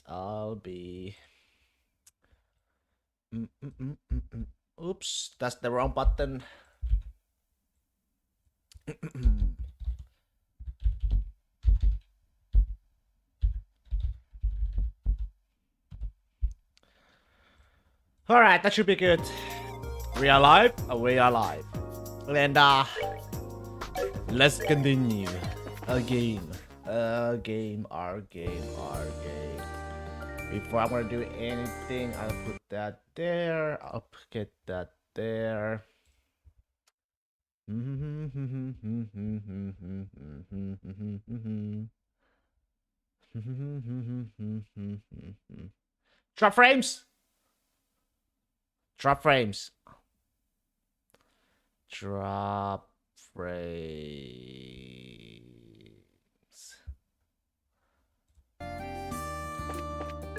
I'll be. Oops, that's the wrong button. Alright, that should be good. We are live? We are live. And let's continue. Our game. Our game. Before I'm gonna do anything, I'll put that there. I'll get that there. Drop frames. Drop frames. Drop frames.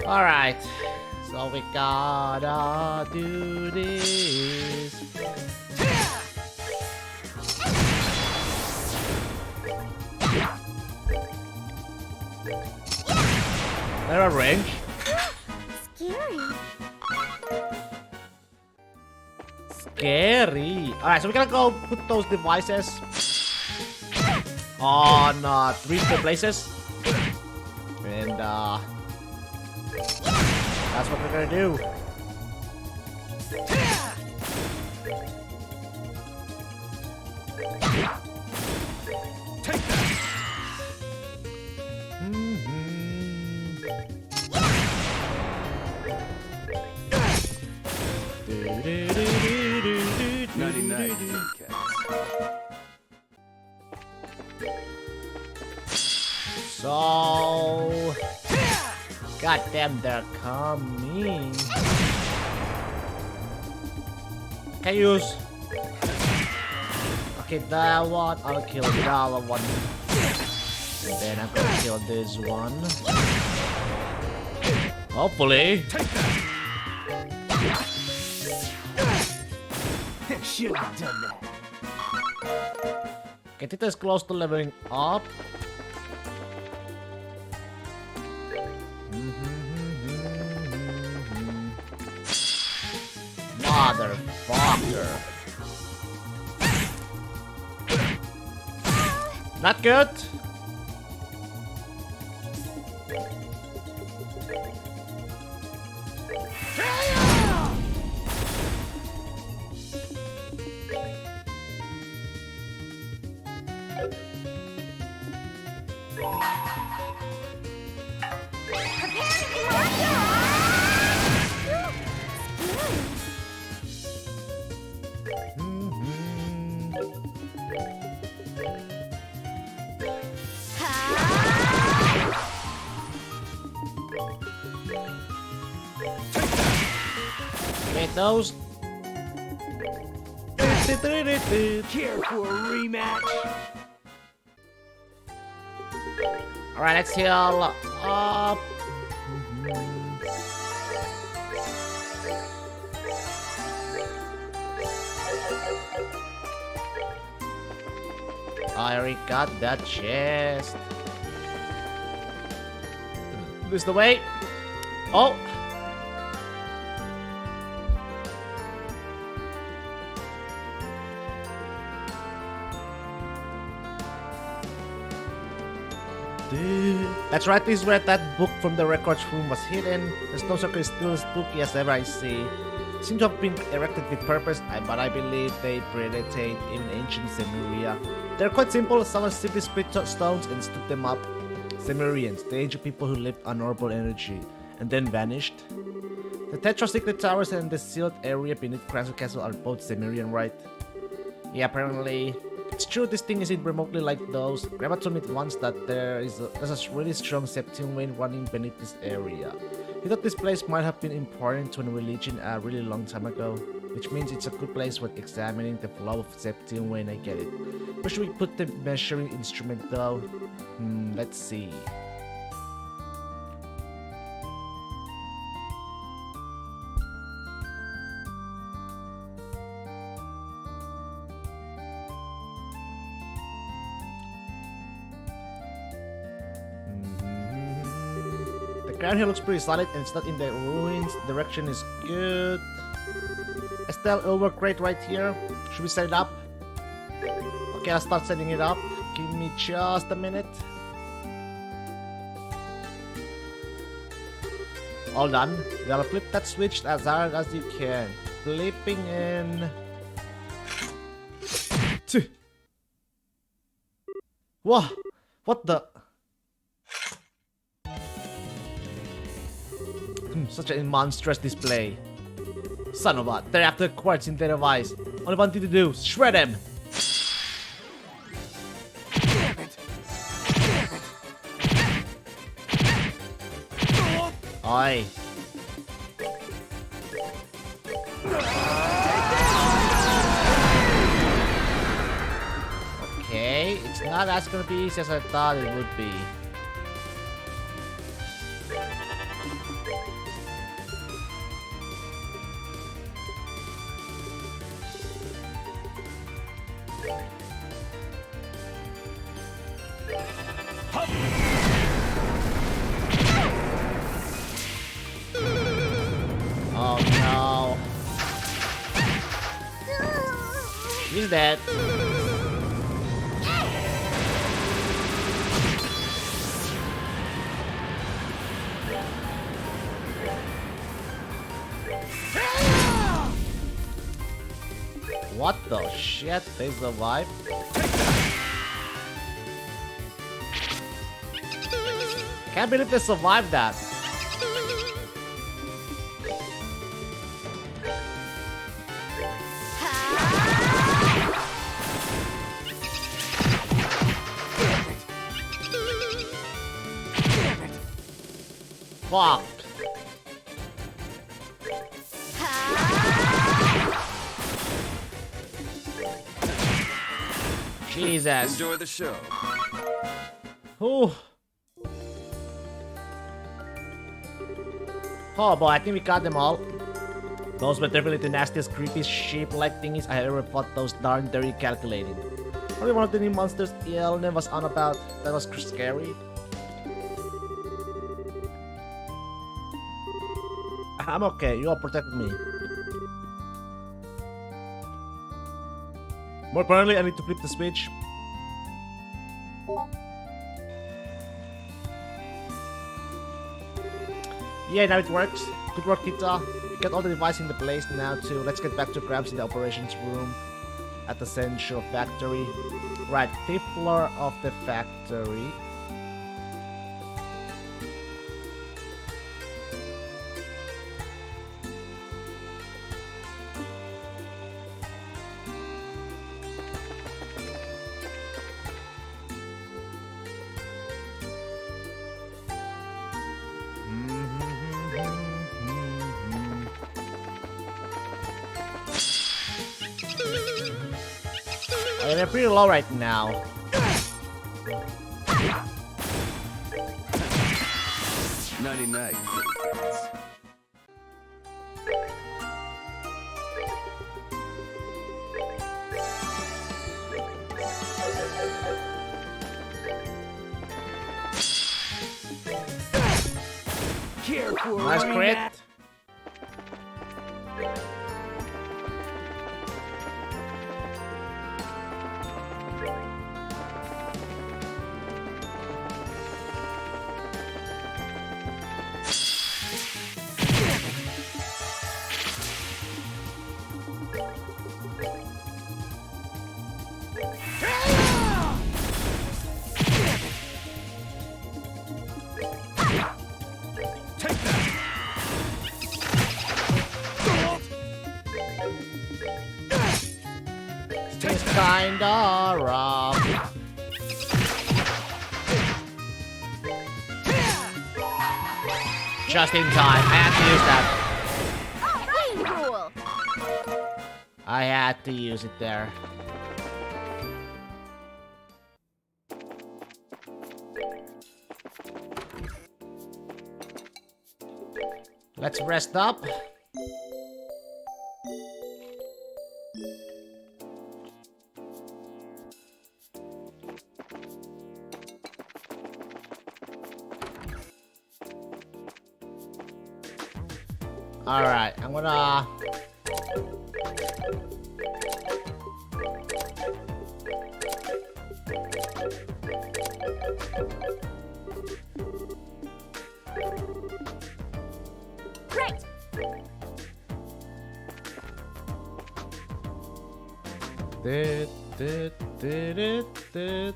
Alright. So we gotta do this. They're a range. Scary. Scary. Alright, so we're gonna go put those devices on 3 different places. And that's what we're gonna do. Take that. 99 So, goddamn, they're coming. Can use. Okay, that one. I'll kill that one. And then I'm gonna kill this one. Hopefully. Take that. Should have done that. Okay, Tita is close to leveling up. Motherfucker. Not good. Get those. Care for a rematch? Alright, let's heal up. I already got that chest. This the way. Oh. That's right, this is where that book from the records room was hidden. The stone circle is still as spooky as ever I see. Seem to have been erected with purpose, but I believe they predate even ancient Cimmeria. They're quite simple, someone simply split stones and stood them up. Cimmerians, the ancient people who lived on orbital energy, and then vanished. The Tetrasecret Towers and the sealed area beneath Cranswick Castle are both Cimmerian, right? Yeah, apparently. It's true, this thing isn't remotely like those. Grandma told me once that there's a really strong Septium vein running beneath this area. He thought this place might have been important to a religion a really long time ago, which means it's a good place for examining the flow of Septium vein, I get it. Where should we put the measuring instrument though? Let's see. ground here looks pretty solid and it's not in the ruins. Direction is good. Estelle, it'll work great right here. Should we set it up? Okay, I'll start setting it up. Give me just a minute. All done. You gotta flip that switch as hard as you can. Flipping in. Whoa! What the? Such a monstrous display. Son of a, they're after quartz in their device. All I want you to do is shred them. Oi. Okay, it's not as gonna be easy as I thought it would be. Oh no. He's dead. What the shit? They survived? Can't believe they survived that. Fuck. Jesus. Enjoy the show. Ooh. Oh boy, I think we got them all. Those were definitely the nastiest, creepy, sheep-like thingies I ever fought. Those darn dirty calculating. Probably one of the new monsters Elne was on about. That was scary. I'm okay, you all protected me. More importantly, I need to flip the switch. Yeah, now it works. Good work, Tita. We got all the devices in the place now too. Let's get back to Gramps in the operations room at the Central Factory. Right, 5th floor of the factory. They're pretty low right now. Nighty-night. Careful, Nice crit. It's kinda rough. Just in time. I had to use that. Cool. I had to use it there. Let's rest up. Alright, I'm gonna... Right. Dit, dit, dit, dit, dit.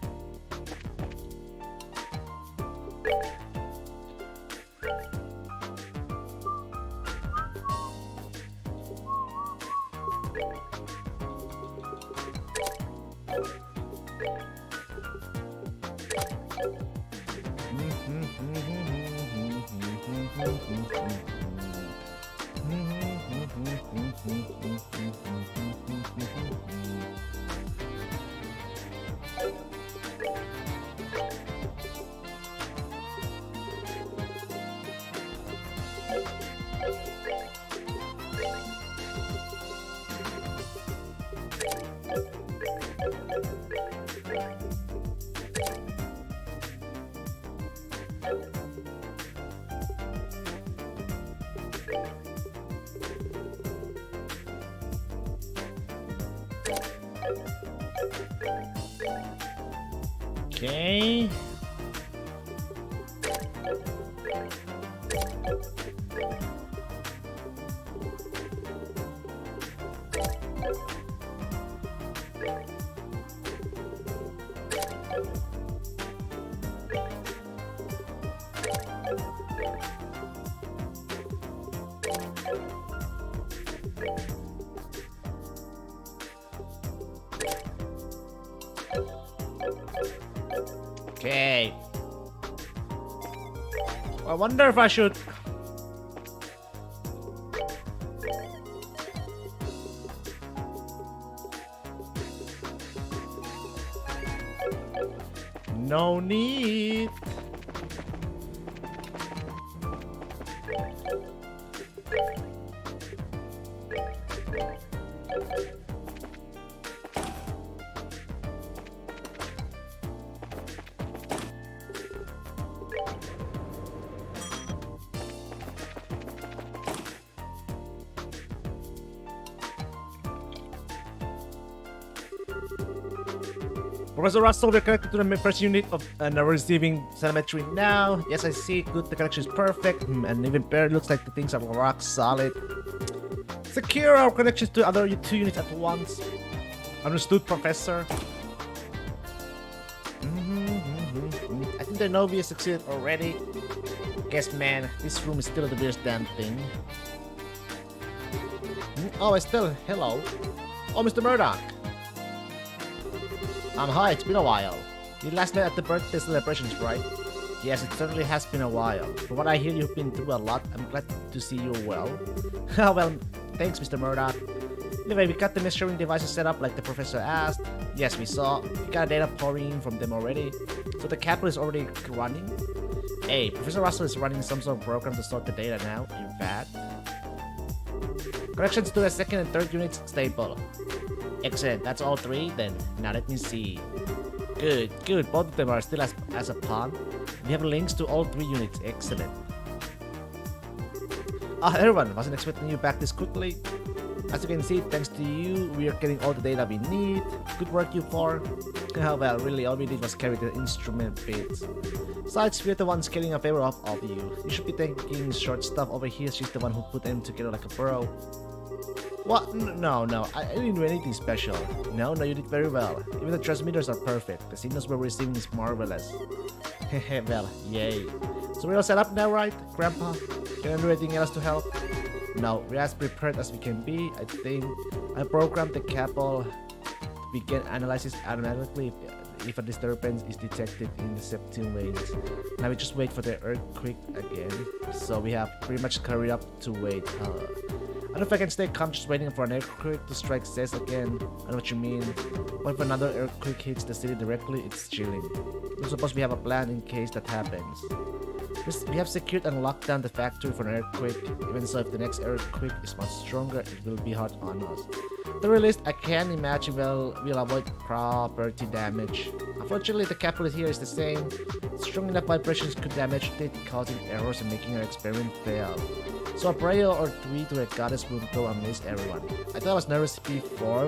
Okay. Okay. I wonder if I should... No need. Professor Russell, we're connected to the first unit of and are receiving telemetry now. Yes, I see. Good, the connection is perfect. And even better, looks like the things are rock solid. Secure our connections to other two units at once. Understood, Professor. I think the Novi has succeeded already. Guess, man, this room is still the weirdest damn thing. Oh, Estelle, hello. Oh, Mr. Murdoch. Hi, it's been a while. You last met at the birthday celebrations, right? Yes, it certainly has been a while. From what I hear, you've been through a lot. I'm glad to see you well. Well, thanks, Mr. Murdoch. Anyway, we got the measuring devices set up like the professor asked. Yes, we saw. We got data pouring in from them already. So the capital is already running. Hey, Professor Russell is running some sort of program to sort the data now, in fact. Connections to the second and third units stable. Excellent, that's all three then. Now let me see. Good, good. Both of them are still as a pawn. We have links to all three units. Excellent. Everyone, wasn't expecting you back this quickly. As you can see, thanks to you, we are getting all the data we need. Good work, you four. Well, really, all we did was carry the instrument bits. Besides, we're the ones getting a favor off of you. You should be thanking short stuff over here. She's the one who put them together like a bro. What? No, I didn't do anything special. No, you did very well. Even the transmitters are perfect. The signals we're receiving is marvelous. Well, yay. So we're all set up now, right, Grandpa? Can I do anything else to help? No, we're as prepared as we can be, I think. I programmed the Capel to begin analysis automatically if a disturbance is detected in the Septune waves. Now we just wait for the earthquake again. So we have pretty much carried up to wait. I don't know if I can stay calm just waiting for an earthquake to strike says again. I know what you mean. What if another earthquake hits the city directly? It's chilling. I suppose we have a plan in case that happens. We have secured and locked down the factory for an earthquake. Even so, if the next earthquake is much stronger, it will be hard on us. the very least, I can imagine we'll avoid property damage. Unfortunately, the capital here is the same. Strong enough vibrations could damage it, causing errors and making our experiment fail. So a prayer or three to the goddess will go amaze everyone. I thought I was nervous before,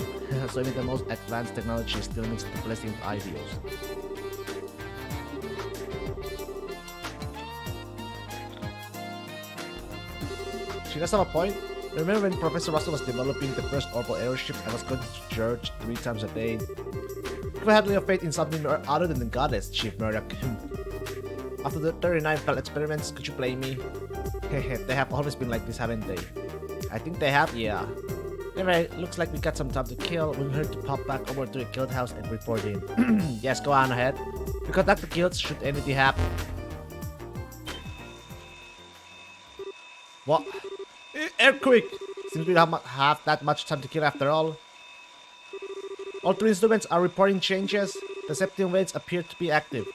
so even the most advanced technology still needs the blessing of ideals. She does have a point. Remember when Professor Russell was developing the first orbital airship and was going to church 3 times a day? If I had little faith in something other than the goddess, Chief Murdoch. After the 39 failed experiments, could you blame me? They have always been like this, haven't they? I think they have, yeah. Anyway, looks like we got some time to kill. We'll head to pop back over to the guild house and report in. Yes, go on ahead. We contact the guilds should anything happen. What? Earthquake! Seems we don't have that much time to kill after all. All 3 instruments are reporting changes. The Septium waves appear to be active.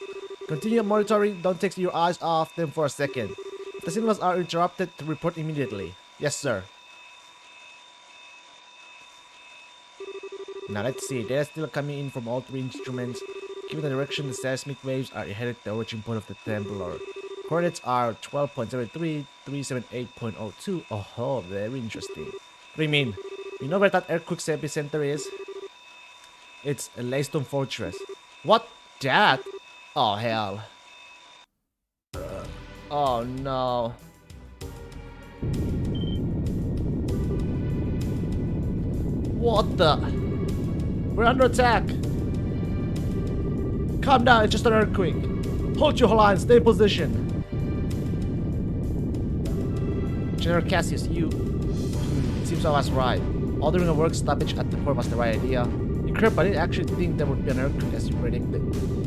Continue monitoring, don't take your eyes off them for a second. If the signals are interrupted, to report immediately. Yes, sir. Now let's see, data still coming in from all 3 instruments. Given the direction the seismic waves are headed, the origin point of the Templar. Coordinates are 12.03, 378.02. Oh, very interesting. What do you mean? You know where that earthquake's epicenter is? It's a Laystone Fortress. What? That? Oh, hell. Oh, no. What the? We're under attack. Calm down, it's just an earthquake. Hold your line, stay in position. General Cassius, you... It seems I was right. Ordering a work stoppage at the port was the right idea. Incredible, I didn't actually think there would be an earthquake as you predicted.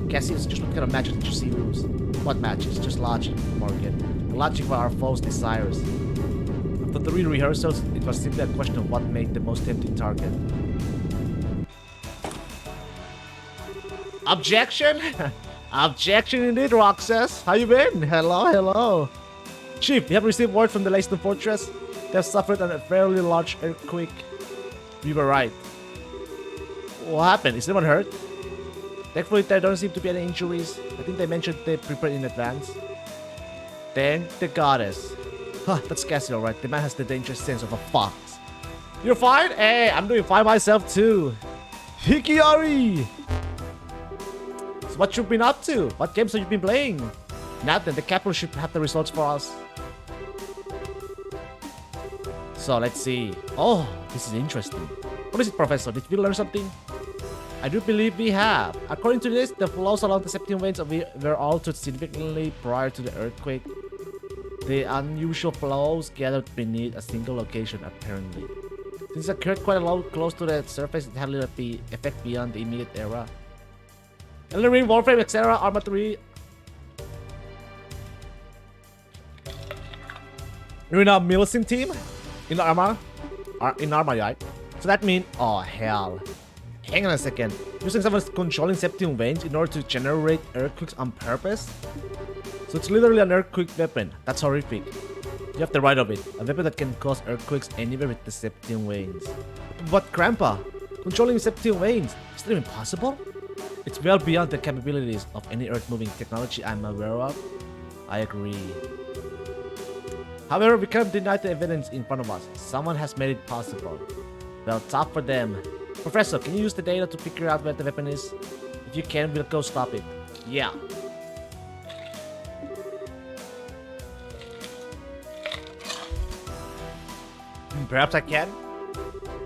Cassius, just what kind of matches did you see lose? What matches? Just logic, Morgan. The logic of our foes' desires. After 3 rehearsals, it was simply a question of what made the most tempting target. Objection? Objection indeed, Roxas. How you been? Hello, hello. Chief, we have received word from the Laystone Fortress. They have suffered a fairly large earthquake. We were right. What happened? Is anyone hurt? Thankfully, there don't seem to be any injuries. I think they mentioned they prepared in advance. Thank the goddess. Huh, that's Cassie alright. The man has the dangerous sense of a fox. You're fine? Hey, I'm doing fine myself too. Hikiari! So what you've been up to? What games have you been playing? Now then, the capital should have the results for us. So let's see. Oh, this is interesting. What is it, Professor? Did we learn something? I do believe we have. According to this, the flows along the Septium veins were altered significantly prior to the earthquake. The unusual flows gathered beneath a single location, apparently. Since it occurred quite close to the surface, it had little effect beyond the immediate era. Elden Ring, Warframe, etc. Arma 3. You're in a Millicent team? In Arma? In Arma, right? So that means... Oh, hell. Hang on a second. Using someone's controlling Septium veins in order to generate earthquakes on purpose? So it's literally an earthquake weapon. That's horrific. You have the right of it. A weapon that can cause earthquakes anywhere with the Septium veins. But Grandpa, controlling Septium veins, is that even possible? It's well beyond the capabilities of any earth-moving technology I'm aware of. I agree. However, we can't deny the evidence in front of us. Someone has made it possible. Well, tough for them. Professor, can you use the data to figure out where the weapon is? If you can, we'll go stop it. Yeah. Perhaps I can.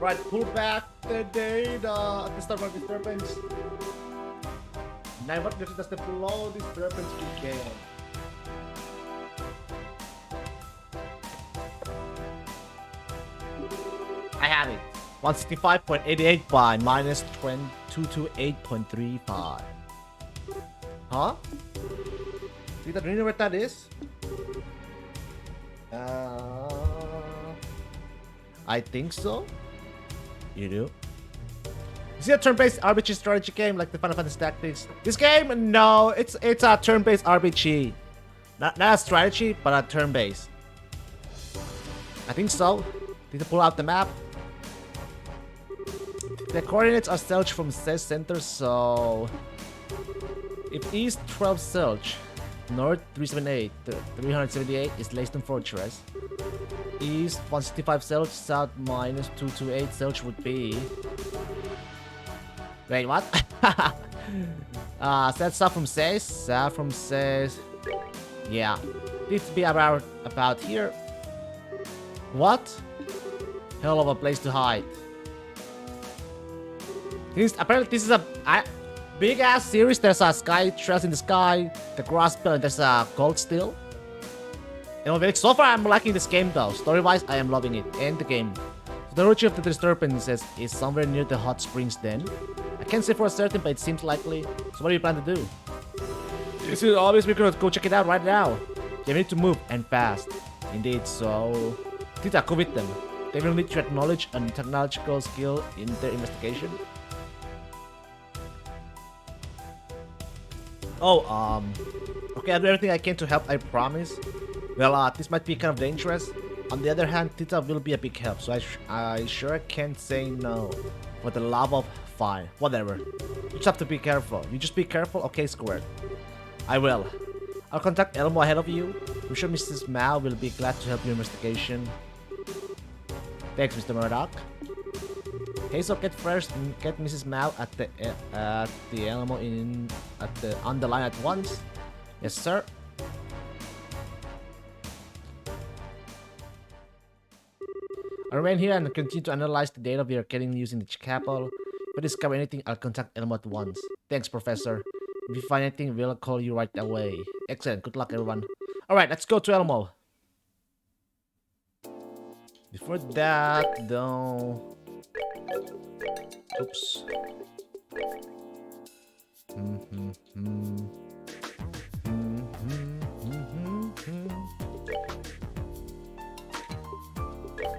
Right, pull back the data at the start of disturbance. Now what does the flow disturbance begin? I have it. 165.88 by minus 228.35. Huh? Do you know what that is? I think so. You do? Is it a turn-based RPG strategy game like the Final Fantasy Tactics? This game? No, it's a turn-based RPG. Not a strategy, but a turn-based. I think so. Did you pull out the map? The coordinates are searched from said center, so if east 12 search, north 378 is Leyston Fortress. East 165 search, south minus 228 search would be. Wait, what? South from says. Yeah, needs to be about here. What? Hell of a place to hide. Apparently this is a big ass series. There's a sky trails in the sky, the grass belt, and there's a gold still. So far I'm liking this game though. Story wise, I am loving it. And the game. So the origin of the disturbances is somewhere near the hot springs then. I can't say for certain, but it seems likely. So what do you plan to do? This is always we're gonna go check it out right now. You need to move and fast. Indeed, so Tita, go with them. They will need your knowledge and technological skill in their investigation. Oh, okay, I'll do everything I can to help, I promise. Well, this might be kind of dangerous. On the other hand, Tita will be a big help, so I sure can't say no. For the love of fire, whatever. You just have to be careful. You just be careful, okay, Square? I will. I'll contact Elmo ahead of you. I'm sure Mrs. Mao will be glad to help your investigation. Thanks, Mr. Murdoch. Hazel, get first and get Mrs. Mao at the Elmo on the line at once. Yes, sir. I'll remain here and continue to analyze the data we are getting using the chapel. If I discover anything, I'll contact Elmo at once. Thanks, Professor. If you find anything, we'll call you right away. Excellent. Good luck, everyone. Alright, let's go to Elmo. Before that, though... Oops.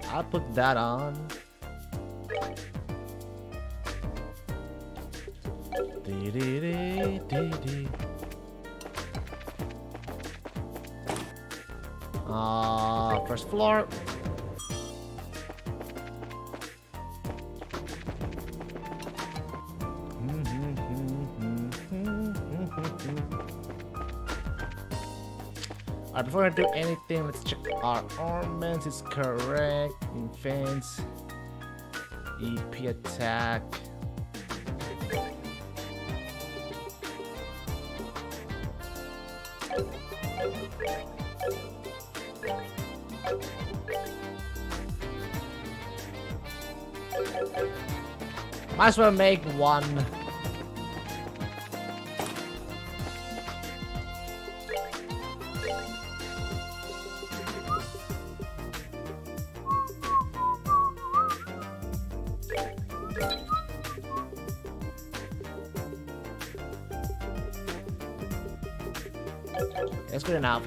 I'll put that on. First floor. Alright, before I do anything, let's check our armaments. It's correct. Defense. EP attack. Might as well make one. That's good enough.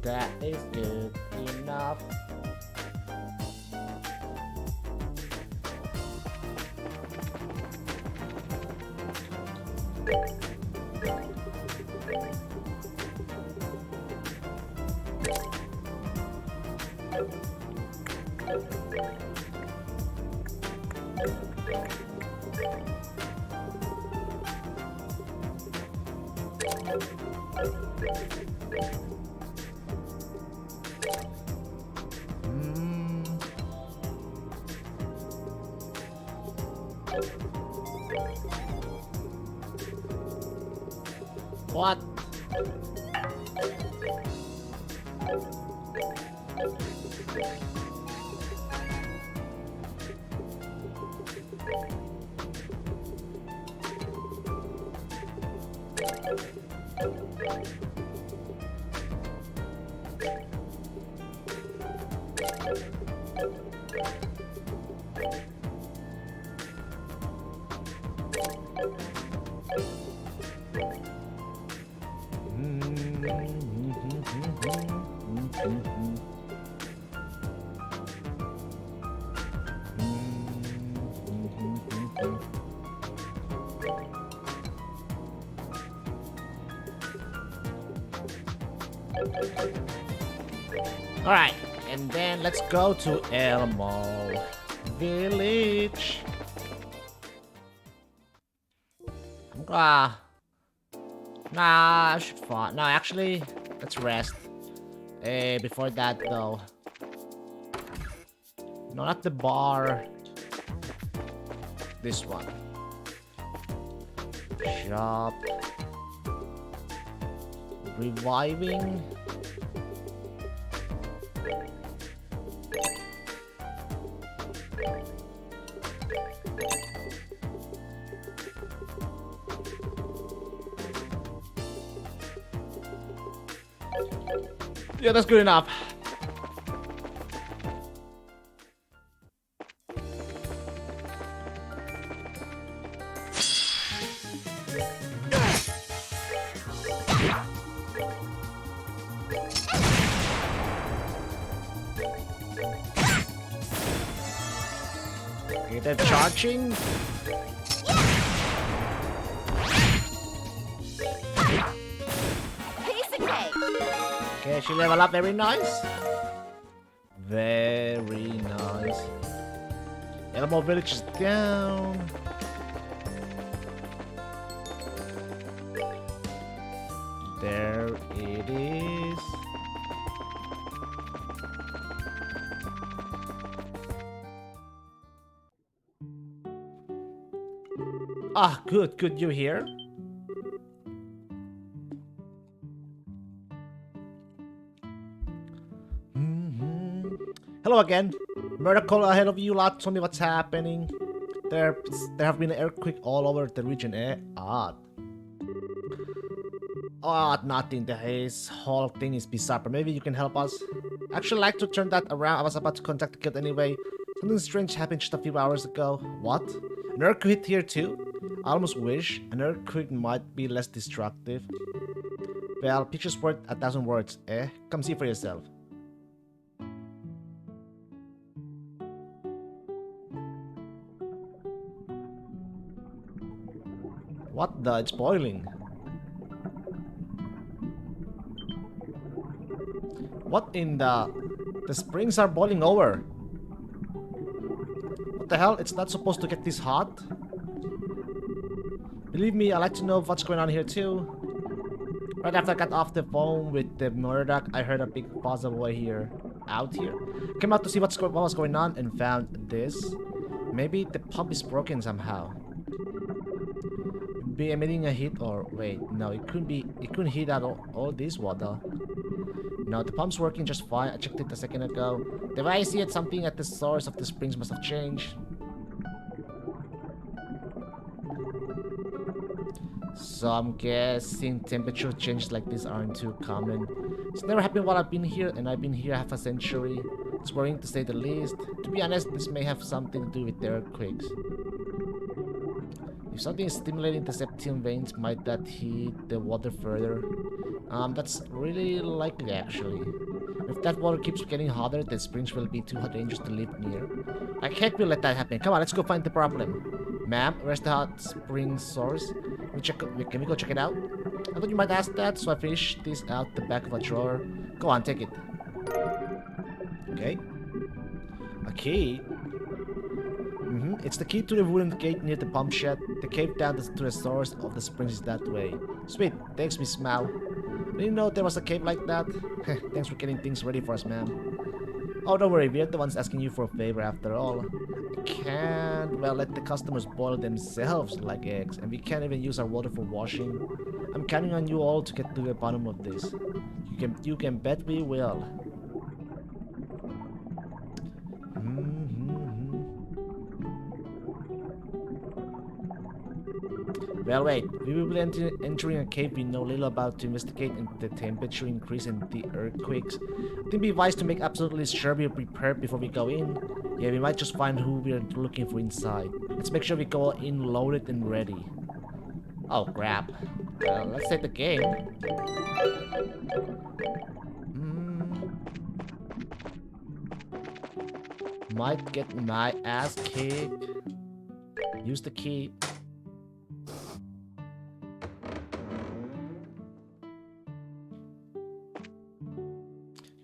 That is good enough. What? Alright, and then let's go to Elmo. village. Ah. Nah, I should find. No, actually, let's rest. Before that though. No, not the bar. This one. Shop. Reviving. Yeah, that's good enough. Okay, they're charging. Piece of cake. Okay, she level up. Very nice. Very nice. Elmo Village is down. There it is. Ah, good, good, you here? Hello again. Miracle ahead of you lot. Tell me what's happening. There have been an earthquake all over the region, eh? Odd. Odd, nothing. This whole thing is bizarre, but maybe you can help us. Actually, like to turn that around. I was about to contact the kid anyway. Something strange happened just a few hours ago. What? An earthquake here too? I almost wish an earthquake might be less destructive. Well, pictures worth 1,000 words, eh? Come see for yourself. What the? It's boiling. What in the... The springs are boiling over. What the hell? It's not supposed to get this hot? Believe me, I like to know what's going on here too. Right after I got off the phone with the Murdoch, I heard a big fuss away here. Out here? Came out to see what was going on and found this. Maybe the pump is broken somehow. Be emitting a heat or wait, no, it couldn't heat out all this water. No, the pump's working just fine. I checked it a second ago. The way I see it, something at the source of the springs must have changed. So I'm guessing temperature changes like this aren't too common. It's never happened while I've been here, and I've been here half a century. It's worrying to say the least. To be honest, this may have something to do with the earthquakes. If something is stimulating the septium veins, might that heat the water further? That's really likely actually. If that water keeps getting hotter, the springs will be too dangerous to live near. I can't really let that happen. Come on, let's go find the problem. Ma'am, where's the hot spring source? Can we go check it out? I thought you might ask that, so I fished this out the back of a drawer. Go on, take it. Okay. A key? It's the key to the wooden gate near the pump shed. The cave down to the source of the springs is that way. Sweet, thanks, Miss Mao. Didn't know there was a cave like that. Thanks for getting things ready for us, ma'am. Oh, don't worry, we're the ones asking you for a favor after all. I can't, well, let the customers boil themselves like eggs, and we can't even use our water for washing. I'm counting on you all to get to the bottom of this. You can bet we will. Well, wait. We will be entering a cave we know little about to investigate the temperature increase and the earthquakes. I think it'd be wise to make absolutely sure we're prepared before we go in. Yeah, we might just find who we're looking for inside. Let's make sure we go in loaded and ready. Oh, crap. Let's take the game. Might get my ass kicked. Use the key.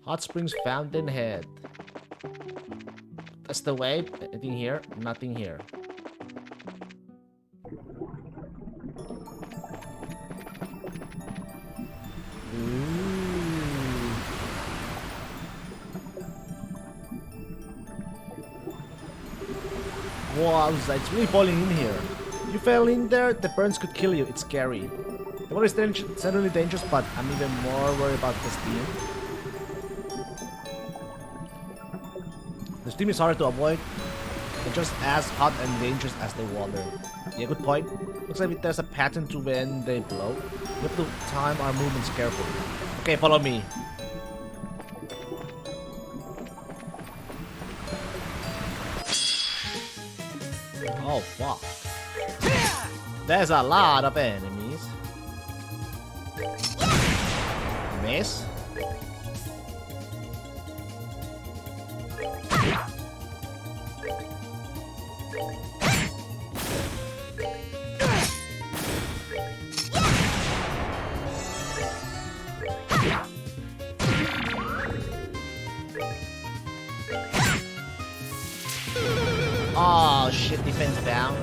Hot Springs Fountainhead. What That's the way. Anything here? Nothing here. Wow, it's really falling in here. You fell in there, the burns could kill you. It's scary. The water is certainly dangerous, but I'm even more worried about the steam. The steam is harder to avoid. It's just as hot and dangerous as the water. Yeah, good point. Looks like there's a pattern to when they blow. We have to time our movements carefully. Okay, follow me. Oh, fuck. There's a lot of enemies. Miss. Oh shit, defense down.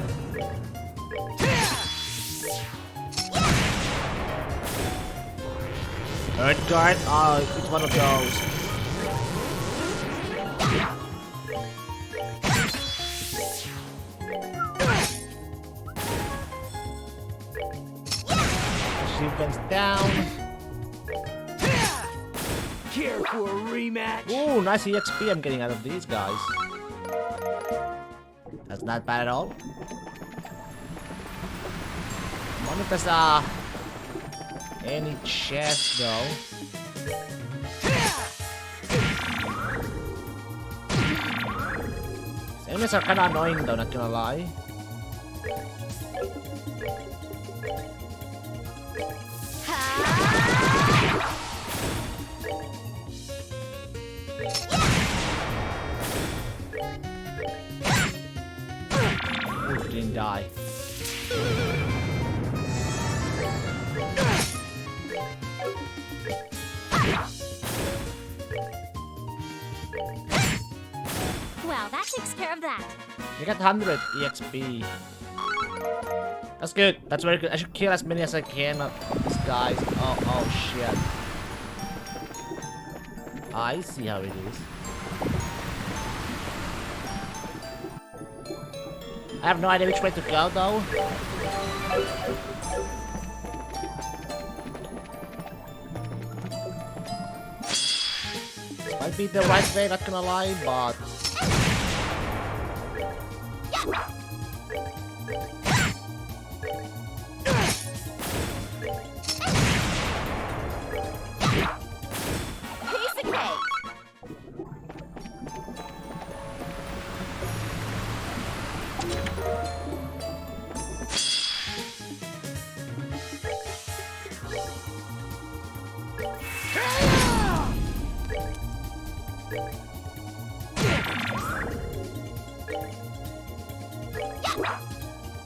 Earth guard? Oh, it's one of those. Defense down. Care for a rematch? Ooh, nice EXP I'm getting out of these guys. That's not bad at all. I wonder if there's any chest though. These enemies are kinda annoying though, not gonna lie. Ooh, didn't die. Well, that takes care of that. You got 100 EXP. That's good. That's very good. I should kill as many as I can of these guys. Oh shit. I see how it is. I have no idea which way to go though. Might be the right way, not gonna lie, but Piece of cake.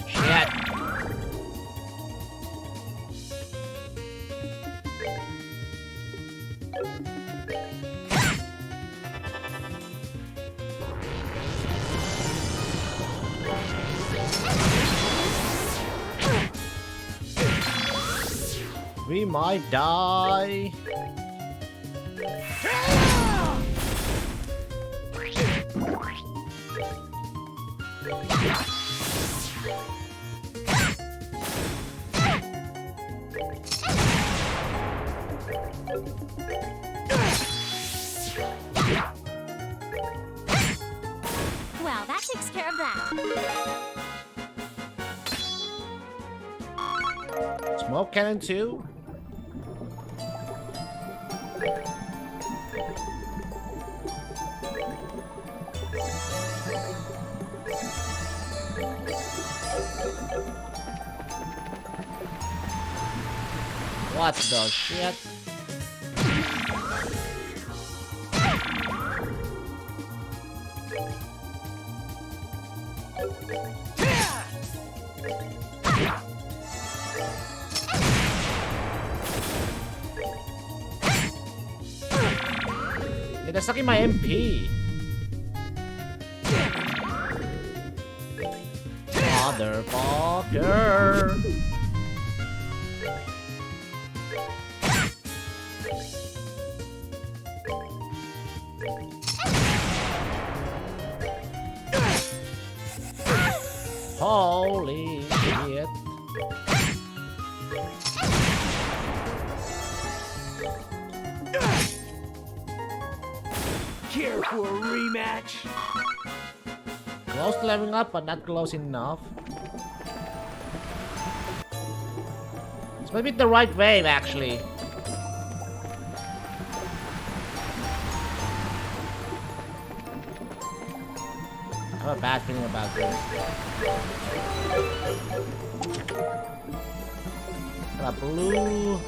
shit. We might die. Well, that takes care of that. Smoke cannon too. What the shit? Yeah, they're sucking my MP. Motherfucker! Holy shit. Care for a rematch? Close to leveling up, but not close enough. This might be the right wave, actually. I have a bad feeling about this. Got a blue.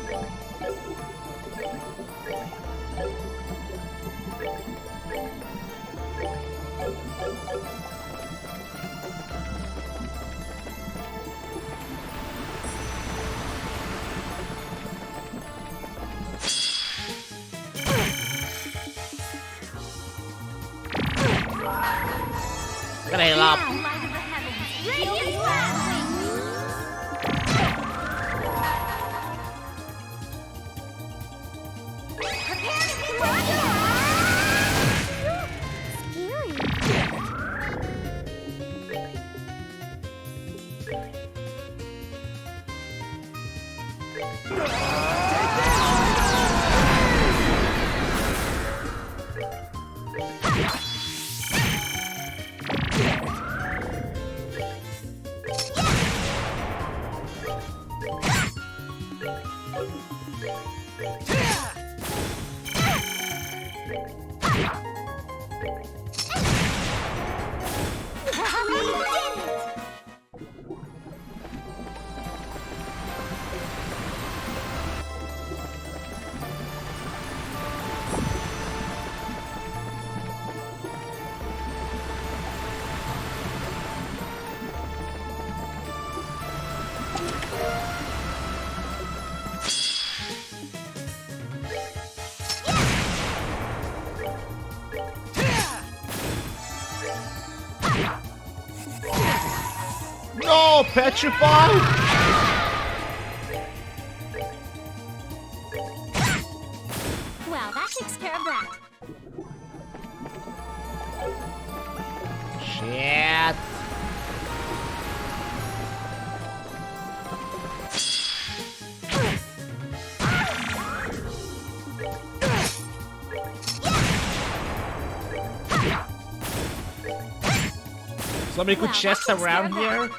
Gotta heal up. Now, light of the heavens, radiant flashing. Prepare to No, petrified. Well, that takes care of that. Shit. So many good Well, chests that takes around care here.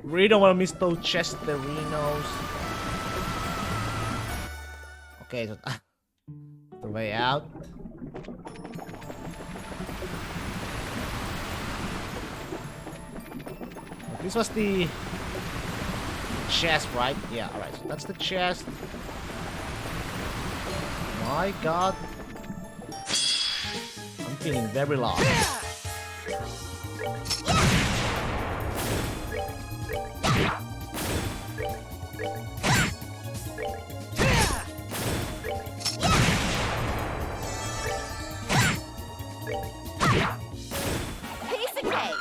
Really don't want to miss those chesterinos. Okay, so the way out. This was the chest, right? Yeah, alright, so that's the chest. My god. I'm feeling very lost. Piece of cake.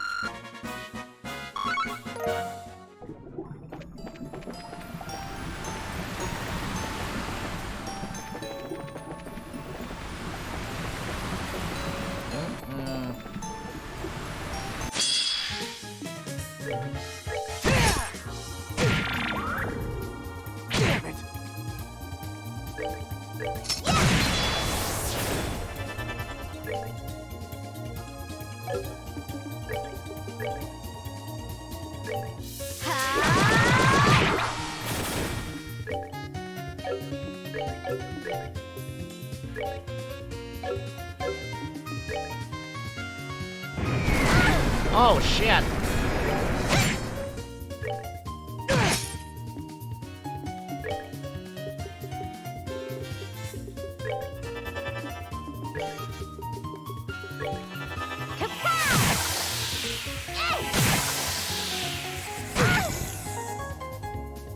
Damn it! Oh shit!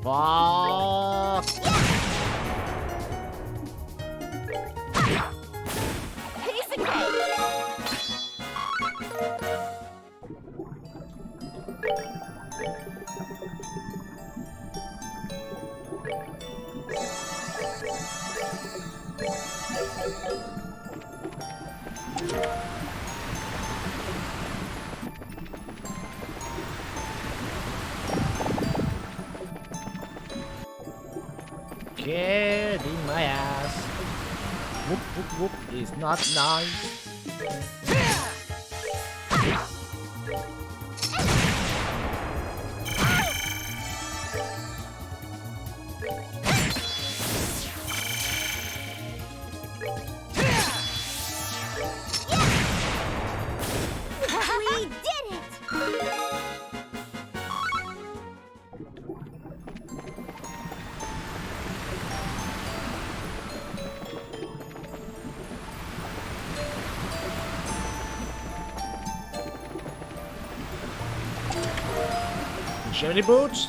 Fuck! Piece of cake. Kidding my ass. Whoop whoop whoop is not nice. We did it! Shiny boots?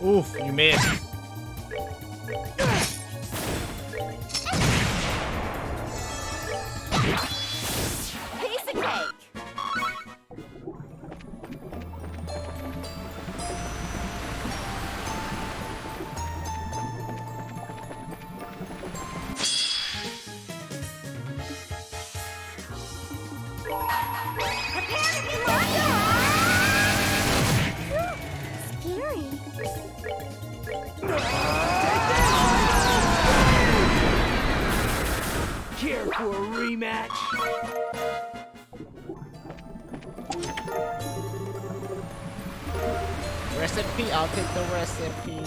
Oof, you missed. Piece of cake! Prepare to be launched! Scary. Care for a rematch? Recipe, I'll take the recipe.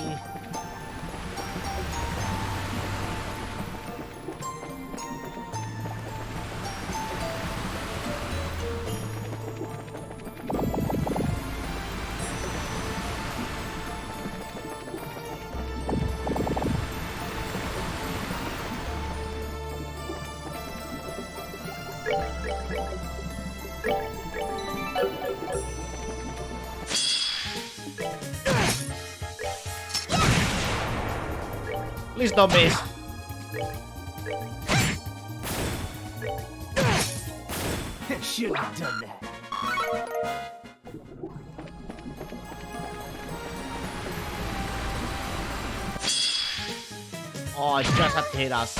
Please don't miss. Shouldn't have done that. Oh, it just had to hit us.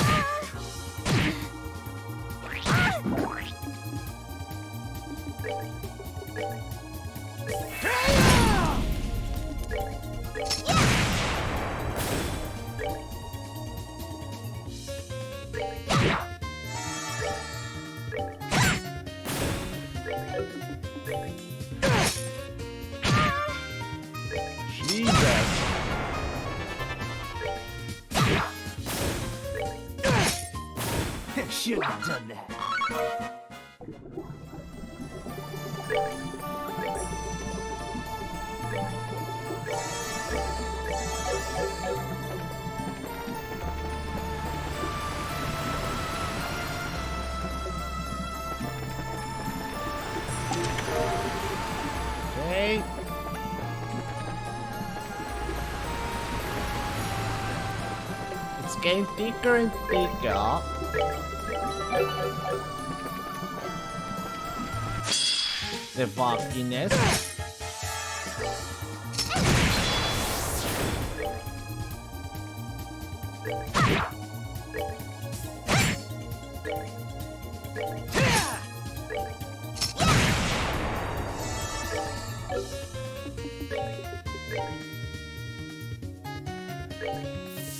Jesus. Shouldn't have done that. Okay. It's getting thicker and thicker. The fogginess.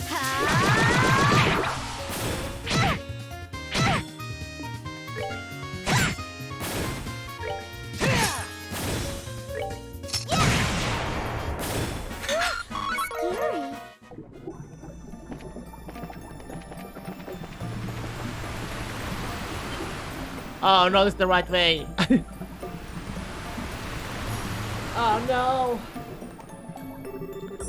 Scary. Oh no, this is the right way. Oh no.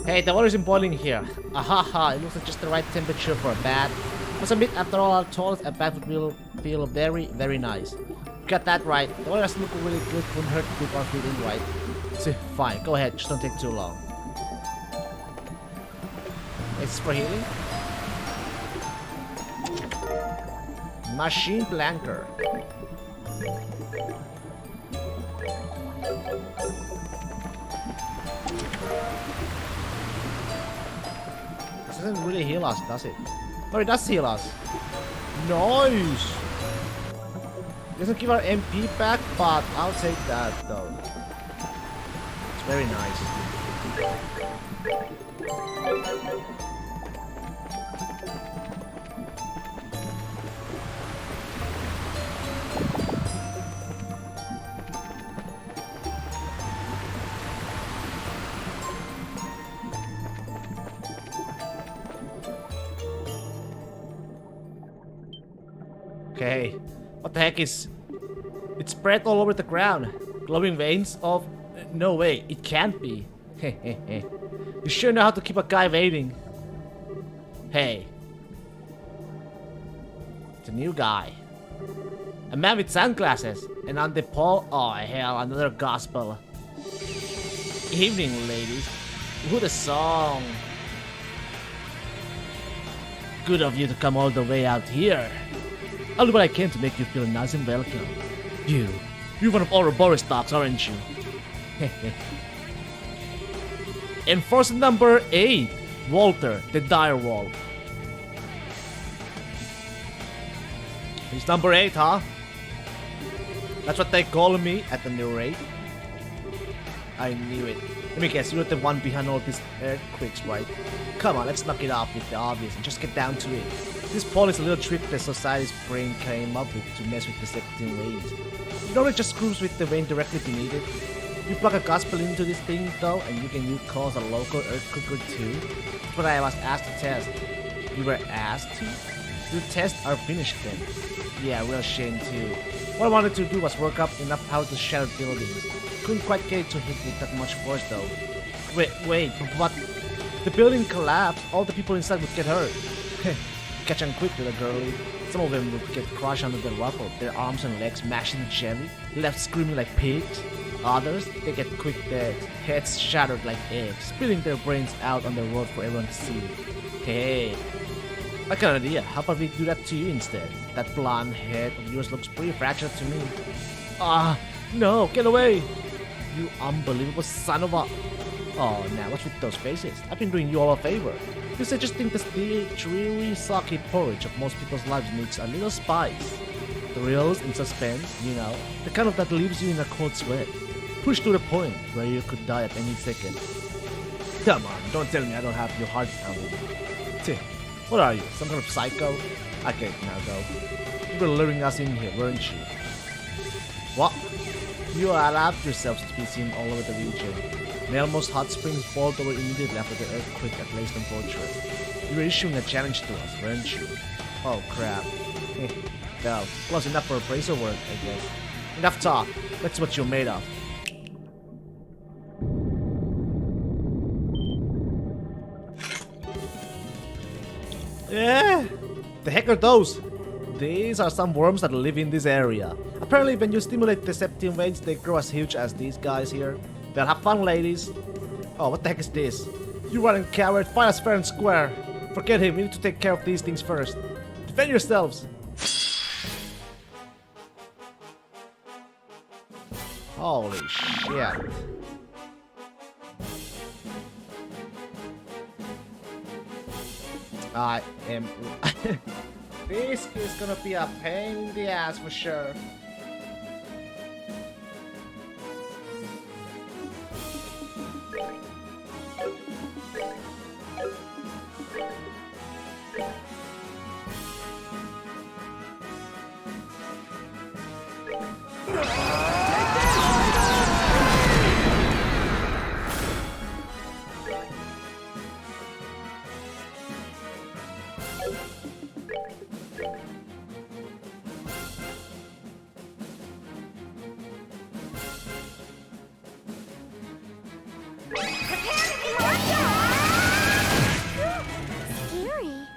Hey, the water isn't boiling here. Ahaha, it looks like just the right temperature for a bath. For some bit, after all, I told a bath will feel very, very nice. You got that right. The water doesn't look really good, wouldn't hurt to keep on feeling right. So, fine, go ahead, just don't take too long. It's for healing. Machine Blanker. This doesn't really heal us, does it? No, it does heal us. Nice! Doesn't give our MP back, but I'll take that though. It's very nice. Okay, what the heck is... It's spread all over the ground. Glowing veins of... No way, it can't be. You sure know how to keep a guy waiting. Hey. It's a new guy. A man with sunglasses. And on the pole... Oh hell, another gospel. Evening, ladies. Who the song? Good of you to come all the way out here. I'll do what I can to make you feel nice and welcome. You're one of Ouroboros dogs, aren't you? Enforcer number 8, Walter, the Direwolf. He's number 8, huh? That's what they call me at the new rate. I knew it. Let me guess, you're the one behind all these earthquakes, right? Come on, let's knock it off with the obvious and just get down to it. This poll is a little trick that society's brain came up with to mess with the septim veins. You know, it just screws with the vein directly beneath it. You plug a gospel into this thing though, and you can cause a local earthquake or two. That's what I was asked to test. You were asked to? The tests are finished then. Yeah, real shame too. What I wanted to do was work up enough power to shatter buildings. Couldn't quite get it to hit with that much force though. Wait, but the building collapsed, all the people inside would get hurt. Catch on quick, little girlie. Some of them would get crushed under the rubble, their arms and legs mashed into jelly, left screaming like pigs. Others, they get quick dead, heads shattered like eggs, spilling their brains out on the road for everyone to see. Hey, I got an idea. How about we do that to you instead? That blonde head of yours looks pretty fragile to me. No, get away! You unbelievable son of a... Oh, now what's with those faces? I've been doing you all a favor. You said just think the dreary, sake porridge of most people's lives needs a little spice. Thrills and suspense, you know, the kind of that leaves you in a cold sweat. Push to the point where you could die at any second. Come on, don't tell me I don't have your heart pounding. What are you, some kind of psycho? I get it now though. You were luring us in here, weren't you? What? You allowed yourselves to be seen all over the region. Melmo's hot springs boiled over immediately after the earthquake at Layston Fortress. You were issuing a challenge to us, weren't you? Oh crap. Well, close enough for appraisal work, I guess. Enough talk. That's what you're made of. Yeah. The heck are those? These are some worms that live in this area. Apparently, when you stimulate the septim veins, they grow as huge as these guys here. Well, have fun, ladies. Oh, what the heck is this? You running coward, fight us fair and square. Forget him, we need to take care of these things first. Defend yourselves. Holy shit. I am... This is gonna be a pain in the ass for sure.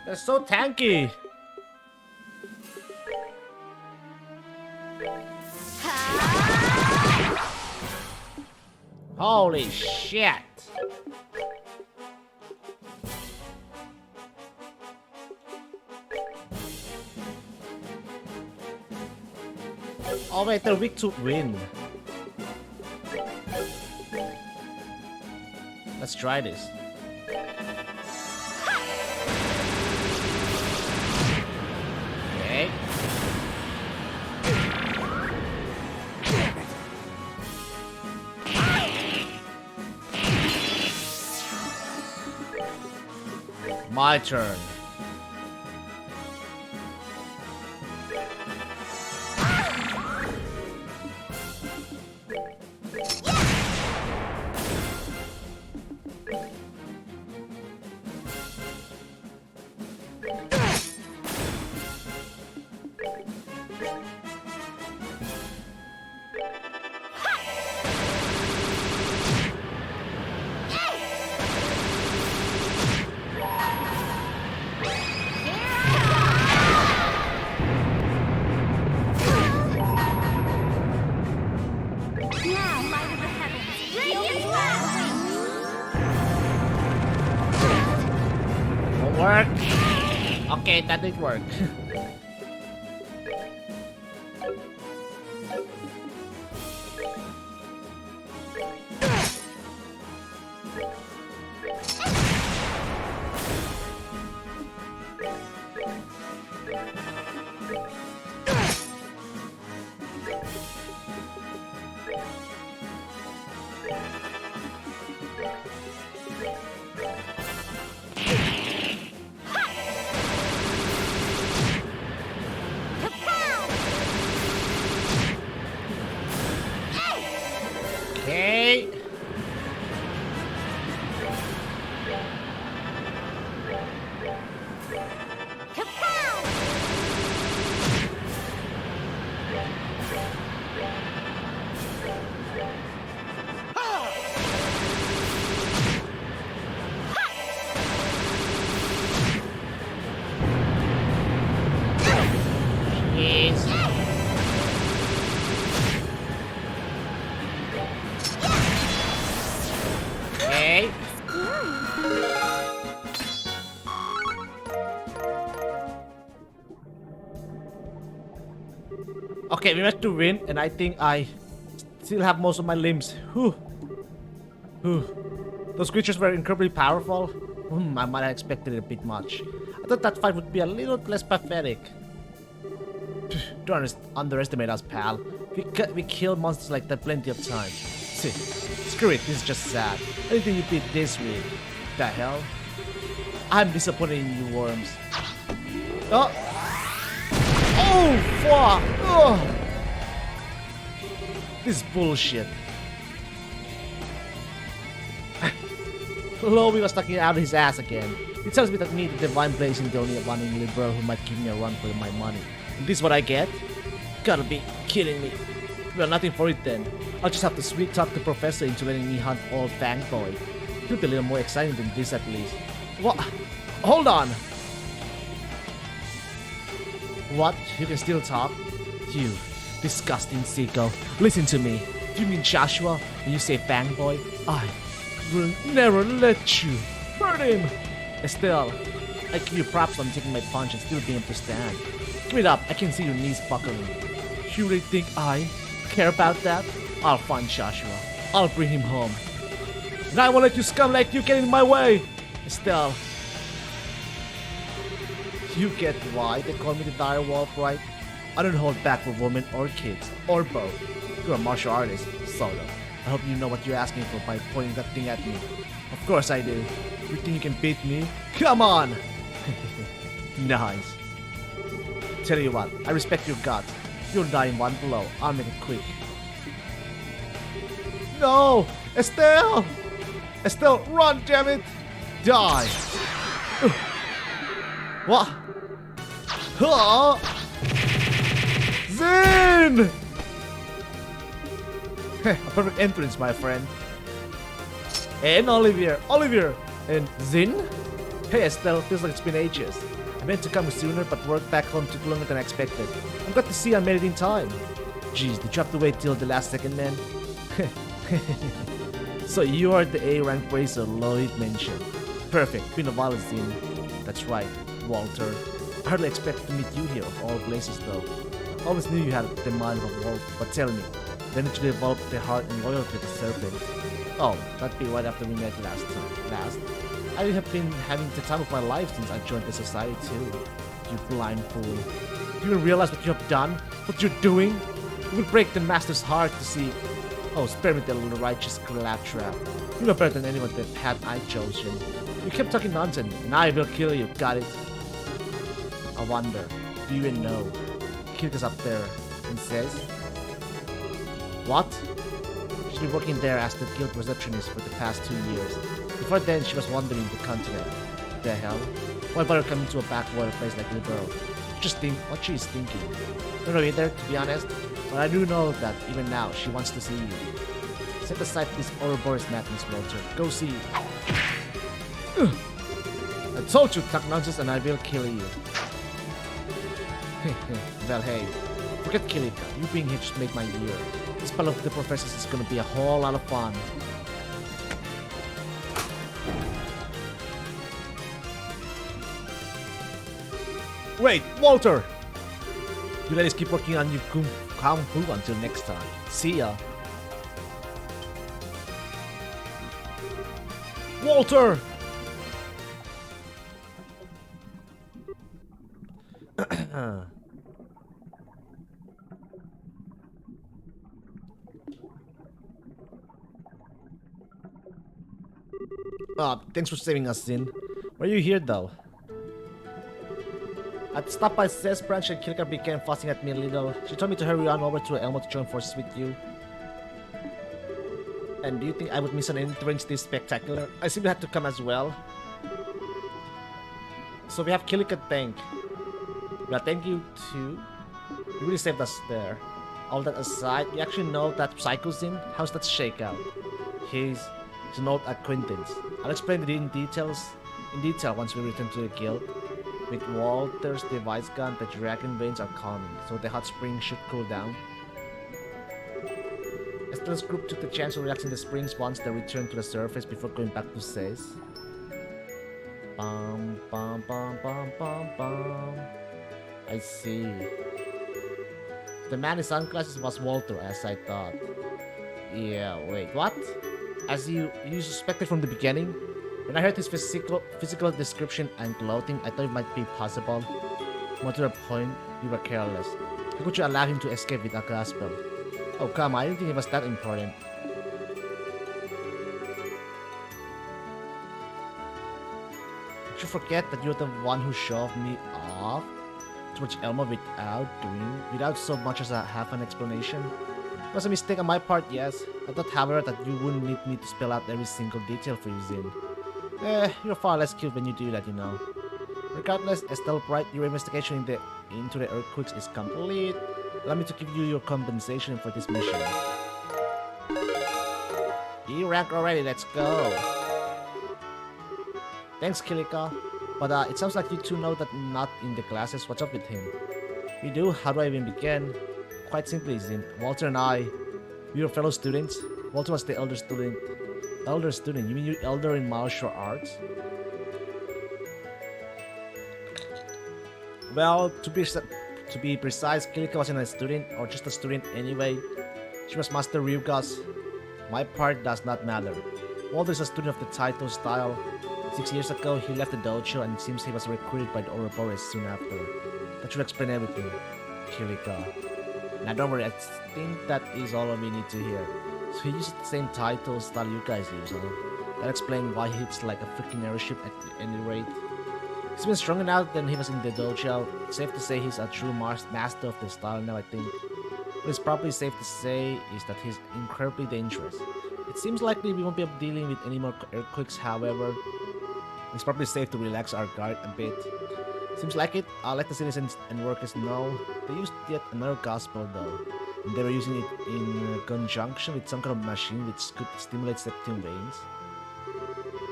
They're so tanky. Holy shit. Oh wait, they're weak to wind. Let's try this. Okay. My turn. Now, light of the heavens, radiant blast! Won't work. Okay, that did work. Okay. Jeez. Okay. Okay, we managed to win, and I think I still have most of my limbs. Whew. Whew. Those creatures were incredibly powerful. I might have expected it a bit much. I thought that fight would be a little less pathetic. Don't underestimate us, pal. We killed monsters like that plenty of times. See, screw it, this is just sad. I didn't think you beat this week. The hell? I'm disappointed in you, worms. Oh! Oh, fuck! Oh. This is bullshit. Lowy was talking out his ass again. It tells me that me, the Divine Blade, isn't the only one liberal who might give me a run for my money. And this is what I get? Gotta be kidding me. Well, nothing for it then. I'll just have to sweet talk the professor into letting me hunt old Fang Boy. He'll be a little more exciting than this at least. What? Hold on! What? You can still talk? You disgusting sicko. Listen to me. Do you mean Joshua when you say Fang Boy? I will never let you hurt him! Estelle, I give you props on taking my punch and still being able to stand. Give it up, I can see your knees buckling. You really think I care about that? I'll find Joshua. I'll bring him home. And I won't let you scum like you get in my way! Estelle. You get why they call me the dire wolf, right? I don't hold back for women or kids, or both. You're a martial artist, sort of. I hope you know what you're asking for by pointing that thing at me. Of course I do. You think you can beat me? Come on! Nice. Tell you what, I respect your guts. You'll die in one blow. I'll make it quick. No! Estelle! Estelle, run, damn it! Die! What? Huh? Zin! A perfect entrance, my friend. And Olivier, and Zin? Hey Estelle, feels like it's been ages. I meant to come sooner, but work back home took longer than I expected. I'm glad to see I made it in time. Jeez, did you have to wait till the last second, man? So you are the A-rank bracer Lloyd mentioned. Perfect, Queen of Violence, Zin. That's right, Walter. I hardly expected to meet you here, of all places though. Always knew you had the mind of a wolf, but tell me, when did you develop the heart and loyalty to the serpent? Oh, that'd be right after we met last. I have been having the time of my life since I joined the society too. You blind fool. Do you even realize what you have done? What you're doing? You will break the master's heart to see. Oh, spare me the little righteous claptrap. You know better than anyone the path I chosen. You kept talking nonsense, and I will kill you, got it? I wonder, do you even know? Kirika's up there and says, what? She's been working there as the guild receptionist for the past 2 years. Before then, she was wandering the continent. The hell? Why bother coming to a backwater place like Liberal? Just think what she's thinking. I don't know either, to be honest, but I do know that even now, she wants to see you. Set aside this Ouroboros madness, Walter. Go see. I told you, talk nonsense and I will kill you. Well, hey, forget Kirika. You being here just made my year. This battle of the professors is gonna be a whole lot of fun. Wait, Walter! You ladies keep working on your kung fu until next time. See ya. Walter! Thanks for saving us, Zin. Why are you here, though? At the stop by Cess branch and Kirika began fussing at me a little. She told me to hurry on over to Elmo to join forces with you. And do you think I would miss an entrance this spectacular? I simply had to come as well. So we have Kirika to thank. Well, thank you too. You really saved us there. All that aside, you actually know that Psycho Zin? How's that shake out? He's an old acquaintance. I'll explain it in detail once we return to the guild. With Walter's device gun, the dragon veins are calming, so the hot spring should cool down. Estella's group took the chance of relaxing the springs once they returned to the surface before going back to Cess. Bum bum bum bum bum bum. I see. The man in sunglasses was Walter, as I thought. Yeah, wait, what? As you suspected from the beginning? When I heard his physical description and clothing, I thought it might be possible. More to the point, you were careless. How could you allow him to escape with a gospel? Oh come on, I didn't think it was that important. Did you forget that you're the one who shoved me off towards Elmo without so much as a half an explanation? It was a mistake on my part, yes. I thought, however, that you wouldn't need me to spell out every single detail for you, Zin. You're far less cute when you do that, you know. Regardless, Estelle Bright, your investigation into the earthquakes is complete. Allow me to give you your compensation for this mission. E rank already, let's go. Thanks, Kirika. But it sounds like you two know that not in the classes. What's up with him? We do? How do I even begin? Quite simply, Zin. Walter and I, we were fellow students. Walter was the elder student. Elder student? You mean you're elder in martial arts? Well, to be precise, Kirika wasn't a student, or just a student anyway. She was Master Ryuga's. My part does not matter. Walter is a student of the Taito style. 6 years ago, he left the dojo and it seems he was recruited by the Ouroboros soon after. That should explain everything, Kirika. Now don't worry, I think that is all we need to hear. So he uses the same Taito style you guys use, huh? That explains why he hits like a freaking airship at any rate. He's been stronger now than he was in the dojo. It's safe to say he's a true master of the style now, I think. What is probably safe to say is that he's incredibly dangerous. It seems likely we won't be dealing with any more earthquakes, however. It's probably safe to relax our guard a bit. Seems like it. I'll let the citizens and workers know. They used yet another gospel though. And they were using it in conjunction with some kind of machine which could stimulate septum veins.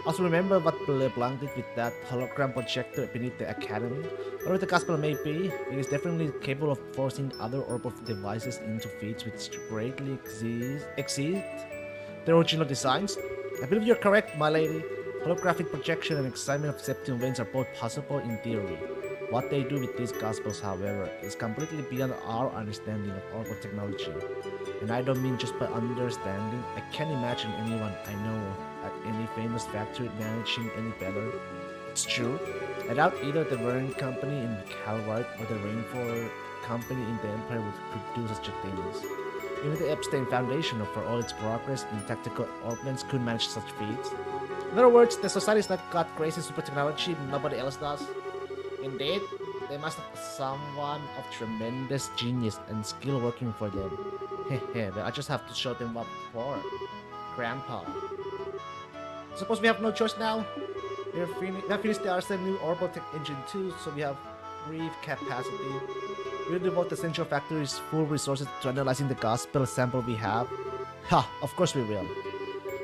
Also remember what LeBlanc did with that hologram projector beneath the academy? Whatever the gospel may be, it is definitely capable of forcing other orb devices into feats which greatly exceed their original designs. I believe you're correct, my lady. Holographic projection and excitement of septum veins are both possible in theory. What they do with these gospels, however, is completely beyond our understanding of Oracle technology. And I don't mean just by understanding. I can't imagine anyone I know at any famous factory managing any better. It's true. I doubt either the Verne Company in Calvert or the Rainford Company in the Empire would do such a things. Even the Epstein Foundation, for all its progress in tactical ordnance, could manage such feats. In other words, the society's not got crazy super technology nobody else does. Indeed, they must have someone of tremendous genius and skill working for them. Hehe, but I just have to show them what for. Grandpa. Suppose we have no choice now. We have finished the Arsene new Orbital Tech Engine 2, so we have free capacity. We'll devote the Central Factory's full resources to analyzing the gospel sample we have. Ha, of course we will.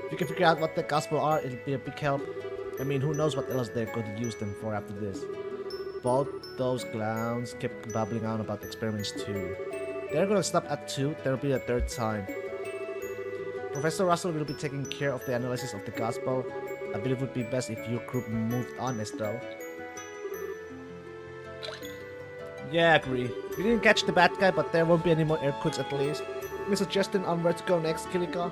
If you can figure out what the gospel are, it'll be a big help. I mean, who knows what else they're going to use them for after this. Both those clowns kept babbling on about experiments too. They're gonna stop at 2, there'll be a third time. Professor Russell will be taking care of the analysis of the gospel. I believe it would be best if your group moved on, Estelle. Yeah, I agree. We didn't catch the bad guy, but there won't be any more earthquakes at least. Any suggestion on where to go next, Kilika?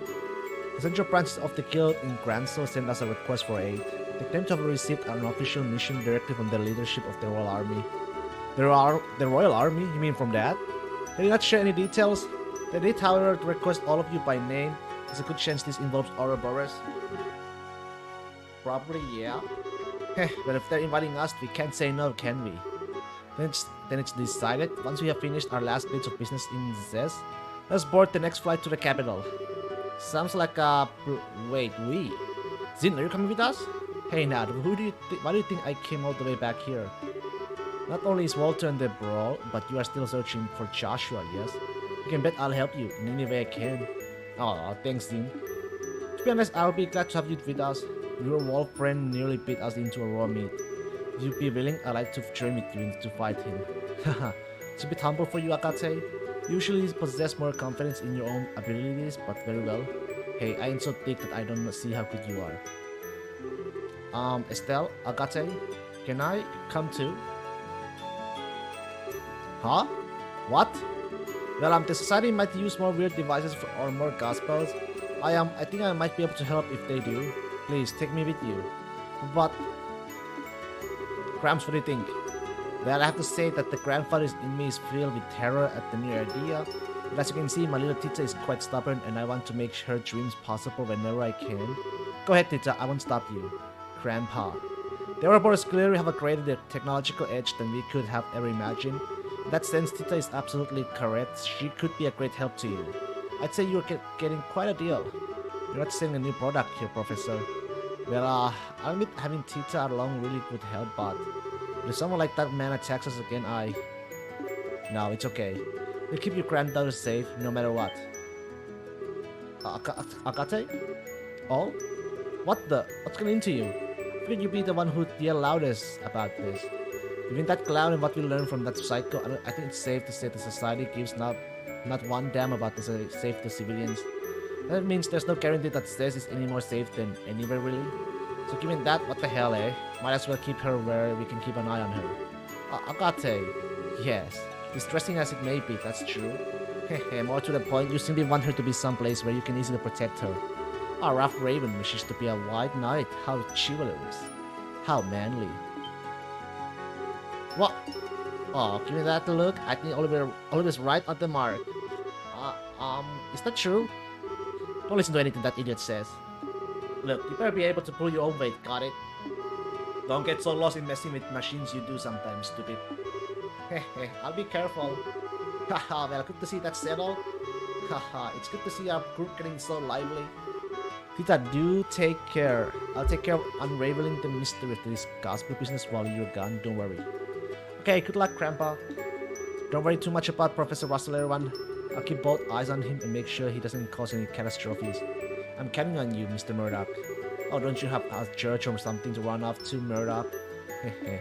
The central branches of the guild in Gransel sent us a request for aid. They claim to have received an official mission directly from the leadership of the Royal Army. The Royal Army? You mean from that? They did not share any details. They did, however, request all of you by name. There's a good chance this involves Ouroboros. Probably, yeah. But if they're inviting us, we can't say no, can we? Then it's decided. Once we have finished our last bits of business in Zez, let's board the next flight to the capital. Sounds like a... Wait, we? Zin, are you coming with us? Hey Nad, why do you think I came all the way back here? Not only is Walter in the brawl, but you are still searching for Joshua, yes? You can bet I'll help you in any way I can. Oh, thanks, Zin. To be honest, I'll be glad to have you with us. Your wolf friend nearly beat us into a raw meat. If you'd be willing, I'd like to train with you to fight him. Haha, it's a bit humble for you, Akate. You usually possess more confidence in your own abilities, but very well. Hey, I ain't so thick that I don't see how good you are. Estelle, Agate, can I come too? Huh? What? Well, the society might use more weird devices or more gospels. I think I might be able to help if they do. Please, take me with you. But... Gramps, what do you think? Well, I have to say that the grandfather in me is filled with terror at the mere idea. But as you can see, my little Tita is quite stubborn and I want to make her dreams possible whenever I can. Go ahead, Tita, I won't stop you. Grandpa. The Ouroboros clearly have a greater technological edge than we could have ever imagined. In that sense, Tita is absolutely correct. She could be a great help to you. I'd say you're getting quite a deal. You're not selling a new product here, Professor. Well, I'll admit having Tita along really would help, but if someone like that man attacks us again, No, it's okay. We'll keep your granddaughter safe, no matter what. Akate? Oh? What the? What's going into you? Figured you'd be the one who'd yell loudest about this. Given that clown and what we learned from that psycho, I think it's safe to say the society gives not one damn about the safety of civilians. That means there's no guarantee that Zez is any more safe than anywhere really. So given that, what the hell, eh? Might as well keep her where we can keep an eye on her. Agate. Yes. Distressing as it may be, that's true. Hehe, more to the point, you simply want her to be someplace where you can easily protect her. Our rough Raven wishes to be a white knight. How chivalrous. How manly. What? Oh, give me that look. I think Oliver's right on the mark. Is that true? Don't listen to anything that idiot says. Look, you better be able to pull your own weight, got it? Don't get so lost in messing with machines you do sometimes, stupid. Hehe, I'll be careful. Haha, well, good to see that settled. Haha, it's good to see our group getting so lively. Tita, do take care. I'll take care of unraveling the mystery of this gospel business while you're gone, don't worry. Okay, good luck, Grandpa. Don't worry too much about Professor Russell, everyone. I'll keep both eyes on him and make sure he doesn't cause any catastrophes. I'm counting on you, Mr. Murdoch. Oh, don't you have a church or something to run off to, Murdoch? Hehe.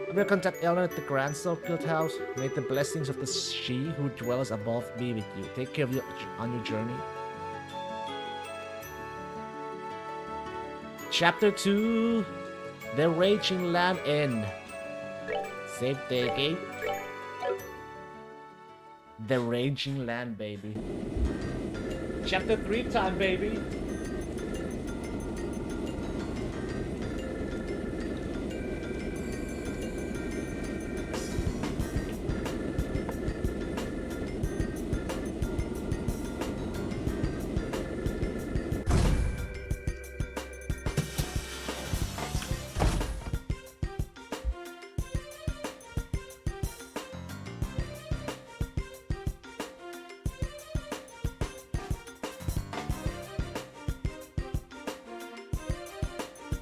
I'm gonna contact Ellen at the Gransel Guild House. May the blessings of the she who dwells above be with you. Take care of you on your journey. Chapter 2. The Raging Land End. Save taking. The Raging Land, baby. Chapter 3 time, baby.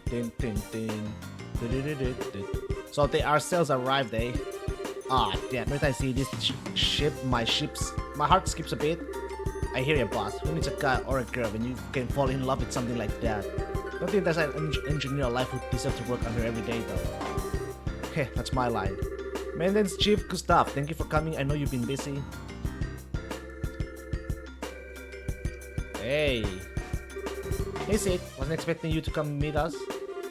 Din, din, din. So the ourselves arrived, eh? Ah, damn, every time I see this ship, my heart skips a beat. I hear you, boss. Who needs a guy or a girl when you can fall in love with something like that? Don't think there's an engineer life who deserves to work on her every day, though. Heh, that's my line. Maintenance Chief Gustav, thank you for coming. I know you've been busy. Hey. Hey, Sid. Wasn't expecting you to come meet us.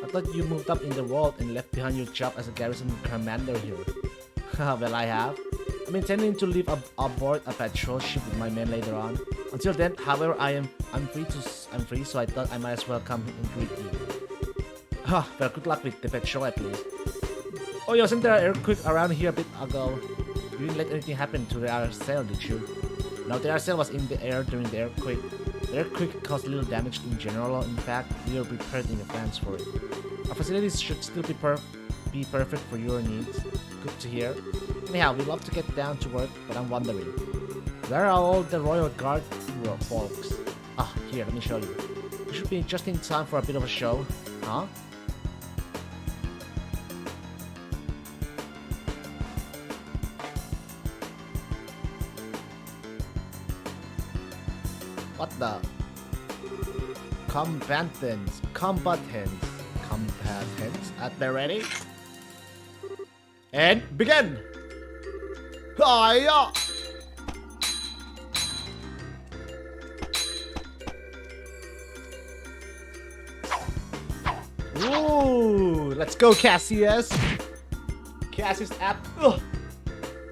I thought you moved up in the world and left behind your job as a garrison commander here. Well, I have. I'm intending to live aboard a patrol ship with my men later on. Until then, however, I'm free, so I thought I might as well come and greet you. Well, good luck with the patrol at least. Oh, wasn't there an earthquake around here a bit ago? You didn't let anything happen to the RSL, did you? No, the RSL was in the air during the earthquake. The earthquake caused little damage in general. In fact, we are prepared in advance for it. Our facilities should still be perfect for your needs. Good to hear. Anyhow, we'd love to get down to work, but I'm wondering, where are all the Royal Guard folks? Ah, here, let me show you. You should be just in time for a bit of a show, huh? What the? Combatants. At the ready? And begin! Hiya! Ooh, let's go, Cassius! Cassius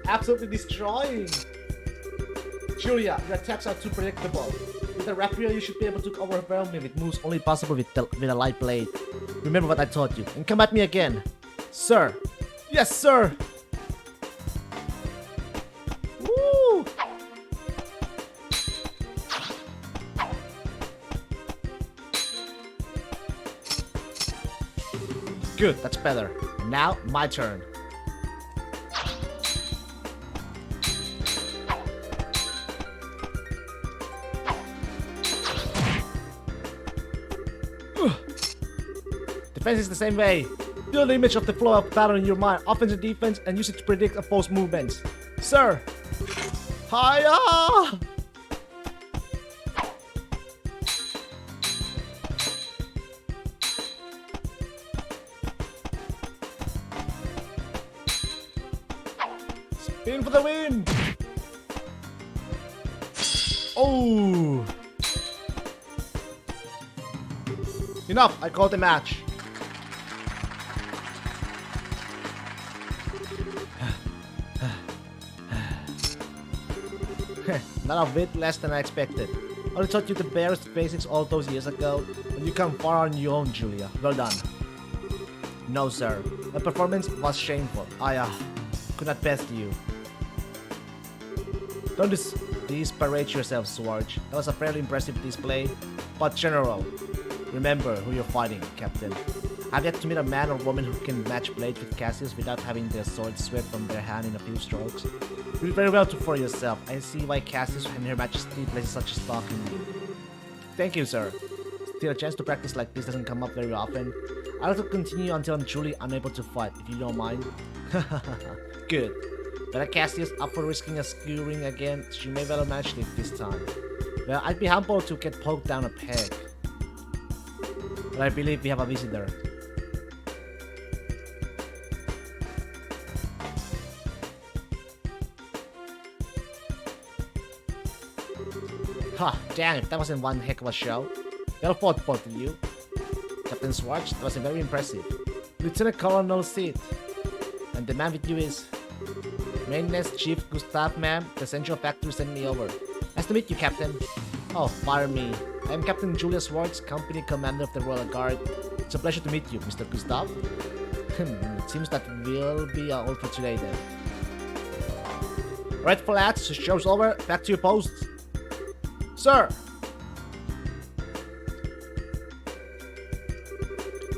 absolutely destroying! Julia, your attacks are too predictable. With the rapier, you should be able to overwhelm me with moves only possible with a light blade. Remember what I taught you, and come at me again. Sir! Yes, sir! Woo! Good, that's better. And now, my turn. Defense is the same way. Build the image of the flow of battle in your mind, offense and defense, and use it to predict opposed movements. Sir! Hiya! Spin for the win! Oh! Enough, I called the match. Not a bit less than I expected. I only taught you the barest basics all those years ago, but you come far on your own, Julia. Well done. No, sir. My performance was shameful. I could not best you. Don't disparage yourself, Swarge. That was a fairly impressive display. But General, remember who you're fighting, Captain. I've yet to meet a man or woman who can match blades with Cassius without having their sword swept from their hand in a few strokes. Do very well for yourself. I see why Cassius and Her Majesty places such a stock in you. Thank you, sir. Still, a chance to practice like this doesn't come up very often. I'll also continue until I'm truly unable to fight, if you don't mind. Good. But Cassius up for risking a skewering again, she may well manage it this time. Well, I'd be humbled to get poked down a peg. But I believe we have a visitor. Ha, damn it, that wasn't one heck of a show. Well fought, both of you. Captain Swartz, that was very impressive. Lieutenant Colonel Sid. And the man with you is Maintenance Chief Gustav, ma'am. The Central Factory sent me over. Nice to meet you, Captain. Oh, pardon me. I am Captain Julius Schwartz, Company Commander of the Royal Guard. It's a pleasure to meet you, Mr. Gustav. It seems that we'll be all for today then. Right, lads, show's over. Back to your posts. Sir!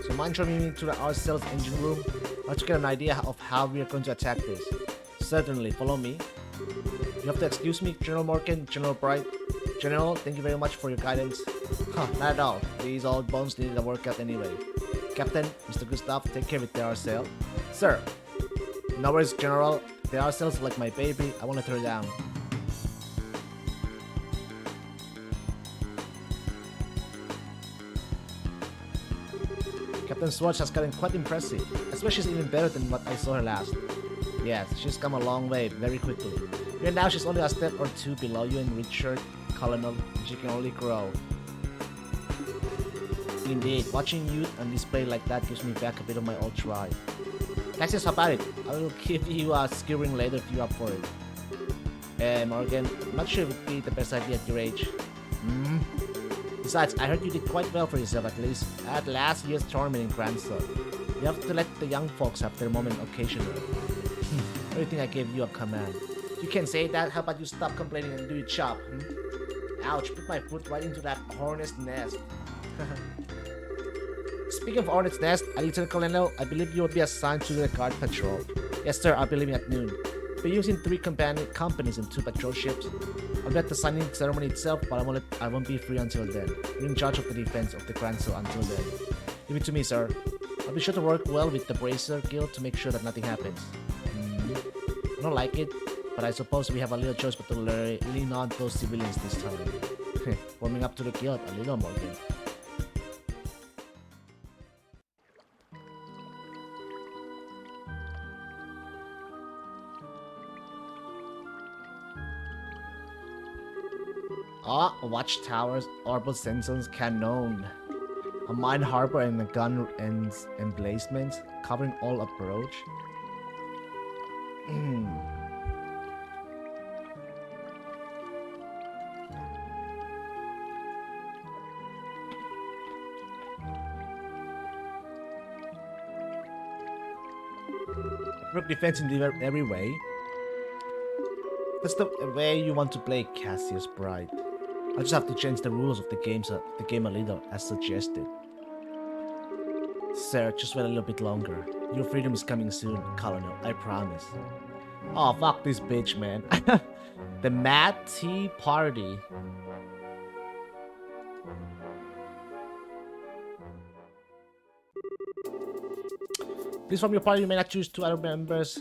So mind showing me to the R-Cells engine room? Let's get an idea of how we are going to attack this. Certainly, follow me. You have to excuse me, General Morgan, General Bright. General, thank you very much for your guidance. Huh, not at all. These old bones needed a workout anyway. Captain, Mr. Gustav, take care with the R-Cell. Sir! No worries, General. The R-Cells like my baby. I won't let her down. Captain Schwartz has gotten quite impressive. Especially she's even better than what I saw her last. Yes, she's come a long way very quickly. Right now she's only a step or two below you in Richard, Colonel, and she can only grow. Indeed, watching you on display like that gives me back a bit of my old drive. That's just about it. I will give you a skill ring later if you're up for it. Morgan, I'm not sure it would be the best idea at your age. Besides, I heard you did quite well for yourself at last year's tournament in Gransel. You have to let the young folks have their moment occasionally. Everything I gave you a command. You can say that, how about you stop complaining and do your job, Ouch, put my foot right into that hornet's nest. Speaking of hornet's nest, Lieutenant Colonel, I believe you will be assigned to the guard patrol. Yes sir, I'll be leaving at noon. We're using 3 companies and 2 patrol ships. I'll be at the signing ceremony itself, but I won't be free until then. You're in charge of the defense of the Gransel until then. Leave it to me, sir. I'll be sure to work well with the Bracer Guild to make sure that nothing happens. I don't like it, but I suppose we have a little choice but to lean on those civilians this time. Warming up to the guild a little, Morgan. Watchtowers, orbital sensors, cannon, a mine harbor and a gun emplacement covering all approach. Work defense in every way. That's the way you want to play, Cassius Bright. I just have to change the rules of the game a little, as suggested. Sir, just wait a little bit longer. Your freedom is coming soon, Colonel, I promise. Oh, fuck this bitch, man. The Mad Tea Party. Please, from your party, you may not choose 2 other members.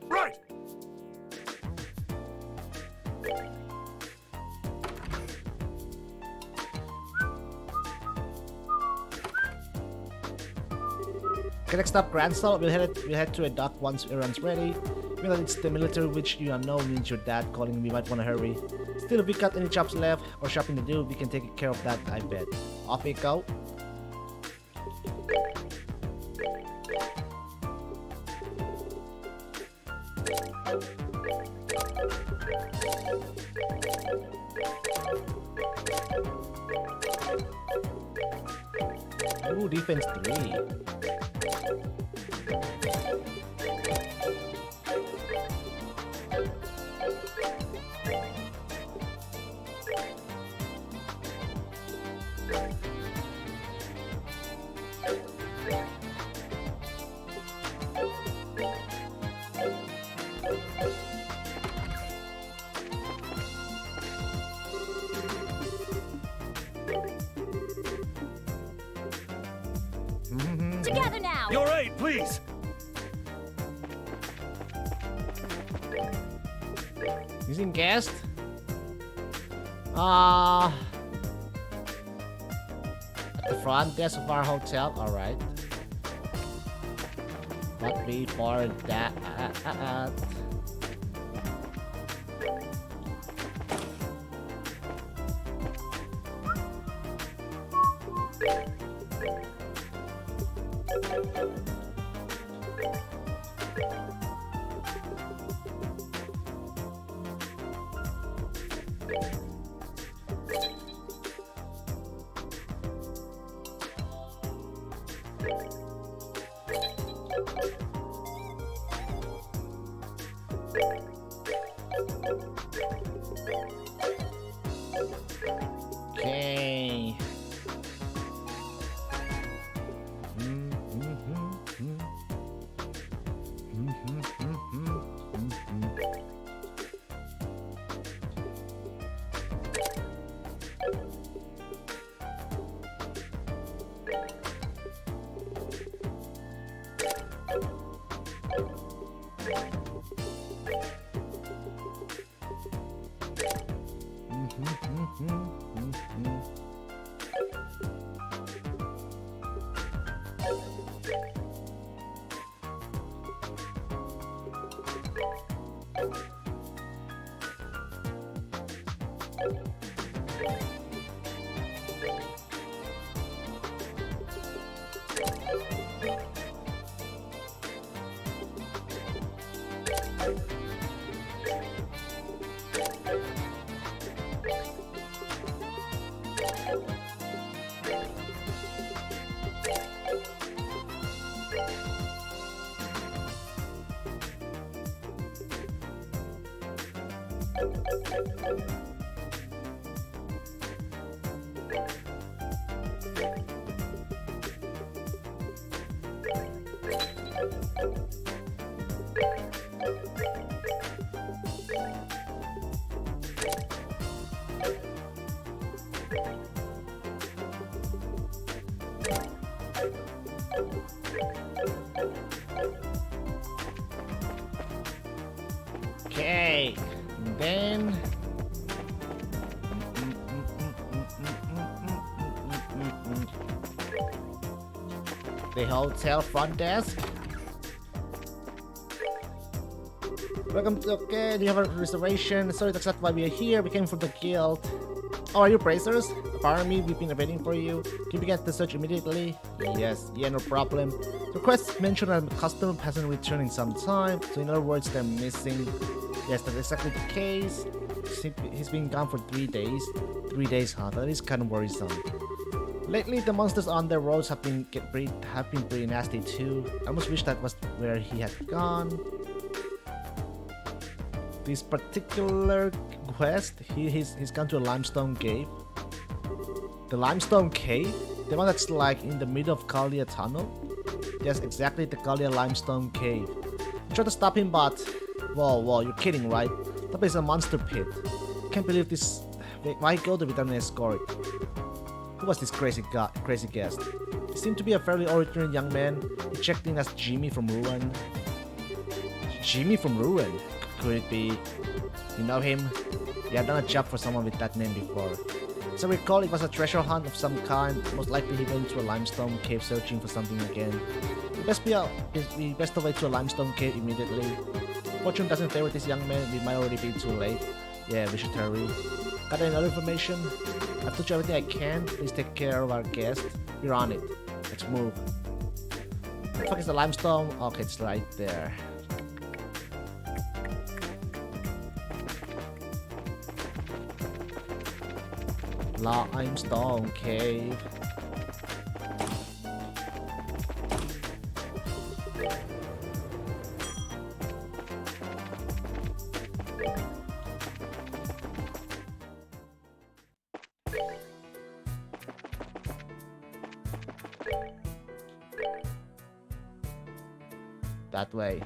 Right! Okay, next up, Gransel. We'll head to a dock once everyone's ready. Given that it's the military which you know means your dad calling, we might want to hurry. Still, if we got any jobs left or shopping to do, we can take care of that, I bet. Off we go. Ooh, defense 3. Together now! Your aid, please! Using guest? At the front desk of our hotel, alright. But before that, Okay. Okay, then the hotel front desk. Welcome to, okay, do you have a reservation? Sorry, that's not why we are here. We came from the guild. Oh, are you bracers? Apparently, we've been waiting for you. Can you begin the search immediately? Yes, yeah, no problem. The request mentioned that the customer hasn't returned in some time, so in other words, they're missing. Yes, that's exactly the case. He's been gone for 3 days. 3 days, huh? That is kind of worrisome. Lately, the monsters on the roads have been pretty nasty too. I almost wish that was where he had gone. This particular quest, he's gone to a limestone cave. The limestone cave? The one that's like in the middle of Kalia tunnel? Yes, exactly, the Kalia limestone cave. I tried to stop him, but whoa, you're kidding, right? That place is a monster pit. Can't believe this. Why go there without an escort? Who was this crazy guest? He seemed to be a fairly ordinary young man. He checked in as Jimmy from Ruin. Jimmy from Ruin? Could it be? You know him? Yeah, I've done a job for someone with that name before. As I recall, it was a treasure hunt of some kind. Most likely he went to a limestone cave searching for something again. We best away to a limestone cave immediately. Fortune doesn't favor this young man, we might already be too late. Yeah, we should hurry. Got any other information? I've told you everything I can. Please take care of our guest. We're on it. Let's move. The fuck is the limestone? Okay, it's right there. Limestone cave. That way.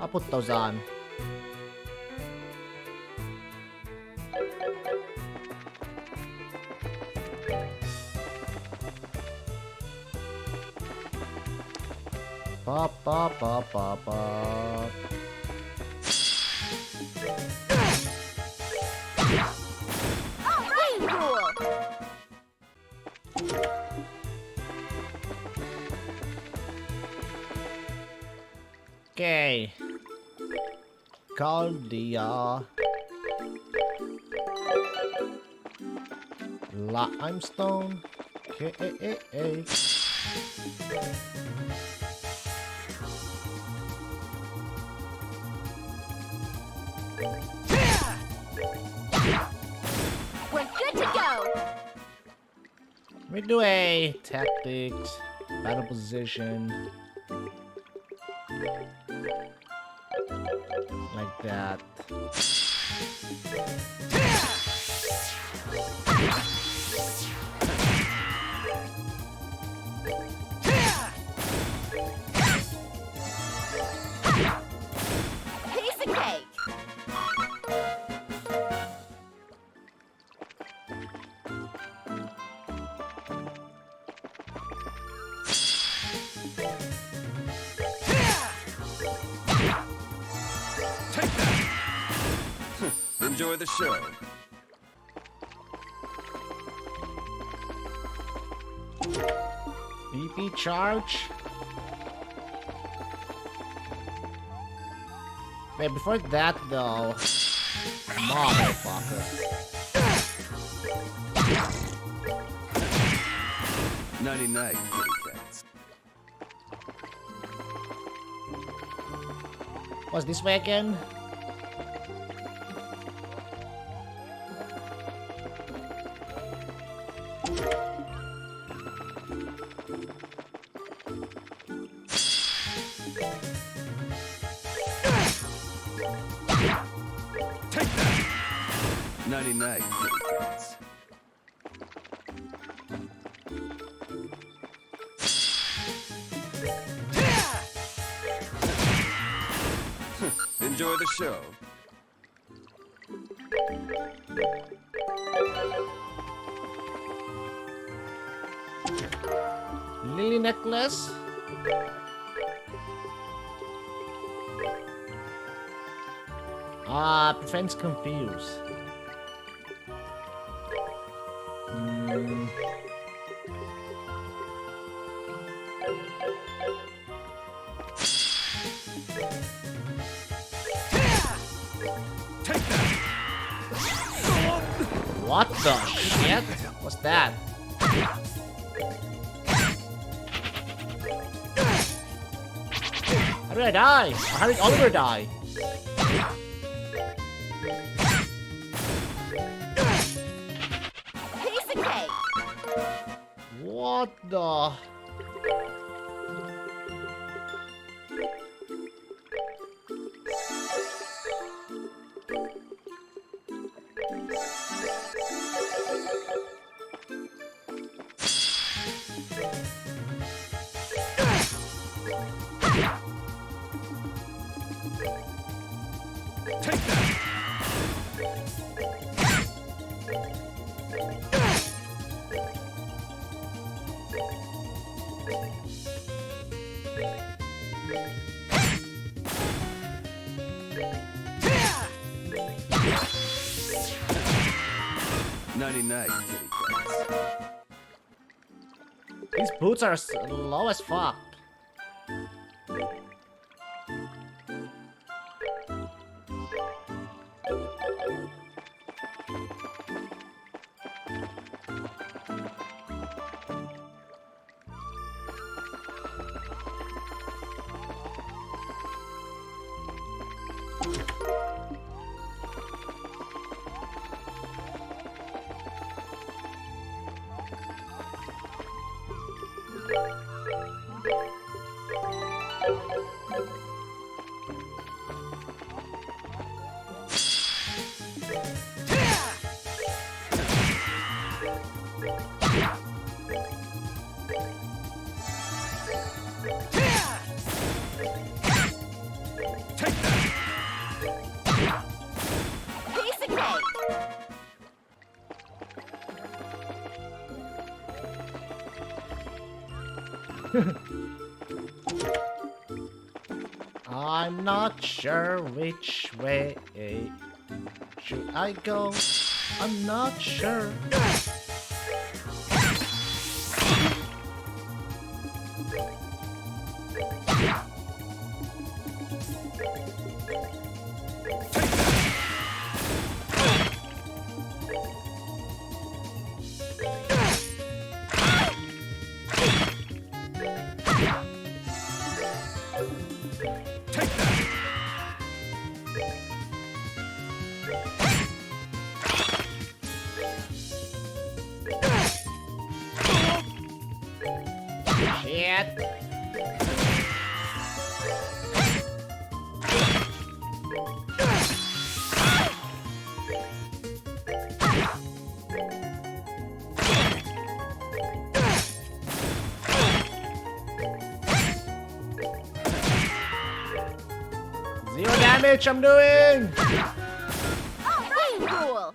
I'll put those on. Pop, pop, pop, pop, pop. Caldia. Limestone. Okay. We're good to go. We do a tactics, battle position. Like that. Piece of cake. Take that! Enjoy the show. BP charge. Wait, before that though. Motherfucker. 99 kitty cats. What's this way again? Take that! 99 kitty cats. Enjoy the show. Lily necklace. Prevents confuse. Take that! What the shit? What's that? How did I die? Or how did Oliver die? Piece of cake. What the? Take that! kitty cats. These boots are low as fuck. Take that! Piece of cake. I'm not sure which way should I go. I'm not sure. that. Zero damage, I'm doing! Alright, cool.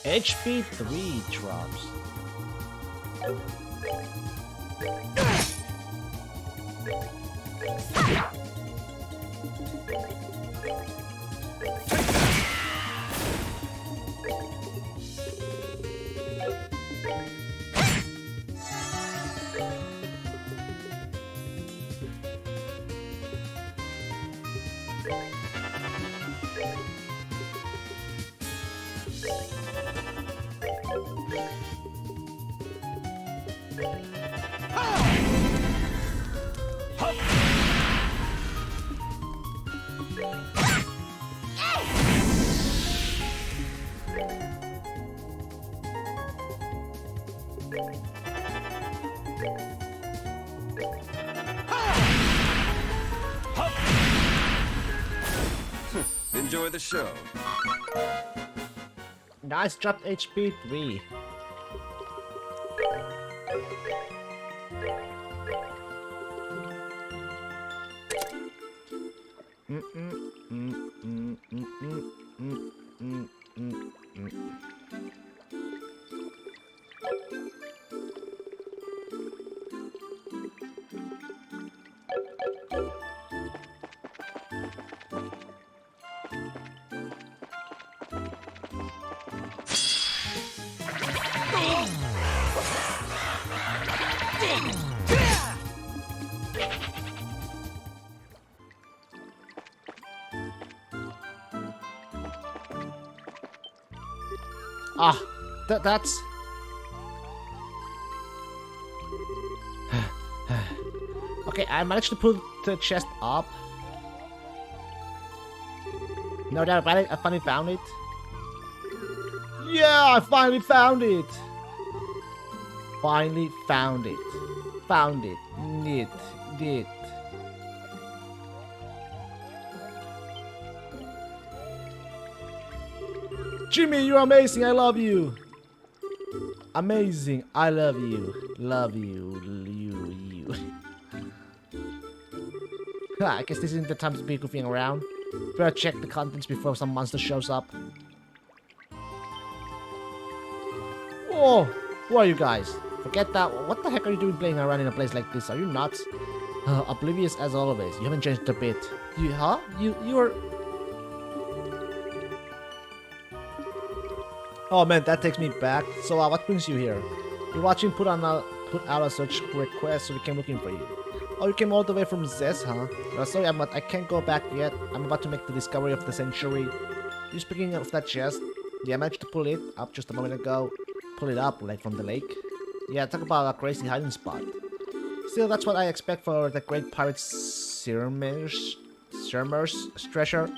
HP 3 drops. Enjoy the show. Nice, dropped HP 3. Ah, that's... Okay, I managed to pull the chest up. No doubt about it, I finally found it. Yeah, I finally found it! Finally found it. Found it. Did. Jimmy, you're amazing. I love you. Amazing. I love you. Love you. You. I guess this isn't the time to be goofing around. Better check the contents before some monster shows up. Whoa! Who are you guys? Forget that. What the heck are you doing playing around in a place like this? Are you nuts? Oblivious as always. You haven't changed a bit. You're... Oh man, that takes me back. So what brings you here? You're watching put out a search request so we came looking for you. Oh, you came all the way from Zes, huh? Sorry, I can't go back yet. I'm about to make the discovery of the century. You speaking of that chest? Yeah, I managed to pull it up just a moment ago. Pull it up, like from the lake. Yeah, talk about a crazy hiding spot. Still, that's what I expect for the great pirate Sirmer's treasure.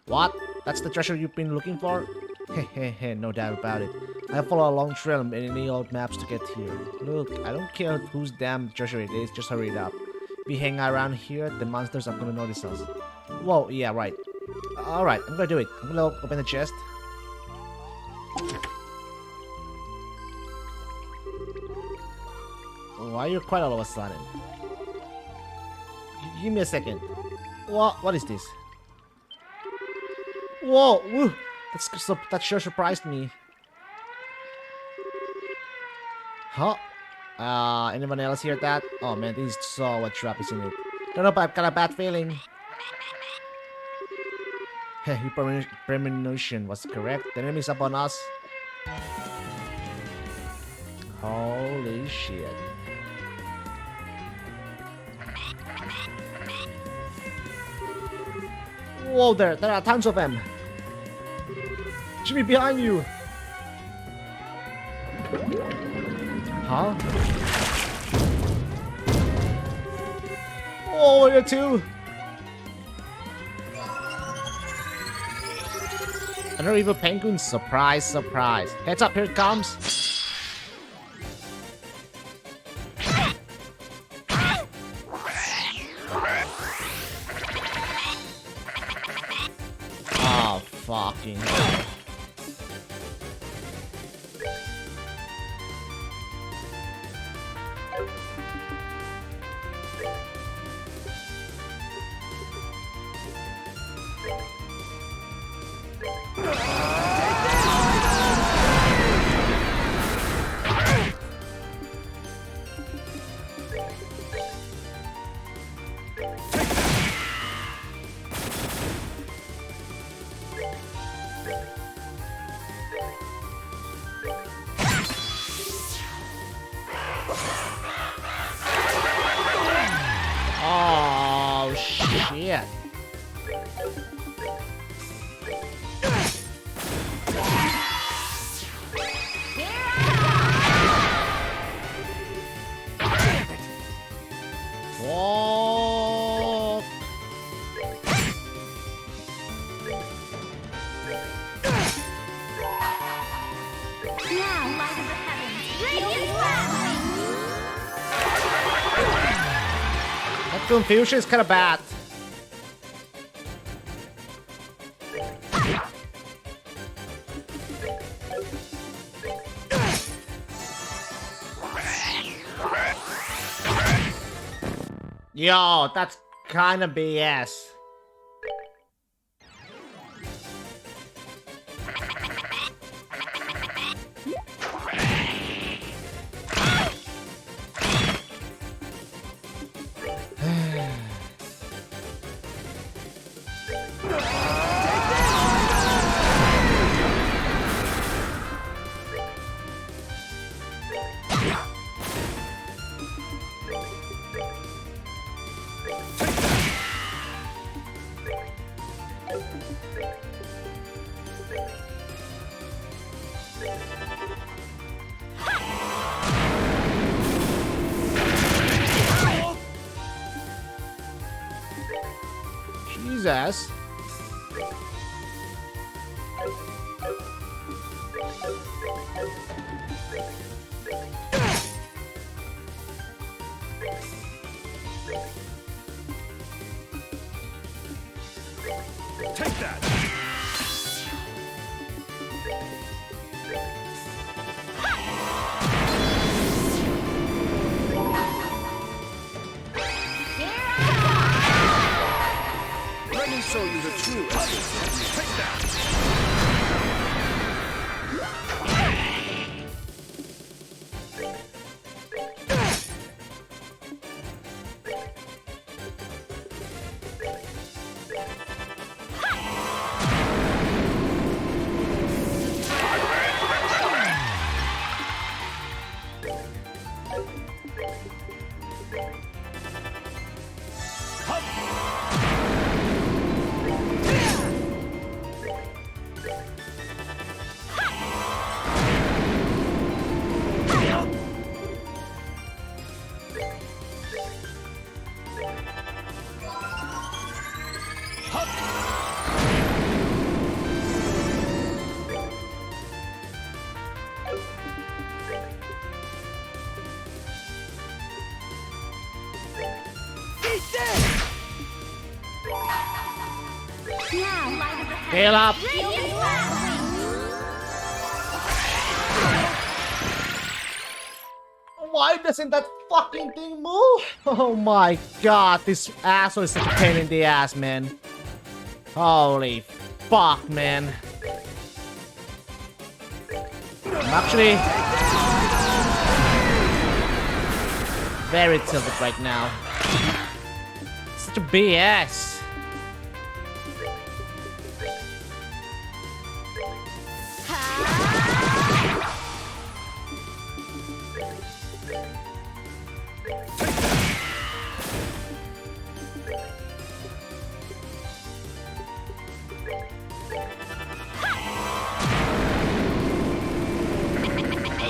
What? That's the treasure you've been looking for? Hehehe, no doubt about it. I follow a long trail in any old maps to get here. Look, I don't care whose damn treasure it is, just hurry it up. If we hang around here, the monsters are gonna notice us. Whoa, yeah, right. Alright, I'm gonna do it. I'm gonna open the chest. Why are you quiet all of a sudden? Give me a second. What is this? Whoa! Woo! That sure surprised me. Huh? Anyone else hear that? Oh man, this is so what trap is in it. Don't know, but I've got a bad feeling. Hey, your premonition was correct. The enemy's upon us. Holy shit. Whoa there are tons of them. Jimmy, behind you. Huh? Oh, there too. Another evil penguin. Surprise, surprise. Heads up, here it comes. Oh, fucking hell. Oh, shit. Fuck. Now, light of the heavens. Radiant flash. That confusion is kind of bad. Yo, that's kind of BS. Jesus. Take that! Let me show you the true essence. Take that! Now, light of the heavens. Heal up. Radiant flash. Why doesn't that fucking thing move? Oh my god, this asshole is such a pain in the ass, man. Holy fuck, man. I'm actually very tilted right now. Such a BS.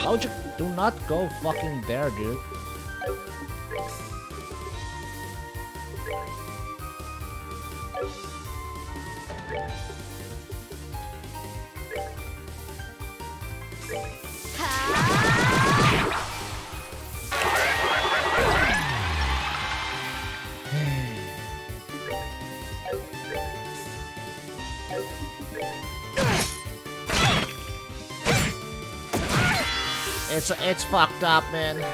Told you, do not go fucking there, dude. It's fucked up, man.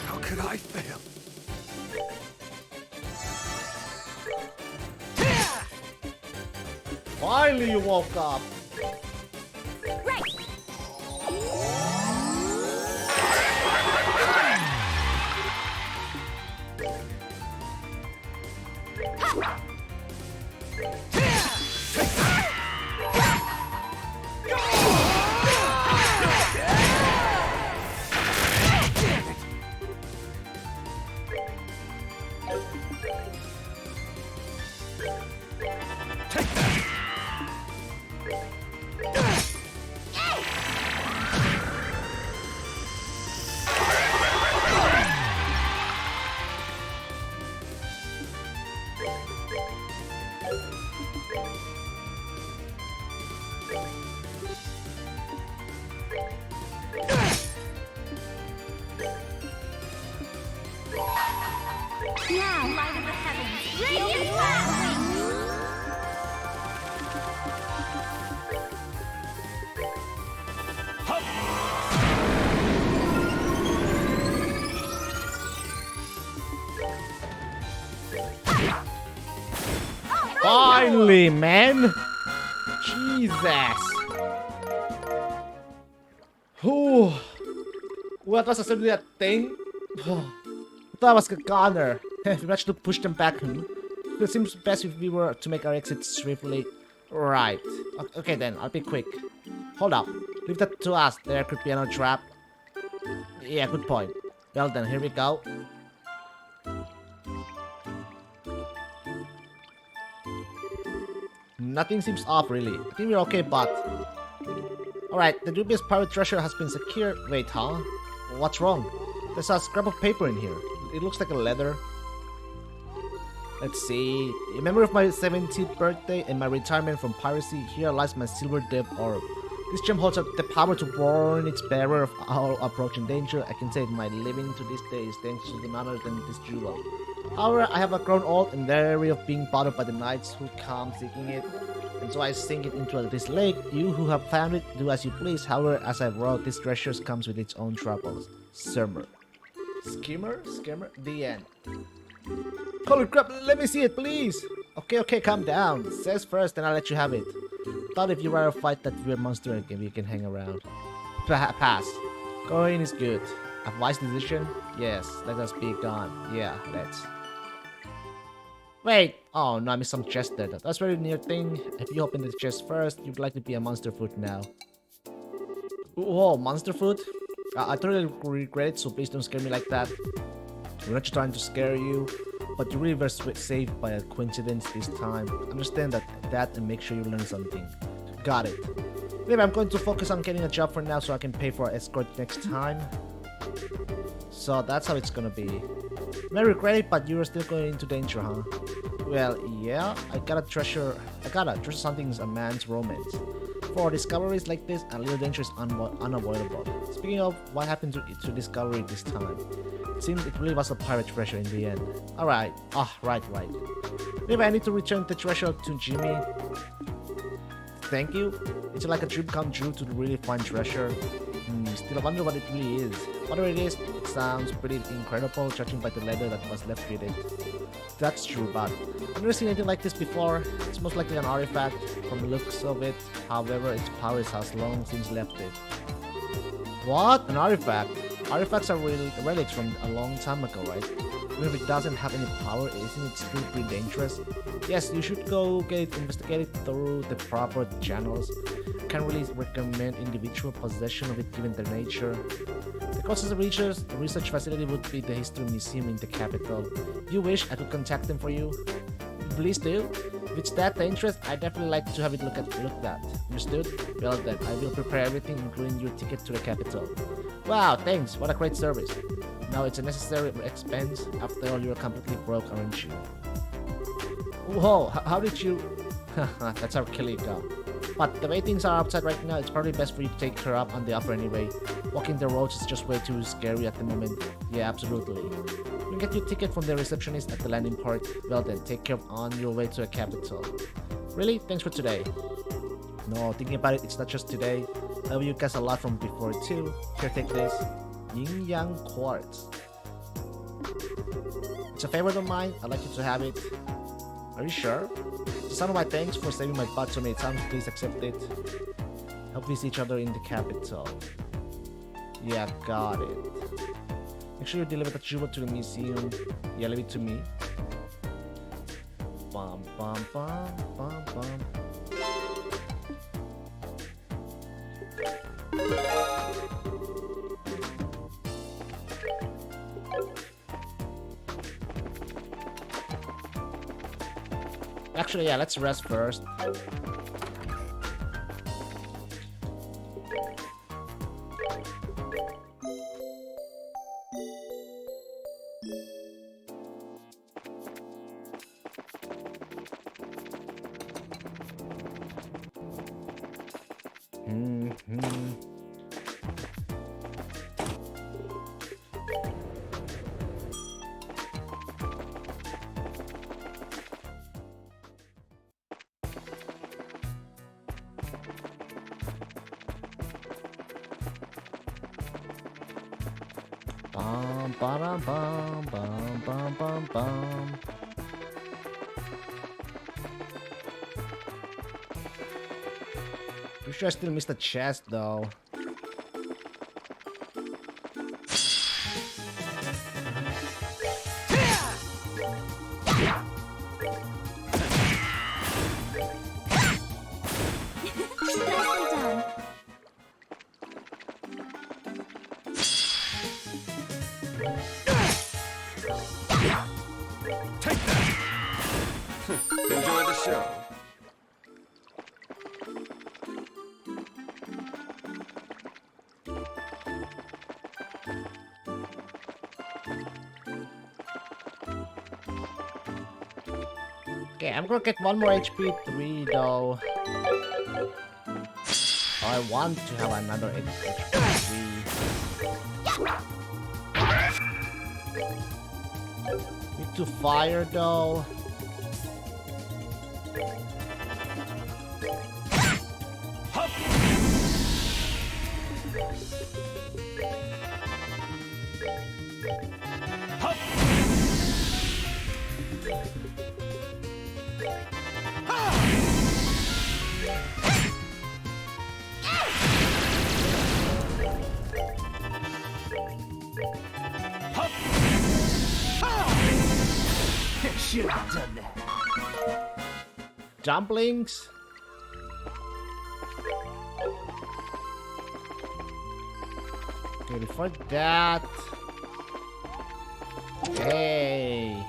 How could I fail? Finally, you woke up. Now, light of the heavens, radiant blast! Finally, man. Jesus. Whew. What was assembly that thing? That was a goner. We managed to push them back. It seems best if we were to make our exit swiftly. Right. Okay then, I'll be quick. Hold up. Leave that to us. There could be another trap. Yeah, good point. Well then, here we go. Nothing seems off really. I think we're okay, but... Alright, the dubious pirate treasure has been secured. Wait, huh? What's wrong? There's a scrap of paper in here. It looks like a letter. Let's see. In memory of my 17th birthday and my retirement from piracy, here lies my silver dev orb. This gem holds the power to warn its bearer of all approaching danger. I can say my living to this day is thanks to none other than this jewel. However, I have grown old and wary of being bothered by the knights who come seeking it, and so I sink it into this lake. You who have found it, do as you please. However, as I wrote, this treasure comes with its own troubles. Skimmer. The end. Holy crap, let me see it, please! Okay, calm down. Says first, then I'll let you have it. Thought if you rather fight that weird monster again, we can hang around. Pass. Going is good. A wise decision? Yes, let us be gone. Yeah, let's. Wait! Oh no, I missed some chest there. That's very near thing. If you open the chest first, you'd likely be a monster food now. Whoa, monster food? I totally regret it, so please don't scare me like that. We're not trying to scare you, but you really were saved by a coincidence this time. Understand that and make sure you learn something. Got it. Maybe I'm going to focus on getting a job for now so I can pay for an escort next time. So that's how it's gonna be. May regret it, but you're still going into danger, huh? Well, yeah, I gotta treasure something's a man's romance. For discoveries like this, a little danger is unavoidable. Speaking of, what happened to Discovery this time? It seems it really was a pirate treasure in the end. Alright, right. Maybe I need to return the treasure to Jimmy. Thank you. It's like a dream come true to really find treasure. Still I wonder what it really is. Whatever it is, it sounds pretty incredible judging by the letter that was left with it. That's true, but I've never seen anything like this before. It's most likely an artifact from the looks of it. However, its power has long since left it. What? An artifact? Artifacts are really relics from a long time ago, right? Even if it doesn't have any power, isn't it still pretty dangerous? Yes, you should go get it investigated through the proper channels. I can't really recommend individual possession of it given their nature. The closest research facility would be the History Museum in the capital. You wish I could contact them for you? Please do. If it's that dangerous, I'd definitely like to have it looked at. Understood? Well then, I will prepare everything including your ticket to the capital. Wow, thanks. What a great service. Now it's a necessary expense. After all, you're completely broke, aren't you? Whoa, how did you... That's how Kilika. But the way things are outside right now, it's probably best for you to take her up on the upper anyway. Walking the roads is just way too scary at the moment. Yeah, absolutely. You can get your ticket from the receptionist at the landing port. Well then, take care on your way to the capital. Really? Thanks for today. No, thinking about it, it's not just today. I owe you guys a lot from before too. Here, take this. Yin Yang Quartz. It's a favorite of mine. I'd like you to have it. Are you sure? Some of my thanks for saving my butt, so many times. Please accept it. Hope we see each other in the capital. Yeah, got it. Make sure you deliver the jewel to the museum. Yeah, leave it to me. Bum bum bum bum bum. Actually, yeah, let's rest first. Bum bum bum bum bum bum bum. Pretty sure I still missed the chest though. Nicely done. Take that! Enjoy the show. Okay, I'm gonna get one more HP 3 though. I want to have another HP 3. Need to fire though. Should have done that. Dumplings. Okay, before that. Hey.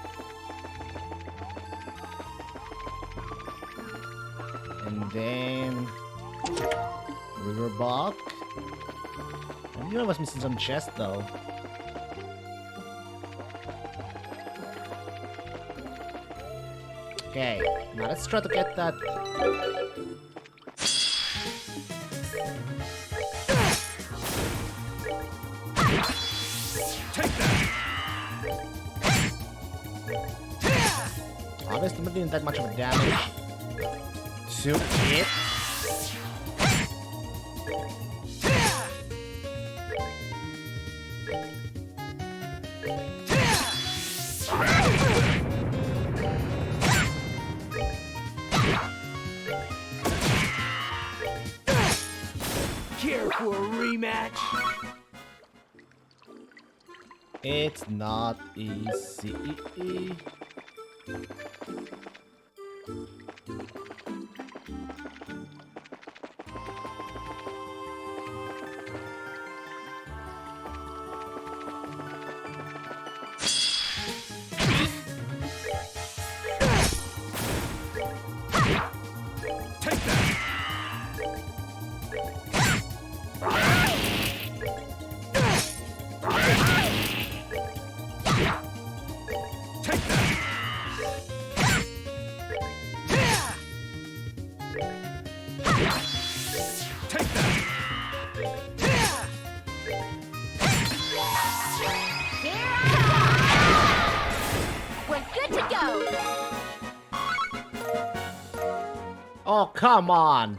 And then Riverbuck. I knew I was missing some chest though. Okay, now let's try to get that. Take that. Obviously, not doing that much of a damage to it. Care for a rematch? It's not easy. Take that. Take that. Take that. Here I go! We're good to go! Oh, come on!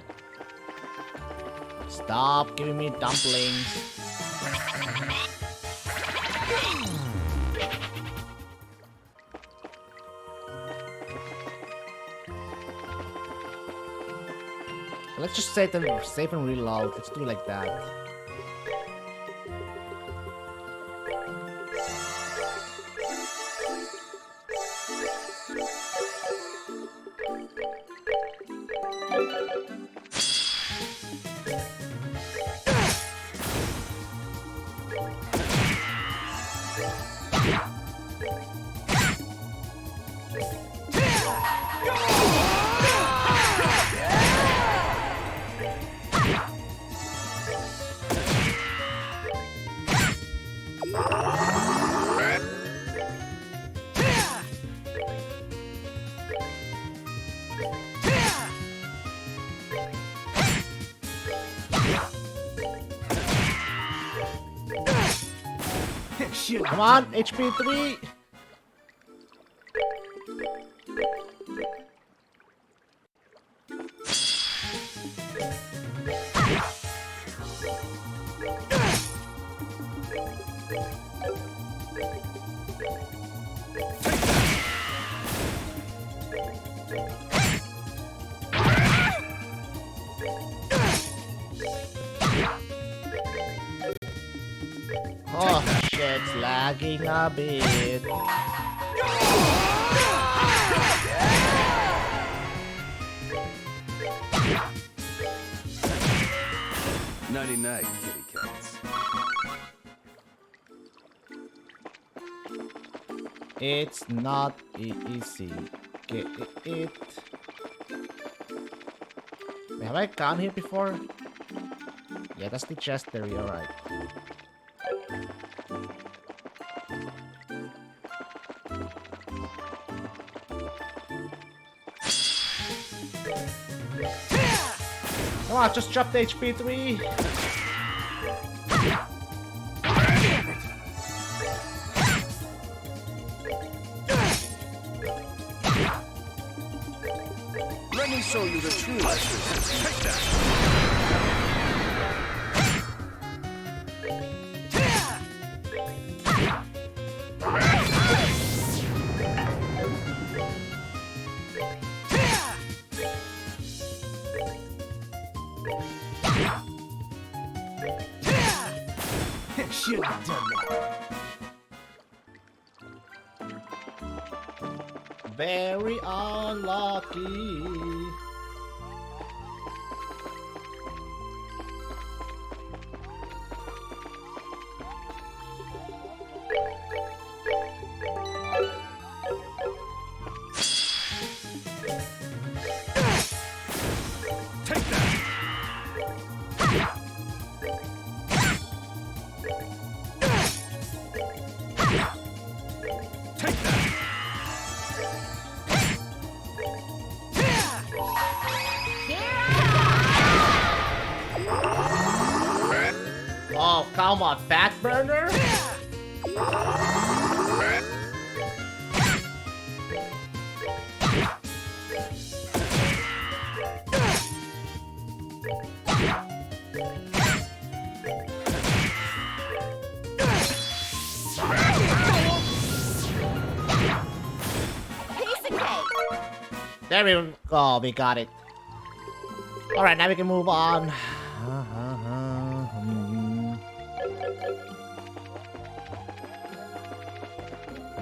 Stop giving me dumplings. Let's just save and reload. Let's do like that. Should Come on, HP 3. Oh shit, it's lagging a bit. Nighty night, kitty cats. It's not easy. Get it. Wait, have I gone here before? Yeah, that's the chest area, alright. Come on, just drop the HP 3. Let me show you the true essence. Take that. Should have done that. Very unlucky. Take that. Take that. Oh, come on, fat burner? Piece of cake. There we go, we got it. Alright, now we can move on.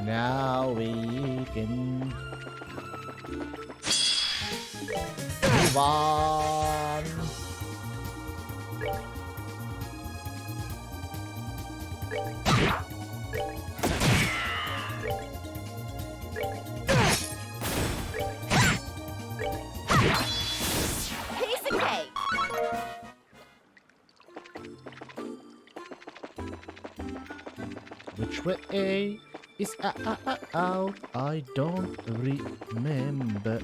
Now we can move on. Piece of cake. Which way is out? I don't remember.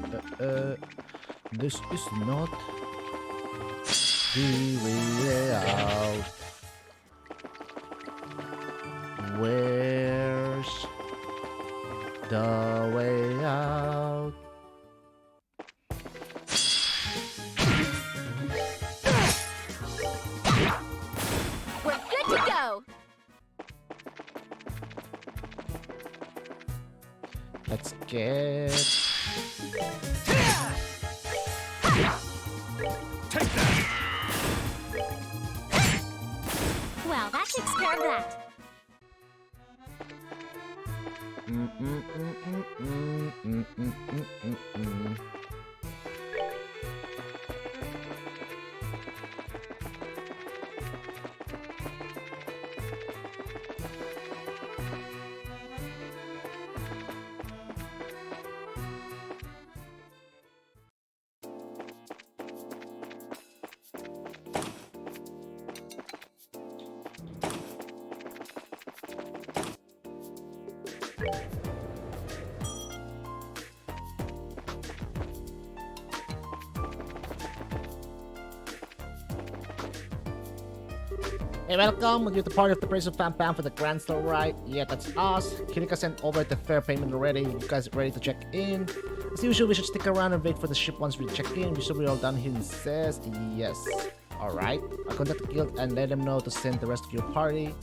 This is not the way out. Where's the way out? We're good to go. Let's get Take that. Well, that takes care of that. Hey, welcome. You're the part of the Praise of Pam Pam for the Grand Store, right? Yeah, that's us. Kirika sent over the fare payment already. You guys ready to check in? As usual, we should stick around and wait for the ship once we check in. We should be all done here, he says. Yes. Alright. I'll contact the guild and let them know to send the rest of your party.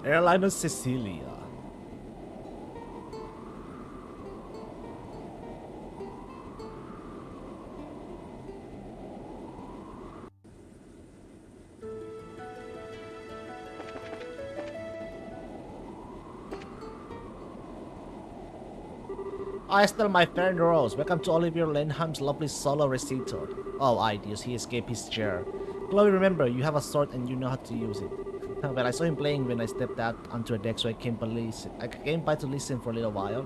Airline of Sicilia. Estelle, my friend Rose. Welcome to Olivier Lenham's lovely solo recital. Oh, ideas. He escaped his chair. Chloe, remember, you have a sword and you know how to use it. Well, I saw him playing when I stepped out onto a deck, so I came by to listen for a little while.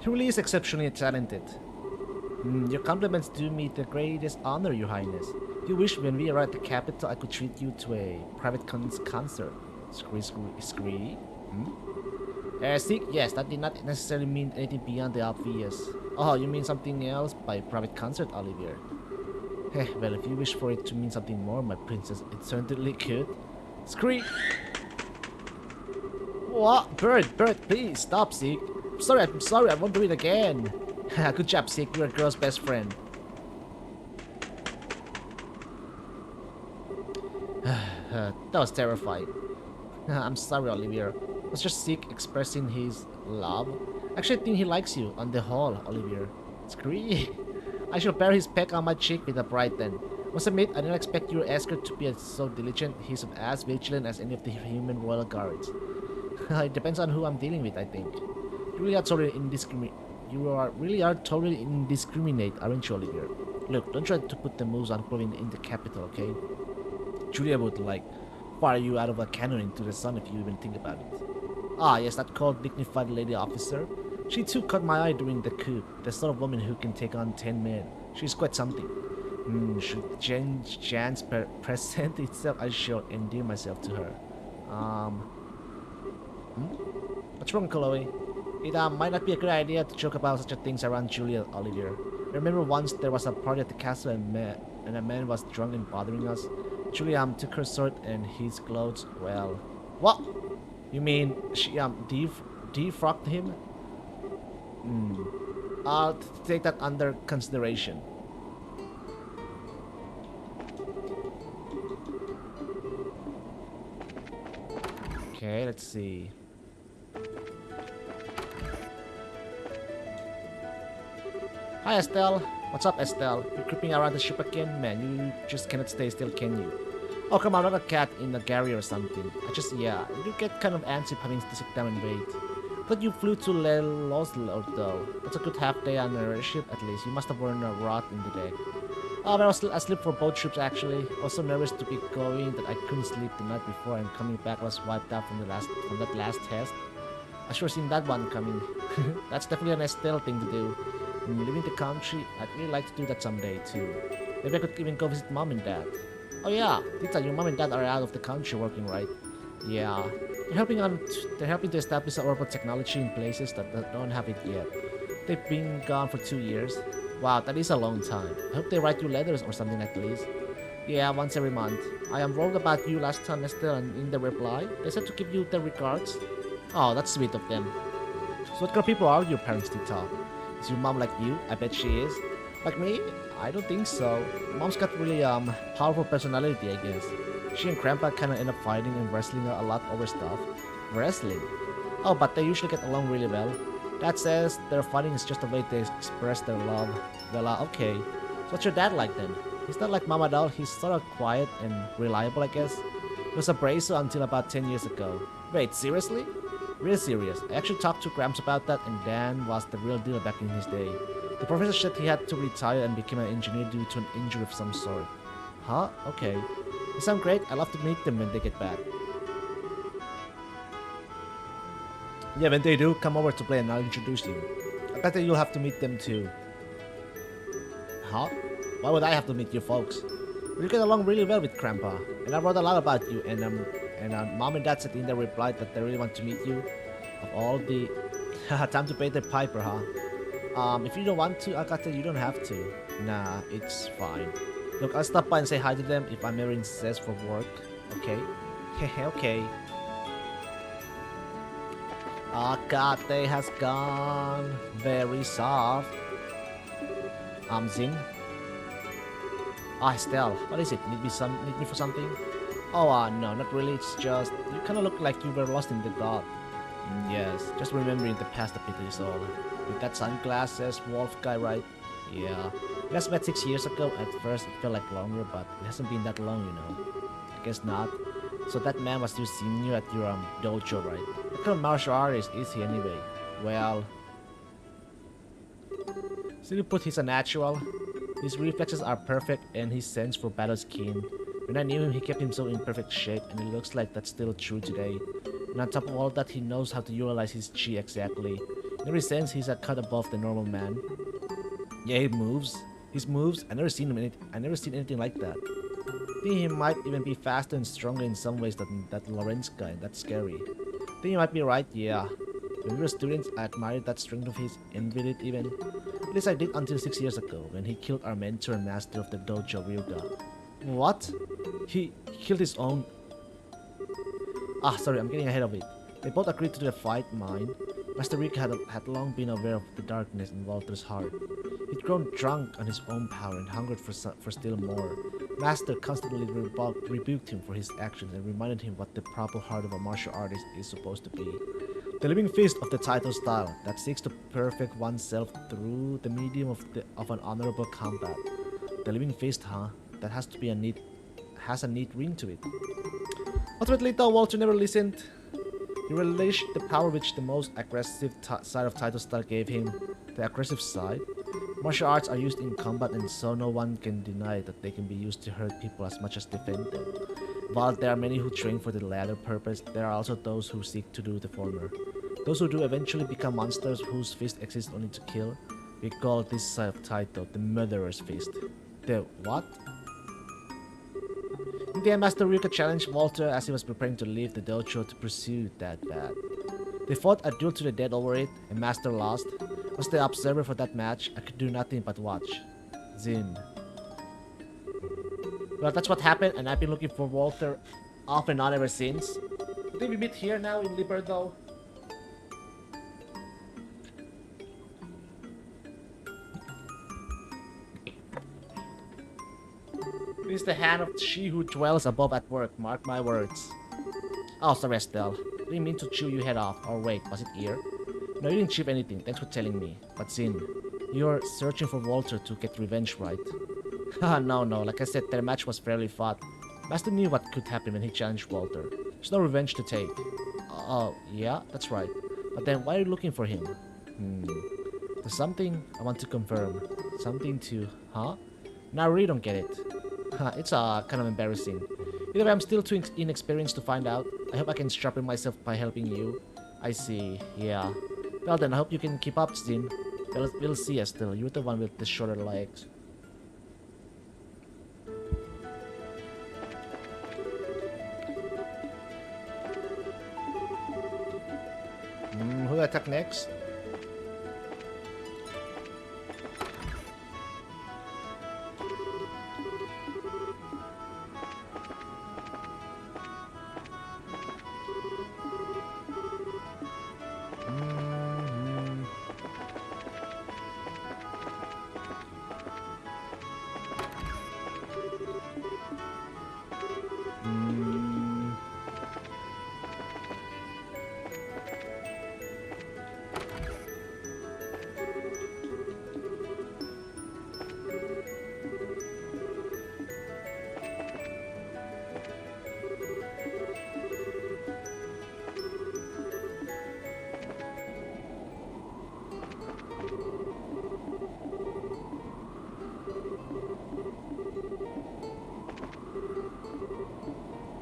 He really is exceptionally talented. Your compliments do me the greatest honor, Your Highness. You wish when we arrive at the capital I could treat you to a private concert. Scree? Sick? Yes, that did not necessarily mean anything beyond the obvious. Oh, you mean something else by private concert, Olivier? Well, if you wish for it to mean something more, my princess, it certainly could. Scree! What? Bird, please, stop, Sick. I'm sorry, I won't do it again. Good job, Sick, you're a girl's best friend. That was terrifying. I'm sorry, Olivier. It was just Sick expressing his love. Actually, I think he likes you, on the whole, Olivier. Scree! I shall bear his peck on my cheek with a pride then. Must admit, I didn't expect your escort to be so diligent. He's as vigilant as any of the human royal guards. It depends on who I'm dealing with, I think. You really are totally indiscriminate, aren't you, Olivier? Look, don't try to put the moves on Chloe in the capital, okay? Julia would, like, fire you out of a cannon into the sun if you even think about it. Ah, yes, that cold, dignified lady officer. She too caught my eye during the coup. The sort of woman who can take on 10 men. She's quite something. Should chance present itself, I shall endear myself to her. What's wrong, Chloe? It might not be a good idea to joke about such things around Julia, Olivier. Remember once there was a party at the castle and a man was drunk and bothering us? Julia took her sword and his clothes. Well, what? You mean she defrocked him? I'll take that under consideration. Okay, let's see. Hi, Estelle. What's up, Estelle? You're creeping around the ship again? Man, you just cannot stay still, can you? Oh, come on, not a cat in a galley or something. Yeah, you get kind of antsy having to sit down and wait. But you flew to Loslo, though. That's a good half day on a ship, at least. You must have worn a rot in the day. Oh, I was asleep for both trips, actually. I was so nervous to be going that I couldn't sleep the night before, and coming back was wiped out from that last test. I sure seen that one coming. That's definitely an Estelle thing to do. Leaving the country, I'd really like to do that someday, too. Maybe I could even go visit Mom and Dad. Oh yeah, Tita, your Mom and Dad are out of the country working, right? Yeah. They're helping to establish orbital technology in places that don't have it yet. They've been gone for 2 years. Wow, that is a long time. I hope they write you letters or something at least. Yeah, once every month. I am wrote about you last time, Estelle, and in the reply, they said to give you their regards. Oh, that's sweet of them. So what kind of people are your parents, Tita? Is your mom like you? I bet she is. Like me? I don't think so. Mom's got really powerful personality, I guess. She and Grandpa kinda end up fighting and wrestling a lot over stuff. Wrestling? Oh, but they usually get along really well. Dad says their fighting is just a way to express their love. Well, okay. So what's your dad like then? He's not like Mama doll, he's sort of quiet and reliable, I guess. He was a bracer until about 10 years ago. Wait, seriously? Real serious. I actually talked to Gramps about that, and Dan was the real deal back in his day. The professor said he had to retire and become an engineer due to an injury of some sort. Huh? Okay. They sound great. I'd love to meet them when they get back. Yeah, when they do, come over to play and I'll introduce you. I bet that you'll have to meet them too. Huh? Why would I have to meet you folks? We get along really well with Grandpa, and I wrote a lot about you, and Mom and Dad said in their reply that they really want to meet you. Of all the... time to pay the piper, huh? If you don't want to, Agatha, you don't have to. Nah, it's fine. Look, I'll stop by and say hi to them if I'm ever in Cess for work. Okay? Okay. Agatha has gone very soft. Zing. Estelle, what is it? Need me for something? Oh, no, not really. It's just you kind of look like you were lost in the dark. Yes, just remembering the past a bit is all. With that sunglasses, wolf guy, right? Yeah. We last met 6 years ago. At first, it felt like longer, but it hasn't been that long, you know. I guess not. So that man was your senior at your dojo, right? What kind of martial artist is he anyway? Well, simply put, he's a natural. His reflexes are perfect, and his sense for battle is keen. When I knew him, he kept himself in perfect shape, and it looks like that's still true today. And on top of all that, he knows how to utilize his chi exactly. In every sense, he's a cut above the normal man. Yeah, he moves. His moves, I never seen anything like that. Think he might even be faster and stronger in some ways than that Lorenz guy. That's scary. Think you might be right, yeah. When we were students, I admired that strength of his, envied it even. At least I did until 6 years ago, when he killed our mentor and master of the dojo, Ryuga. What? He killed his own... Ah, sorry, I'm getting ahead of it. They both agreed to do a fight, mine. Master Ryuga had long been aware of the darkness in Walter's heart. He'd grown drunk on his own power and hungered for still more. Master constantly rebuked him for his actions and reminded him what the proper heart of a martial artist is supposed to be. The living fist of the Taito style that seeks to perfect oneself through the medium of an honorable combat. The living fist, huh? That has a neat ring to it. Ultimately, though, Walter never listened. He relished the power which the most aggressive side of Taito style gave him. The aggressive side. Martial arts are used in combat, and so no one can deny that they can be used to hurt people as much as defend them. While there are many who train for the latter purpose, there are also those who seek to do the former. Those who do eventually become monsters whose fist exists only to kill. We call this side of Taito the murderer's fist. The what? In the end, Master Ryuga challenged Walter as he was preparing to leave the dojo to pursue that path. They fought a duel to the death over it, and Master lost. As the observer for that match, I could do nothing but watch. Zin. Well, that's what happened, and I've been looking for Walter off and on ever since. I think we meet here now in Liberdo. This is the hand of she who dwells above at work, mark my words. Oh, sorry, Estelle. Didn't mean to chew your head off. Or wait, was it ear? No, you didn't chip anything. Thanks for telling me. But Zin, you're searching for Walter to get revenge, right? Haha, no. Like I said, their match was fairly fought. Master knew what could happen when he challenged Walter. There's no revenge to take. Oh, yeah? That's right. But then, why are you looking for him? There's something I want to confirm. Something to... Huh? No, I really don't get it. It's kind of embarrassing. Either way, I'm still too inexperienced to find out. I hope I can sharpen myself by helping you. I see, yeah. Well then, I hope you can keep up, Zin. We'll see, Estelle. You're the one with the shorter legs. Who attack next?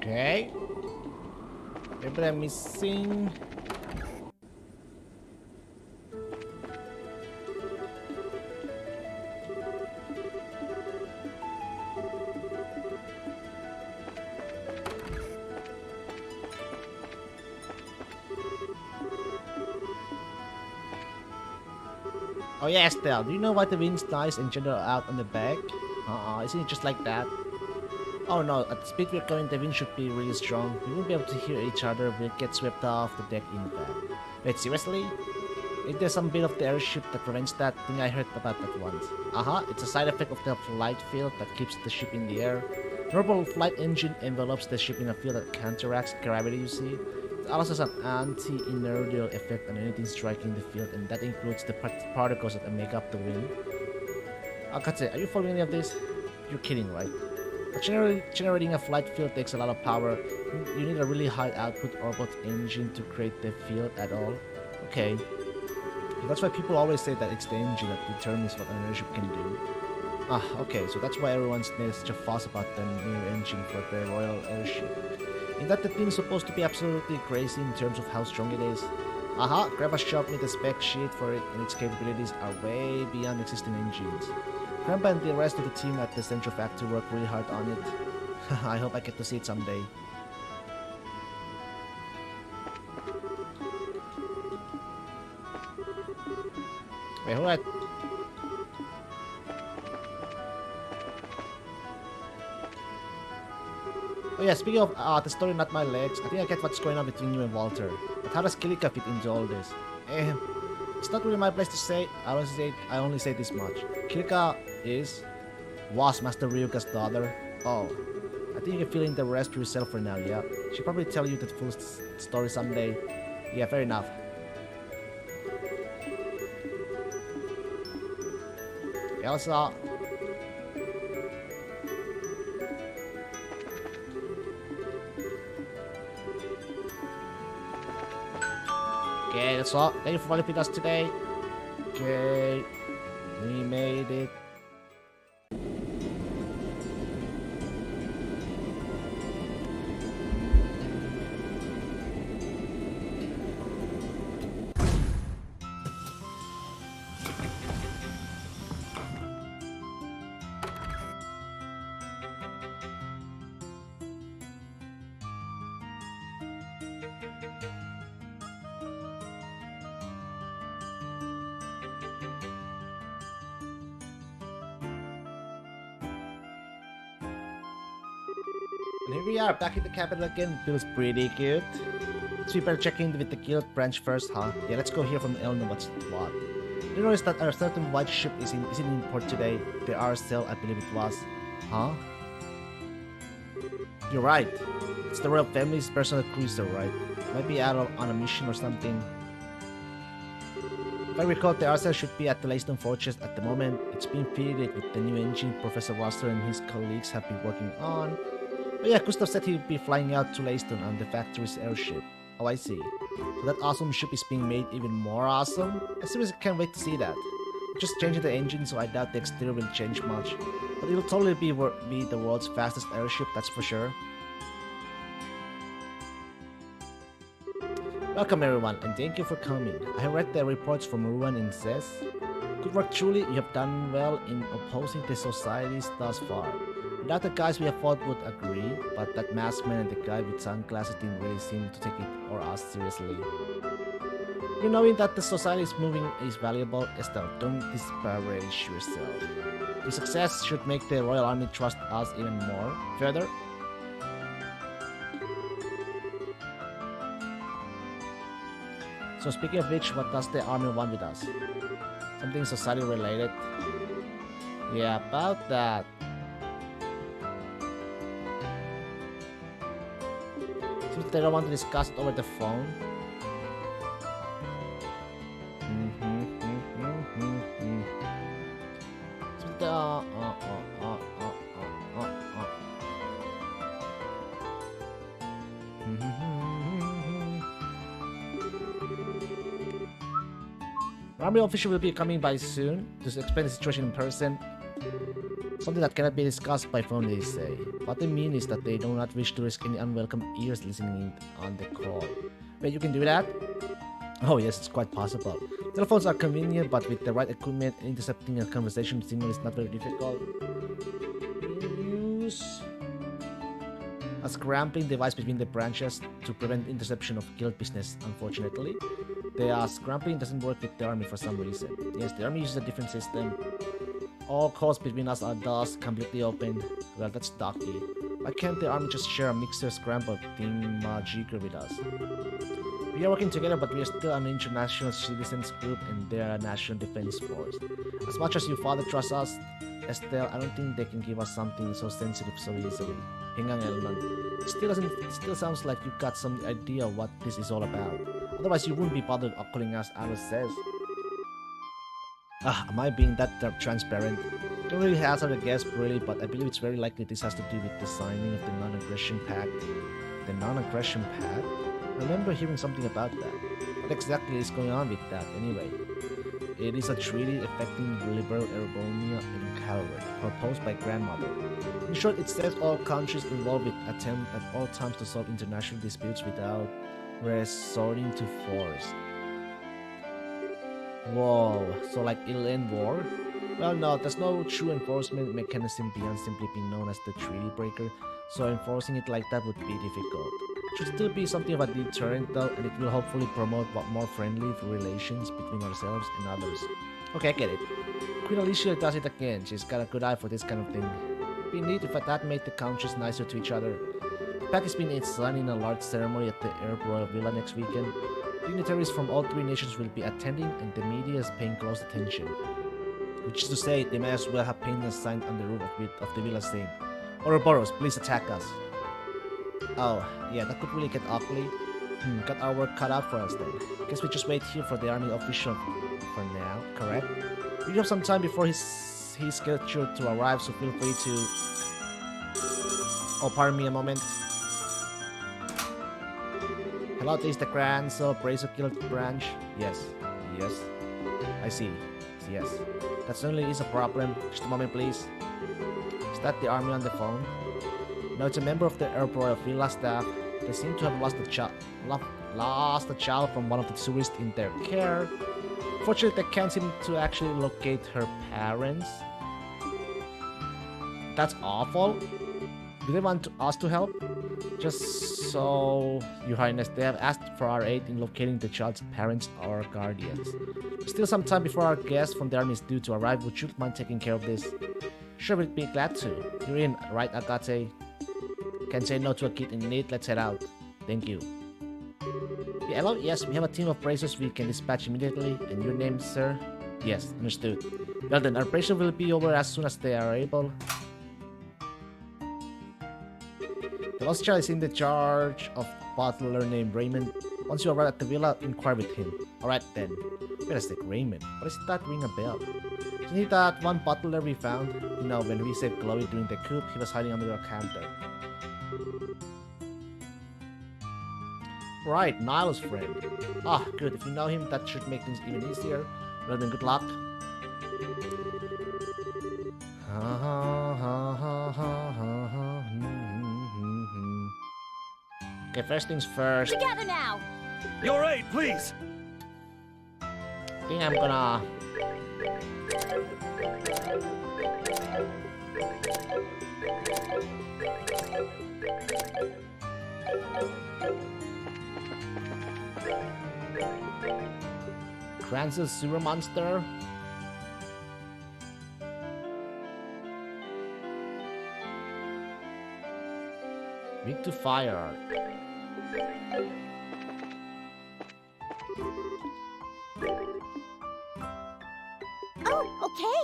Okay. Maybe I'm missing. Oh yeah, Estelle, do you know why the wind's nice and gentle out on the back? Isn't it just like that? Oh no, at the speed we're going, the wind should be really strong. We won't be able to hear each other, we'll get swept off the deck in fact. Wait, seriously? Is there some bit of the airship that prevents that? I think I heard about that once. It's a side effect of the flight field that keeps the ship in the air. Normal flight engine envelopes the ship in a field that counteracts gravity, you see. It also has an anti-inertial effect on anything striking the field, and that includes the particles that make up the wind. Akatse, are you following any of this? You're kidding, right? Generating a flight field takes a lot of power. You need a really high output orbit engine to create the field at all. Okay. That's why people always say that it's the engine that determines what an airship can do. Okay, so that's why everyone's made such a fuss about the new engine for the Royal Airship. Isn't that the thing's supposed to be absolutely crazy in terms of how strong it is? Grandpa showed me the spec sheet for it, and its capabilities are way beyond existing engines. Grandpa and the rest of the team at the Central Factory work really hard on it. I hope I get to see it someday. Wait, alright. Oh yeah, speaking of the story, not my legs, I think I get what's going on between you and Walter. But how does Kilika fit into all this? It's not really my place to say. I only say this much. Kilika was Master Ryuga's daughter. Oh, I think you can fill in the rest yourself for now, yeah? She'll probably tell you the full story someday. Yeah, fair enough. Elsa. Okay, that's all. Thank you for following with us today. Okay, we made it. And here we are, back in the capital again. Feels pretty good. So we better check in with the guild branch first, huh? Yeah, let's go hear from Elna what's what. You notice that a certain white ship is in port today. The Arcel, I believe it was. Huh? You're right. It's the royal family's personal cruiser, right? Might be out on a mission or something. If I recall, the Arcel should be at the Laystone Fortress at the moment. It's being fitted with the new engine Professor Wasser and his colleagues have been working on. But yeah, Gustav said he'd be flying out to Laystone on the factory's airship. Oh, I see. So that awesome ship is being made even more awesome? I seriously can't wait to see that. Just changing the engine, so I doubt the exterior will change much. But it'll totally be the world's fastest airship, that's for sure. Welcome everyone, and thank you for coming. I have read the reports from Ruan and says, good work truly, you have done well in opposing the societies thus far. Without the guys we have fought would agree, but that masked man and the guy with sunglasses didn't really seem to take it or us seriously. You knowing that the society is moving is valuable, Estelle, don't disparage yourself. Your success should make the Royal Army trust us even more. Further, so speaking of which, what does the army want with us? Something society related? Yeah, about that. Since they don't want to discuss it over the phone. Army official will be coming by soon to explain the situation in person. Something that cannot be discussed by phone, they say. What they mean is that they do not wish to risk any unwelcome ears listening in on the call. Wait, you can do that? Oh yes, it's quite possible. Telephones are convenient, but with the right equipment, intercepting a conversation signal is not very difficult. Use a scrambling device between the branches to prevent interception of guild business, unfortunately. The scrambling doesn't work with the army for some reason. Yes, the army uses a different system. All calls between us are thus completely open. Well, that's ducky. Why can't the army just share a mixer scramble thingamajigger with us? We are working together, but we are still an international citizens group and they are a national defense force. As much as your father trusts us, Estelle, I don't think they can give us something so sensitive so easily. Hingang Elman. It still sounds like you've got some idea what this is all about. Otherwise, you wouldn't be bothered of calling us, Alice says. Am I being that transparent? Don't really answer the guess really, but I believe it's very likely this has to do with the signing of the Non-Aggression Pact. The Non-Aggression Pact? I remember hearing something about that. What exactly is going on with that, anyway? It is a treaty affecting liberal Ergonia and Calvert, proposed by Grandmother. In short, it says all countries involved with attempt at all times to solve international disputes without resorting to force. Whoa, so like it'll end war? Well, no, there's no true enforcement mechanism beyond simply being known as the treaty breaker, so enforcing it like that would be difficult. It should still be something of a deterrent though, and it will hopefully promote more friendly relations between ourselves and others. Okay, I get it. Queen Alicia does it again. She's got a good eye for this kind of thing. It'd be neat if that made the countries nicer to each other. The pact is being assigned in a large ceremony at the Air Royal Villa next weekend. Dignitaries from all three nations will be attending, and the media is paying close attention. Which is to say, they may as well have painted a sign on the roof of the villa saying, Ouroboros, please attack us. Oh, yeah, that could really get ugly. Got our work cut out for us then. Guess we just wait here for the army official for now, correct? We have some time before he's scheduled to arrive, so feel free to... Oh, pardon me a moment. Hello, this is the Grand Bracer Guild branch. Yes, yes. I see. Yes. That certainly is a problem. Just a moment, please. Is that the army on the phone? No, it's a member of the Air Royal Villa staff. They seem to have lost a child from one of the tourists in their care. Fortunately, they can't seem to actually locate her parents. That's awful. Do they want us to help? Just so, Your Highness, they have asked for our aid in locating the child's parents or guardians. Still some time before our guest from the army is due to arrive. Would you mind taking care of this? Sure, we'd be glad to. You're in, right, Agate? Can't say no to a kid in need. Let's head out. Thank you. Yeah, hello? Yes, we have a team of bracers we can dispatch immediately. And your name, sir? Yes, understood. Well then, our bracer will be over as soon as they are able. The lost child is in the charge of a butler named Raymond. Once you arrive at the villa, inquire with him. Alright then. Wait a sec, Raymond. What does that ring a bell? Isn't he that one butler we found? You know, when we saved Chloe during the coup, he was hiding under a counter. Right, Niall's friend. Ah, good. If you know him, that should make things even easier. Well then, good luck. Okay, first things first. Together now! Your aid, please! I think I'm gonna... Kranz's Sewer Monster? Weak to fire. Oh, okay!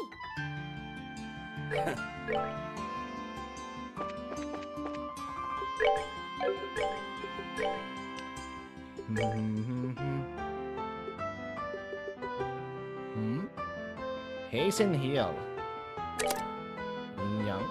Hasten Hill. Young.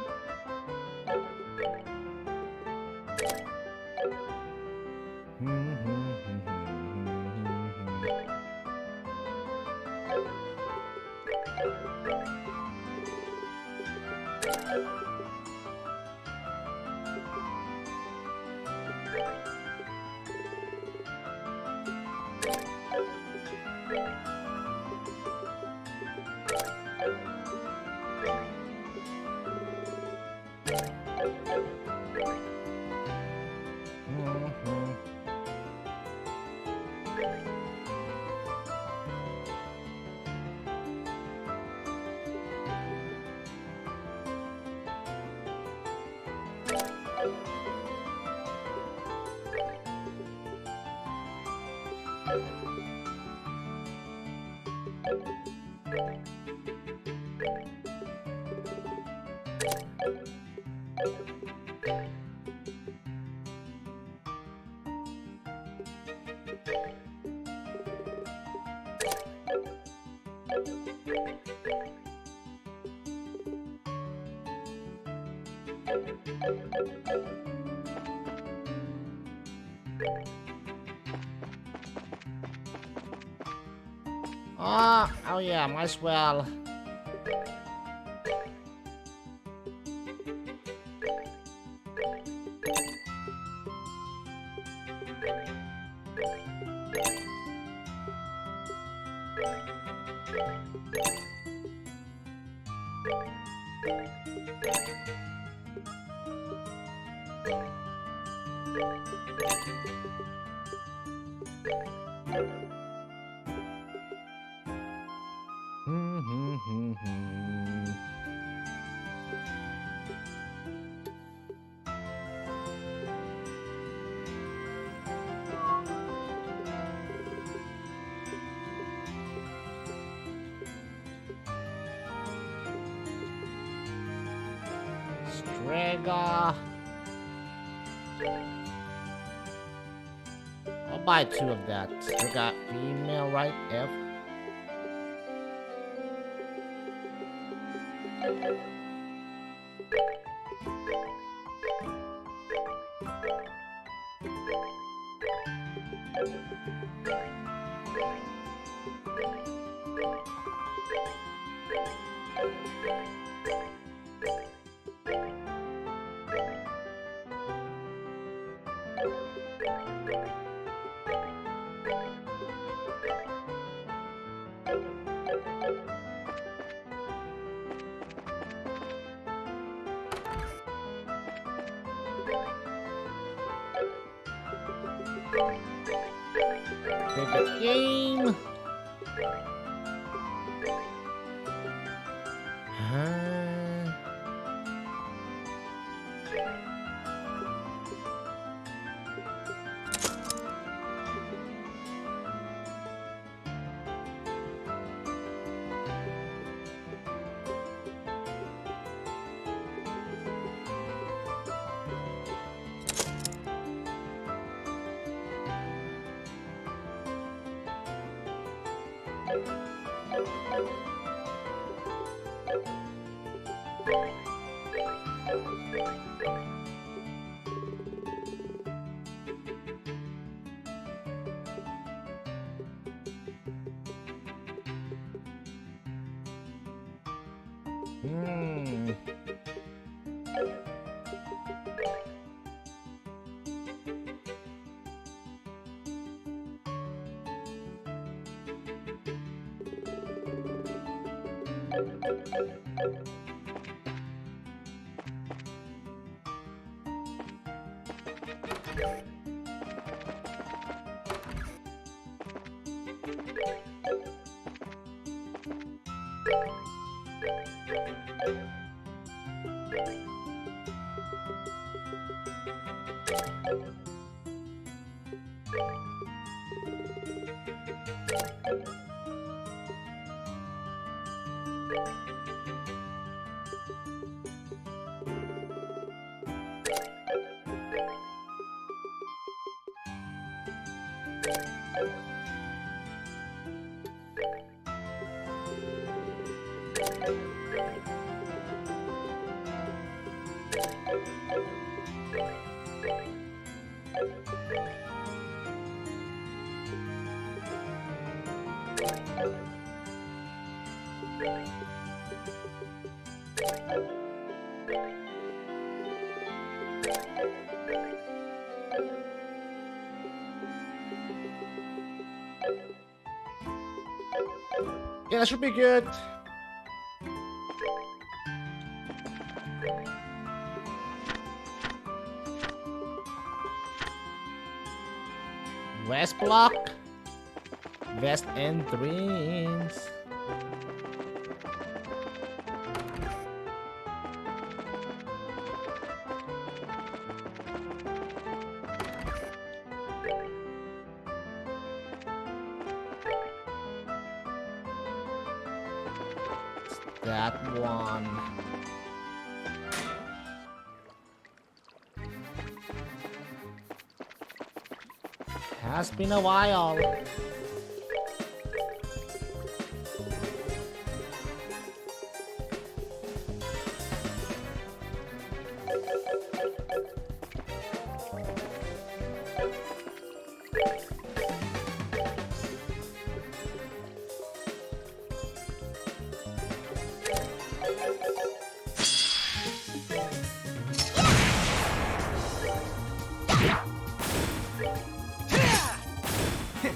Oh yeah, might as well. Strega. I'll buy 2 of that. Strega female, right? F. Favorite game. Huh? Hmm. Yeah, that should be good. West block. West entrance. That one. Has been a while.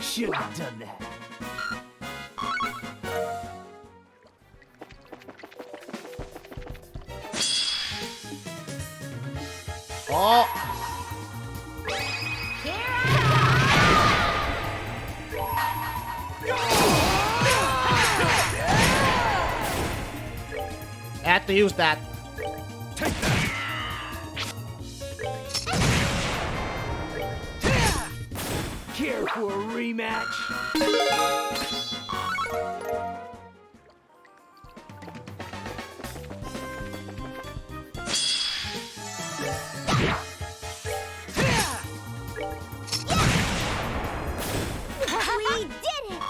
Should have done that. Oh! I had to use that. Care for a rematch? We did it!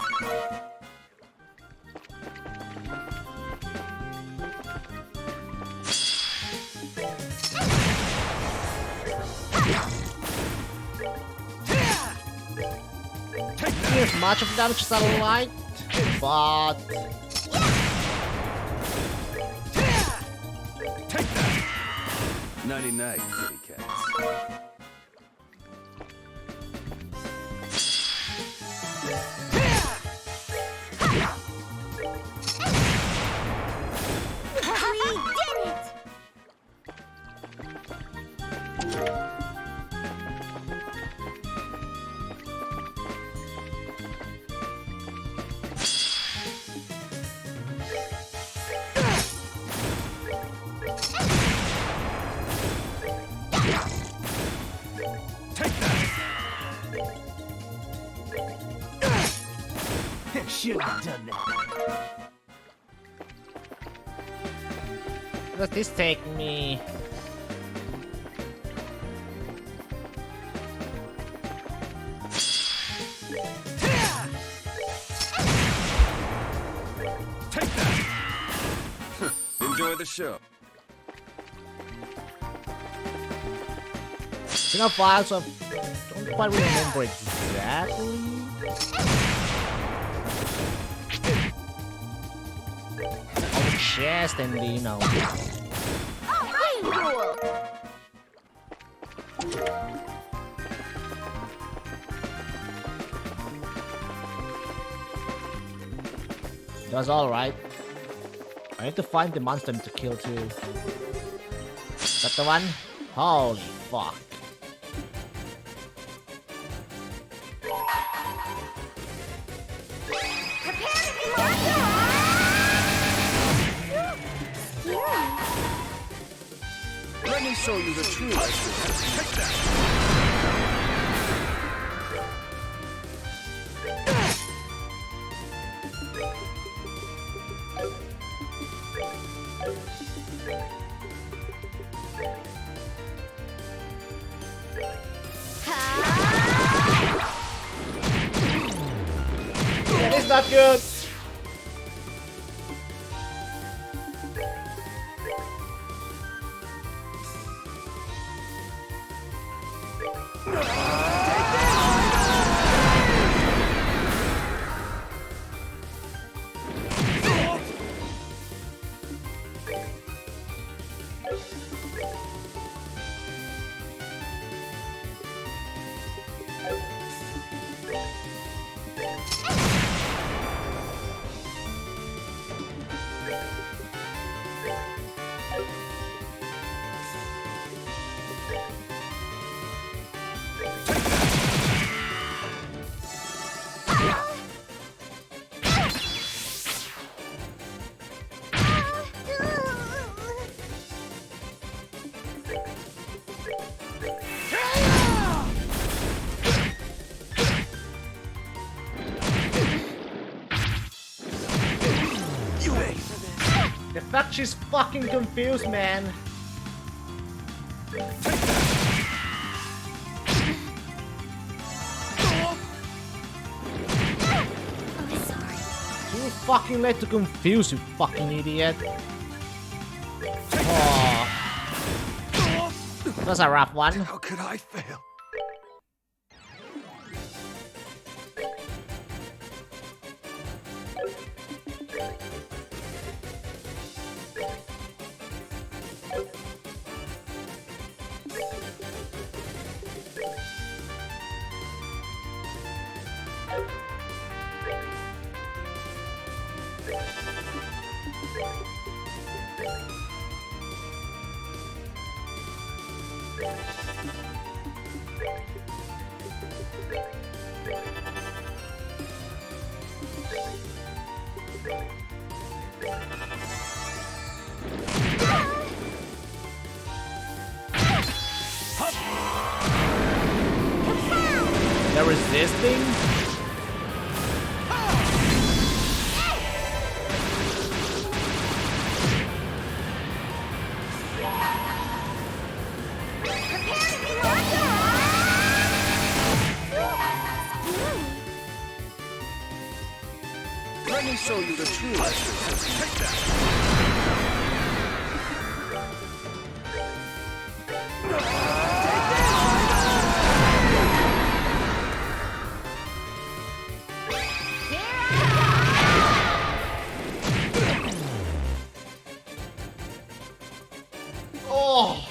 As much of the damage as I like, but 99 kitty cats. We did it! Shouldn't have done that. does this take me? Enjoy the show. It's in a file, so I don't quite remember exactly. Oh, the chest and the, you know. Oh, my rule! That's alright. I need to find the monster to kill too. Is that the one? Holy fuck. Prepare to be launched! Let me show you the true essence. Take that. That is not good. You ain't. The fact she's fucking confused, man. Oh, sorry. Too fucking late to confuse, you fucking idiot. Oh. That's a rough one. How could I fail? They're resisting? Let me show you the true essence. Take that! Oh!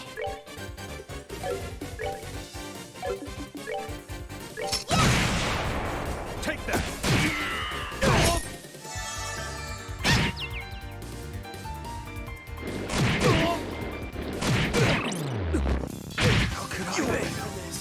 Take that! How could I pay for this?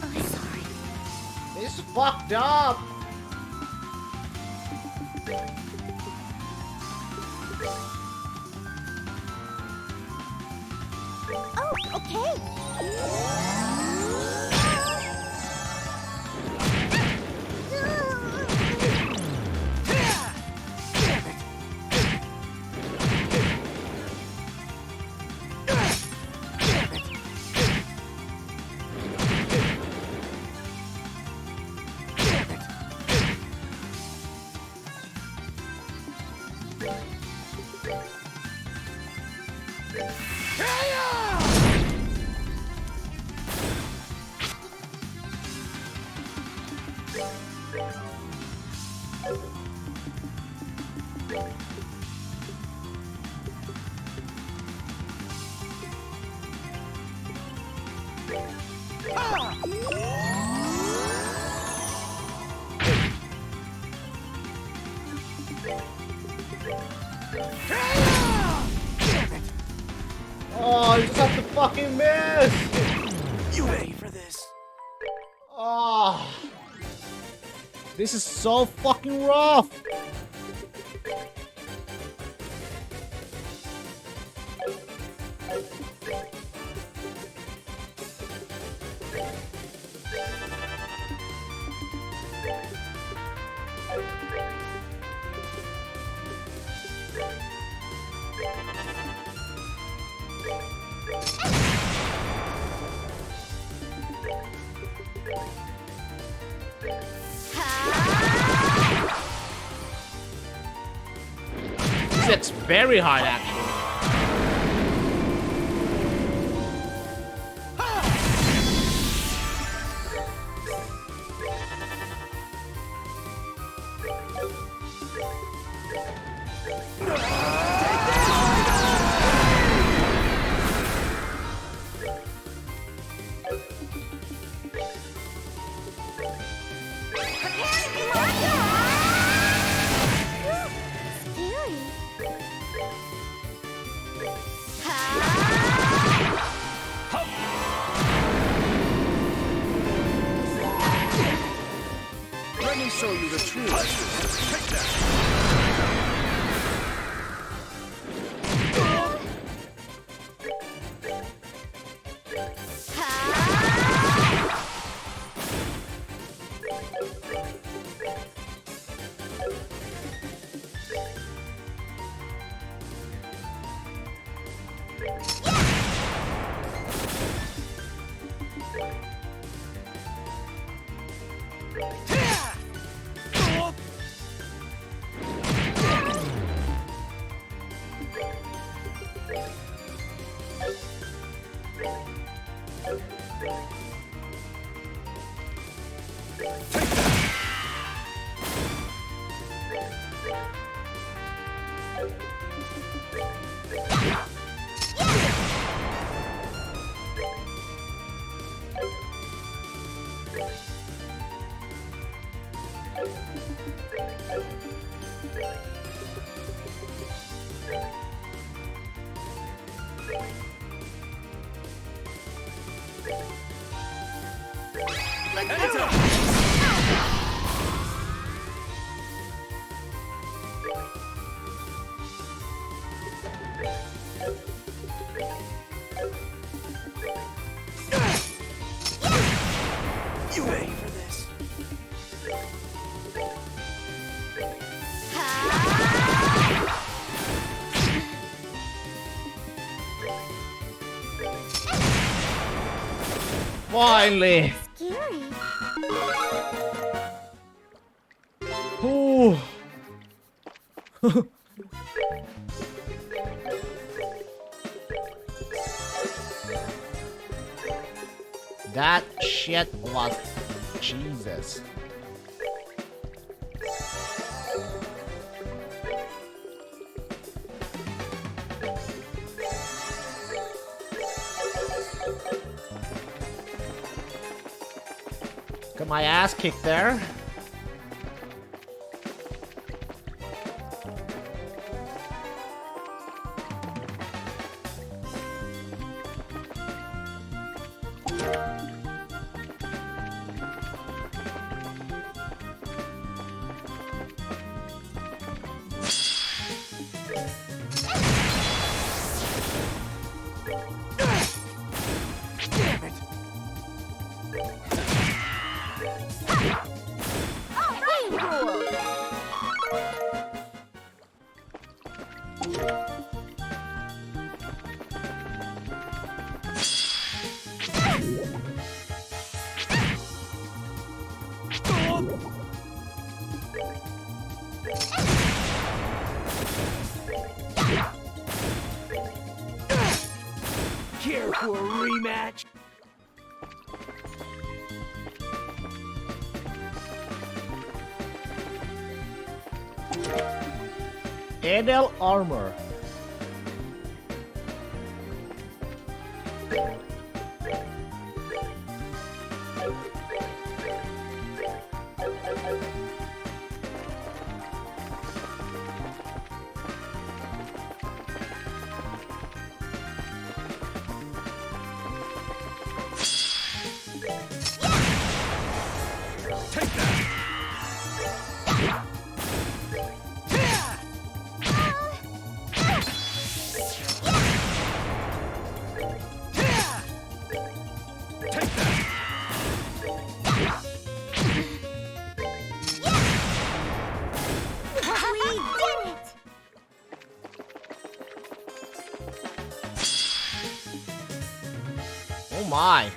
I'm sorry. It's fucked up! Oh, okay. Oh, you just have to fucking miss! You pay for this? Oh! This is so fucking rough! This is very hard, actually. Let me show you the true essence. Take that! Heads up! You ready for this? Finally! Scary. Ooh. That shit was Jesus. Got my ass kicked there. Damn it! Care for a rematch? Edel armor. Take that! Take that! We did it! Oh my.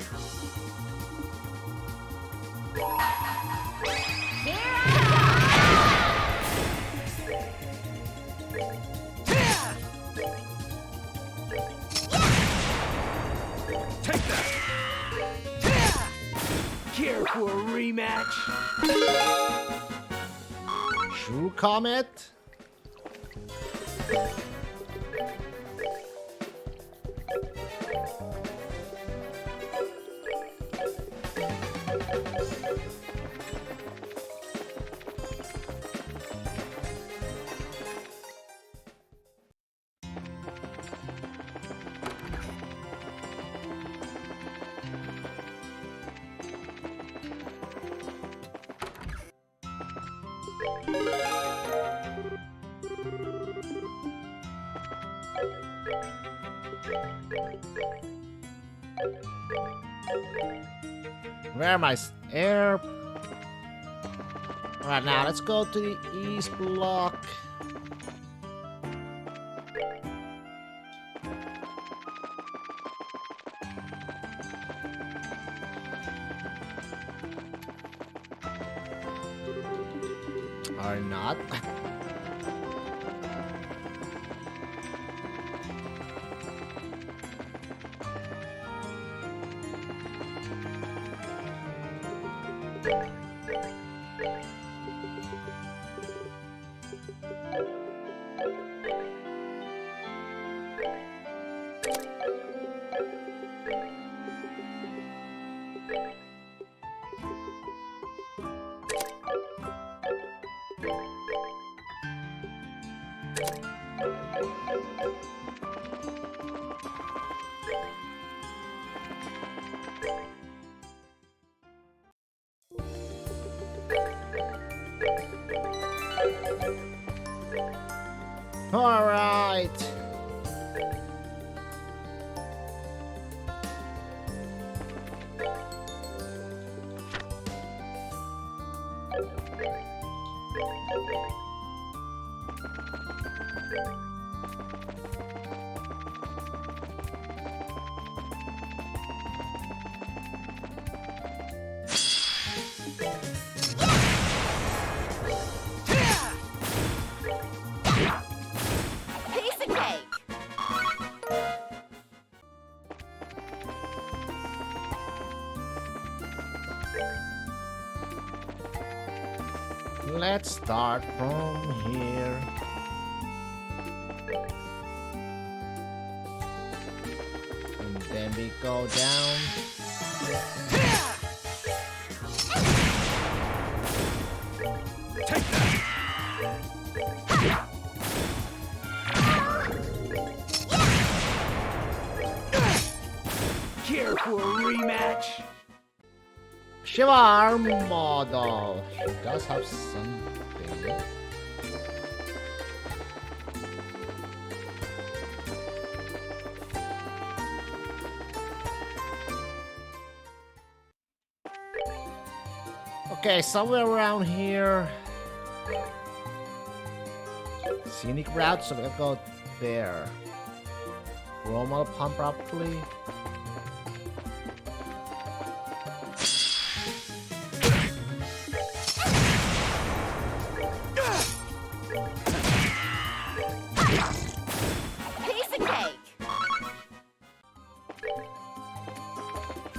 Take that! Care for a rematch? True Comet? Where am I? Air. Alright, now let's go to the east block. Or not. All right. Piece of cake. Let's start from here. And then we go down. Take that! Care for a rematch? Shivar model. She does have something. Okay, somewhere around here. Scenic route, so we'll go there. Romal pump properly. Piece of cake.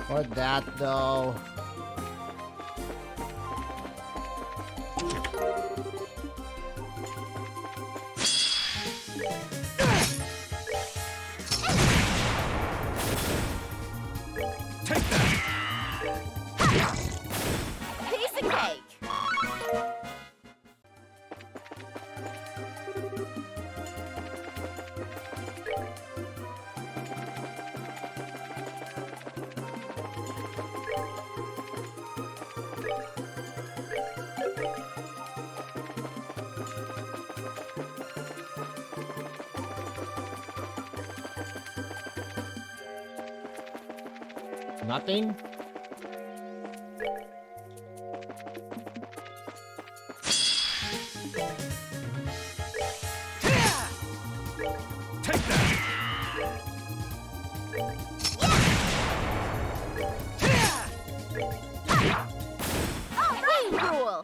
For that though. Take that! Piece of cake. Nothing? Take that! Oh, rain rule.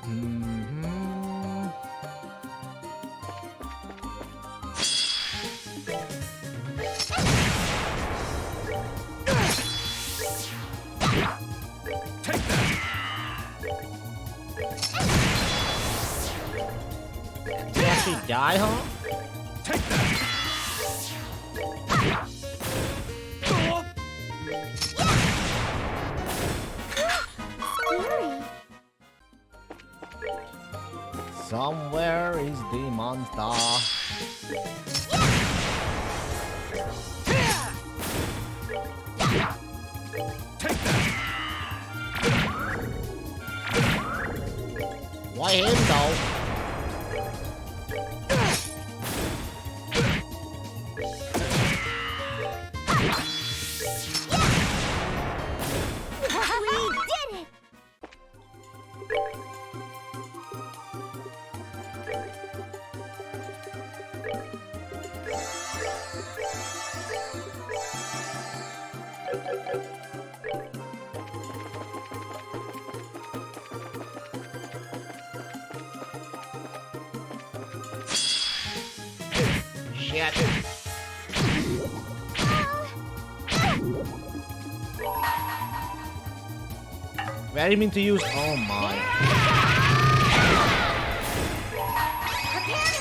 Mhm. Take that! Did he actually die, huh? Take that! Scary. Somewhere is the monster. Take that! Why him though? We did it. Shit. Very mean to use. Oh my. Scary.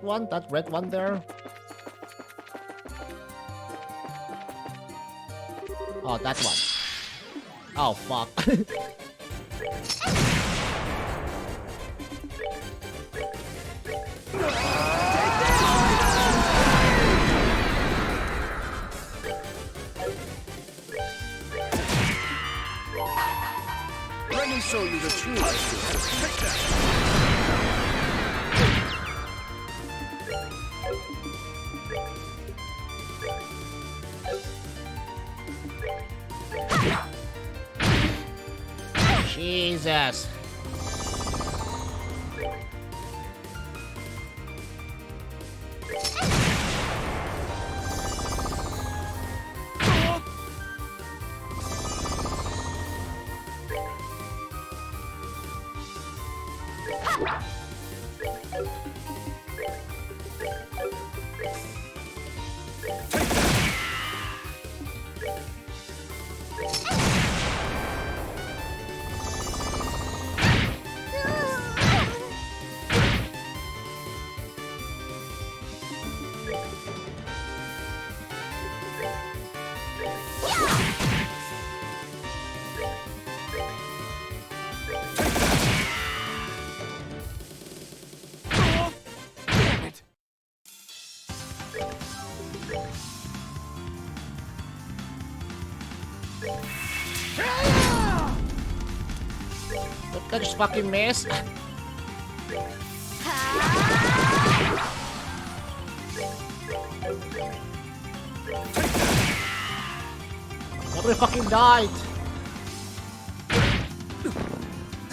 one? That red one there? Oh, that one. Oh, fuck. Let me show you the true essence. Take that. Jesus. Did I just fucking miss? Nobody fucking died.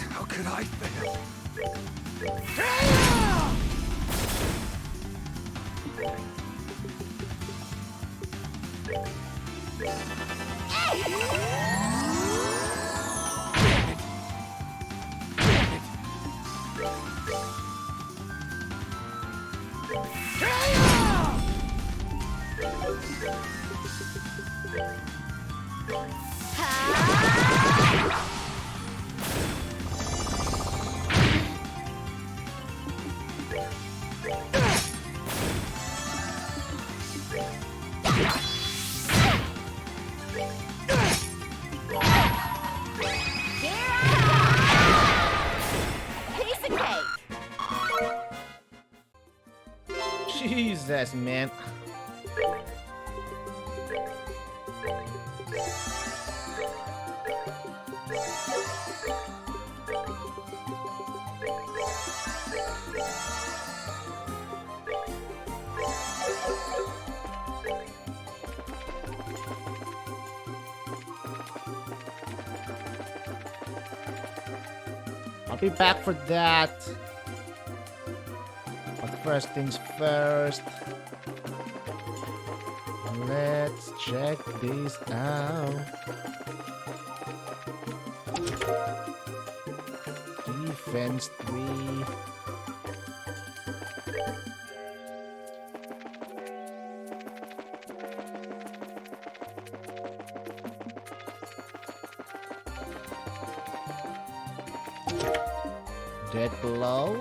How could I fail? Piece of cake. Jesus, man. I'll be back for that. But first things first. Let's check this out. Defense 3. Dead blow.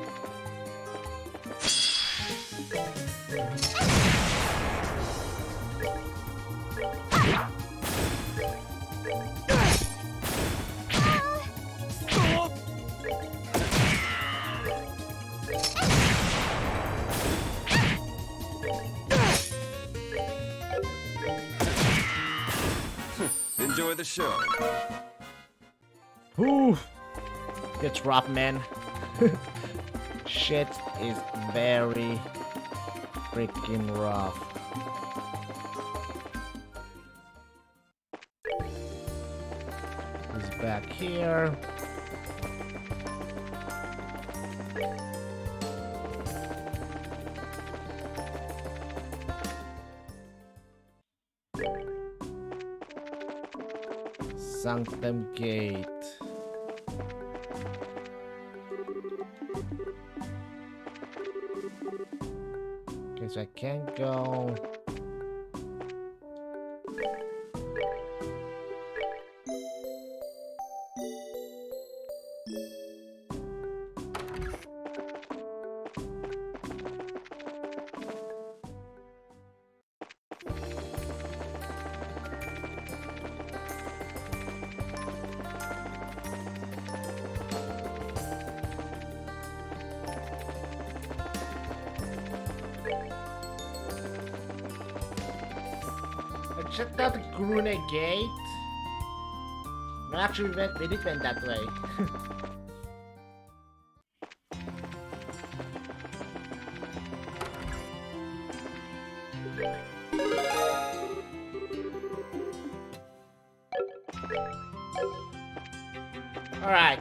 Enjoy the show. Whew. It's rough, man. Shit is very freaking rough. He's back here. Sanctum Gate. Okay, so I can't go. Check out the Grune Gate. No, actually, we did went that way. Alright.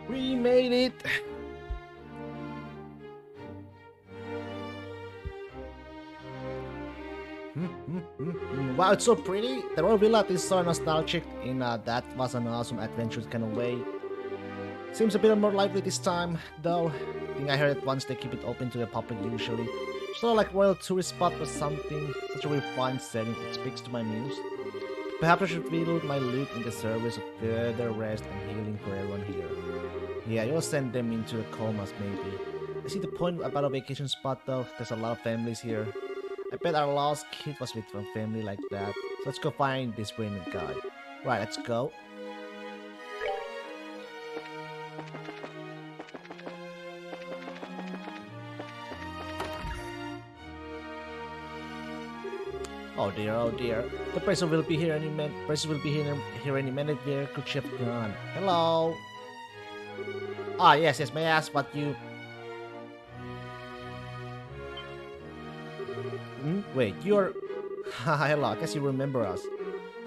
We made it! Wow, it's so pretty! The Royal Villa is so nostalgic in that was an awesome adventurous kind of way. Seems a bit more lively this time, though. I think I heard it once they keep it open to the public usually. Sort of like royal tourist spot or something. Such a refined setting, it speaks to my muse. Perhaps I should reload my loot in the service of further rest and healing for everyone here. Yeah, you'll send them into the comas maybe. I see the point about a vacation spot though, there's a lot of families here. I bet our lost kid was with a family like that. So let's go find this Raymond guy. Right, let's go. Oh dear. The person will be here any minute. Here any minute. Where could she have gone? Hello. Ah yes. May I ask what you? Wait, you're. Hello. I guess you remember us.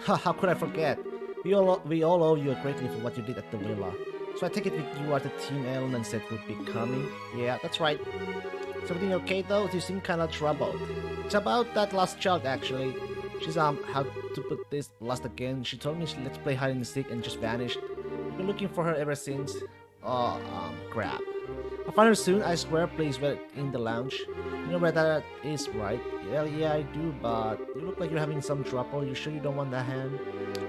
How could I forget? We all owe you greatly for what you did at the villa. So I take it that you are the team Elman said would be coming. Yeah, that's right. Is everything okay though? You seem kinda troubled. It's about that lost child actually. She's how to put this, lost again. She told me let's play hide and seek and just vanished. I've been looking for her ever since. Oh, crap. I'll find her soon, I swear. Please wait in the lounge. You know where that is, right? Yeah, I do, but you look like you're having some trouble. You sure you don't want that hand?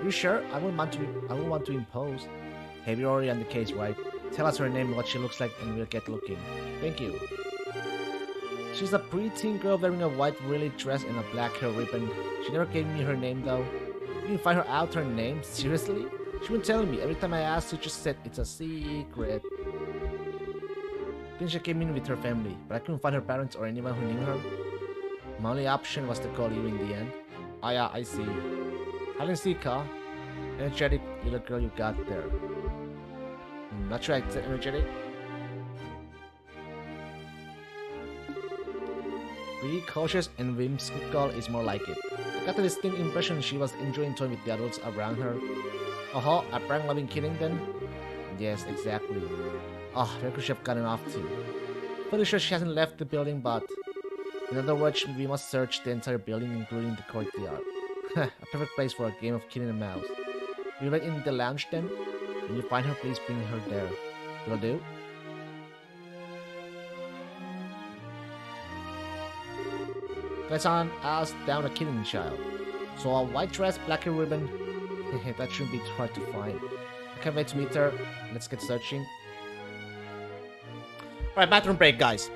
You sure? I wouldn't want to impose. Hey, we're already on the case, right? Tell us her name, what she looks like, and we'll get looking. Thank you. She's a pretty girl wearing a white really dress and a black hair ribbon. She never gave me her name though. You didn't find her out her name? Seriously? She wouldn't tell me. Every time I asked, she just said it's a secret. Then she came in with her family, but I couldn't find her parents or anyone who knew her. My only option was to call you in the end. Oh yeah, I see. Helen Sika, energetic little girl you got there. Not sure I said energetic. Pretty cautious and whimsical is more like it. I got the distinct impression she was enjoying toying with the adults around her. A prank-loving kidding then? Yes, exactly. Where could she have gotten off to? Pretty sure she hasn't left the building, but... In other words, we must search the entire building, including the courtyard. A perfect place for a game of kid and mouse. We wait in the lounge then? When you find her, please bring her there. Will do? Let's on us down a kitten child. So a white dress, black hair ribbon. That shouldn't be hard to find. I can't wait to meet her. Let's get searching. Alright, bathroom break, guys.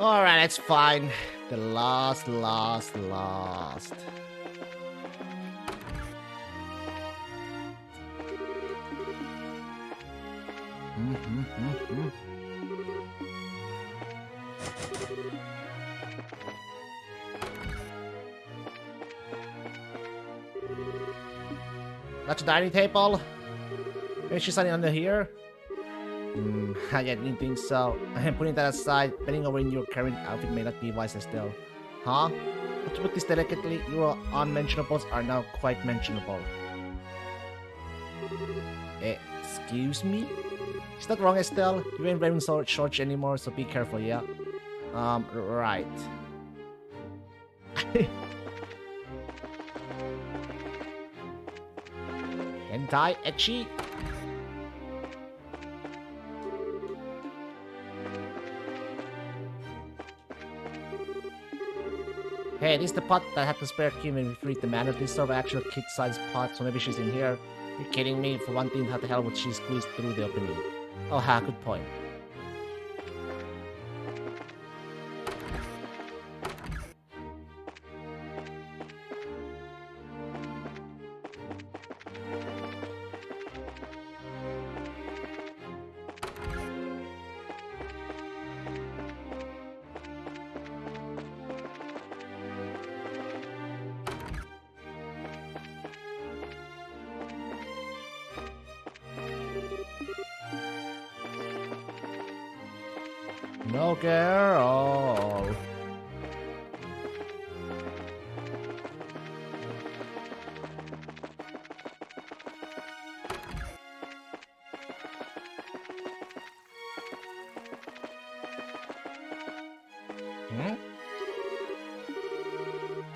Alright, that's fine. The last. That's a dining table. Is she standing under here? I didn't think so. I'm putting that aside. Bending over in your current outfit may not be wise still. Huh? But to put this delicately, your unmentionables are now quite mentionable. Excuse me? Is that wrong, Estelle? You ain't wearing shorts anymore, so be careful, yeah? Right. Hentai ecchi? Hey, this is the pot that had the spare key when we freed the man. This sort of actual kid-sized pot, so maybe she's in here. You're kidding me? For one thing, how the hell would she squeeze through the opening? Oh ha, good point. No girl.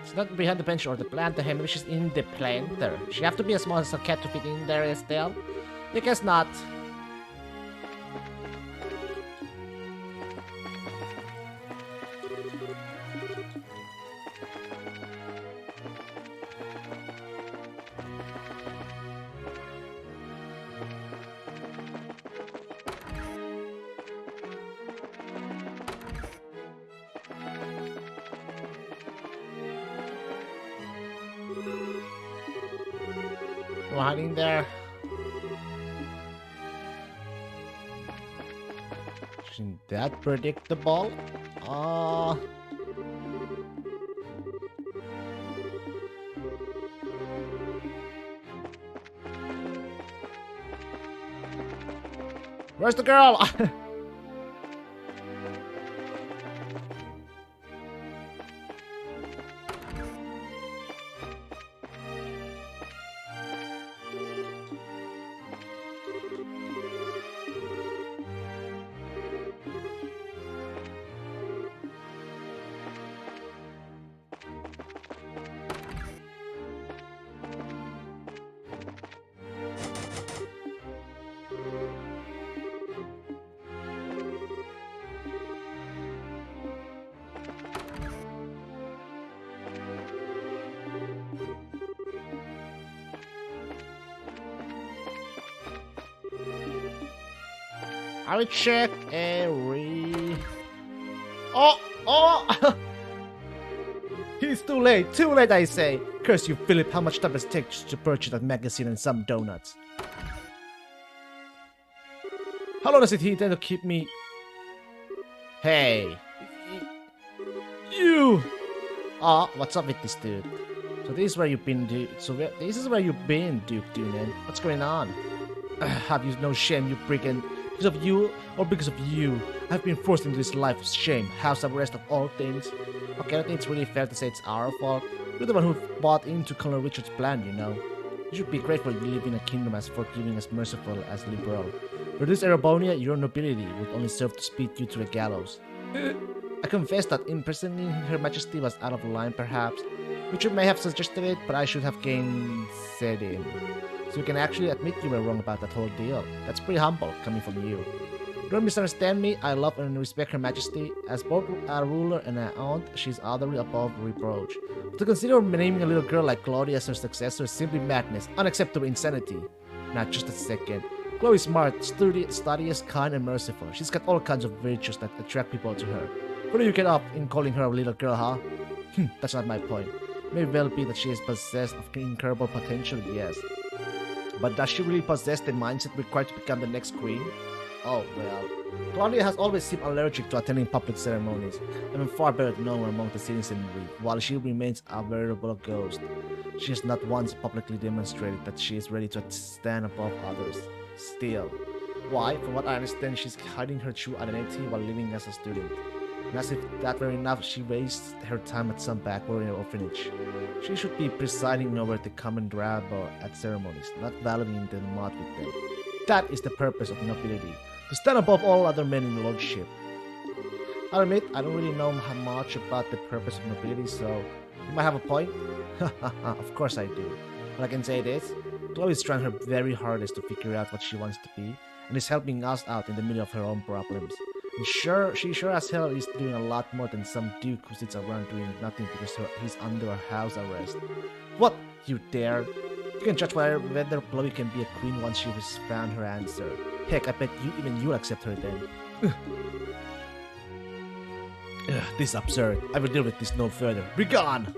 She's not behind the bench or the planter, maybe she's in the planter. She have to be as small as a cat to fit in there, Estelle? I guess not. No hiding there. Isn't that predictable? Where's the girl? I will check every... Oh! He's too late I say. Curse you, Philip, how much time does it take to purchase that magazine and some donuts? How long does it intend to keep me... Hey. You! What's up with this dude? So this is where you've been, dude. This is where you've been, Duke Dunan. What's going on? Have you no shame, you brigand? Because of you, or because of you, I've been forced into this life of shame, house arrest of all things. Okay, I don't think it's really fair to say it's our fault. You're the one who bought into Colonel Richard's plan, you know. You should be grateful you live in a kingdom as forgiving, as merciful, as liberal. For this Erebonia, your nobility would only serve to speed you to the gallows. I confess that imprisoning Her Majesty was out of line, perhaps. Richard may have suggested it, but I should have gainsaid him. So you can actually admit you were wrong about that whole deal. That's pretty humble, coming from you. Don't misunderstand me, I love and respect Her Majesty. As both a ruler and an aunt, she's utterly above reproach. But to consider naming a little girl like Claudia as her successor is simply madness, unacceptable insanity. Not just a second. Chloe's smart, sturdy, studious, kind, and merciful. She's got all kinds of virtues that attract people to her. What do you get up in calling her a little girl, huh? That's not my point. It may well be that she is possessed of incredible potential, yes. But does she really possess the mindset required to become the next queen? Oh, well. Claudia has always seemed allergic to attending public ceremonies, and far better known among the citizenry, while she remains a veritable ghost. She has not once publicly demonstrated that she is ready to stand above others. Still. Why? From what I understand, she's hiding her true identity while living as a student. And as if that were enough, she wastes her time at some backward orphanage. She should be presiding over the common rabble at ceremonies, not valuing the mud with them. That is the purpose of nobility, to stand above all other men in lordship. I'll admit, I don't really know much about the purpose of nobility, so you might have a point. Of course I do. What I can say is, Chloe is trying her very hardest to figure out what she wants to be, and is helping us out in the middle of her own problems. And she sure as hell is doing a lot more than some duke who sits around doing nothing because he's under a house arrest. What? You dare? You can judge whether Chloe can be a queen once she has found her answer. Heck, I bet you'll accept her then. This is absurd. I will deal with this no further. Be gone!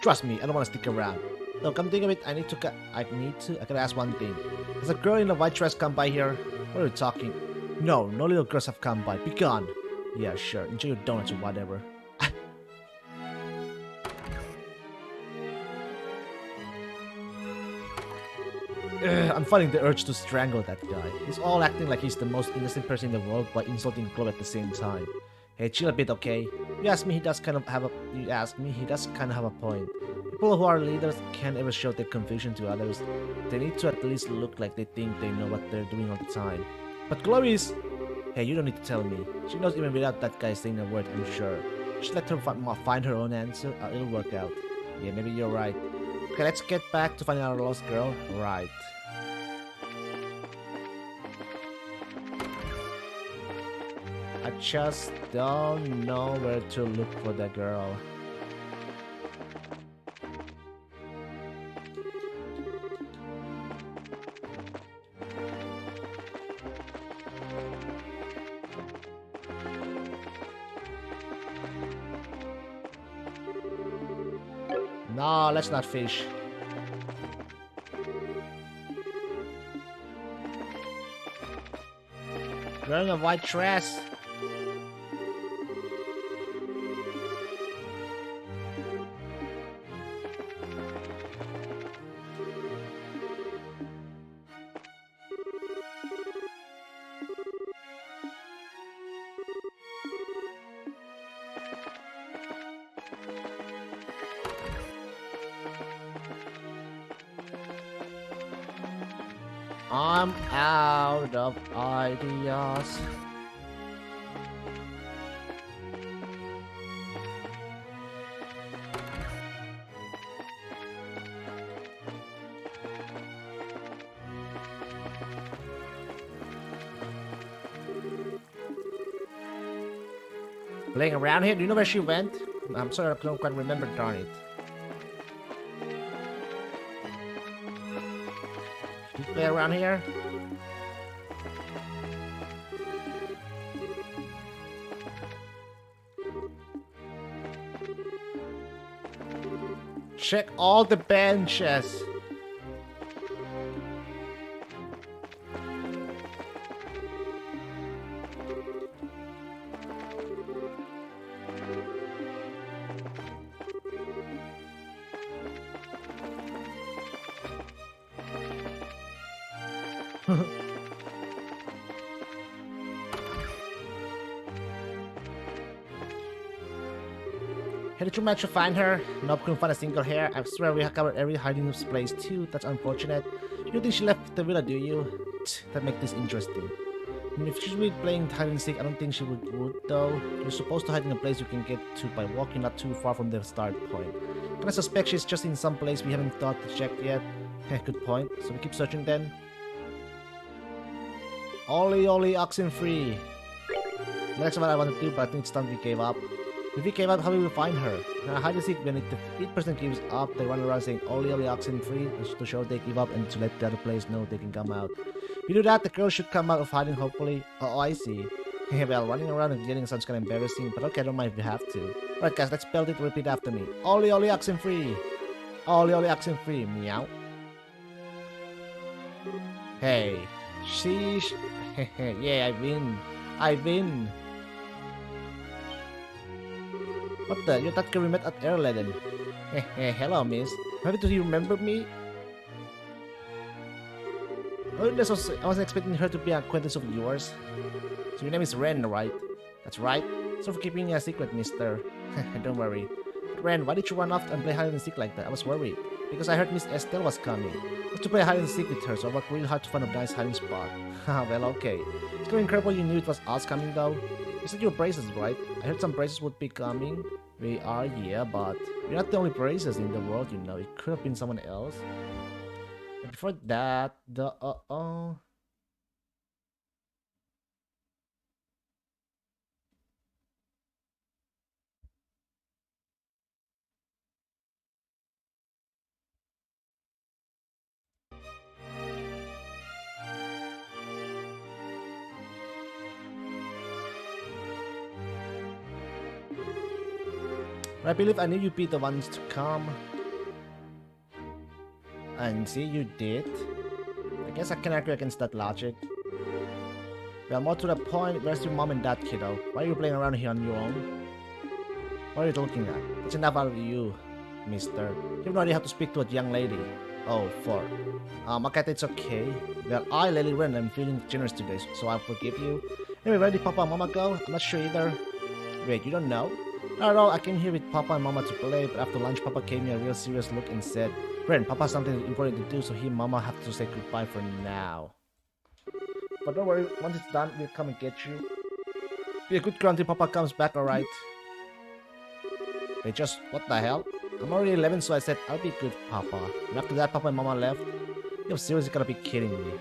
Trust me, I don't want to stick around. No, come think of it, I gotta ask one thing. Has a girl in a white dress come by here? What are you talking? No, no little girls have come by. Be gone! Yeah, sure. Enjoy your donuts or whatever. I'm fighting the urge to strangle that guy. He's all acting like he's the most innocent person in the world while insulting Chloe at the same time. Hey, chill a bit, okay? You ask me, he does kind of have a point. People who are leaders can't ever show their conviction to others. They need to at least look like they think they know what they're doing all the time. But Chloe's... Hey, you don't need to tell me. She knows even without that guy saying a word, I'm sure. Just let her find her own answer, it'll work out. Yeah, maybe you're right. Okay, let's get back to finding our lost girl. Right. I just don't know where to look for the girl. No, let's not fish. Wearing a white dress. I'm out of ideas. Playing around here? Do you know where she went? I'm sorry, I don't quite remember, darn it. Did you play around here? Check all the benches. Hey, did you manage to find her? Nope, couldn't find a single hair. I swear we have covered every hiding place too. That's unfortunate. You don't think she left the villa, do you? That makes this interesting. I mean, if she's really playing hide and seek, I don't think she would though. You're supposed to hide in a place you can get to by walking not too far from the start point. Can I suspect she's just in some place we haven't thought to check yet? Heh, good point. So we keep searching then. Ollie, oxen free. That's what I want to do, but I think it's time we gave up. If we gave up, how will we find her? Now, hide and seek, when the 8% gives up, they run around saying Ollie, oxen free to show they give up and to let the other players know they can come out. If we do that, the girl should come out of hiding, hopefully. Oh, I see. Well, running around and getting sounds kind of embarrassing, but okay, I don't mind if you have to. Alright guys, let's spell it, repeat after me. Ollie Ollie Oxenfree! Ollie Ollie Oxenfree, meow. Hey, sheesh. Yeah, I win. I win. What the? You're that girl we met at Erleden. Hello, miss. Happy to you remember me? Oh, I wasn't expecting her to be an acquaintance of yours. So your name is Ren, right? That's right. Sorry for keeping a secret, mister. Don't worry. Ren, why did you run off and play hide and seek like that? I was worried. Because I heard Miss Estelle was coming. I want to play hide and seek with her, so I worked really hard to find a nice hiding spot. Well, okay. It's kind of incredible you knew it was us coming, though. You said your braces, right? I heard some braces would be coming. We are, yeah, but we're not the only braces in the world, you know. It could have been someone else. But before that, the I believe I knew you'd be the ones to come. And see, you did. I guess I can argue against that logic. Well, more to the point, where's your mom and dad, kiddo? Why are you playing around here on your own? What are you looking at? That's enough out of you, mister. You have no idea how to speak to a young lady. Oh, four. Okay, it's okay. Well, I, Lily Ren, I'm feeling generous today, so I'll forgive you. Anyway, where did Papa and Mama go? I'm not sure either. Wait, you don't know? Not at all, I came here with Papa and Mama to play, but after lunch, Papa gave me a real serious look and said, Ren, Papa has something important to do, so he and Mama have to say goodbye for now. But don't worry, once it's done, we'll come and get you. Be a good girl until Papa comes back, alright? Wait, just, what the hell? I'm already 11, so I said, I'll be good, Papa. And after that, Papa and Mama left. You're seriously gonna be kidding me.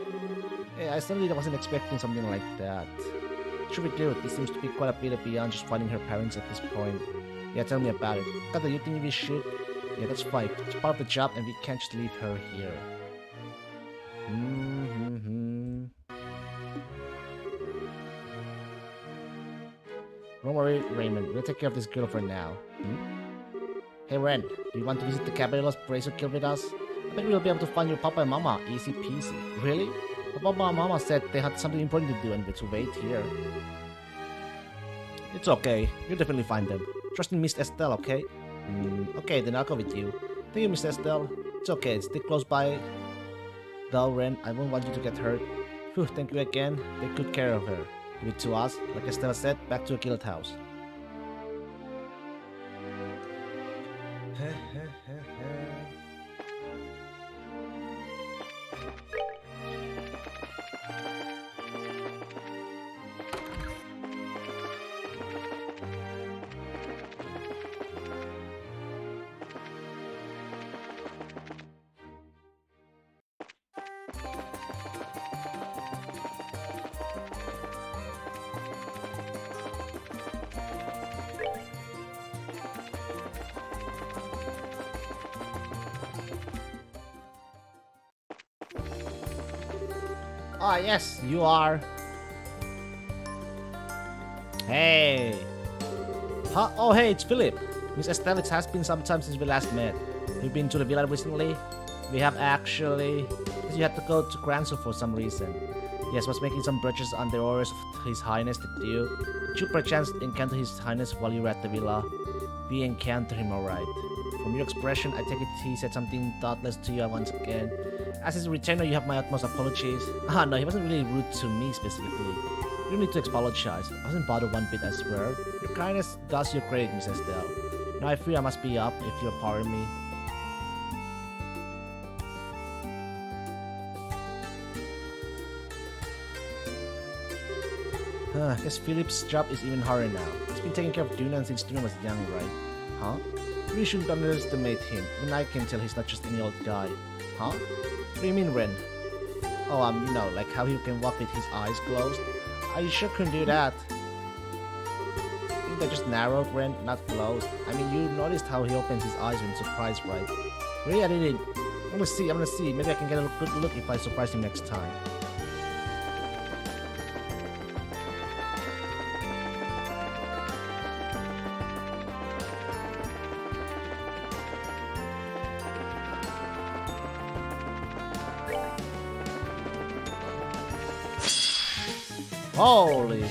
Hey, I certainly wasn't expecting something like that. Should we do it? This seems to be quite a bit beyond just finding her parents at this point. Yeah, tell me about it. Kata, you think we should? Yeah, that's fine. It's part of the job and we can't just leave her here. Don't worry, Raymond. We'll take care of this girl for now. Hey, Ren. Do you want to visit the Caballeros Bracer Guild with us? I bet we'll be able to find your Papa and Mama. Easy peasy. Really? But Papa and Mama said they had something important to do and we're to wait here. It's okay. You'll definitely find them. Trust in Miss Estelle, okay? Okay, then I'll go with you. Thank you, Miss Estelle. It's okay. Stick close by. Though, Ren, I won't want you to get hurt. Phew, thank you again. Take good care of her. Leave it to us. Like Estelle said, back to the guild house. Ah, yes, you are. Hey. Huh? Oh, hey, it's Philip. Miss Estelle, it has been some time since we last met. You've been to the villa recently? We have actually. Because you had to go to Granso for some reason. Yes, was making some purchases on the orders of His Highness, did you? Did you perchance encounter His Highness while you were at the villa? We encountered him, alright. From your expression, I take it he said something thoughtless to you once again. As his retainer, you have my utmost apologies. Ah, no, he wasn't really rude to me specifically. You don't need to apologize. I wasn't bothered one bit, I swear. Your kindness does you credit, Miss Estelle. Now I fear I must be up if you'll pardon me. I guess Philip's job is even harder now. He's been taking care of Dunan since Dunan was young, right? Huh? We shouldn't underestimate him. Even I can tell he's not just any old guy. Huh? What do you mean, Ren? Oh, you know, like how he can walk with his eyes closed? I sure couldn't do that. I think they're just narrowed, Ren, not closed. I mean, you noticed how he opens his eyes when surprised, right? Really, I didn't. I'm gonna see. Maybe I can get a good look if I surprise him next time. Holy.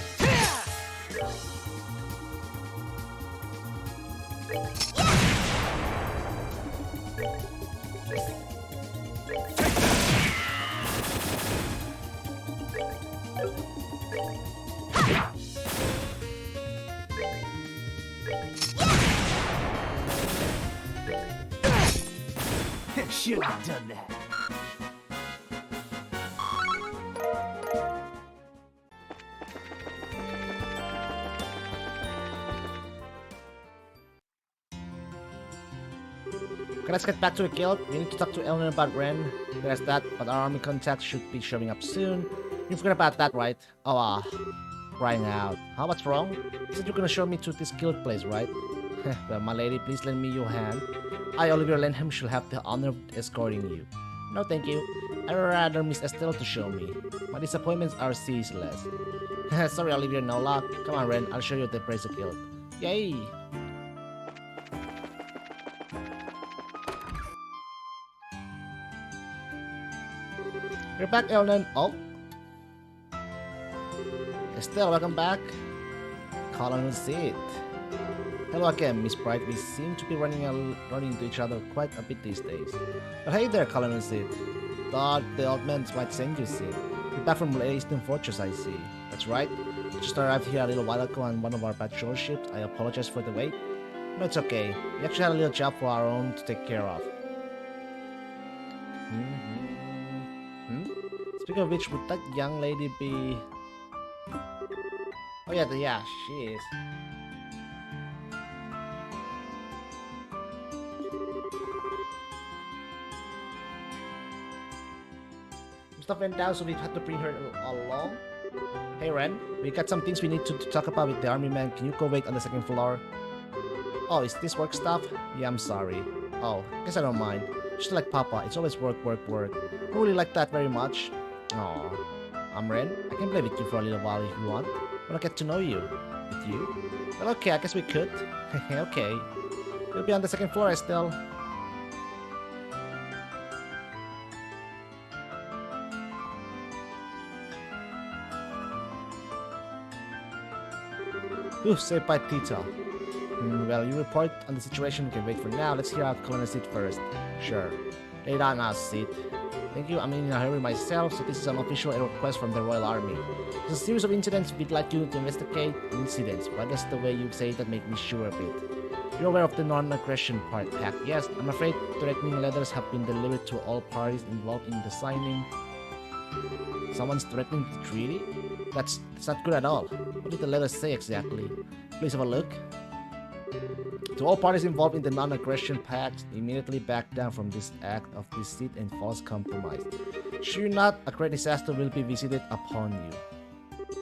Shouldn't have done that. Okay, let's get back to the guild. We need to talk to Eleanor about Ren. There's that, but our army contacts should be showing up soon. You forgot about that, right? Oh, crying out. How what's wrong? You said you're gonna show me to this guild place, right? Well, my lady, please lend me your hand. I, Olivier Lenham, shall have the honor of escorting you. No, thank you. I'd rather Miss Estelle to show me. My disappointments are ceaseless. Sorry, Olivier, no luck. Come on, Ren, I'll show you the place of guild. Yay! You're back, Elnan. Oh. Estelle, welcome back. Colonel Sid. Hello again, Miss Bright. We seem to be running into each other quite a bit these days. But hey there, Colonel Sid. Thought the old man might send you, Sid. You're back from Eastern Fortress, I see. That's right. Just arrived here a little while ago on one of our patrol ships. I apologize for the wait. No, it's okay. We actually had a little job for our own to take care of. Speaking of which, would that young lady be... Oh yeah, she is. Stuff went down, so we had to bring her along. Hey Ren, we got some things we need to talk about with the army man. Can you go wait on the second floor? Oh, is this work stuff? Yeah, I'm sorry. Oh, guess I don't mind. Just like Papa, it's always work, work, work. I really like that very much. Oh, I'm Ren. I can play with you for a little while if you want. I wanna get to know you. With you? Well, okay, I guess we could. Okay. We'll be on the second floor, Estelle. Ooh, saved by Tito. Well, you report on the situation. We can wait for now. Let's hear out Colonel Sid first. Sure. Lay down now, Sid. Thank you. I'm in a hurry myself, so this is an official request from the Royal Army. There's a series of incidents we'd like you to investigate. Incidents? Why does the way you say that make me sure of it? You're aware of the non-aggression part, Pact? Yes, I'm afraid threatening letters have been delivered to all parties involved in the signing. Someone's threatening the treaty? That's not good at all. What did the letters say exactly? Please have a look. To all parties involved in the non-aggression pact, immediately back down from this act of deceit and false compromise. Sure not, a great disaster will be visited upon you.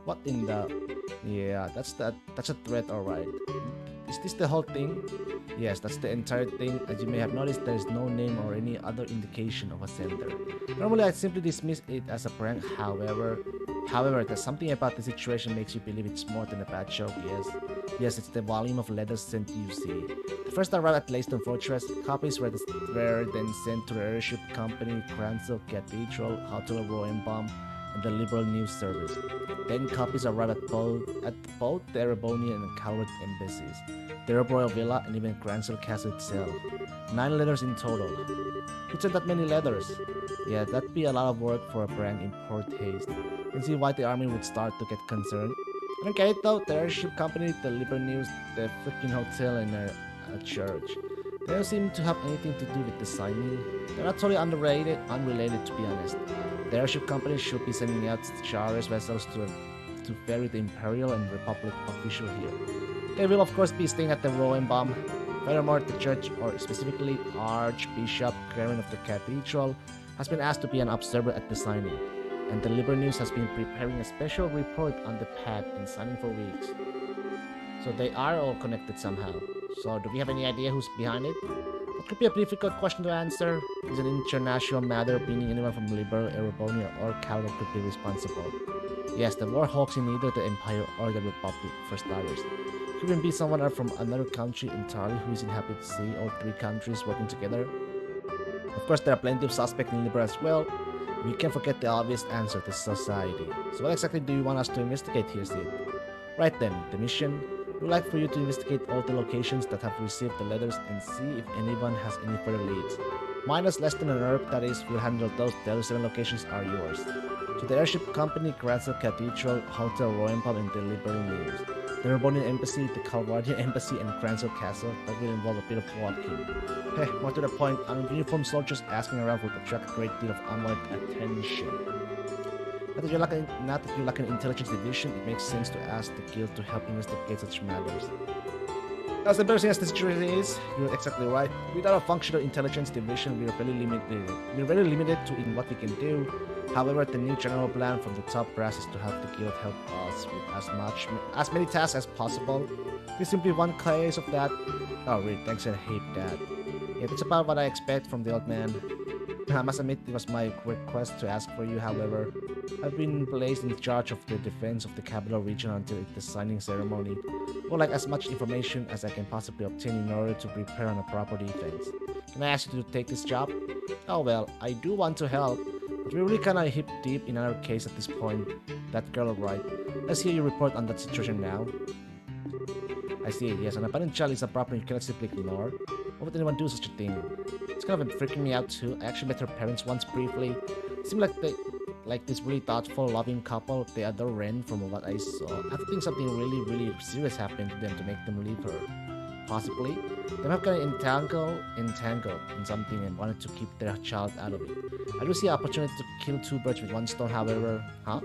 What in the... Yeah, that's a threat, alright. Is this the whole thing? Yes, that's the entire thing. As you may have noticed, there is no name or any other indication of a sender. Normally, I'd simply dismiss it as a prank, however, there's something about the situation makes you believe it's more than a bad joke, yes, it's the volume of letters sent to you, see. The first arrived at Leyston Fortress, copies were then sent to the airship company, Cransel Cathedral, Hotel Roenbaum, and the Liberal News Service. Then copies arrived at both the Erebonia and Coward embassies, the Royal Villa, and even Cransel Castle itself. 9 letters in total. Who sent that many letters? Yeah, that'd be a lot of work for a prank in poor taste. You can see why the army would start to get concerned. I don't get it though. The airship company, the Liberal News, the freaking hotel, and a church. They don't seem to have anything to do with the signing. They're not totally unrelated to be honest. The airship company should be sending out charters vessels to ferry the Imperial and Republic official here. They will of course be staying at the Roenbaum. Furthermore, the church, or specifically Archbishop Karen of the Cathedral, has been asked to be an observer at the signing, and the Liberal News has been preparing a special report on the pact and signing for weeks. So they are all connected somehow. So do we have any idea who's behind it? That could be a difficult question to answer. It's an international matter, meaning anyone from Liberal, Erebonia, or Calvin could be responsible. Yes, the war hawks in either the Empire or the Republic, for starters. Could even be someone from another country entirely who isn't happy to see all 3 countries working together. Of course, there are plenty of suspects in Liberal as well. We can't forget the obvious answer to society. So what exactly do you want us to investigate here, Sid? Right then, the mission. We'd like for you to investigate all the locations that have received the letters and see if anyone has any further leads. Minus less than an herb, that is, we'll handle those. The other 7 locations are yours. To the airship company, Grazel Cathedral, Hotel Royal Pub, and the Liberal News. The Rebonian Embassy, the Calvardian Embassy, and Grazel Castle. That will involve a bit of walking. Heh, more to the point, uniformed soldiers asking around would attract a great deal of unwanted attention. Not that you lack an intelligence division, it makes sense to ask the guild to help investigate such matters. As embarrassing as the situation is, you're exactly right. Without a functional intelligence division, we're very limited. We're very limited in what we can do. However, the new general plan from the top brass is to have the guild help us with as many tasks as possible. There's simply one case of that. Oh, really? Thanks, I hate that. Yeah, that's about what I expect from the old man. I must admit, it was my request to ask for you, however. I've been placed in charge of the defense of the capital region until the signing ceremony. Would like as much information as I can possibly obtain in order to prepare on a proper defense. Can I ask you to take this job? Oh well, I do want to help, but we're really kinda hip deep in our case at this point. That girl, right? Let's hear your report on that situation now. I see, yes, an abandoned child is a problem you cannot simply ignore. Why would anyone do such a thing? It's kind of freaking me out too. I actually met her parents once briefly. Seemed like this really thoughtful, loving couple. They adore Ren from what I saw. I think something really serious happened to them to make them leave her. Possibly. They have gotten entangled in something and wanted to keep their child out of it. I do see an opportunity to kill 2 birds with 1 stone, however. Huh?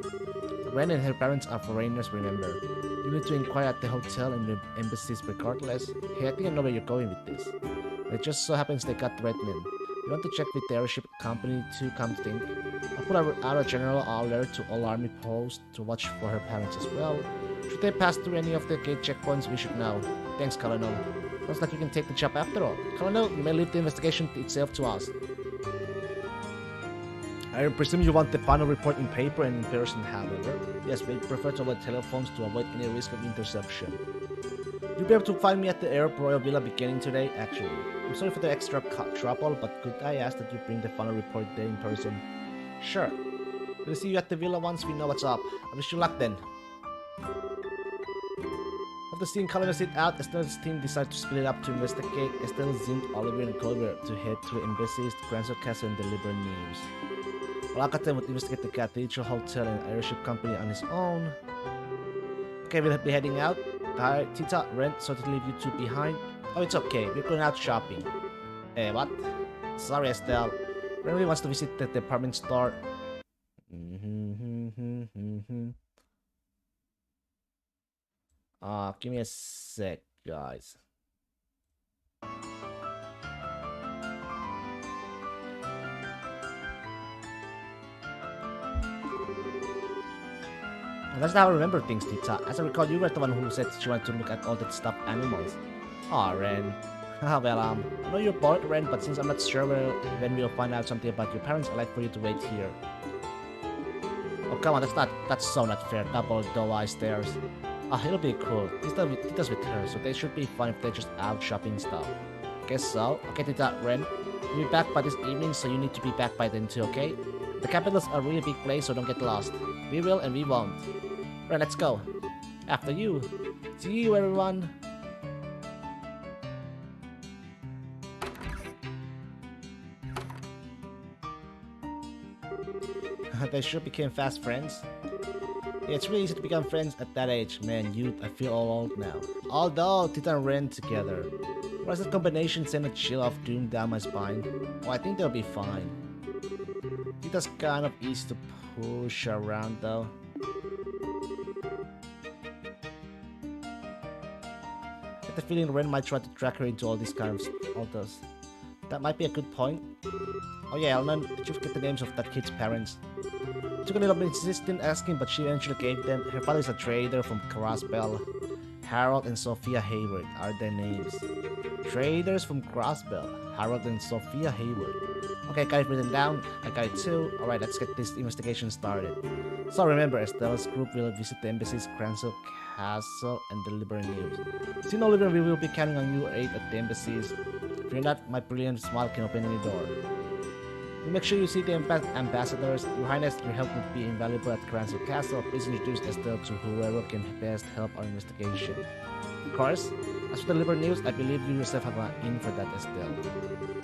Ren and her parents are foreigners, remember. You need to inquire at the hotel and the embassies regardless. Hey, I think I know where you're going with this. It just so happens they got threatened. You want to check with the airship company too, come to think. I'll put out a general alert to all army posts to watch for her parents as well. Should they pass through any of the gate checkpoints, we should know. Thanks, Colonel. Looks like you can take the job after all. Colonel, you may leave the investigation itself to us. I presume you want the final report in paper and in person, however. Yes, we prefer to avoid telephones to avoid any risk of interception. You'll be able to find me at the Air Royal Villa beginning today, actually. I'm sorry for the extra trouble, but could I ask that you bring the final report there in person? Sure. We'll see you at the villa once we know what's up. I wish you luck then. After seeing Colonel sit out, Estelle's team decided to split up to investigate. Estelle, Zint, Oliver, and Culver to head to embassies, the Grazel Castle, and the Liberal News. While Akaten would investigate the Cathedral Hotel and airship company on his own. Okay, we'll be heading out. Tita, Ren, sorry to leave you 2 behind. Oh, it's okay. We're going out shopping. What? Sorry, Estelle. Ren really wants to visit the department store. Give me a sec, guys. That's how I remember things, Tita. As I recall, you were the one who said she wanted to look at all the stuffed animals. Aw, Ren. Well, I know you're bored, Ren, but since I'm not sure when we'll find out something about your parents, I'd like for you to wait here. Oh, come on, that's so not fair. Double doe-eye stares. It'll be cool. Tita's with her, so they should be fine if they're just out shopping stuff. Guess so. Okay, Tita, Ren. We'll be back by this evening, so you need to be back by then too, okay? The capital's a really big place, so don't get lost. We will and we won't. Ren, let's go. After you. See you, everyone. They sure became fast friends. Yeah, it's really easy to become friends at that age. Man, youth, I feel all old now. Although, Tita and Ren together. Why does that combination send a chill of doom down my spine? Oh, I think they'll be fine. Tita's kind of easy to push around though. I get the feeling Ren might try to track her into all these kind of those. That might be a good point. Oh yeah, Elnan, did you get the names of that kid's parents? It took a little bit insistent asking, but she eventually gave them. Her father is a trader from Crossbell. Harold and Sophia Hayward are their names. Traders from Crossbell. Harold and Sophia Hayward. Okay, got it written down. I got it too. Alright, let's get this investigation started. So remember, Estelle's group will visit the embassies, Grazel Castle, and the Liberal News. Since Oliver, we will be counting on your aid at the embassies. If you're not, my brilliant smile can open any door. Make sure you see the ambassadors. Your Highness, your help would be invaluable at Cranswick Castle. Please introduce Estelle to whoever can best help our investigation. Of course, as for the Liber News, I believe you yourself have an in for that, Estelle.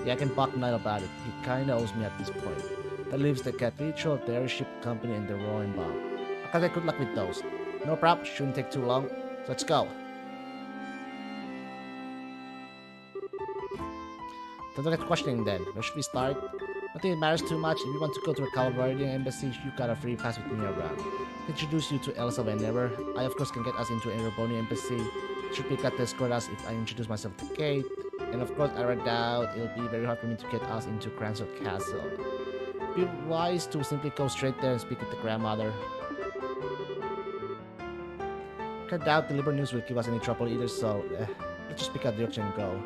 Yeah, I can buck Knight about it. He kinda owes me at this point. That leaves the Cathedral, the Airship Company, and the Roaring Bomb. Okay, good luck with those. No problem, shouldn't take too long. So let's go. Don't get questioning then. Where should we start? I think it matters too much. If you want to go to a Calvardian embassy, you got a free pass with me around. I can introduce you to Elsa whenever. I of course can get us into a Ereboni embassy. Should be got to escort us if I introduce myself to Kate. And of course, I doubt it'll be very hard for me to get us into Cranswick Castle. It'd be wise to simply go straight there and speak with the grandmother. I doubt the Liber News will give us any trouble either, so let's just pick a direction and go.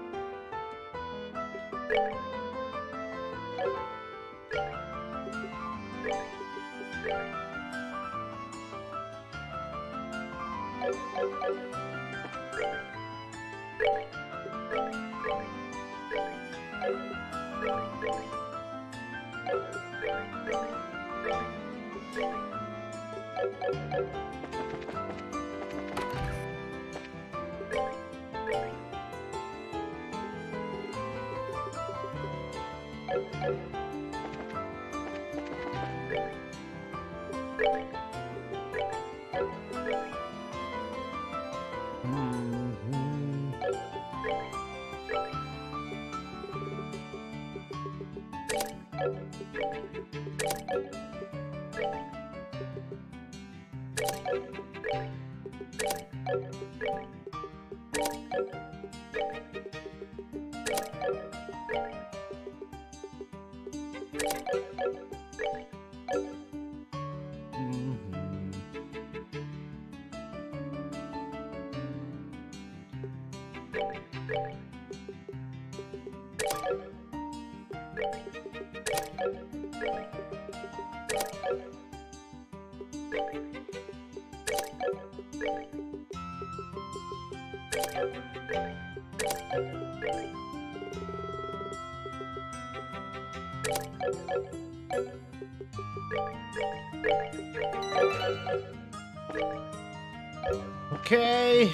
Okay.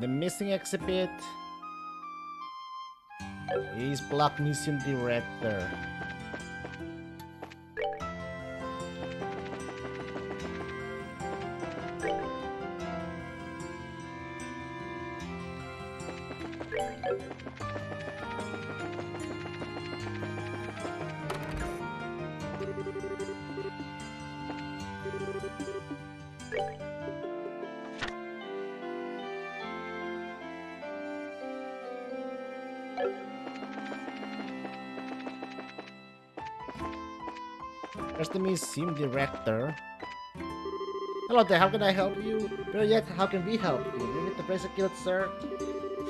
The missing exhibit is Black Museum Director. There's the museum director. Hello there, how can I help you? Better yet, how can we help you? You need the bracelet guild, sir?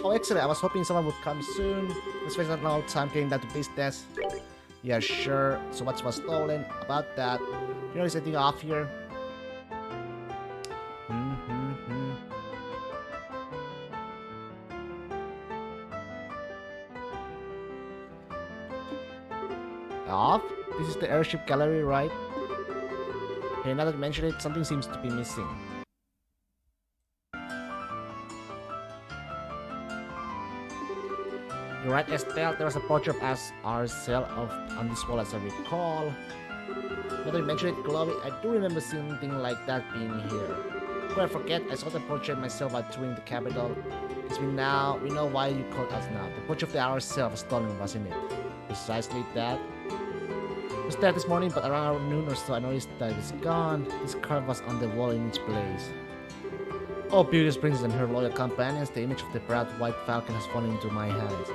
Oh, excellent. I was hoping someone would come soon. Let's waste a long time getting down to business. Yeah, sure. So much was stolen. About that. You notice anything off here? Off? This is the airship gallery, right? Okay, now that you mention it, something seems to be missing. You're right, Estelle. There was a portrait of us ourselves on this wall, as I recall. Now that you mention it, Chloe, I do remember seeing something like that being here. Before I forget, I saw the portrait myself while touring the capital. Because we know why you called us now. The portrait of ourselves was stolen, wasn't it? Precisely that. I was there this morning, but around noon or so, I noticed that it's gone. This card was on the wall in its place. Oh, beauteous princess and her loyal companions, the image of the proud white falcon has fallen into my hands.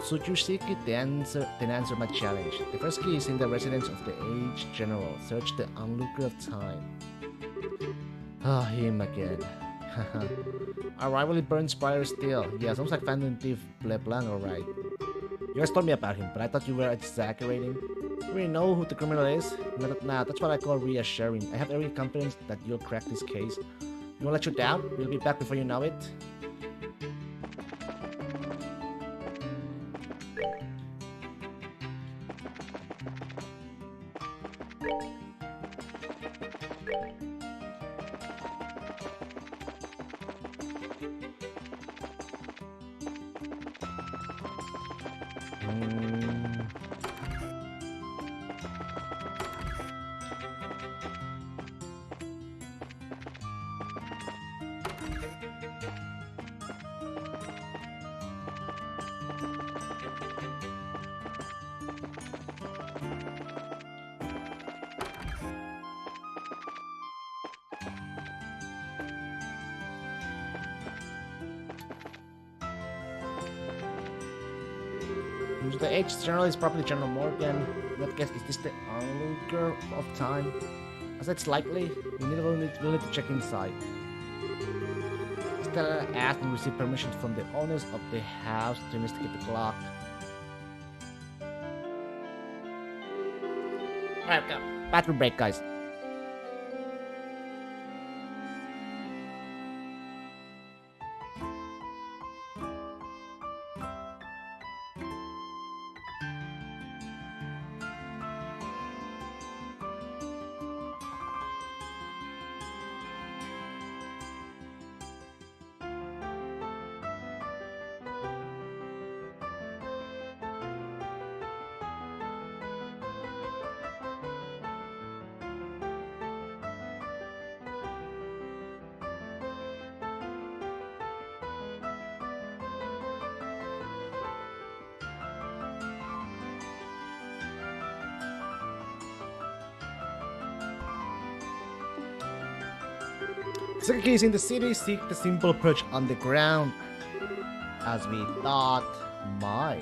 Should you seek it, then answer my challenge. The first key is in the residence of the aged general. Search the onlooker of time. Ah, him again. Our rivalry burns brighter still. Yeah, sounds like Phantom Thief LeBlanc, alright. You guys told me about him, but I thought you were exaggerating. You really know who the criminal is? Nah, that's what I call reassuring. I have every confidence that you'll crack this case. We won't let you down. We'll be back before you know it. Hmm. Who's the H general is probably General Morgan. Let's guess, is this the onlooker of time? As it's likely, we'll need to check inside. Stella asked and received permission from the owners of the house to investigate the clock. Alright, go. Bathroom break, guys. Second key is in the city. Seek the simple perch on the ground. As we thought, my.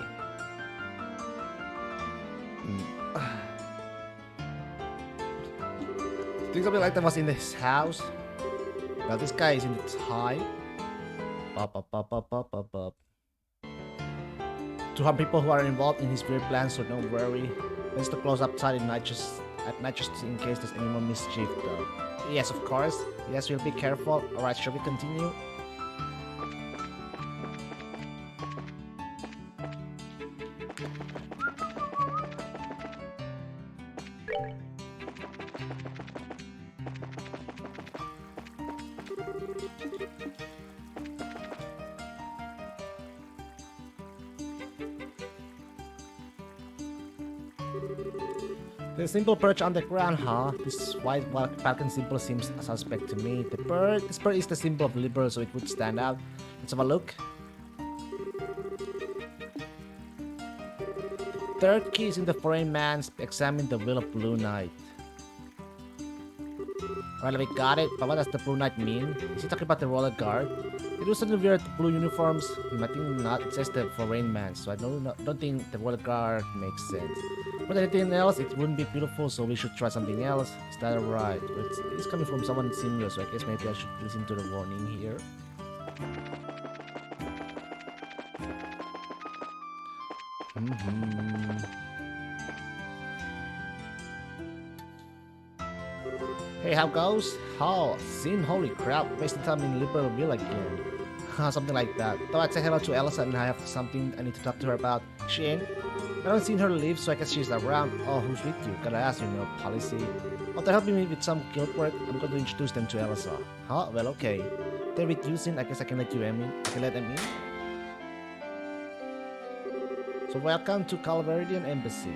Think something like that was in his house. Now this guy is in the tie. To harm people who are involved in his weird plans, so don't worry. Let's to close up tight at night just in case there's any more mischief though. Yes, of course. Yes, we'll be careful. Alright, shall we continue? The simple perch on the ground, huh? This white falcon symbol seems suspect to me. This bird is the symbol of liberal, so it would stand out. Let's have a look. Third key is in the foreign man's. Examine the will of Blue Knight. Alright, we got it. But what does the Blue Knight mean? Is he talking about the roller guard? It was suddenly wear blue uniforms. I think not. It says the foreign man, so I don't think the roller guard makes sense. But anything else, it wouldn't be beautiful, so we should try something else. Is that alright? It's coming from someone senior, so I guess maybe I should listen to the warning here. Hey, how goes? Oh, Sin, holy crap, wasting time in Liberalville again. Something like that. Though I'd say hello to Elsa and I have something I need to talk to her about. She ain't. I haven't seen her leave, so I guess she's around. Oh, who's with you? Gotta ask, policy. After helping me with some guild work, I'm going to introduce them to Elsa. Huh? Well, okay. They're with you, Sin. I guess I can let you in. I can let them in. So welcome to Calveridian Embassy.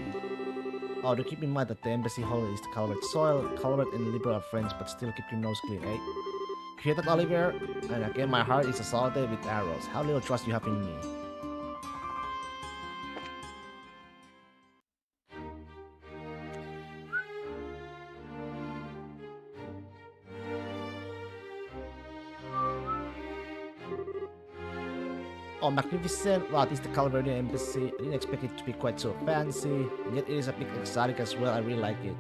Oh, do keep in mind that the embassy hall is the Calvert soil. Calvert and Liberal are friends, but still keep your nose clean, eh? You hear that, Oliver? And again, my heart is assaulted with arrows. How little trust you have in me. Oh, magnificent. Wow, this is the Calveridian Embassy. I didn't expect it to be quite so fancy, and yet it is a bit exotic as well. I really like it.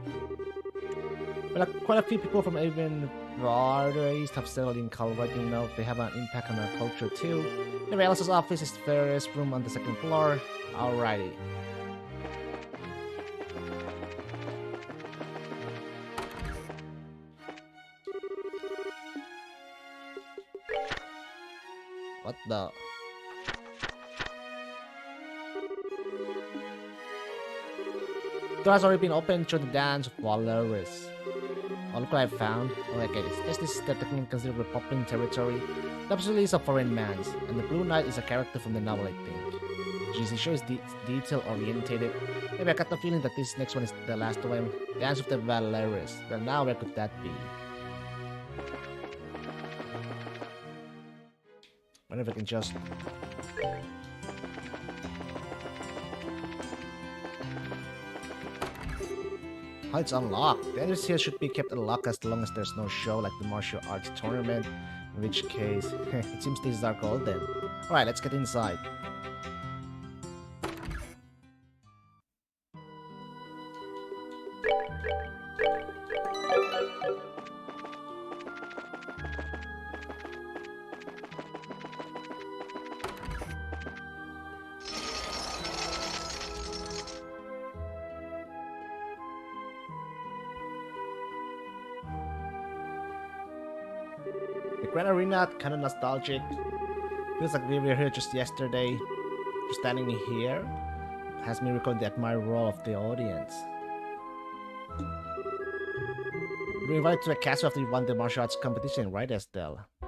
Well, quite a few people from even farther east have settled in Calvert, they have an impact on our culture too. Anyway, Elsa's office is the first room on the second floor. Alrighty. What the? Door has already been opened through the dance of Valeris. Oh, look what I found. Oh, okay, this is technically considered Republican territory. It absolutely is a foreign man's, and the Blue Knight is a character from the novel, I think. Jeez, he sure is detail-orientated. Maybe I got the feeling that this next one is the last one. Dance of the Valeris. Well, now where could that be? Wonder if I can just... Oh, it's unlocked. The enemies here should be kept unlocked as long as there's no show like the martial arts tournament, in which case, it seems this is our goal then. Alright, let's get inside. The Grand Arena, kinda nostalgic. Feels like we were here just yesterday. Just standing here has me recall the admired role of the audience. You were invited to a castle after you won the martial arts competition, right, Estelle? I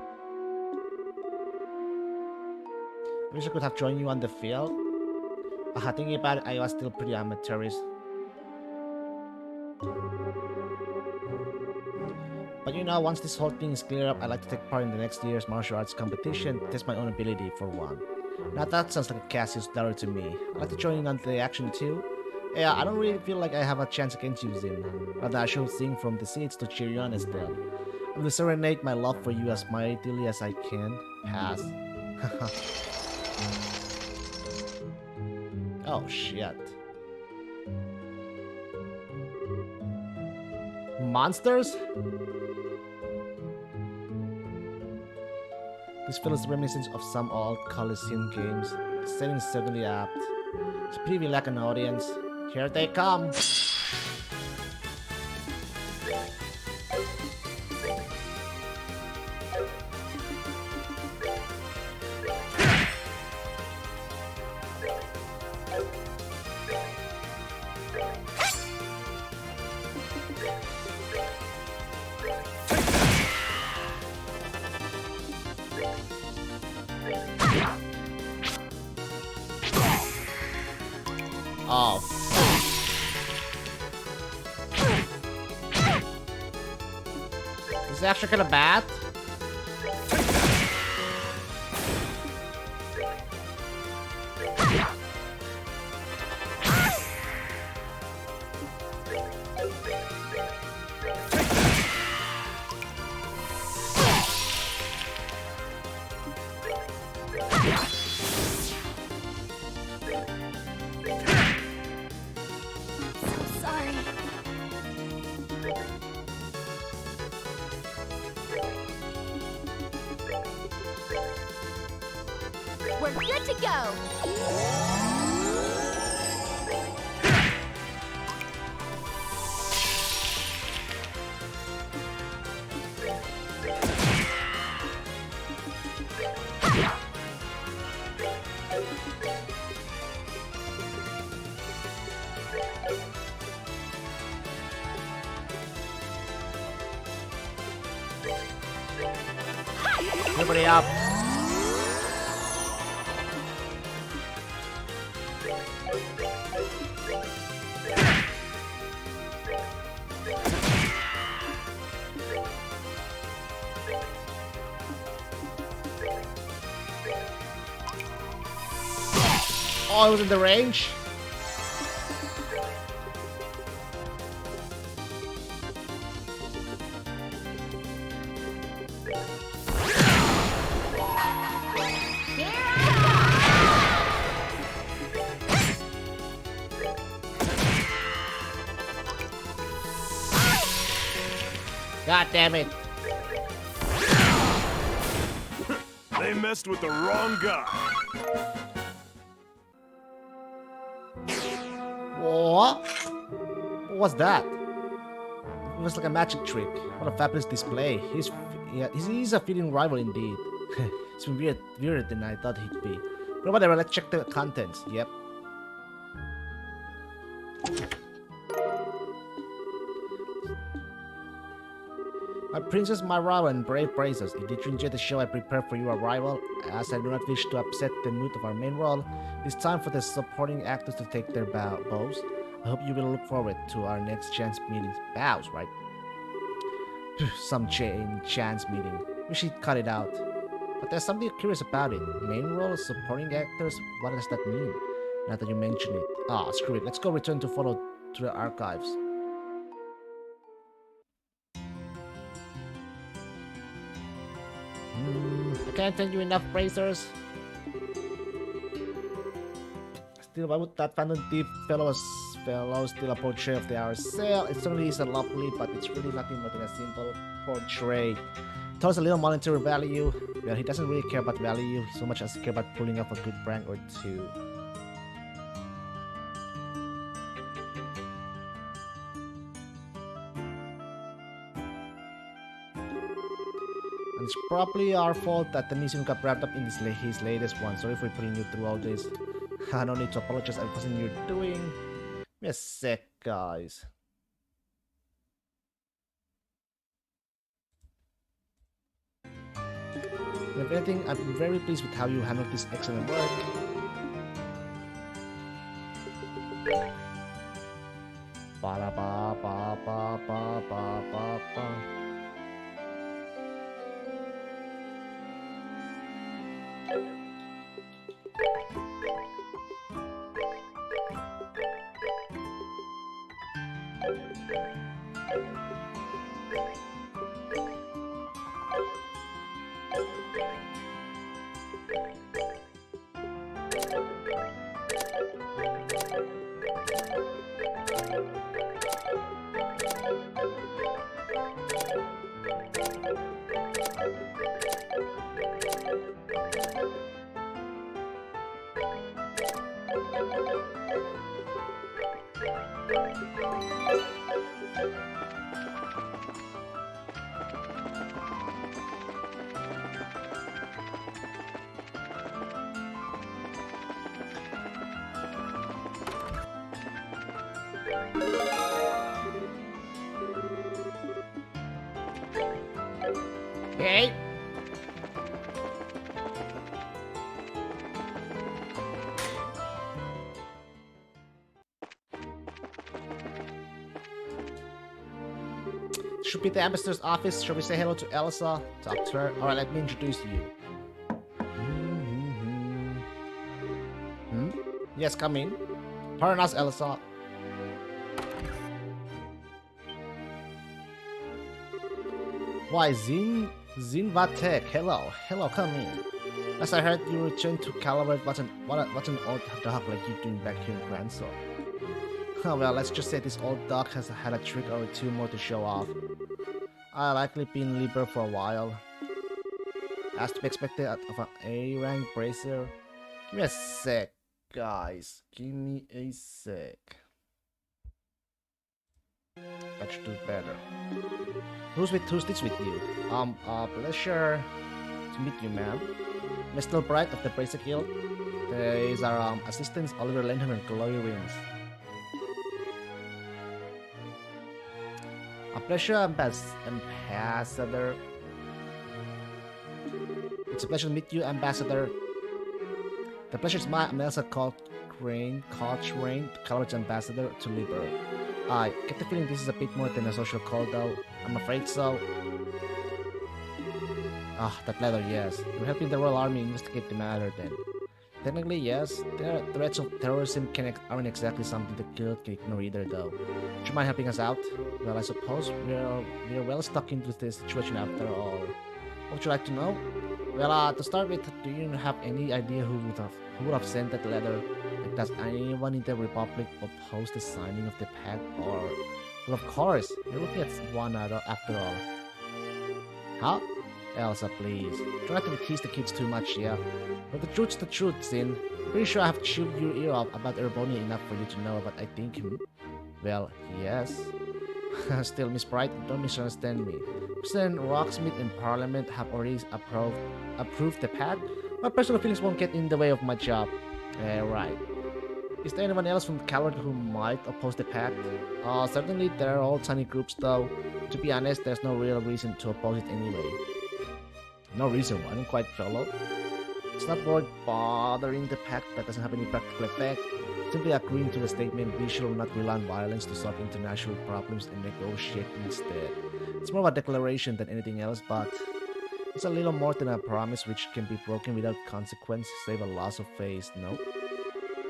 wish I could have joined you on the field. Thinking about it, I was still pretty amateurish. But you know, once this whole thing is cleared up, I'd like to take part in the next year's martial arts competition, test my own ability for one. Now that sounds like a Cassius dollar to me. I'd like to join in on the action too. Yeah, I don't really feel like I have a chance against you, Zin. Rather, I should sing from the seats to cheer you on, Estelle. I will serenade my love for you as mightily as I can. Pass. Oh shit. Monsters? This feels reminiscent of some old Coliseum games. The setting is certainly apt. It's pretty like an audience. Here they come! Oh. Is it actually kinda bad? Sorry. We're good to go. Everybody up. Oh, it was in the range? God damn it. They messed with the wrong guy. What? What was that? It was like a magic trick. What a fabulous display. He's a fitting rival indeed. It's weirder than I thought he'd be. But whatever, let's check the contents. Yep. My Princess Myra and brave bracers, did you enjoy the show I prepared for your arrival? As I do not wish to upset the mood of our main role, it's time for the supporting actors to take their bows. I hope you will look forward to our next chance meeting. Bows, right? Some chance meeting. We should cut it out. But there's something curious about it. Main role, supporting actors, what does that mean? Now that you mention it. Ah, screw it. Let's go return to follow to the archives. I can't thank you enough, bracers. Still, why would that Phantom Thief fellow still a portrait of the Arcel? It certainly is a lovely, but it's really nothing more than a simple portrait. Tells a little monetary value. Well, he doesn't really care about value so much as he cares about pulling off a good prank or two. And it's probably our fault that the mission got wrapped up in his latest one. Sorry for putting you through all this. I don't need to apologize. It wasn't your doing. Give me a sec, guys. If anything, I'm very pleased with how you handled this excellent work. Ba da ba ba ba ba ba ba ba. Hey! Should be the ambassador's office. Shall we say hello to Elsa? Talk to her. Alright, let me introduce you. Yes, come in. Pardon us, Elsa. Why, Zinvatek, hello, come in. As I heard you returned to Calvert, what an old dog like you doing back here in Granso. Oh well, let's just say this old dog has had a trick or two more to show off. I've likely been Liber for a while. As to be expected of an A-rank bracer. Give me a sec, guys. Give me a sec. That should do better. Who's this with you? Pleasure to meet you, ma'am. Mr. Bright of the Bracer Guild. There is our assistants, Oliver Lenham and Chloe Rins. A pleasure, Ambassador. It's a pleasure to meet you, Ambassador. The pleasure is mine. I'm Elsa Cochrane, Calvert's ambassador to Liber. I get the feeling this is a bit more than a social call, though. I'm afraid so. Ah, that letter, yes. You're helping the Royal Army investigate the matter, then. Technically, yes. The threats of terrorism aren't exactly something the Guild can ignore either, though. Would you mind helping us out? Well, I suppose we're well stuck into this situation after all. What would you like to know? Well, to start with, do you have any idea who would have sent that letter? Like, does anyone in the Republic oppose the signing of the pact, or... Well, of course, you're looking at one after all. Huh? Elsa, please. Try not to tease the kids too much, yeah? But the truth's the truth, Sin. Pretty sure I have chewed your ear off about Erbonia enough for you to know what I think. Well, yes. Still, Miss Bright, don't misunderstand me. President Rocksmith and Parliament have already approved the pact. My personal feelings won't get in the way of my job. Right. Is there anyone else from Calvert who might oppose the pact? Certainly there are all tiny groups though. To be honest, there's no real reason to oppose it anyway. No reason, I don't quite follow. It's not worth bothering the pact that doesn't have any practical effect. Simply agreeing to the statement we shall not rely on violence to solve international problems and negotiate instead. It's more of a declaration than anything else, but it's a little more than a promise which can be broken without consequence, save a loss of face, no?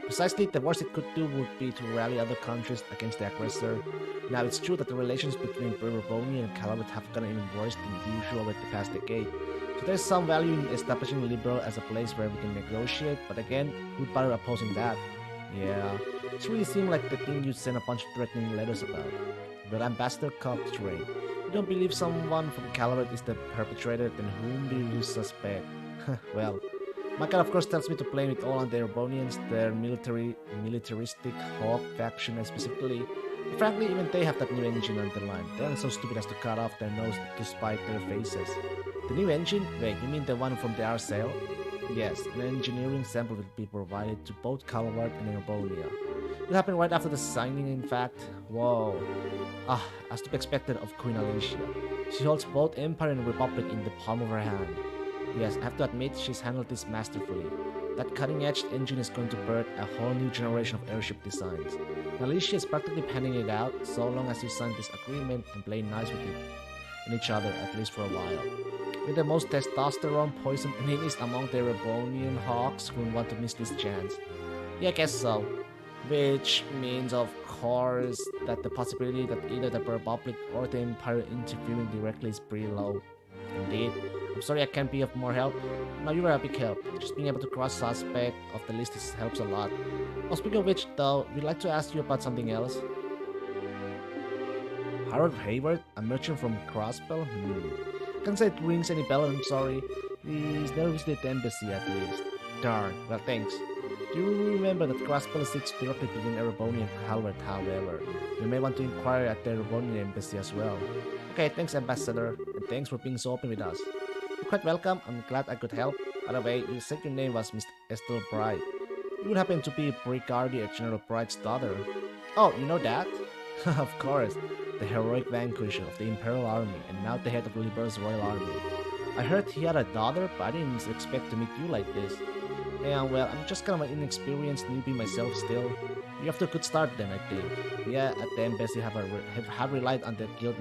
Precisely, the worst it could do would be to rally other countries against the aggressor. Now, it's true that the relations between Brerbonia and Calabut have gotten even worse than usual over the past decade. So there's some value in establishing Liberal as a place where we can negotiate, but again, who'd bother opposing that? Yeah, it really seemed like the thing you'd send a bunch of threatening letters about. But Ambassador Copstray, you don't believe someone from Calabut is the perpetrator, then whom do you suspect? Well, Michael of course tells me to blame it all on the Erebonians, their militaristic Hawk faction and specifically. But frankly, even they have that new engine underlined. They aren't so stupid as to cut off their nose to spite their faces. The new engine? Wait, you mean the one from the Arcel? Yes, an engineering sample will be provided to both Calvert and Erebonia. It happened right after the signing, in fact. Whoa. As to be expected of Queen Alicia. She holds both Empire and Republic in the palm of her hand. Yes, I have to admit she's handled this masterfully. That cutting-edge engine is going to birth a whole new generation of airship designs. Alicia is practically penning it out, so long as you sign this agreement and play nice with it and each other, at least for a while. With the most testosterone poison enemies among the Erebonian hawks who want to miss this chance. Yeah, I guess so. Which means, of course, that the possibility that either the Republic or the Empire interfering directly is pretty low. Indeed. I'm sorry I can't be of more help. No, you were a big help. Just being able to cross suspect of the list helps a lot. Oh, speaking of which, though, we'd like to ask you about something else. Harold Hayward, a merchant from Crosspell? Can't say it rings any bell, I'm sorry. He's never visited the embassy at least. Darn, well thanks. Do you remember that Crosspell sits directly between Erebonia and Calvert, however? You may want to inquire at the Erebonia embassy as well. Okay, thanks Ambassador, and thanks for being so open with us. You're quite welcome, I'm glad I could help. By the way, you said your name was Miss Estelle Bright. You would happen to be Brigadier General Bright's daughter. Oh, you know that? Of course, the heroic vanquisher of the Imperial Army and now the head of Liberal's Royal Army. I heard he had a daughter, but I didn't expect to meet you like this. And well, I'm just kind of an inexperienced newbie myself still. You're off to a good start then, I think. Yeah, at the embassy have relied on the guild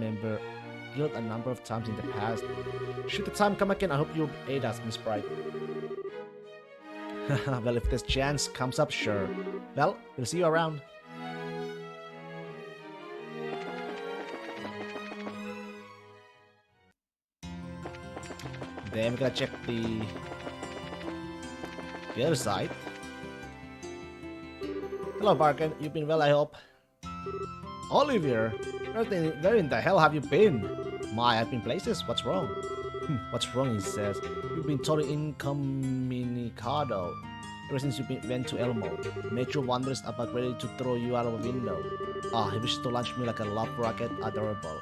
a number of times in the past. Should the time come again, I hope you'll aid us, Miss Bright. Well, if this chance comes up, sure. Well, we'll see you around. Then we're gonna check the other side. Hello, Barkin. You've been well, I hope. Olivier, where in the hell have you been? My, I've been places. What's wrong? What's wrong? He says. You've been totally incommunicado ever since you went to Elmo. Major wonders about ready to throw you out of a window. He wishes to launch me like a love rocket. Adorable.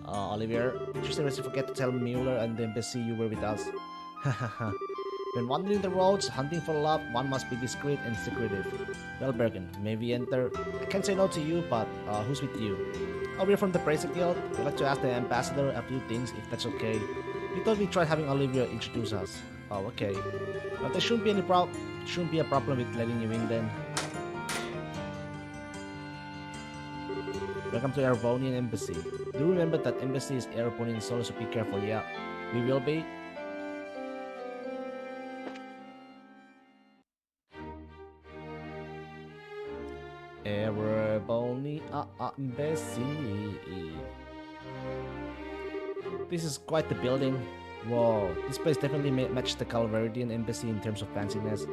Olivier, did you seriously forget to tell Mueller and the embassy you were with us? When wandering the roads, hunting for love, one must be discreet and secretive. Well, Bergen, may we enter? I can't say no to you, but who's with you? We're from the Bracer Guild. We'd like to ask the ambassador a few things, if that's okay. We thought we'd try having Olivier introduce us. Oh, okay. But there shouldn't be a problem with letting you in then. Welcome to Erebonian Embassy. Do remember that embassy is Erebonian solo, so be careful, yeah. We will be. Erebonia Embassy. This is quite the building. Whoa, this place definitely matches the Calverdian Embassy in terms of fanciness.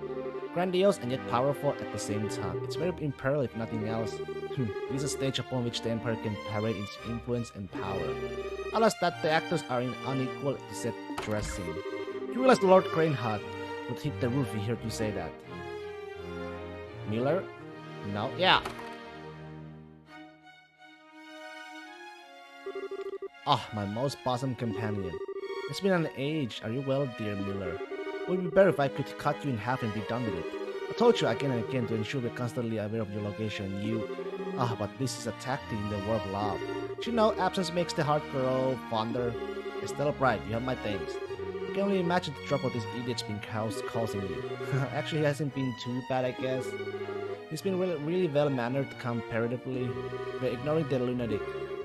Grandiose and yet powerful at the same time. It's very imperial if nothing else. This is a stage upon which the Empire can parade its influence and power. Alas that the actors are in unequal set dressing. You realize Lord Cranehut would hit the roof if he heard you say that. Miller? No? Yeah. My most bosom companion. It's been an age. Are you well, dear Miller? It would be better if I could cut you in half and be done with it. I told you again and again to ensure we're constantly aware of your location. But this is a tactic in the war of love. But you know, absence makes the heart grow fonder. Estella Bright, you have my thanks. I can only imagine the trouble this idiot's been causing you. Actually, he hasn't been too bad, I guess. He's been really well-mannered comparatively. We're ignoring the lunatic.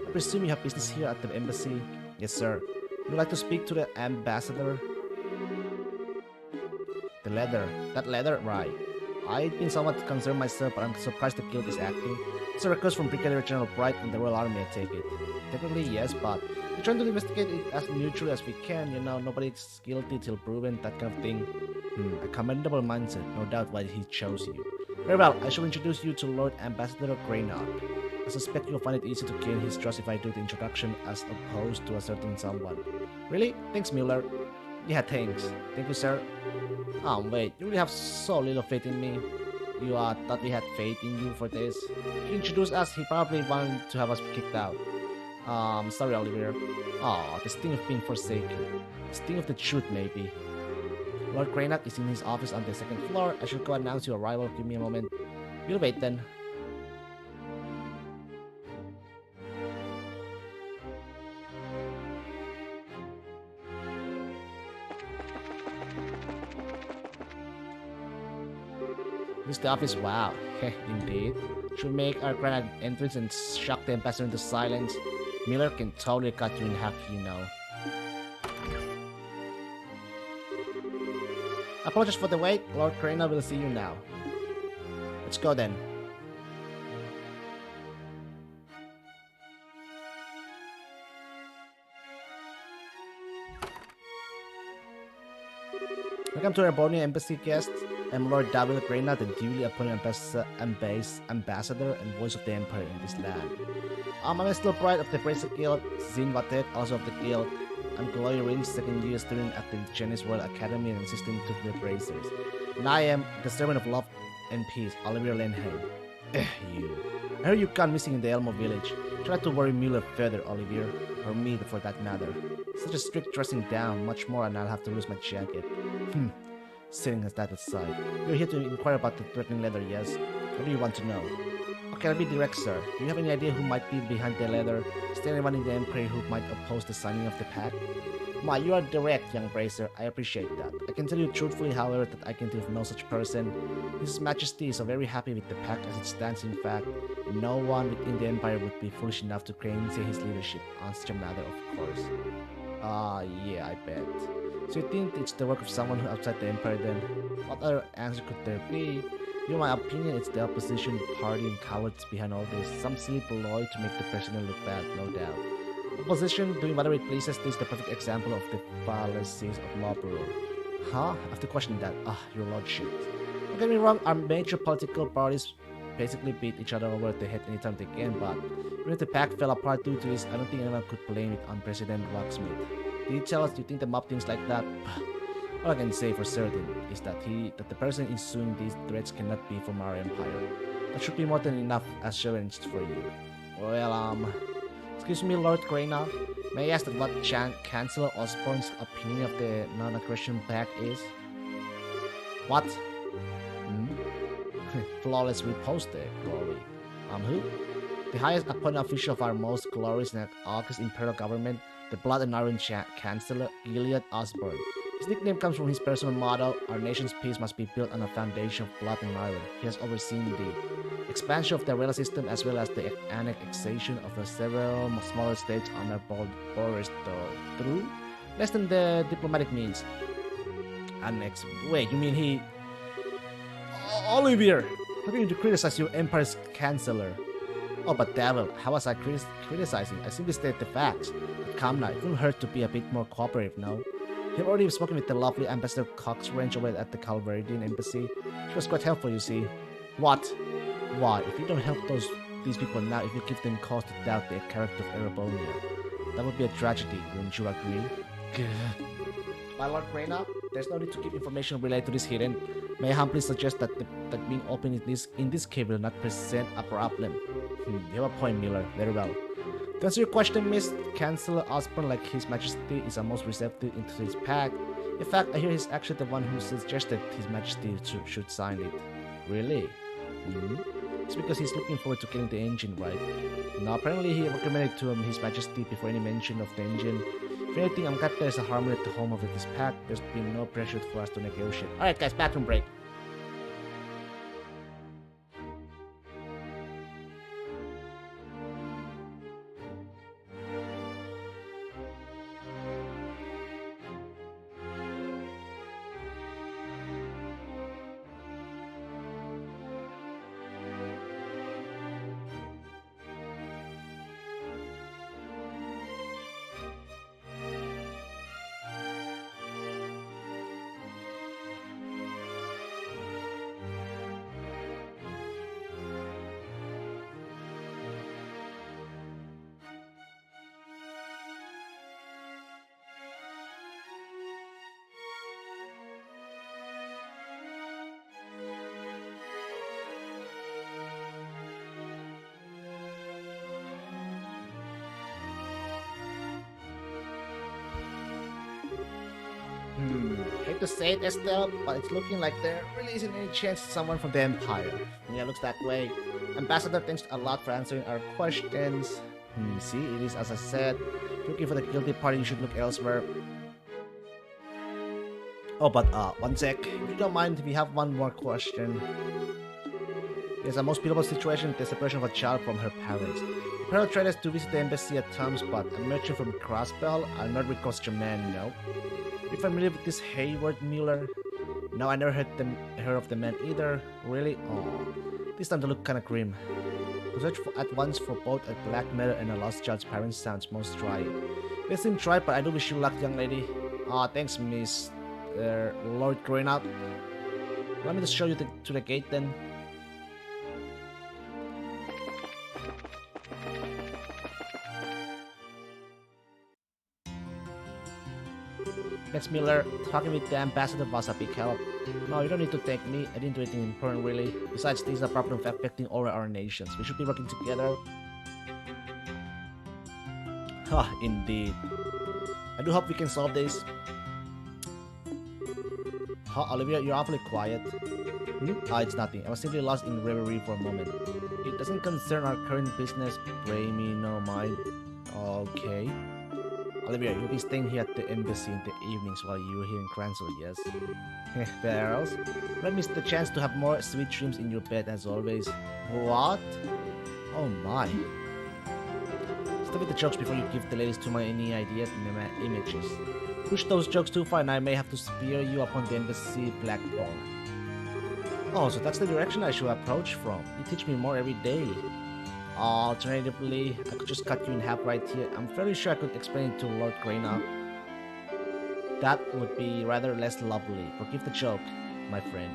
I presume you have business here at the embassy? Yes, sir. Would you like to speak to the ambassador? The leather. That leather? Right. I've been somewhat concerned myself, but I'm surprised the guild is acting. It's a request from Brigadier General Bright in the Royal Army, I take it. Technically, yes, but we're trying to investigate it as neutrally as we can, you know, nobody's guilty till proven, that kind of thing. A commendable mindset, no doubt why he chose you. Very well, I shall introduce you to Lord Ambassador Greynard. I suspect you'll find it easy to gain his trust if I do the introduction as opposed to a certain someone. Really? Thanks, Miller. Yeah, thanks. Thank you, sir. Wait, you really have so little faith in me. You thought we had faith in you for this? If you introduced us, he probably wanted to have us kicked out. Sorry, Olivier. The sting of being forsaken. The sting of the truth, maybe. Lord Greynard is in his office on the second floor. I should go announce your arrival. Give me a moment. We'll wait then. This is the office. Wow. Indeed. Should make our grand entrance and shock the ambassador into silence. Miller can totally cut you in half, you know. Apologies for the wait. Lord Greynard will see you now. Let's go then. Welcome to our Borneo Embassy guests. I'm Lord David Greynard, the duly appointed ambassador and voice of the Empire in this land. I'm Estelle Bright of the Bracer Guild, Zin Vatet, also of the Guild. I'm Glory Ring's second year student at the Genis Royal Academy and assistant to the Bracers. And I am the servant of love and peace, Olivier Lenheim. You. I heard you gone missing in the Elmo village. Try not to worry Mueller further, Olivier. Or me, for that matter. Such a strict dressing down, much more, and I'll have to lose my jacket. Setting that aside. You're here to inquire about the threatening letter, yes? What do you want to know? Okay, I'll be direct, sir. Do you have any idea who might be behind the letter? Is there anyone in the Empire who might oppose the signing of the pact? My, you are direct, young Bracer. I appreciate that. I can tell you truthfully, however, that I can think of no such person. His Majesty is very happy with the pact as it stands, in fact, and no one within the Empire would be foolish enough to gainsay his leadership on such a matter, of course. Yeah, I bet. So you think it's the work of someone who outside the Empire then? What other answer could there be? In my opinion, it's the opposition party and cowards behind all this. Some silly ploy to make the president look bad, no doubt. Opposition doing whatever it pleases, this is the perfect example of the fallacies of law rule. Huh? After questioning that, your lordship. Don't get me wrong, our major political parties basically beat each other over the head anytime they can, but even if the pact fell apart due to this, I don't think anyone could blame it on President Rocksmith. Did you tell us you think the mob thinks like that? All I can say for certain is that the person issuing these threats cannot be from our empire. That should be more than enough assurance for you. Well, excuse me, Lord Greynard. May I ask what Chancellor Osborne's opinion of the non-aggression pact is? What? Flawless riposte, Glory. Who? The highest appointed official of our most glorious and august imperial government, the Blood and Iron Chancellor, Gilead Osborne. His nickname comes from his personal motto, our nation's peace must be built on a foundation of blood and iron. He has overseen the expansion of the rail system as well as the annexation of the several smaller states on our borders through less than the diplomatic means. Wait, you mean he... Olivier! How can you criticize your empire's chancellor? Oh, but Devil, how was I criticizing? I simply stated the facts. But come now, it wouldn't hurt to be a bit more cooperative, no? You've already spoken with the lovely Ambassador Cox Range over at the Calveridian Embassy. She was quite helpful, you see. What? Why, if you don't help these people now, if you give them cause to doubt the character of Erebonia, that would be a tragedy, wouldn't you agree? My Lord Greynard, there's no need to give information related to this hidden. May I humbly suggest that being open in this case will not present a problem. You have a point, Miller. Very well. To answer your question, Miss, Chancellor Osborne, like His Majesty, is the most receptive into this pact. In fact, I hear he's actually the one who suggested His Majesty should sign it. Really? Hmm? It's because he's looking forward to killing the engine, right? No, apparently he recommended to His Majesty before any mention of the engine. If anything, I'm glad there's a harmony at the home of this pack. There's been no pressure for us to negotiate. Alright guys, bathroom break. Hate to say it, Estelle, but it's looking like there really isn't any chance someone from the Empire. Yeah, looks that way. Ambassador, thanks a lot for answering our questions. See, it is as I said. Looking for the guilty party, you should look elsewhere. Oh, but one sec. If you don't mind, we have one more question. There's a most beautiful situation, the separation of a child from her parents. Pearl tried us to visit the embassy at times, but a merchant from Crossbell, a Nordwick costume man, no. You're familiar with this Hayward Miller? No, I never heard of the man either. Really? Oh, this time to look kinda grim. To search at once for both a black mirror and a lost child's parents sounds most trying. They seem tried, but I do wish you luck, young lady. Thanks, Miss Lord growing up. Let me just show you to the gate then. Thanks, Miller. Talking with the ambassador was a big help. No, you don't need to thank me. I didn't do anything important, really. Besides, this is a problem affecting all our nations. We should be working together. Indeed. I do hope we can solve this. Olivia, you're awfully quiet. It's nothing. I was simply lost in reverie for a moment. It doesn't concern our current business. Pray me no mind. Okay. Olivia, you'll be staying here at the embassy in the evenings while you're here in Cransel, yes? Where else? Don't miss the chance to have more sweet dreams in your bed as always. What? Oh my. Stop with the jokes before you give the ladies too many ideas and images. Push those jokes too far and I may have to spear you upon the embassy flagpole. Oh, so that's the direction I should approach from. You teach me more every day. Alternatively, I could just cut you in half right here. I'm fairly sure I could explain it to Lord Greyna. That would be rather less lovely. Forgive the joke, my friend.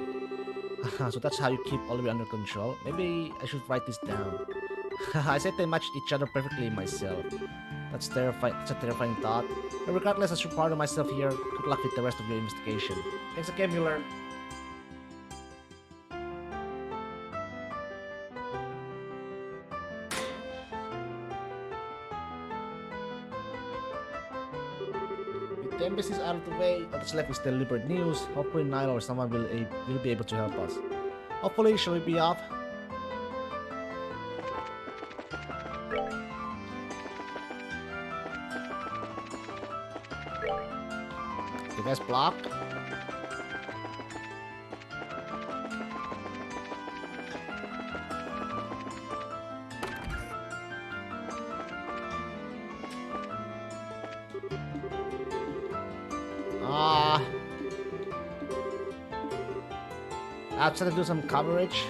So that's how you keep Olivia under control? Maybe I should write this down. I said they matched each other perfectly myself. That's terrifying. It's a terrifying thought. But regardless, I should pardon myself here. Good luck with the rest of your investigation. Thanks again, Mueller. The embassy's out of the way. What's left is the Liberty News. Hopefully Nile or someone will be able to help us. Hopefully, shall we be off? Device blocked. I'll try to do some coverage.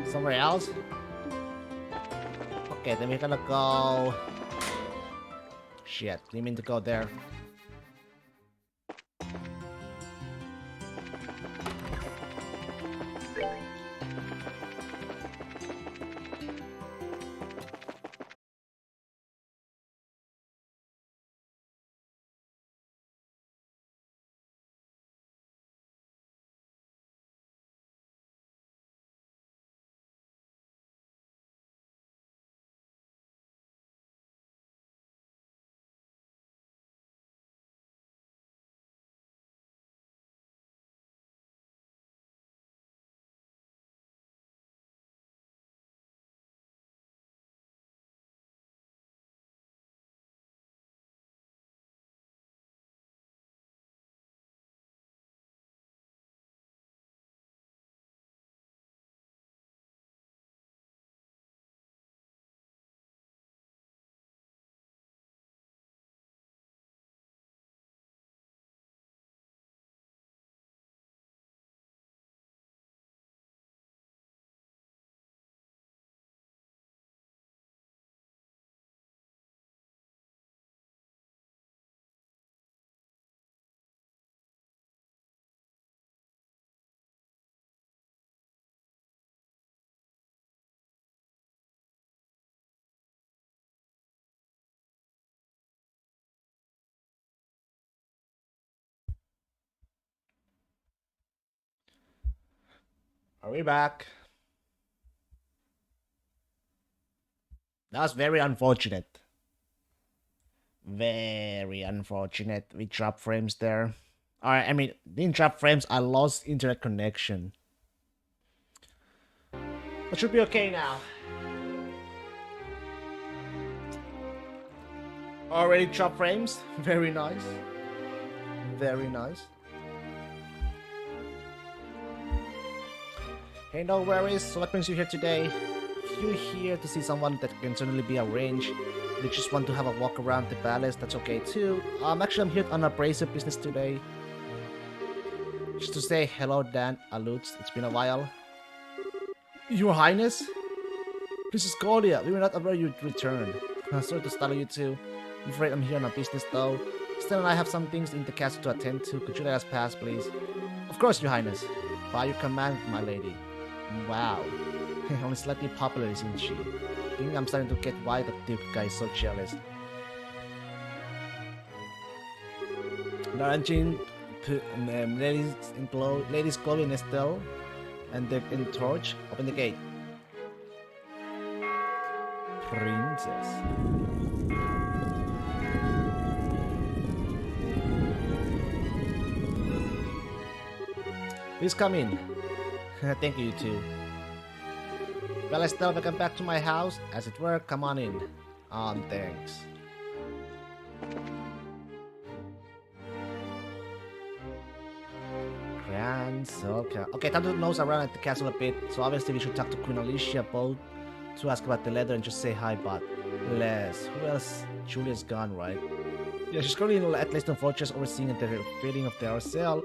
Somewhere else? Okay, then we're gonna go... Shit, didn't mean to go there. Are we back? That was very unfortunate. Very unfortunate. We dropped frames there. Alright, I mean, didn't drop frames, I lost internet connection. But should be okay now. Already dropped frames. Very nice. Very nice. Hey, no worries. So what brings you here today? If you're here to see someone that can certainly be arranged, you just want to have a walk around the palace, that's okay too. Actually, I'm here on abrasive business today. Just to say hello, Dan Alutz. It's been a while. Your Highness? Princess Claudia, we were not aware you'd return. Sorry to startle you too. I'm afraid I'm here on a business though. Still, and I have some things in the castle to attend to. Could you let us pass, please? Of course, Your Highness. By your command, my lady. Wow. Only slightly popular, isn't she? I think I'm starting to get why the Duke guy is so jealous. Laurentine, ladies Chloe and Estelle, and the Torch, open the gate. Princess. Please come in. Thank you, too. Well, Estelle, welcome back to my house. As it were, come on in. Thanks. Grand Soka. Okay, time to nose around at the castle a bit. So obviously we should talk to Queen Alicia both to ask about the letter and just say hi, but Les, who else? Julia's gone, right? Yeah, she's currently at Leiston Fortress overseeing the refitting of the RSL.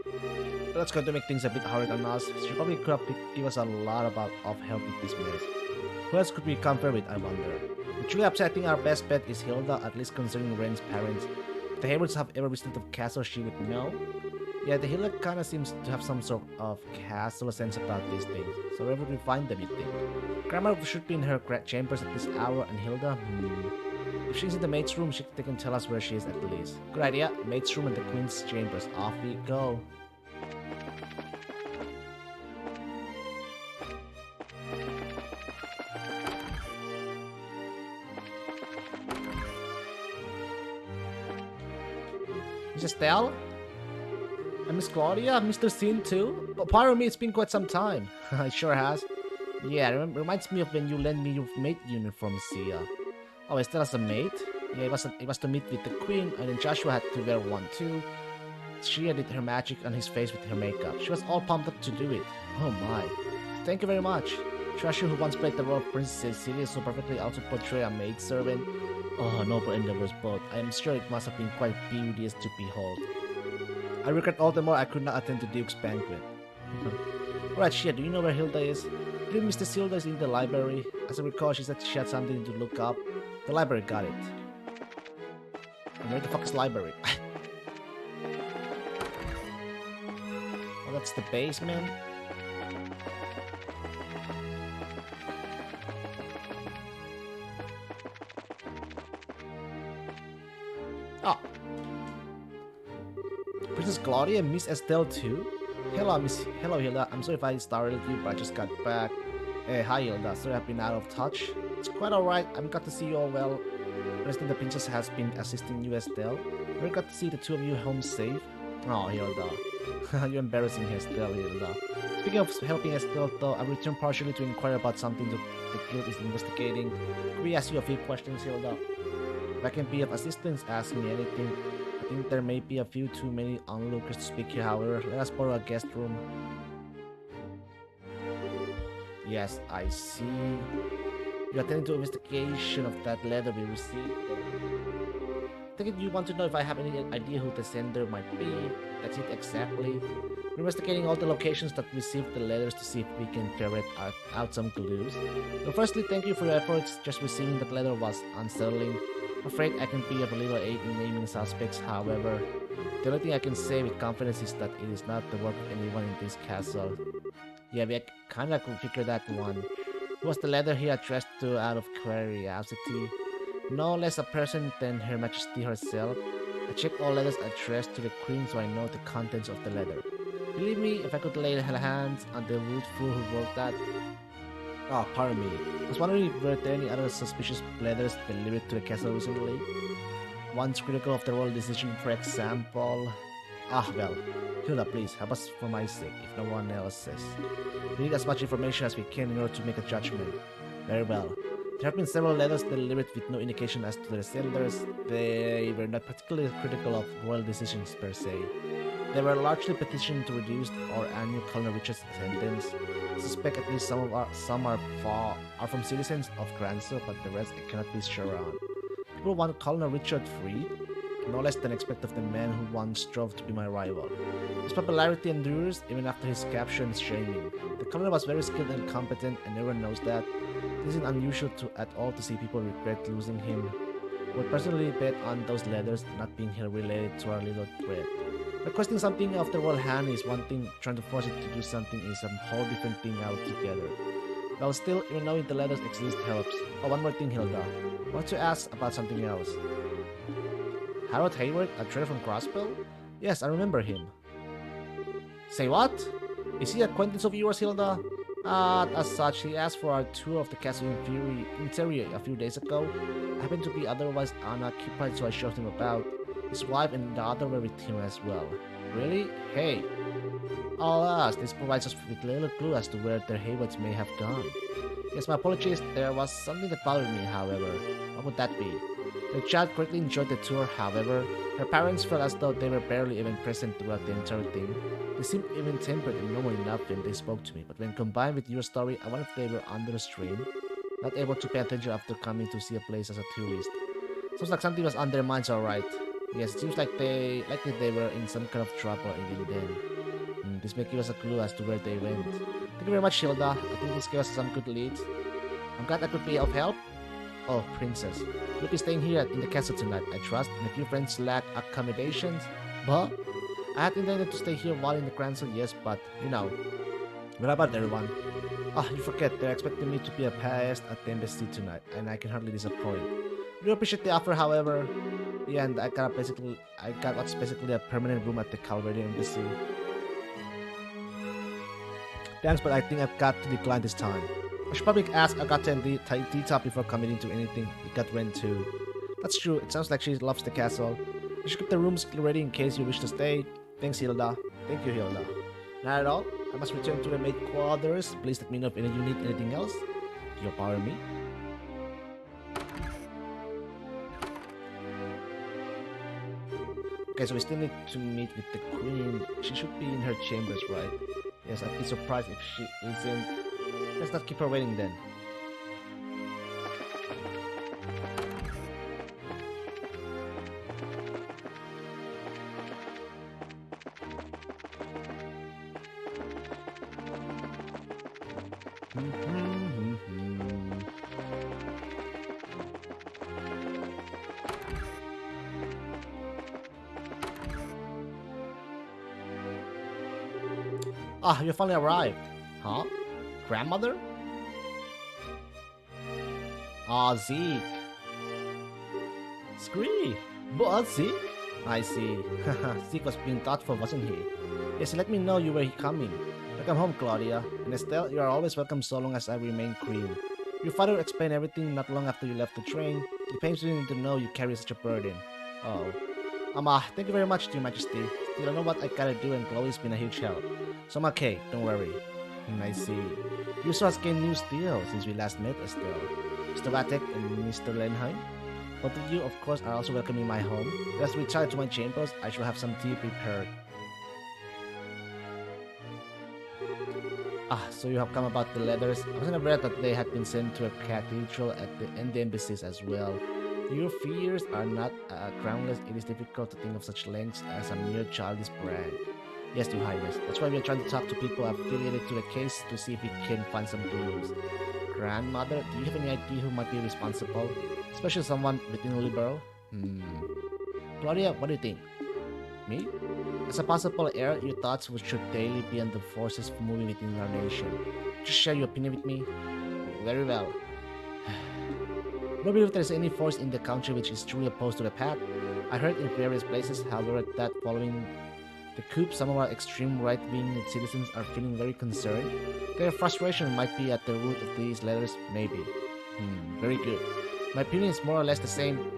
That's going to make things a bit harder on us. She probably could give us a lot of help with this mess. Who else could we compare with, I wonder? With Julia upsetting, our best bet is Hilda, at least considering Ren's parents. If the Haywards have ever visited the castle, she would know. Yeah, the Hilda kinda seems to have some sort of castle sense about these things. So where would we find them, you think? Grandma should be in her chambers at this hour, and Hilda? If she's in the maid's room, they can tell us where she is at least. Good idea. Maid's room and the queen's chambers. Off we go. Miss Estelle? And Miss Claudia? Mr. Sin too? Oh, pardon me, it's been quite some time. It sure has. Yeah, reminds me of when you lent me your maid uniform, Sia. Oh, Estelle as a maid? Yeah, it was to meet with the queen, and then Joshua had to wear one too. She did her magic on his face with her makeup. She was all pumped up to do it. Oh my. Thank you very much. Joshua, who once played the role of Princess Cecilia, so perfectly also portray a maidservant. Oh, noble endeavors both. I am sure it must have been quite beauteous to behold. I regret all the more I could not attend the Duke's banquet. Alright, Shia, do you know where Hilda is? I believe Mr. Hilda is in the library. As I recall, she said she had something to look up. The library got it. And where the fuck is library? Oh, that's the basement. Oh. Princess Claudia and Miss Estelle too? Hello, Hilda. I'm sorry if I startled you, but I just got back. Hi, Hilda. Sorry I've been out of touch. It's quite alright. I'm glad to see you all well. President the Princess has been assisting you, Estelle. We're glad to see the two of you home safe. Oh, Hilda. You're embarrassing Estelle, Hilda. Speaking of helping Estelle, though, I returned partially to inquire about something the guild is investigating. Could we ask you a few questions, Hilda? If I can be of assistance, ask me anything. I think there may be a few too many onlookers to speak here, however. Let us borrow a guest room. Yes, I see. You attending to investigation of that letter we received. I think you want to know if I have any idea who the sender might be. That's it exactly. We're investigating all the locations that received the letters to see if we can ferret out some clues. Well, firstly, thank you for your efforts. Just receiving that letter was unsettling. I'm afraid I can be of a little aid in naming suspects, however. The only thing I can say with confidence is that it is not the work of anyone in this castle. Yeah, we kinda could figure that one. Who was the letter he addressed to out of curiosity? No less a person than Her Majesty herself. I checked all letters addressed to the Queen so I know the contents of the letter. Believe me, if I could lay hands on the wood fool who wrote that. Oh, pardon me. I was wondering if were there any other suspicious letters delivered to the castle recently? One's critical of the royal decision, for example. Ah, well. Hilda, please, help us for my sake, if no one else says. We need as much information as we can in order to make a judgment. Very well. There have been several letters delivered with no indication as to their senders. They were not particularly critical of royal decisions per se. They were largely petitioned to reduce or annul Colonel Richard's sentence. I suspect at least some are from citizens of Granso, but the rest I cannot be sure on. People want Colonel Richard free, no less than expect of the man who once strove to be my rival. His popularity endures even after his capture and shaming. The colonel was very skilled and competent, and everyone knows that. It isn't unusual at all to see people regret losing him. I would personally bet on those letters not being related to our little thread. Requesting something of the royal hand is one thing, trying to force it to do something is a whole different thing altogether. Well, still, even knowing the letters exist helps. Oh, one more thing, Hilda. I want to ask about something else. Harold Hayward, a trader from Crosspell? Yes, I remember him. Say what? Is he an acquaintance of yours, Hilda? As such, he asked for a tour of the castle interior a few days ago. I happened to be otherwise unoccupied, so I showed him about. His wife and daughter were with him as well. Really? Hey. Alas, this provides us with little clue as to where the Haywards may have gone. Yes, my apologies, there was something that bothered me, however. What would that be? The child greatly enjoyed the tour, however. Her parents felt as though they were barely even present throughout the entire thing. They seemed even-tempered and normal enough when they spoke to me, but when combined with your story, I wonder if they were under a strain, not able to pay attention after coming to see a place as a tourist. Sounds like something was on their minds, alright. Yes, it seems like they were in some kind of trouble even then. This may give us a clue as to where they went. Thank you very much, Hilda. I think this gave us some good leads. I'm glad I could be of help. Oh, Princess. You'll be staying here in the castle tonight, I trust, and a few friends lack accommodations. But I had intended to stay here while in the Granson, yes, but, you know. What about everyone? Ah, you forget, they're expecting me to be a pest at the embassy tonight, and I can hardly disappoint. We appreciate the offer, however. Yeah, and I got what's basically a permanent room at the Calvary embassy. Thanks, but I think I've got to decline this time. I should probably ask Agatha and D-Top before committing to anything. It got rent too. That's true, it sounds like she loves the castle. You should keep the rooms ready in case you wish to stay. Thanks, Hilda. Thank you, Hilda. Not at all. I must return to the maid quarters. Please let me know if you need anything else. You'll power me. Okay, so we still need to meet with the queen. She should be in her chambers, right? Yes, I'd be surprised if she isn't. Let's not keep her waiting then. Ah, you finally arrived. Huh? Grandmother? Ah, Zeke. Scree. But Zeke? I see. Zeke was being thoughtful, wasn't he? Yes, let me know you were coming. Welcome home, Claudia. And Estelle, you are always welcome so long as I remain queen. Your father explained everything not long after you left the train. It pains me to know you carry such a burden. Oh. Thank you very much, Your Majesty. Still, I know what I gotta do, and Chloe's been a huge help. So I'm okay, don't worry. I see. You also has gained new steel since we last met, Estelle. Mr. Vatek and Mr. Lenheim. Both of you, of course, are also welcome in my home. As we retire to my chambers, I shall have some tea prepared. Ah, so you have come about the letters. I wasn't aware that they had been sent to a cathedral and the embassies as well. Your fears are not groundless. It is difficult to think of such lengths as a mere childish brag. Yes, Your Highness. That's why we are trying to talk to people affiliated to the case to see if we can find some clues. Grandmother, do you have any idea who might be responsible? Especially someone within Liberal? Claudia, what do you think? Me? As a possible heir, your thoughts should daily be on the forces moving within our nation. Just share your opinion with me. Very well. I don't believe there is any force in the country which is truly opposed to the path. I heard in various places, however, that following The coup, some of our extreme right-wing citizens are feeling very concerned. Their frustration might be at the root of these letters, maybe. Very good. My opinion is more or less the same.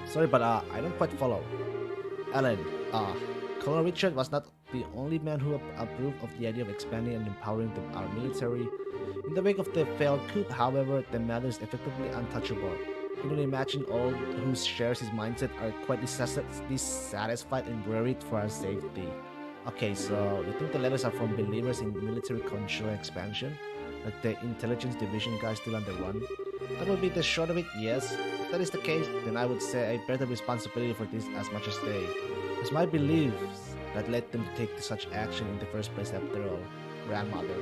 Sorry, but I don't quite follow. Alan, Colonel Richard was not the only man who approved of the idea of expanding and empowering our military. In the wake of the failed coup, however, the matter is effectively untouchable. You can imagine all who shares his mindset are quite dissatisfied and worried for our safety. Okay, so you think the letters are from believers in military control and expansion? Like the intelligence division guys still on the run? That would be the short of it, yes. If that is the case, then I would say I bear the responsibility for this as much as they. It's my beliefs that led them to take such action in the first place after all. Grandmother.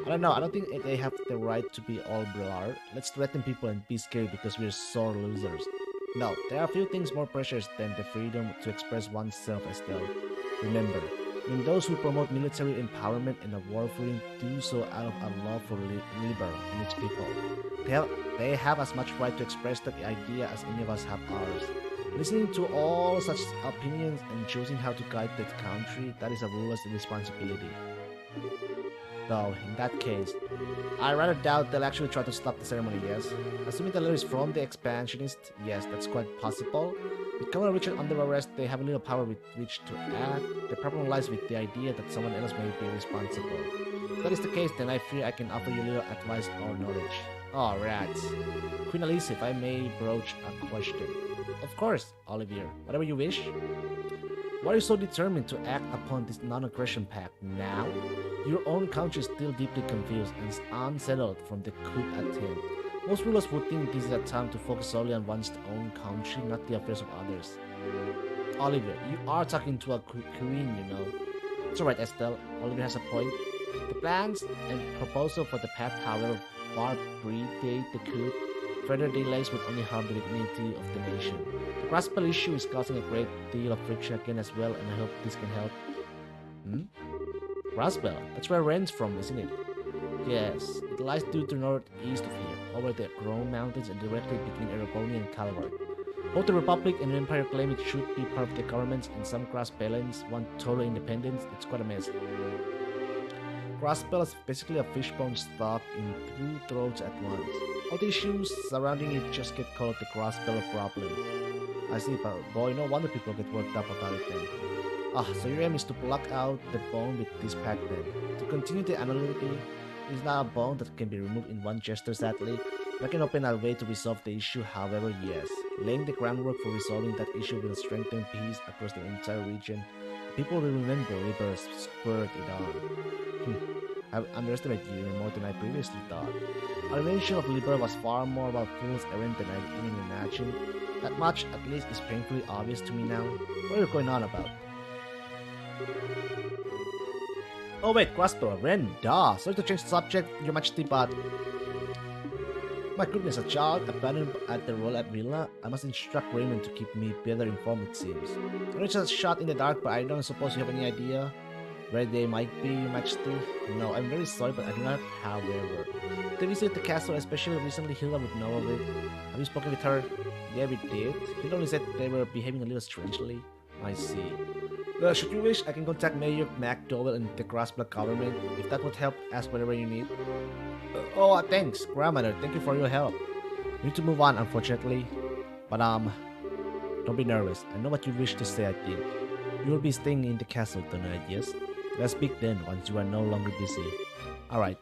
I don't know, I don't think they have the right to be all blur. Let's threaten people and be scared because we're sore losers. No, there are few things more precious than the freedom to express oneself, Estelle. Remember, when those who promote military empowerment and a war freedom do so out of a love for Liber and its people, they have as much right to express that idea as any of us have ours. Listening to all such opinions and choosing how to guide the country, that is a ruler's responsibility. Though, in that case, I rather doubt they'll actually try to stop the ceremony, yes? Assuming the letter is from the expansionist, yes, that's quite possible. With Colonel Richard under arrest, they have a little power with which to act. The problem lies with the idea that someone else may be responsible. If that is the case, then I fear I can offer you little advice or knowledge. Oh, rats. Queen Alice, if I may broach a question. Of course, Olivier. Whatever you wish. Why are you so determined to act upon this non-aggression pact now? Your own country is still deeply confused and unsettled from the coup attempt. Most rulers would think this is a time to focus solely on one's own country, not the affairs of others. Oliver, you are talking to a queen, you know. It's alright, Estelle. Oliver has a point. The plans and proposal for the pact, however, far predate the coup. Further delays would only harm the dignity of the nation. The Graspel issue is causing a great deal of friction again as well, and I hope this can help. Graspel? That's where Ren's from, isn't it? Yes, it lies due to northeast of here, over the Rhone Mountains and directly between Erebonia and Calvert. Both the Republic and the Empire claim it should be part of the governments, and some Graspelans want total independence. It's quite a mess. Graspel is basically a fishbone stuck in two throats at once. All the issues surrounding it just get called the Graspel problem. I see, but boy, no wonder people get worked up about it then. So your aim is to pluck out the bone with this pact then. To continue the analogy, it's not a bone that can be removed in one gesture sadly. I can open a way to resolve the issue, however, yes. Laying the groundwork for resolving that issue will strengthen peace across the entire region. People will remember Liber spurred it on. I've underestimated you even more than I previously thought. Our invention of Liber was far more about fool's errand than I even imagined. That much, at least, is painfully obvious to me now. What are you going on about? Oh wait, Graspel, Ren, duh. Sorry to change the subject, Your Majesty, but... My goodness, a child abandoned at the royal villa? I must instruct Raymond to keep me better informed, it seems. I know it's a shot in the dark, but I don't suppose you have any idea where they might be, Your Majesty? No, I'm very sorry, but I do not, however. They visited the castle, especially recently. Hilda would know of it. Have you spoken with her? Yeah, we did. Hilda only said they were behaving a little strangely. I see. Should you wish, I can contact Mayor McDowell and the Graspel government. If that would help, ask whatever you need. Thanks, Grandmother. Thank you for your help. We need to move on, unfortunately. But, don't be nervous. I know what you wish to say, I think. You will be staying in the castle tonight, yes? Let's speak then, once you are no longer busy. Alright.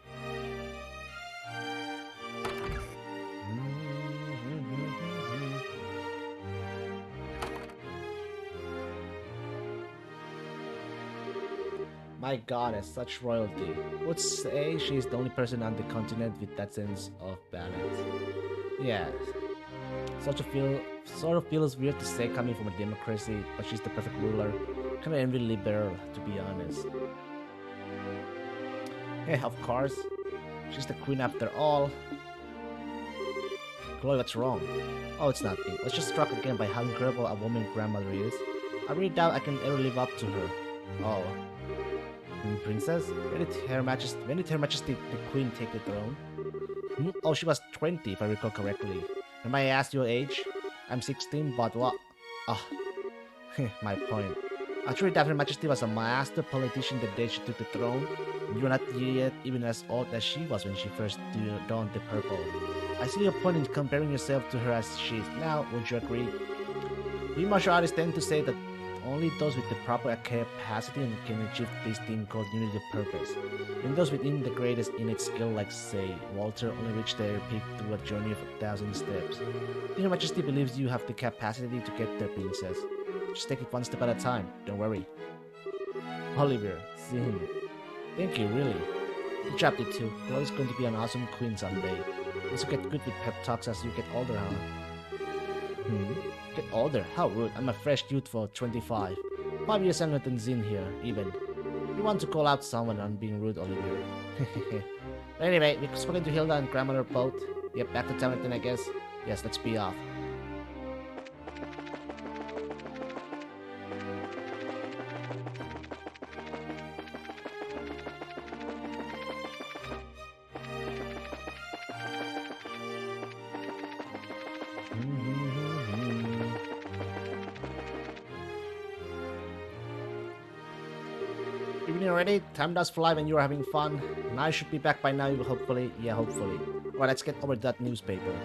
My goddess, such royalty. Would say she's the only person on the continent with that sense of balance. Yeah. Sort of feels weird to say coming from a democracy, but she's the perfect ruler. Kinda envy Liberal, to be honest. Hey, of course. She's the queen after all. Chloe, what's wrong? Oh, it's nothing. I was just struck again by how incredible a woman grandmother is. I really doubt I can ever live up to her. Oh. Princess? When did Her Majesty the Queen take the throne? Oh, she was 20 if I recall correctly. And may I ask your age? I'm 16, but what? My point. Actually, that Her Majesty was a master politician the day she took the throne. You're not yet even as old as she was when she first donned the purple. I see your point in comparing yourself to her as she is now, would you agree? We martial artists tend to say that only those with the proper capacity can achieve this thing called unity of purpose. And those within the greatest innate skill, like say Walter, only reach their peak through a journey of 1,000 steps. Your Majesty believes you have the capacity to get there, princess. Just take it one step at a time, don't worry. Oliver, see him. Thank you, really. Good job, you two. You're always going to be an awesome queen someday. As you get good with pep talks as you get older, huh? Get older? How rude. I'm a fresh youth for 25. 5 years younger than Zin here, even. You want to call out someone on being rude, Oliver. Anyway, we've spoken to Hilda and Grandmother both. Yep, back to town then, I guess. Yes, let's be off. Evening already? Time does fly when you're having fun. And I should be back by now, hopefully. Yeah, hopefully. Alright, let's get over that newspaper.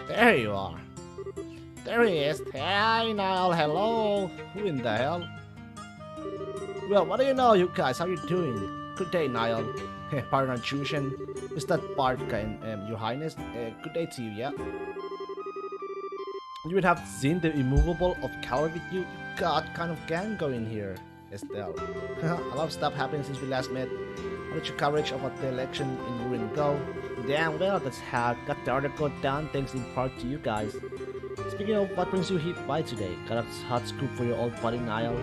There you are. There he is. Hey, Niall, hello. Who in the hell? Well, what do you know, you guys? How you doing? Good day, Niall. Pardon intrusion. Is that Bardka and Your Highness? Good day to you, yeah? You would have seen the immovable of Calor with you? You got kind of gang going here, Estelle. A lot of stuff happened since we last met. How did your coverage of the election in Ruin go? Damn well, that's how I got the article done thanks in part to you guys. Speaking of what brings you here by today, got a hot scoop for your old buddy Niall.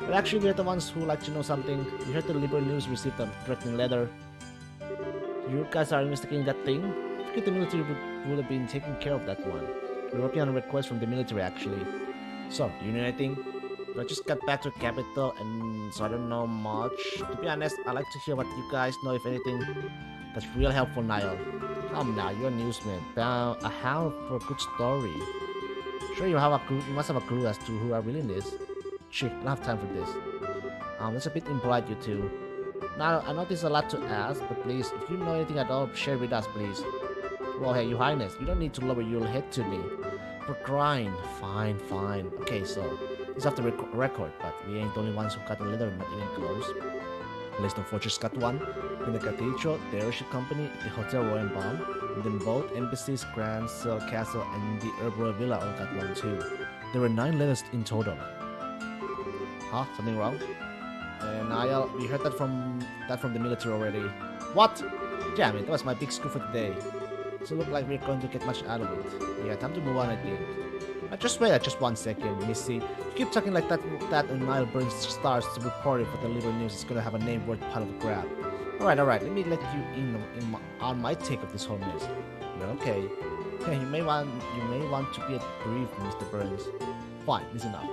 But actually we're the ones who like to know something. We heard the Liberal News received a threatening letter. You guys are investigating that thing? I figured the military would have been taking care of that one. We're working on a request from the military actually. So, do you know anything? I just got back to the capital and so I don't know much. To be honest, I'd like to hear what you guys know if anything. That's real helpful, Niall. Come now, you're a newsman. A hound for a good story. Sure, you must have a clue as to who our villain is. Chick, don't have time for this. That's a bit impolite, you two. Now, I know this is a lot to ask, but please, if you know anything at all, share with us, please. Well, hey, Your Highness, you don't need to lower your head to me. For crying. Fine, fine. Okay, so, it's off the record, but we ain't the only ones who got a letter, not even close. Liston Fortress got one, in the Cathedral, the Airship Company, the Hotel Royenbaum, and then both embassies, Grand Cell Castle, and the Herbroy Villa all got one too. There were 9 letters in total. Huh? Something wrong? Niall, we heard that from the military already. What? Damn it, that was my big scoop for today. Doesn't look like we're going to get much out of it. Yeah, time to move on, I think. Just wait just 1 second, Missy. If you keep talking like that and Niall Burns starts to report it for the Liberal News, it's gonna have a name worth part of a grab. Alright, let me let you in on my take of this whole mess. Well, okay. You may want to be brief, Mr. Burns. Fine, listen up.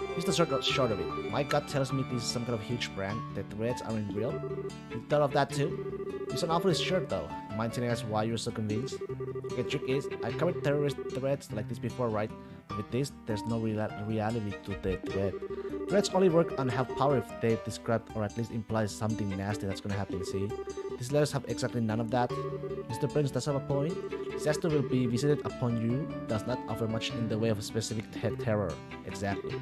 Here's the short of it. My gut tells me this is some kind of huge prank. The threats aren't real. You thought of that too? You sound awfully sure though. Mind telling us why you're so convinced? The trick is, I covered terrorist threats like this before, right? But with this, there's no reality to the threat. Threats only work and have power if they describe or at least imply something nasty that's gonna happen, see? These letters have exactly none of that. Mr. Burns does have a point. Disaster will be visited upon you, does not offer much in the way of specific terror. Exactly.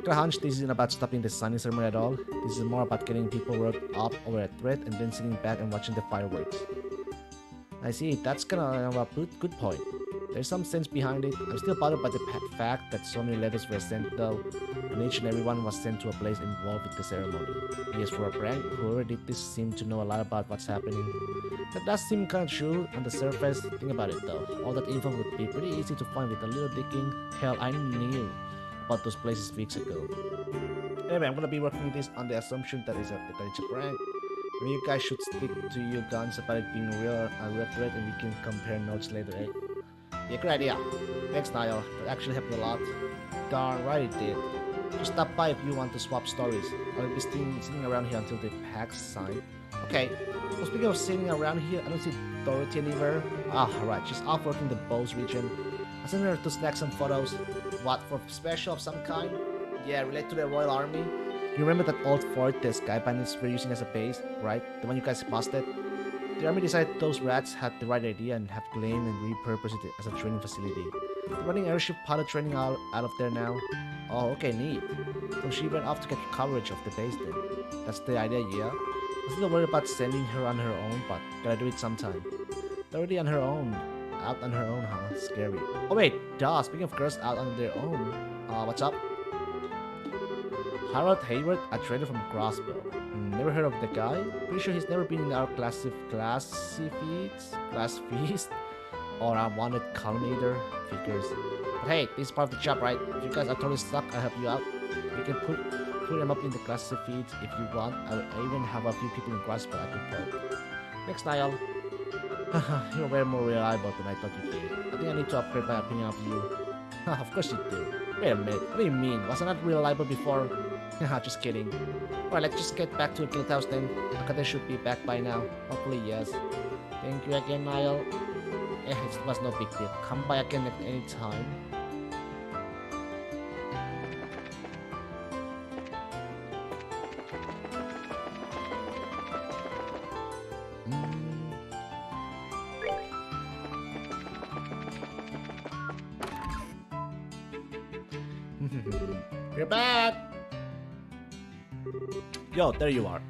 Got a hunch this isn't about stopping the signing ceremony at all. This is more about getting people worked up over a threat and then sitting back and watching the fireworks. I see, that's kind of a good point. There's some sense behind it. I'm still bothered by the fact that so many letters were sent though, and each and every one was sent to a place involved with the ceremony. Yes, for a prank, whoever did this seemed to know a lot about what's happening. That does seem kind of true on the surface. Think about it though. All that info would be pretty easy to find with a little digging. Hell, I knew about those places weeks ago. Anyway, I'm gonna be working this on the assumption that it's a prank. Maybe you guys should stick to your guns about it being real threat, and we can compare notes later, eh? Yeah, good idea. Thanks, Niall. That actually helped a lot. Darn right it did. Just stop by if you want to swap stories. I'll be sitting around here until the pack's signed. Okay. Well, speaking of sitting around here, I don't see Dorothy anywhere. Ah, alright. She's off working the Bose region. I sent her to snag some photos. What, for special of some kind? Yeah, relate to the Royal Army. You remember that old fort the Sky Bandits were using as a base, right? The one you guys busted? The army decided those rats had the right idea and have claimed and repurposed it as a training facility. They're running airship pilot training out of there now. Oh, okay, neat. So she went off to get coverage of the base then. That's the idea, yeah? I was a little worried about sending her on her own, but gotta do it sometime. They're already on her own. Out on her own, huh? Scary. Oh wait, duh, speaking of girls out on their own. What's up? Harold Hayward, a trader from Crossbow. Never heard of the guy? Pretty sure he's never been in our class feast? Or a wanted collimator figures. But hey, this is part of the job, right? If you guys are totally stuck, I'll help you out. You can put them up in the class feeds if you want. I even have a few people in Crossbow I can put. Next, Niall. You're way more reliable than I thought you'd be. I think I need to upgrade my opinion of you. Of course you do. Wait a minute, what do you mean? Was I not reliable before? Just kidding. Alright, let's just get back to the guild house then. Akate should be back by now. Hopefully, yes. Thank you again, Niall. It was no big deal. Come by again at any time. You're back! Yo, there you are.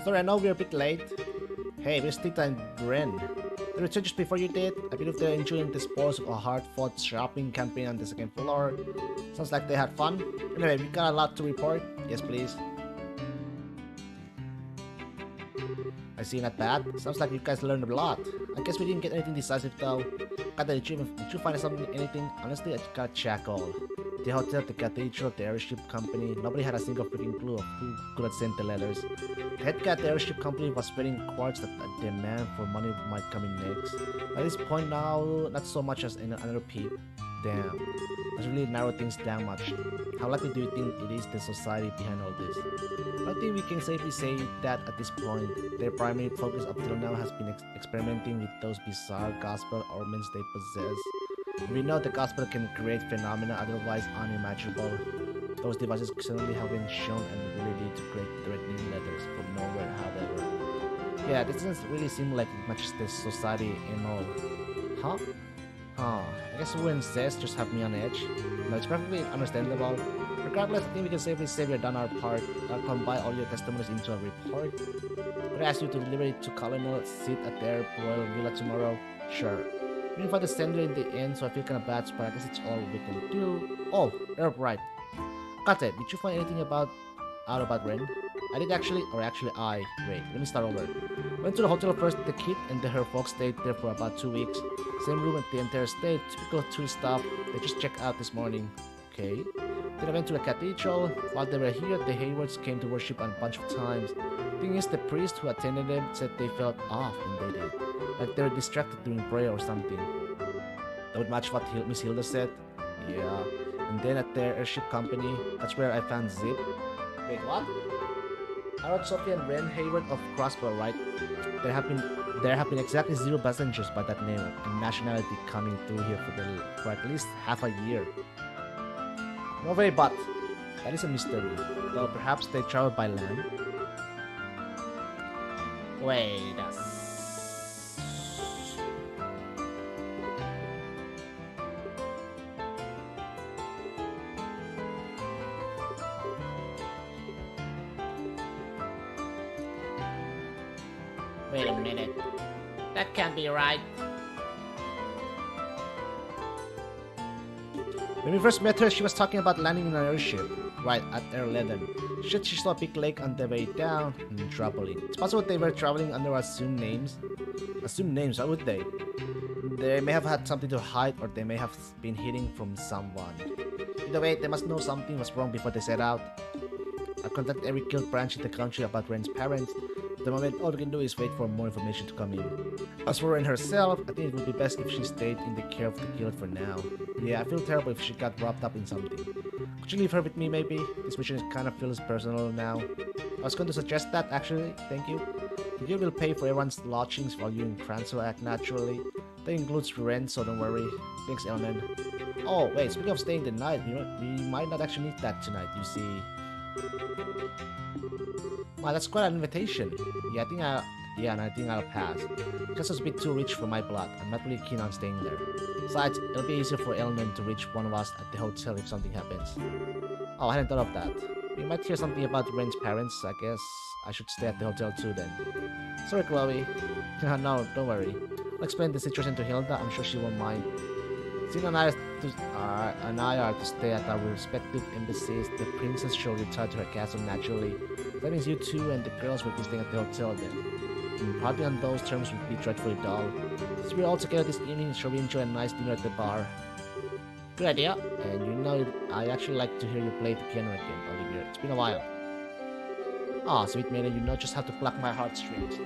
Sorry, I know we're a bit late. Hey, where's Tita and Ren? They returned just before you did. I believe they're enjoying the spoils of a hard-fought shopping campaign on the second floor. Sounds like they had fun. Anyway, we got a lot to report. Yes, please. I see, not bad. Sounds like you guys learned a lot. I guess we didn't get anything decisive though. Did you find anything? Honestly, I got check all. The hotel, the cathedral, the airship company. Nobody had a single freaking clue of who could have sent the letters. The head guy at the airship company was spreading reports that a demand for money might come in next. At this point now, not so much as in another peep. Damn, that's really narrowed things down much. How likely do you think it is the society behind all this? I think we can safely say that at this point, their primary focus up till now has been experimenting with those bizarre gospel ornaments they possess. We know the gospel can create phenomena otherwise unimaginable. Those devices certainly have been shown and ability to create threatening letters from nowhere, however. Yeah, this doesn't really seem like it matches the society in all. Huh? I guess when says just have me on edge. No, it's perfectly understandable. Regardless, I think we can safely say we've done our part. I'll combine all your testimonies into a report. I'll ask you to deliver it to Colonel Sid at their Royal Villa tomorrow. Sure. We didn't find the sender in the end, so I feel kinda bad, but I guess it's all we can do. Oh, right. Kate, did you find anything out about Ren? I did actually, wait, let me start over. Went to the hotel first, the kid and her folks stayed there for about 2 weeks. Same room at the entire stay, typical tourist stuff. They just checked out this morning. Okay. Then I went to the cathedral. While they were here, the Haywards came to worship a bunch of times. Thing is, the priest who attended them said they felt off, and they did. Like they were distracted during prayer or something. That would match what Miss Hilda said. Yeah. And then at their airship company, that's where I found Zip. Wait, what? Harold, Sophie, and Ren Hayward of Crossbow, right? There have been exactly 0 passengers by that name and nationality coming through here for at least half a year. No way, but that is a mystery. Though perhaps they traveled by land. Wait a minute. That can't be right. When we first met her, she was talking about landing in an airship, right at Air 11. She said she saw a big lake on the way down, troubling. It's possible they were traveling under assumed names. Assumed names, why would they? They may have had something to hide, or they may have been hiding from someone. Either way, they must know something was wrong before they set out. I've contacted every guild branch in the country about Ren's parents. At the moment, all we can do is wait for more information to come in. As for Ren herself, I think it would be best if she stayed in the care of the guild for now. Yeah, I feel terrible if she got wrapped up in something. Could you leave her with me, maybe? This mission kind of feels personal now. I was going to suggest that, actually. Thank you. The guild will pay for everyone's lodgings while you and Cransel act naturally. That includes rent, so don't worry. Thanks, Elman. Oh, wait, speaking of staying the night, we might not actually need that tonight, you see. Wow, that's quite an invitation. I think I'll pass. Just a bit too rich for my blood. I'm not really keen on staying there. Besides, it'll be easier for Elman to reach one of us at the hotel if something happens. Oh, I hadn't thought of that. We might hear something about Ren's parents. I guess I should stay at the hotel too then. Sorry, Chloe. No, don't worry. I'll explain the situation to Hilda. I'm sure she won't mind. Sin and I are to stay at our respective embassies. The princess shall return to her castle naturally. That means you two and the girls will be staying at the hotel then. Probably on those terms would be dreadfully dull. Since we're all together this evening, shall we enjoy a nice dinner at the bar? Good idea. And you know, I actually like to hear you play the piano again, Olivia. It's been a while. Ah, sweet maiden, you know just how to pluck my heartstrings.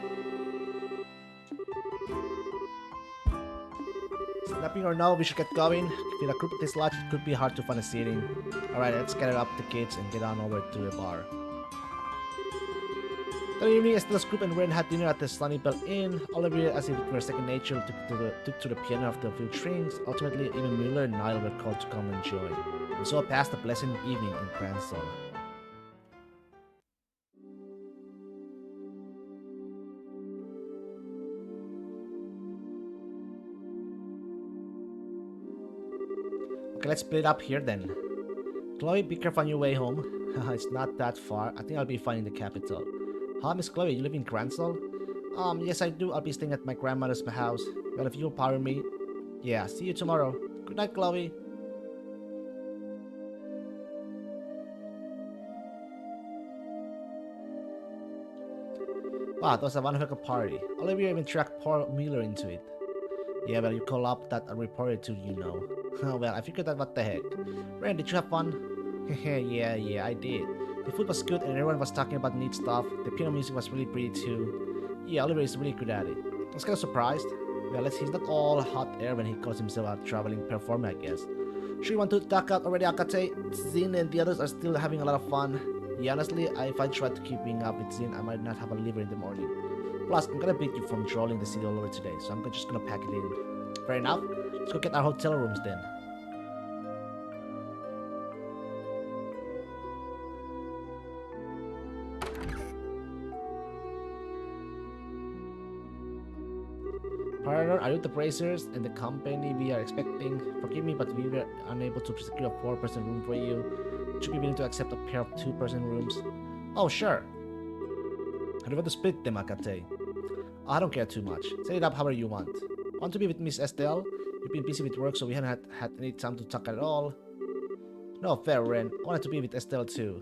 Snapping or no, we should get going. If you're a group this large, it could be hard to find a seating. Alright, let's gather up the kids and get on over to the bar. That evening, Estella's group and Ren had dinner at the Sunnybell Inn. Olivia, as if it were second nature, took to the piano after a few drinks. Ultimately, even Mueller and Niall were called to come and join. And so passed a pleasant evening in Cranston. Okay, let's split up here then. Chloe, be careful on your way home. It's not that far. I think I'll be fine in the capital. Huh, Miss Chloe, you live in Cranston? Yes I do. I'll be staying at my grandmother's house. Well, if you'll power me. Yeah, see you tomorrow. Good night, Chloe. Wow, that was a one-heck party. Olivia even tracked poor Miller into it. Yeah, well, you call up that I reported to, you know. Well, I figured that what the heck. Ren, did you have fun? yeah, I did. The food was good and everyone was talking about neat stuff. The piano music was really pretty too. Yeah, Oliver is really good at it. I was kind of surprised. Well, he's not all hot air when he calls himself a traveling performer, I guess. Sure you want to duck out already, Akate? Zin and the others are still having a lot of fun. Yeah, honestly, if I try to keeping up with Zin, I might not have a liver in the morning. Plus, I'm gonna beat you from trolling the city all over today, so I'm just gonna pack it in. Fair enough. Let's go get our hotel rooms then. Partner, are you the bracers and the company we are expecting? Forgive me, but we were unable to secure a 4-person room for you. Would you be willing to accept a pair of 2-person rooms? Oh, sure. How do you want to split them, Akate? I don't care too much. Set it up however you want. Want to be with Miss Estelle? You've been busy with work, so we haven't had any time to talk at all. No, fair, Ren. I wanted to be with Estelle too.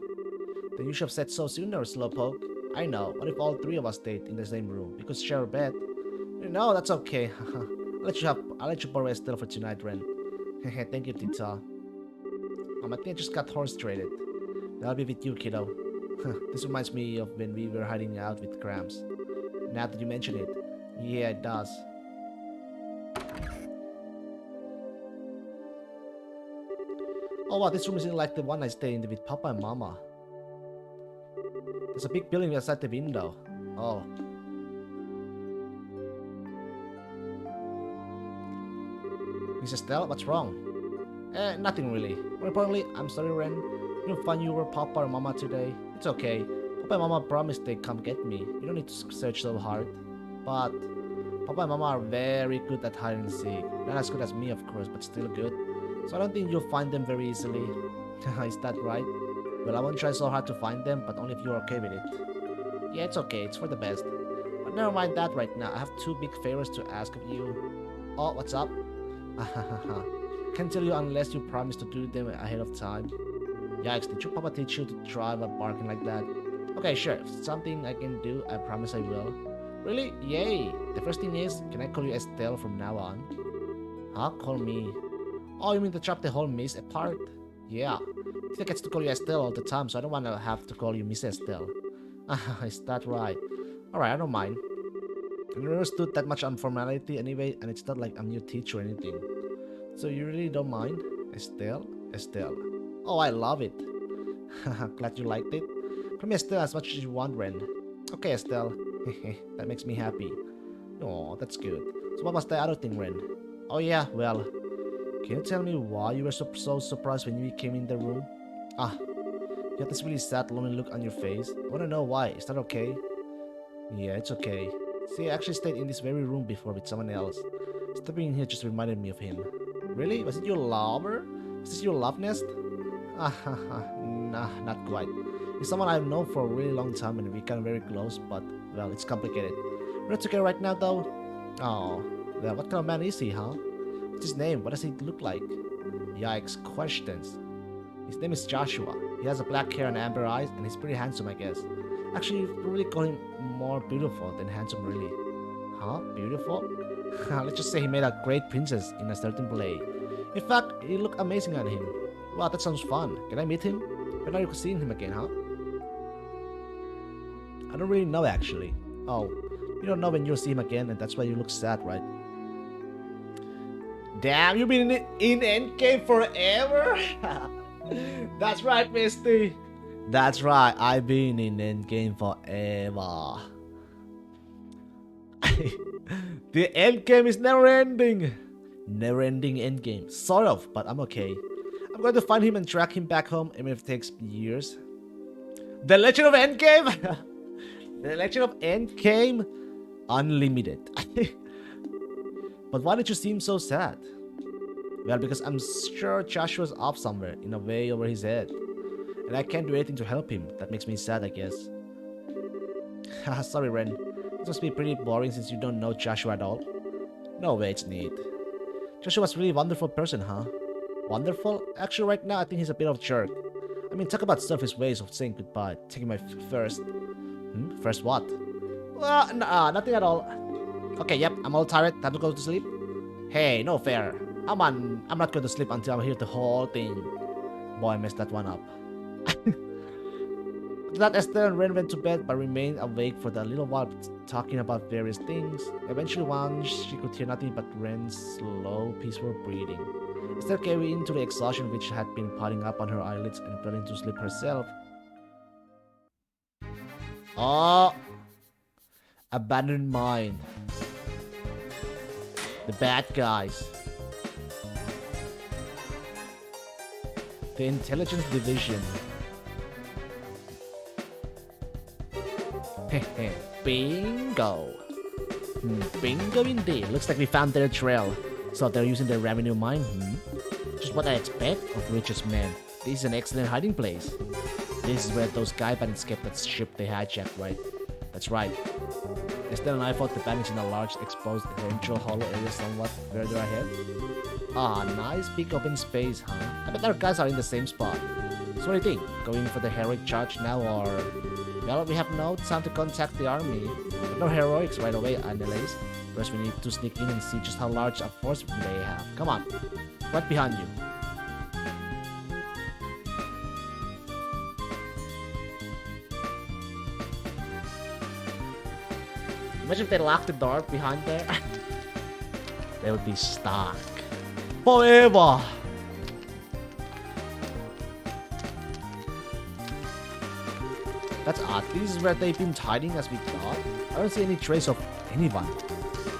Then you should have said so sooner, Slowpoke. I know. What if all 3 of us stayed in the same room? We could share a bed. No, that's okay. I'll let you borrow Estelle for tonight, Ren. Thank you, Tita. I think I just got horse traded. I'll be with you, kiddo. This reminds me of when we were hiding out with Gramps. Now that you mention it. Yeah, it does. Oh wow, this room isn't like the one I stayed in with Papa and Mama. There's a big building outside the window. Oh. Miss Estelle, what's wrong? Nothing really. More importantly, I'm sorry, Ren. You didn't find you were Papa or Mama today. It's okay. Papa and Mama promised they'd come get me. You don't need to search so hard. But Papa and Mama are very good at hide and seek. Not as good as me, of course, but still good. So I don't think you'll find them very easily. Is that right? Well, I won't try so hard to find them, but only if you're okay with it. Yeah, it's okay. It's for the best. But never mind that right now. I have 2 big favors to ask of you. Oh, what's up? Can't tell you unless you promise to do them ahead of time. Yikes, did your papa teach you to drive while barking like that? Okay, sure. If it's something I can do, I promise I will. Really? Yay! The first thing is, can I call you Estelle from now on? Huh? Call me? Oh, you mean to chop the whole maze apart? Yeah. He gets to call you Estelle all the time, so I don't want to have to call you Miss Estelle. Is that right? Alright, I don't mind. I never stood that much on formality anyway, and it's not like I'm your teacher or anything. So you really don't mind? Estelle? Estelle. Oh, I love it. Glad you liked it. Call me Estelle as much as you want, Ren. Okay, Estelle. That makes me happy. Oh, that's good. So what was the other thing, Ren? Oh yeah, well, can you tell me why you were so surprised when you came in the room? Ah, you had this really sad, lonely look on your face. I wanna know why. Is that okay? Yeah, it's okay. See, I actually stayed in this very room before with someone else. Stepping in here just reminded me of him. Really? Was it your lover? Is this your love nest? Ah, nah, not quite. He's someone I've known for a really long time and we become very close, but, well, it's complicated. We're not together right now, though. Oh, well, what kind of man is he, huh? What's his name? What does he look like? Yikes, questions. His name is Joshua. He has a black hair and amber eyes, and he's pretty handsome, I guess. Actually, you probably call him more beautiful than handsome, really. Huh? Beautiful? Let's just say he made a great princess in a certain play. In fact, he looked amazing on him. Wow, that sounds fun. Can I meet him? When are you seeing him again, huh? I don't really know, actually. Oh, you don't know when you'll see him again, and that's why you look sad, right? Damn, you've been in Endgame forever? That's right, Misty. That's right, I've been in Endgame forever. The Endgame is never ending. Never ending Endgame. Sort of, but I'm okay. I'm going to find him and track him back home, even if it takes years. The Legend of Endgame? The Legend of Endgame? Unlimited. But why did you seem so sad? Well, because I'm sure Joshua's off somewhere, in a way over his head. And I can't do anything to help him. That makes me sad, I guess. Sorry, Ren. This must be pretty boring since you don't know Joshua at all. No way, it's neat. Joshua was really a wonderful person, huh? Wonderful? Actually, right now, I think he's a bit of a jerk. I mean, talk about selfish ways of saying goodbye. Taking my first... First what? Well, nothing at all. Okay, yep, I'm all tired. Time to go to sleep. Hey, no fair. I'm not going to sleep until I hear the whole thing. Boy, I messed that one up. After that, Estelle and Ren went to bed but remained awake for a little while talking about various things. Eventually, once she could hear nothing but Ren's slow, peaceful breathing. Estelle gave in to the exhaustion which had been piling up on her eyelids and fell into sleep herself. Oh! Abandoned mine. The bad guys. The Intelligence Division. Hehe, bingo. Bingo indeed. Looks like we found their trail. So they're using their revenue mine, Just what I expect of richest men. This is an excellent hiding place. This is where those guy bandits kept that ship they hijacked, right? That's right. Estelle and I thought the bandits in a large, exposed, eventual hollow area somewhat further ahead. Ah, nice big open space, huh? I bet our guys are in the same spot. So what do you think? Going for the heroic charge now, or... Well, we have no time to contact the army. But no heroics right away, anyways. First, we need to sneak in and see just how large a force they have. Come on. Right behind you. Imagine if they locked the door behind there. They would be stuck. Forever! That's odd. This is where they've been hiding as we thought. I don't see any trace of anyone.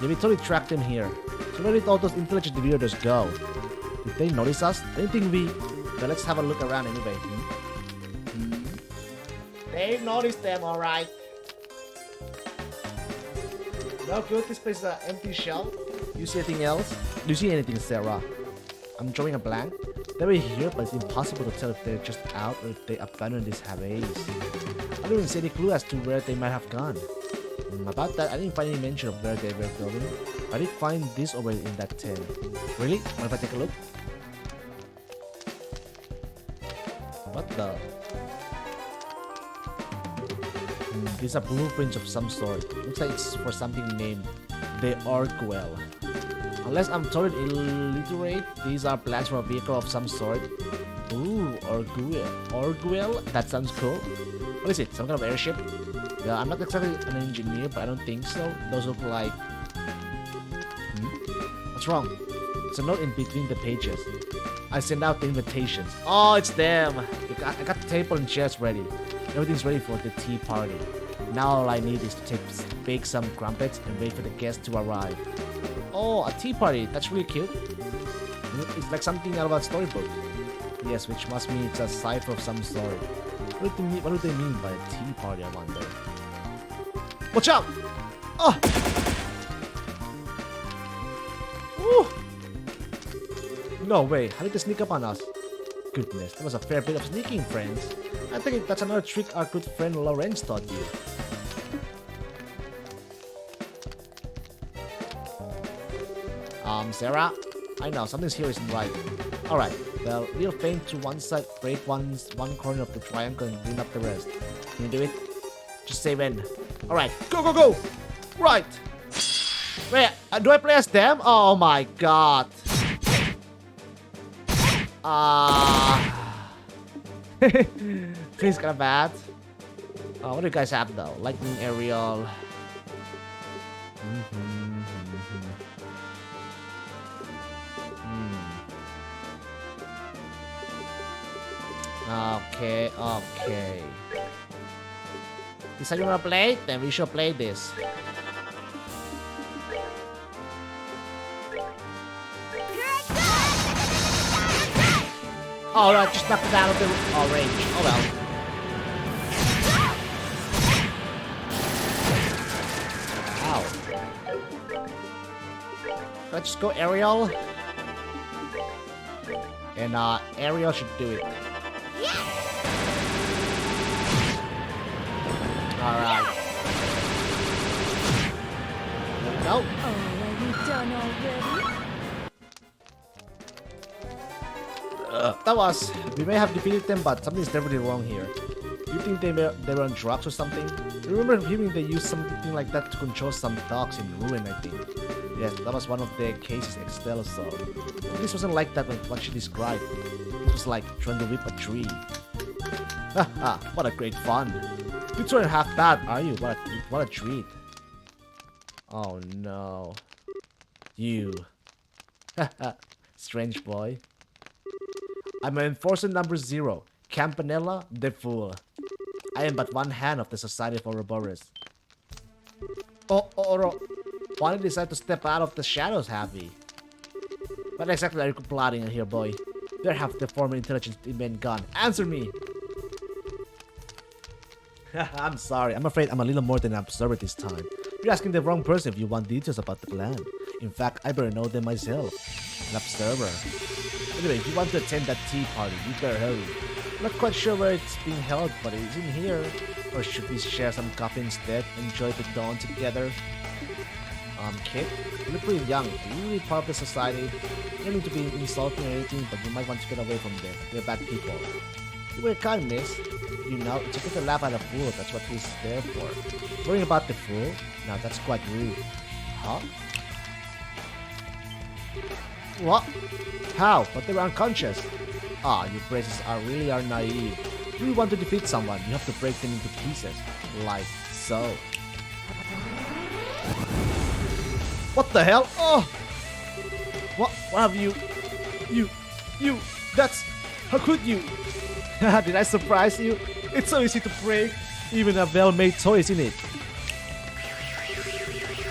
Yeah, we totally tracked them here. So where did all those intelligent deviators go? Did they notice us? Anything we... Well, let's have a look around anyway. They've noticed them, alright. No good, this place is an empty shell. You see anything else? Do you see anything, Sarah? I'm drawing a blank. They were here, but it's impossible to tell if they're just out or if they abandoned this haze. I don't even see any clue as to where they might have gone. About that, I didn't find any mention of where they were going. I did find this over in that tent. Really? Mind if I take a look? What the? These are blueprints of some sort. Looks like it's for something named the Arkwell. Unless I'm totally illiterate, these are plans for a vehicle of some sort. Ooh, Orguel. That sounds cool. What is it? Some kind of airship? Yeah, I'm not exactly an engineer, but I don't think so. Those look like... What's wrong? It's a note in between the pages. I send out the invitations. Oh, it's them. I got the table and chairs ready. Everything's ready for the tea party. Now all I need is to bake some crumpets and wait for the guests to arrive. Oh, a tea party. That's really cute. It's like something out of a storybook. Yes, which must mean it's a cipher of some sort. What do they mean by a tea party, I wonder? Watch out! Oh! Ooh! No way, how did they sneak up on us? Goodness, that was a fair bit of sneaking, friends. I think that's another trick our good friend Lorenz taught you. Sarah? I know, something's here isn't right. Alright, well, we'll feint to one side, break one corner of the triangle and clean up the rest. Can you do it? Just say when. Alright, go, go, go! Right! Wait, do I play as them? Oh my god. Feels kinda bad. What do you guys have though? Lightning aerial. Okay, okay. This how you wanna play? Then we should play this. Oh, right, just knocked it out of the range. Oh well. Ow. Let's just go aerial. And aerial should do it. Alright. Nope. Oh, are you done already? That was. We may have defeated them, but something's definitely wrong here. Do you think they were on drugs or something? I remember hearing they used something like that to control some dogs in Ruin, I think. Yes, that was one of the cases Estelle saw. But this wasn't like that what she described. It was like trying to whip a tree. Haha, what a great fun. You two aren't half bad, are you? What a treat. Oh no. You. Haha, strange boy. I'm an enforcer number 0, Campanella the Fool. I am but one hand of the Society for Ouroboros. Oh, why did you decide to step out of the shadows, Happy? What exactly are you plotting here, boy? There have the former intelligence men gone. Answer me! I'm sorry, I'm afraid I'm a little more than an observer this time. You're asking the wrong person if you want details about the plan. In fact, I better know them myself. An observer. Anyway, if you want to attend that tea party, you better hurry. I'm not quite sure where it's being held, but it isn't here. Or should we share some coffee instead? Enjoy the dawn together? Kid, you look pretty young. Are you really part of the society? You don't need to be insulting or anything, but you might want to get away from them. They're bad people. You were kind, miss. You know, it's okay to laugh at a fool. That's what he's there for. Worrying about the fool? Now that's quite rude. Huh? What? How? But they were unconscious. Ah, you braces are naive. If you want to defeat someone, you have to break them into pieces. Like so. What the hell? Oh! What have you... You... That's... How could you? Did I surprise you? It's so easy to break. Even a well-made toy, isn't it?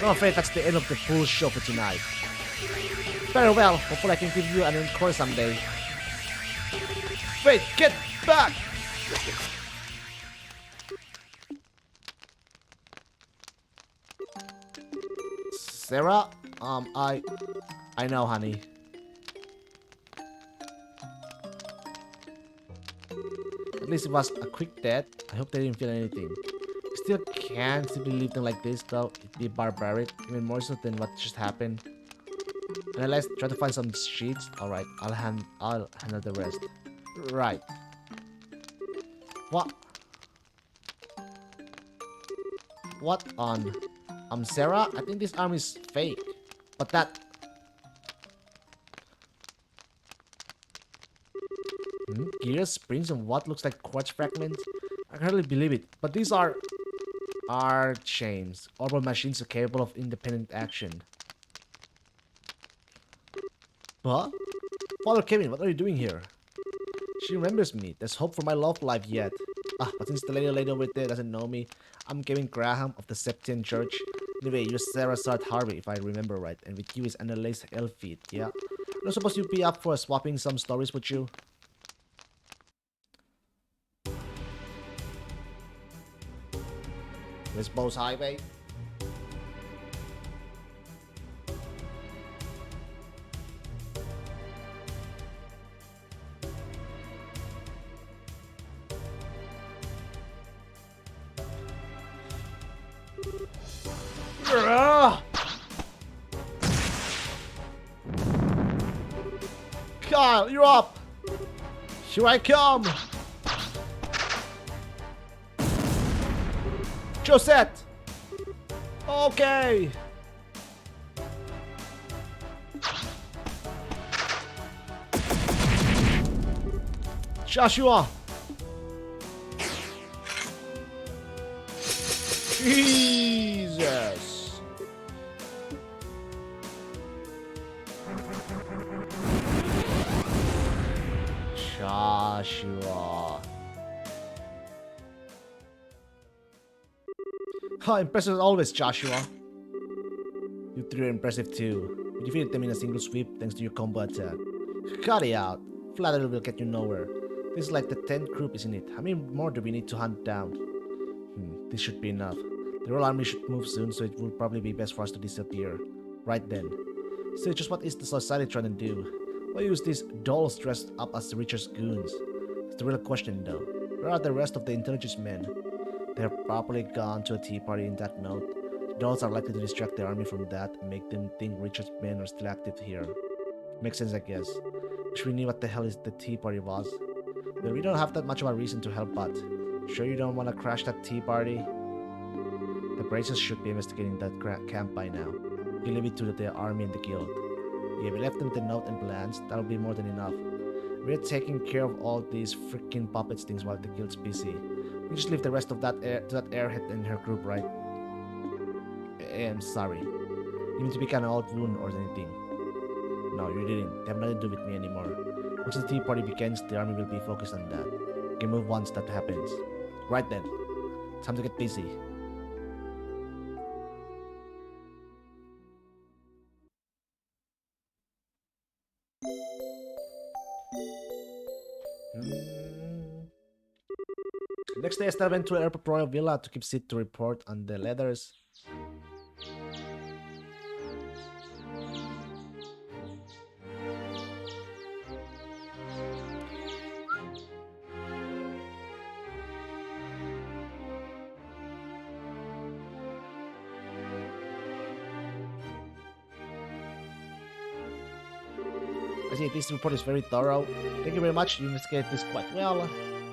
I'm afraid that's the end of the full show for tonight. Very well. Hopefully I can give you an encore someday. Wait, get back! Sarah? I know, honey. At least it was a quick death. I hope they didn't feel anything. Still can't simply leave them like this, though. It'd be barbaric, even more so than what just happened. And let's try to find some sheets. Alright, I'll handle the rest. Right. What? What on? Sarah? I think this arm is fake. But that... Hmm? gears, springs, and what looks like quartz fragments? I can hardly believe it, but these are chains. Orbital machines are capable of independent action. Huh? Father Kevin, what are you doing here? She remembers me. There's hope for my love life yet. But since the lady over there doesn't know me, I'm Kevin Graham of the Septian Church. Anyway, you're Sarah Sart Harvey, if I remember right, and with you is Annalise Elfeet, yeah? I don't suppose you'd be up for swapping some stories with you? West Bowes Highway? Kyle, you're up! Here I come! Josette! Okay! Joshua! Jesus! Joshua. Impressive as always, Joshua. You three are impressive too. You defeated them in a single sweep thanks to your combo attack. Cut it out. Flattery will get you nowhere. This is like the 10th group, isn't it? How many more do we need to hunt down? This should be enough. The Royal Army should move soon, so it will probably be best for us to disappear. Right then. So just what is the society trying to do? Why use these dolls dressed up as the richest goons? It's the real question though. Where are the rest of the intelligence men? They have probably gone to a tea party in that note. The dolls are likely to distract the army from that and make them think Richard's men are still active here. Makes sense, I guess. Wish we knew what the hell is the tea party was. But we don't have that much of a reason to help but. Sure you don't want to crash that tea party? The Braces should be investigating that camp by now. You leave it to the army and the guild. Yeah, we left them the note and plans. That'll be more than enough. We're taking care of all these freaking puppets things while the guild's busy. We just leave the rest of that to that airhead and her group, right? I'm sorry. You mean to be kind of old wound or anything? No, you didn't. They have nothing to do with me anymore. Once the tea party begins, the army will be focused on that. We can move once that happens. Right then. Time to get busy. Next day, Estelle went to Airport Royal Villa to keep Sid to report on the letters. I see this report is very thorough. Thank you very much. You investigated this quite well,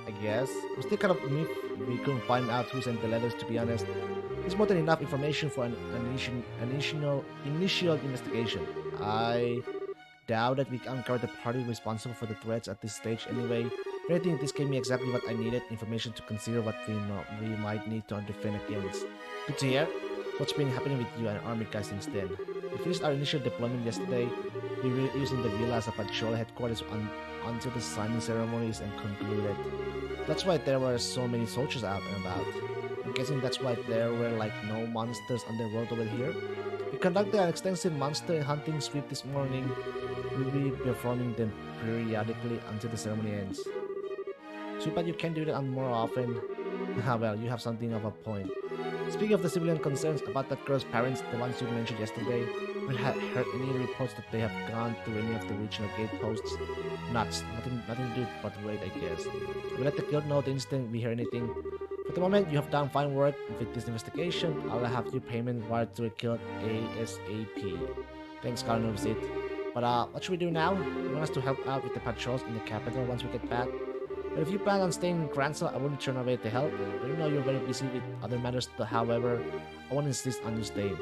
I guess. We're still kind of if we couldn't find out who sent the letters, to be honest. There's more than enough information for an initial investigation. I doubt that we uncovered the party responsible for the threats at this stage anyway. If anything, this gave me exactly what I needed, information to consider what we might need to defend against. Good to hear. What's been happening with you and army guys since then? We finished our initial deployment yesterday. We were using the villa as a patrol headquarters until the signing ceremony is concluded. That's why there were so many soldiers out and about. I'm guessing that's why there were like no monsters on the road over here. We conducted an extensive monster hunting sweep this morning. We'll be performing them periodically until the ceremony ends. Too bad you can't do that more often. Well, you have something of a point. Speaking of the civilian concerns about that girl's parents, the ones you mentioned yesterday, we had heard any reports that they have gone to any of the regional gate posts. Nuts. Nothing to do but wait, I guess. We'll let the guild know the instant we hear anything. For the moment, you have done fine work with this investigation. I'll have your payment wired to the guild ASAP. Thanks, Cardinal Visit. But what should we do now? You want us to help out with the patrols in the capital once we get back? But if you plan on staying in Gransel, I wouldn't turn away to help. I know you're very busy with other matters, however, I won't insist on you staying.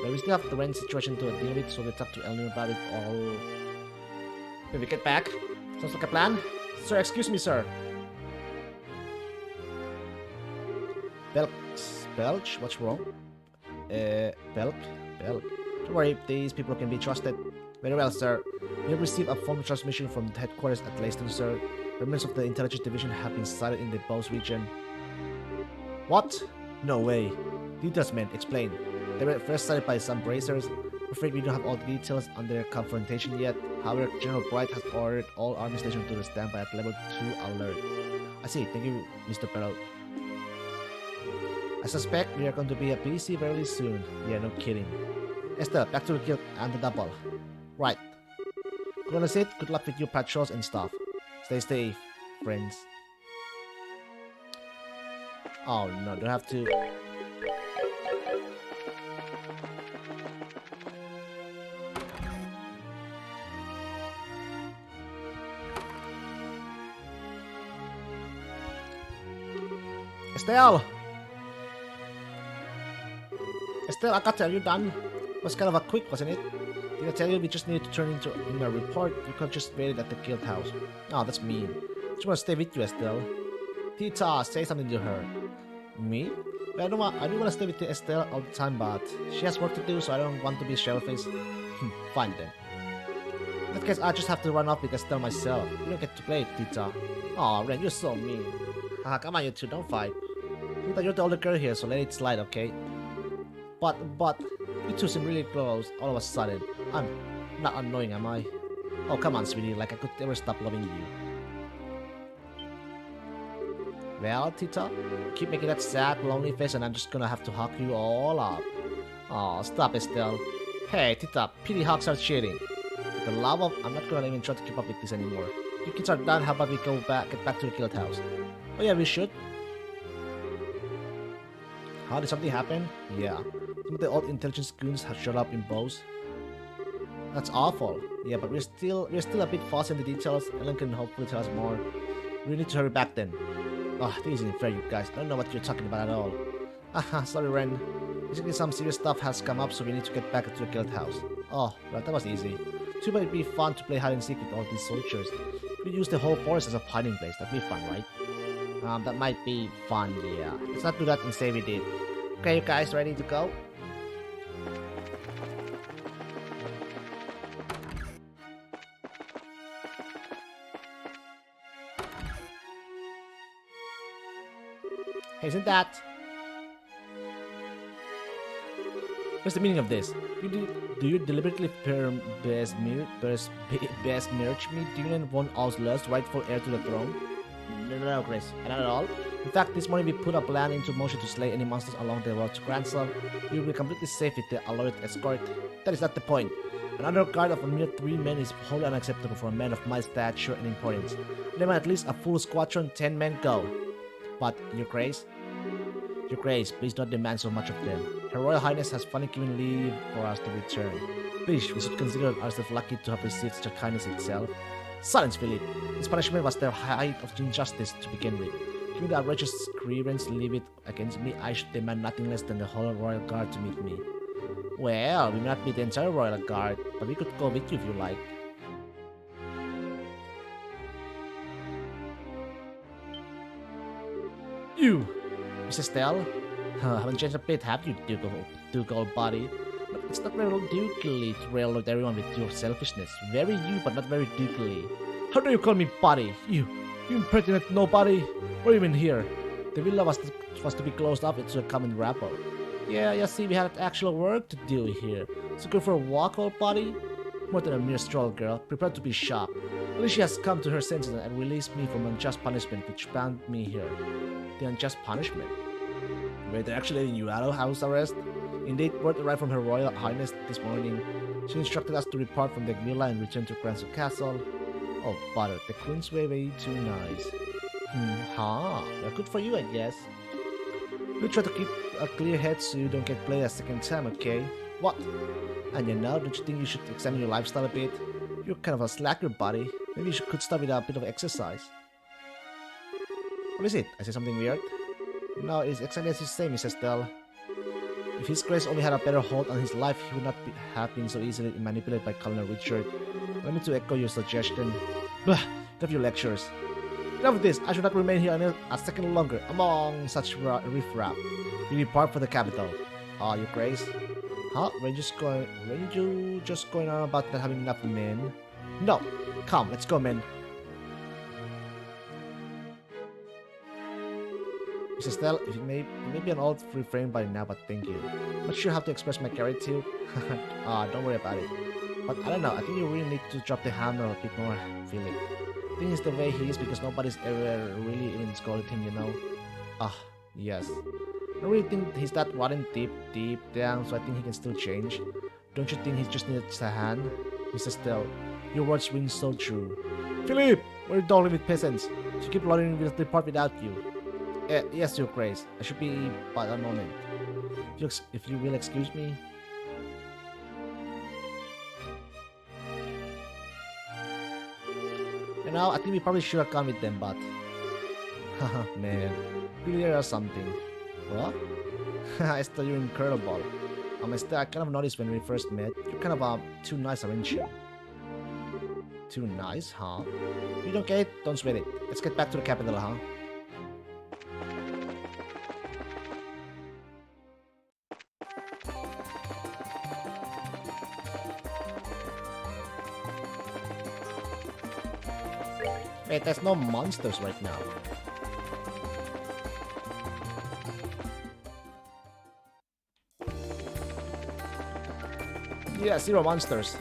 But we still have the rent situation to deal with, so we'll talk to Elnir about it all when we get back. Sounds like a plan. Sir, excuse me, sir. Belch? What's wrong? Belch? Don't worry, these people can be trusted. Very well, sir. We have received a phone transmission from the headquarters at Leyston, sir. Remnants of the intelligence division have been sighted in the Bose region. What? No way. Details, man. Explain. They were first sighted by some bracers. I'm afraid we don't have all the details on their confrontation yet. However, General Bright has ordered all army stations to stand by at level 2 alert. I see. Thank you, Mr. Perrault. I suspect we are going to be a PC very soon. Yeah, no kidding. Estelle, back to the guild and the double. Right. Gonna sit. Good luck with your patrols and stuff. Stay safe, friends. Oh no, don't have to. Estelle! Estelle, I got to tell you, done. Was kind of a quick, wasn't it? Did I tell you we just needed to turn in a report? You could just waited at the guild house. Oh, that's mean. Just want to stay with you, Estelle. Tita, say something to her. Me? Well, I do want to stay with Estelle all the time, but she has work to do, so I don't want to be shell-faced. Fine then. In that case, I just have to run off with Estelle myself. You don't get to play it, Tita. Aw, Ren, you're so mean. Haha, come on, you two, don't fight. Tita, you're the older girl here, so let it slide, okay? But, you two seem really close all of a sudden. I'm not annoying, am I? Oh, come on, sweetie, like I could never stop loving you. Well, Tita, keep making that sad, lonely face and I'm just gonna have to hug you all up. Oh, stop, Estelle. Hey, Tita, pity hugs are cheating. With the love of, I'm not gonna even try to keep up with this anymore. You kids are done, how about we get back to the guild house? Oh yeah, we should. How, did something happen? Yeah. Some of the old intelligence goons have showed up in Bose. That's awful. Yeah, but we're still a bit fuzzy in the details. Ellen can hopefully tell us more. We need to hurry back then. Oh, this isn't fair, you guys. I don't know what you're talking about at all. Haha, sorry, Ren. Basically, some serious stuff has come up, so we need to get back to the guild house. Oh, well, that was easy. Too bad it'd be fun to play hide and seek with all these soldiers. We use the whole forest as a hiding place. That'd be fun, right? That might be fun, yeah. Let's not do that and say we did. Okay, you guys ready to go? Hey, isn't that? What's the meaning of this? Do you deliberately besmirch me, Dylan von Osler's rightful heir to the throne? No, Chris, not at all. In fact, this morning we put a plan into motion to slay any monsters along the road to Gransel. You will be completely safe with the Alorit escort. That is not the point. Another guard of a mere 3 men is wholly unacceptable for a man of my stature and importance. Demand at least a full squadron, 10 men go. But, Your Grace, please don't demand so much of them. Her Royal Highness has finally given leave for us to return. Please, we should consider ourselves lucky to have received such a kindness itself. Silence, Philip. This punishment was the height of injustice to begin with. Given the outrageous grievance levied against me, I should demand nothing less than the whole Royal Guard to meet me. Well, we may not be the entire Royal Guard, but we could go with you if you like. You! Miss Estelle? Haven't changed a bit, have you, Duke old body? But it's not very dukely to railroad everyone with your selfishness. Very you, but not very dukely. How do you call me body? You impertinent nobody! What are you even here? The villa was to be closed up into a common rabble. Yeah, you see, we had actual work to do here. So go for a walk, old body? More than a mere stroll, girl. Prepare to be shocked. At least she has come to her senses and released me from unjust punishment which bound me here. The unjust punishment? Wait, they're actually letting you out of house arrest? Indeed, word arrived from Her Royal Highness this morning. She instructed us to depart from the villa and return to Gransel Castle. Oh, butter, the Queen's way too nice. Well, good for you, I guess. You try to keep a clear head so you don't get played a second time, okay? What? And you know, don't you think you should examine your lifestyle a bit? You're kind of a slacker, buddy. Maybe you could start with a bit of exercise. What is it? I say something weird? No, it's exactly as you say, Miss Estelle. If His Grace only had a better hold on his life, he would not have been so easily manipulated by Colonel Richard. Let me to echo your suggestion. Blah, have your lectures. Enough of this. I should not remain here a second longer among such riffraff. We depart for the capital. Ah, Your Grace. Huh? Were you just going on about not having enough men? No. Come, let's go, men. Mrs. Estelle, it may be an old refrain by now, but thank you. Not sure how to express my gratitude. Don't worry about it. But I don't know, I think you really need to drop the hammer a bit more, Philip. I think it's the way he is because nobody's ever really even scolded him, you know? Yes. I really think he's that rotten deep down, so I think he can still change. Don't you think he just needs a hand? Mrs. Estelle, your words ring so true. Philip, we're dawdling with peasants. To keep loitering will depart without you. Yes, Your Grace. I should be but a moment. If you will excuse me. You know, I think we probably should have gone with them, but... Haha, man. Really there or something. What? Estelle, you're incredible. Estelle, I kind of noticed when we first met, you're kind of too nice, aren't you? Too nice, huh? You don't get it? Don't sweat it. Let's get back to the capital, huh? Wait, there's no monsters right now. Yeah, 0 monsters.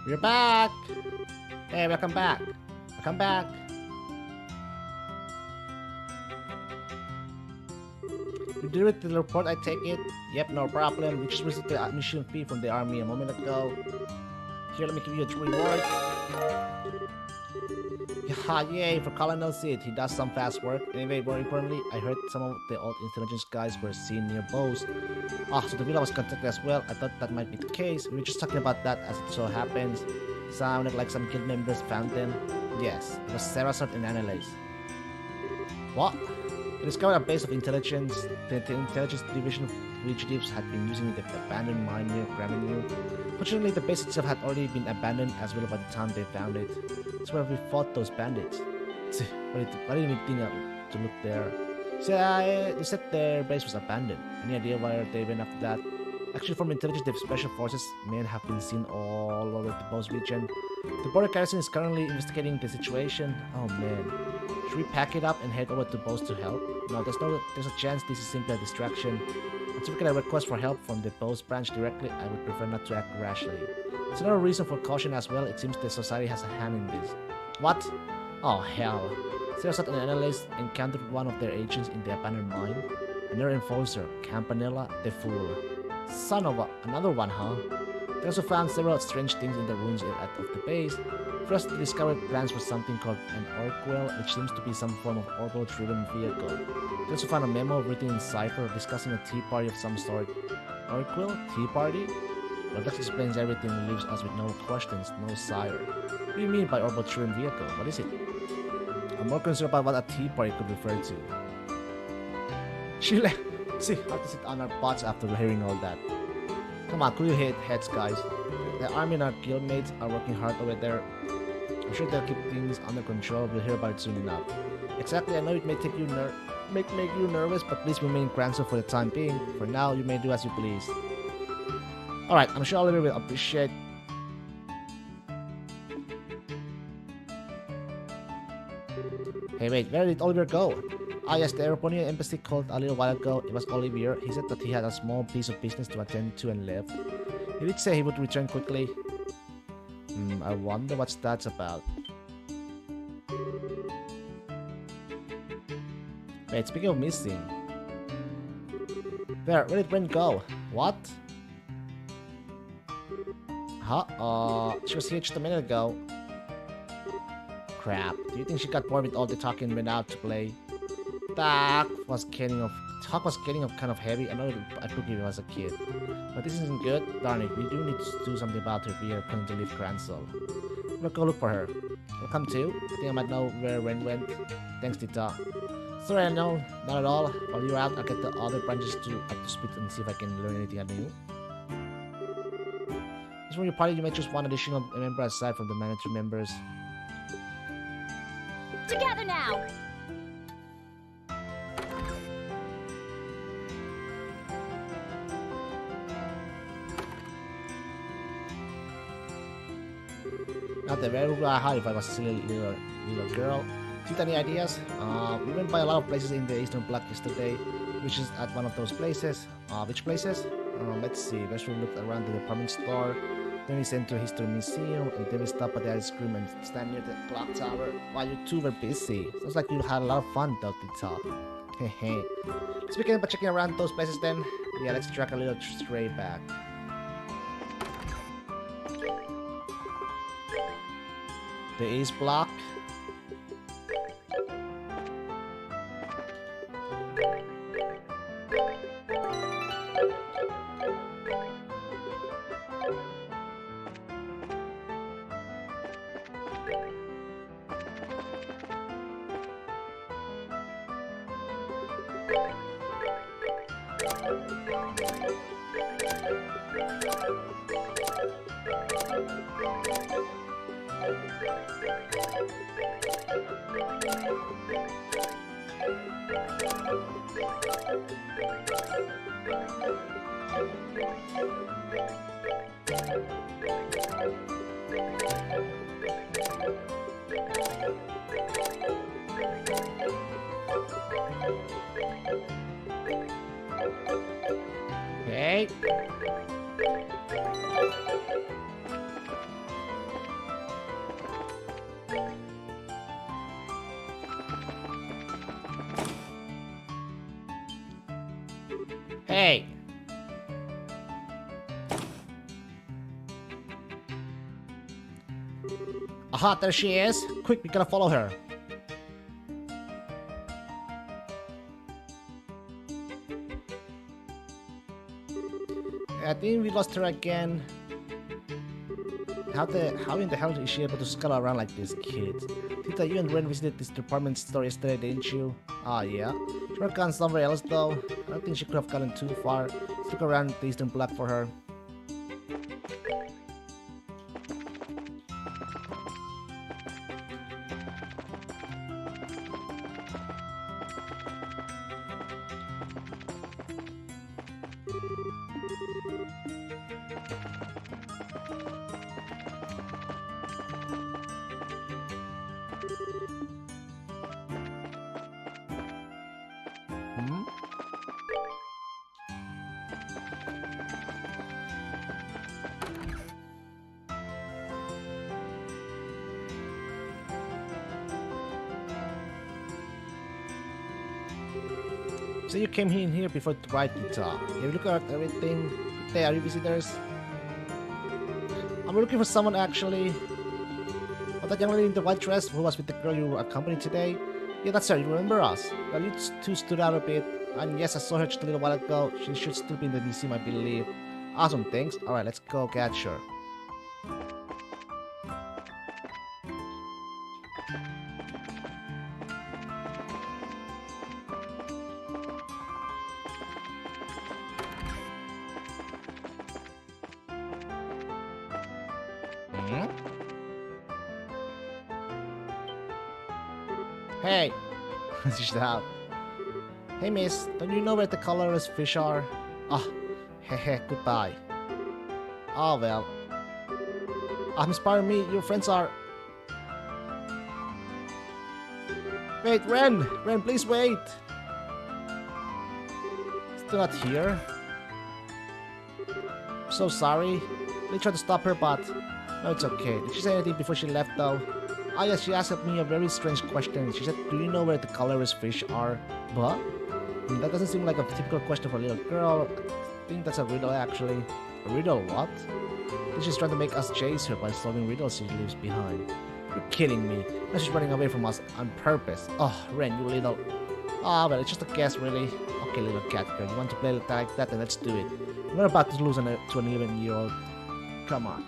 We're back! Hey, welcome back. Welcome back. You did it to the report, I take it? Yep, no problem. We just received the admission fee from the army a moment ago. Here, let me give you a reward. Yay, for Colonel Sid. He does some fast work. Anyway, more importantly, I heard some of the old intelligence guys were seen near Bose. So the villa was contacted as well. I thought that might be the case. We were just talking about that as it so happens. Sounded like some guild members found them. Yes, it was Sarasot and Annalise. What? We discovered a base of intelligence. The intelligence division of fugitives had been using the abandoned mine near Gravenue. Fortunately, the base itself had already been abandoned as well by the time they found it. That's where we fought those bandits. I didn't even think to look there. So they said their base was abandoned. Any idea where they went after that? Actually, from intelligence, the special forces men have been seen all over the Bose region. The border garrison is currently investigating the situation. Oh man. Should we pack it up and head over to Bose to help? No, there's a chance this is simply a distraction. Until we get a request for help from the Bose branch directly, I would prefer not to act rashly. It's another reason for caution as well. It seems the society has a hand in this. What? Oh hell. Sarasot and Annalise encountered one of their agents in the abandoned mine. Another enforcer, Campanella the Fool. Son of another one, huh? They also found several strange things in the ruins of the base. First, they discovered plans for something called an Orkwell, which seems to be some form of orbital-driven vehicle. They also found a memo written in cipher discussing a tea party of some sort. Orkwell? Tea party? Well, that explains everything and leaves us with no questions, no sire. What do you mean by orbital-driven vehicle? What is it? I'm more concerned about what a tea party could refer to. She left. See, how to sit on our butts after hearing all that. Come on, cool your heads, guys. The army and our guildmates are working hard over there. I'm sure they'll keep things under control. We'll hear about it soon enough. Exactly, I know it may take you make you nervous, but please remain Granzo for the time being. For now, you may do as you please. Alright, I'm sure Oliver will appreciate. Hey wait, where did Oliver go? Ah yes, the Aeroponian embassy called a little while ago. It was Olivier. He said that he had a small piece of business to attend to and left. He did say he would return quickly. I wonder what that's about. Wait, speaking of missing. Where did Ren go? What? Huh? She was here just a minute ago. Crap. Do you think she got bored with all the talking and went out to play? Talk was getting of kind of heavy. I know I took it when I was a kid. But this isn't good. Darn it, we do need to do something about her. We are going to leave Cransel. We'll go look for her. Welcome too. I think I might know where Ren went. Thanks, Tita. Sorry, I know. Not at all. While you're out, I'll get the other branches up to speed and see if I can learn anything new. Just from your party, you may choose one additional member aside from the mandatory members. Together now! Not the very hard if I was a silly little girl. Tita, any ideas? We went by a lot of places in the Eastern Bloc yesterday, which is at one of those places. Which places? Let's see. Let's look around the department store. Then we sent to the History Museum, and then we stop at the ice cream and stand near the clock tower while you two were busy. Sounds like you had a lot of fun, though, Tita. Hehe. Let's begin by checking around those places then. Yeah, let's track a little stray back. The East Block. Okay. Hey. Aha, there she is. Quick, we gotta follow her. I think we lost her again. How in the hell is she able to scuttle around like this, kid? Tita, you and Ren visited this department store yesterday, didn't you? Ah, yeah. She would have gone somewhere else though. I don't think she could have gotten too far. Let's look around the Eastern Bloc for her. So you came in here before to write the talk. Have you looked at everything? Hey, are you visitors? I'm looking for someone actually. Oh, that young lady in the white dress who was with the girl you accompanied today? Yeah, that's her. You remember us? Well, you two stood out a bit. And yes, I saw her just a little while ago. She should still be in the museum, I believe. Awesome, thanks. Alright, let's go catch her. Hey! She's out. Hey miss, don't you know where the colorless fish are? Ah, hehe, goodbye. Ah well. Miss Pardon me, your friends are... Wait, Ren! Ren, please wait! Still not here? I'm so sorry. They tried to stop her, but... No, it's okay. Did she say anything before she left though? Ah yes, she asked me a very strange question. She said, do you know where the colorless fish are? But? That doesn't seem like a typical question for a little girl. I think that's a riddle actually. A riddle what? She's trying to make us chase her by solving riddles she leaves behind. You're kidding me. Now she's running away from us on purpose. Oh, Ren, you little... Ah, well, it's just a guess, really. Okay, little cat girl, you want to play like that, then let's do it. We're about to lose to an 11-year-old. Come on.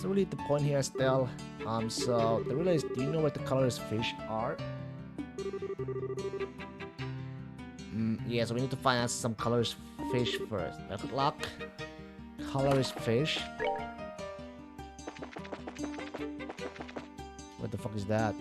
So really, the point here still. So the real is, do you know where the colorless fish are? Yeah, so we need to find out some colorless fish first. Good luck. Colorless fish. What the fuck is that?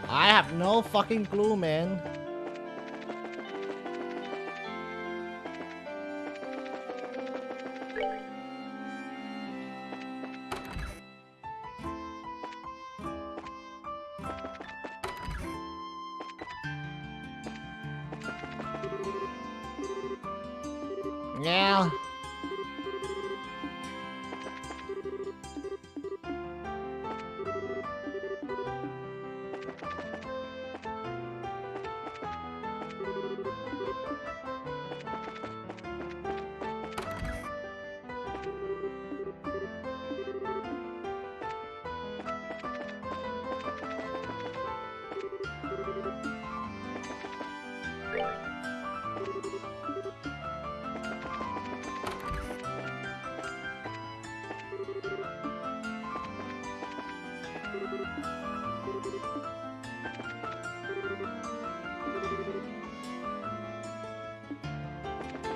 I have no fucking clue, man. Yeah.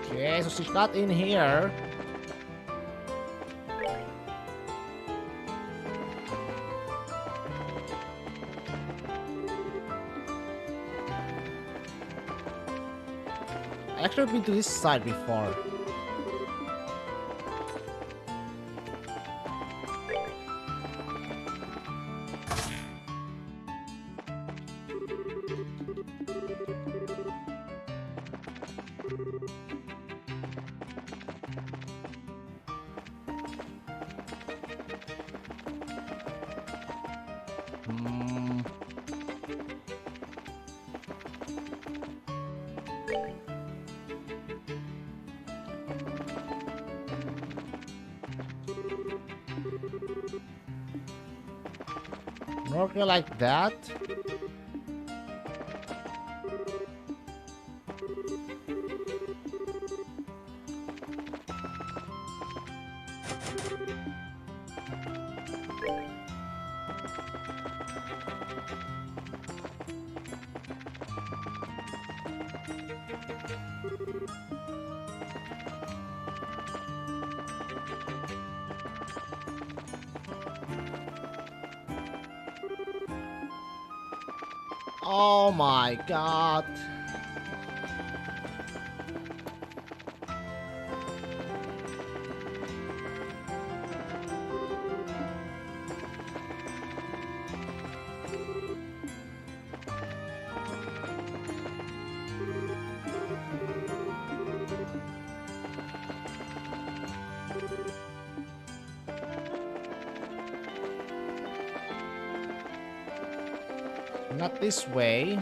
Okay, so she's not in here. I actually been to this side before. Norca like that? Oh my god. Not this way.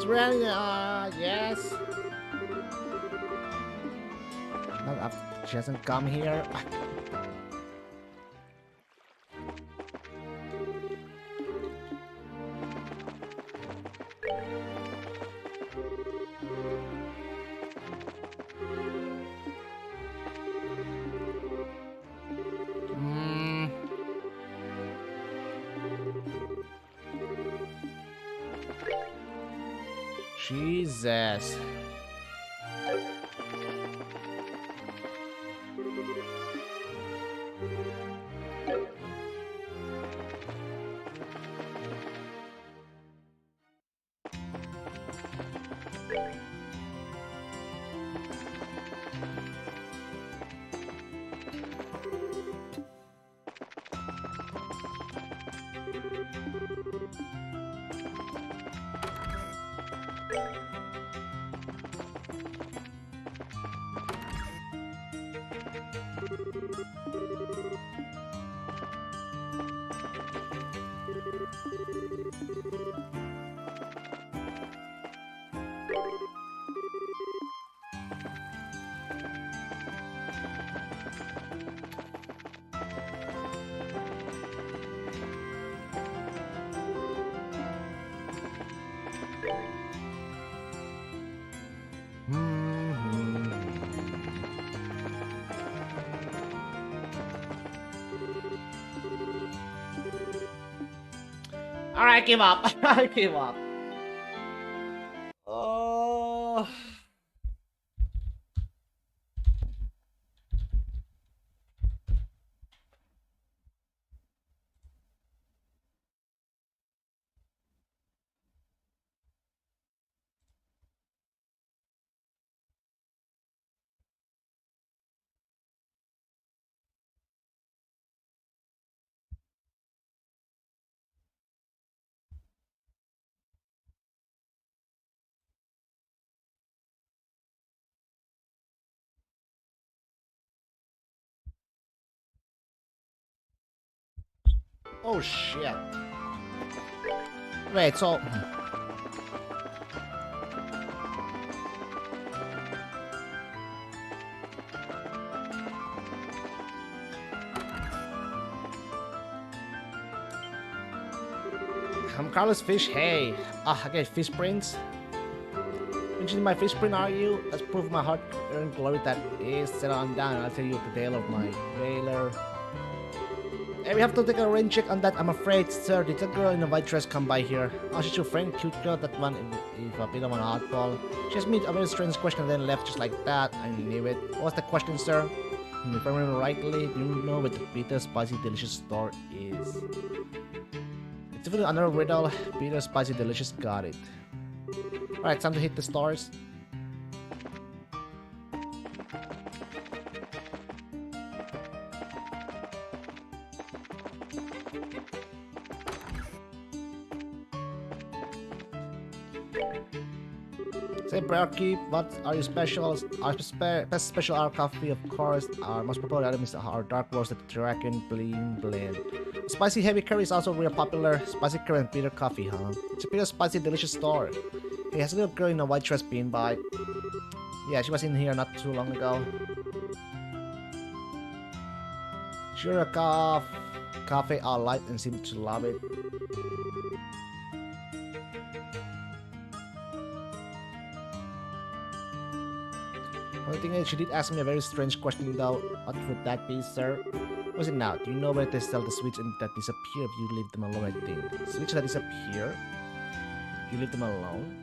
It's really, yes. Not after, she hasn't come here. Jesus. Alright, give up. I give up. Oh. Oh shit. Wait, so I'm Carlos Fish. Hey. Okay, Fish Prince. Mentioning my fish print, are you? Let's prove my hard-earned glory that is. Settle on down, I'll tell you the tale of my whaler. Hey, we have to take a rain check on that, I'm afraid, sir. Did a girl in a white dress come by here? Oh, she's your friend, cute girl, that one, if a bit of an oddball. She asked me a very strange question and then left just like that. I knew it. What was the question, sir? If I remember rightly, do you know where the Peter Spicy Delicious store is? It's even another riddle. Peter Spicy Delicious got it. Alright, time to hit the stars. Say, Barkeep, what are your specials? Our best special our coffee, of course. Our most popular item is our dark roasted dragon bling blend. Spicy heavy curry is also real popular. Spicy curry and bitter coffee, huh? It's a Peter Spicy Delicious store. Hey, has a little girl in a white dress been by? Yeah, she was in here not too long ago. Sure, a cafe I like and seem to love it. Only thing is, she did ask me a very strange question though. What would that be, sir? What is it now? Do you know where they sell the sweets and that disappear if you leave them alone, I think? Sweets that disappear? If you leave them alone?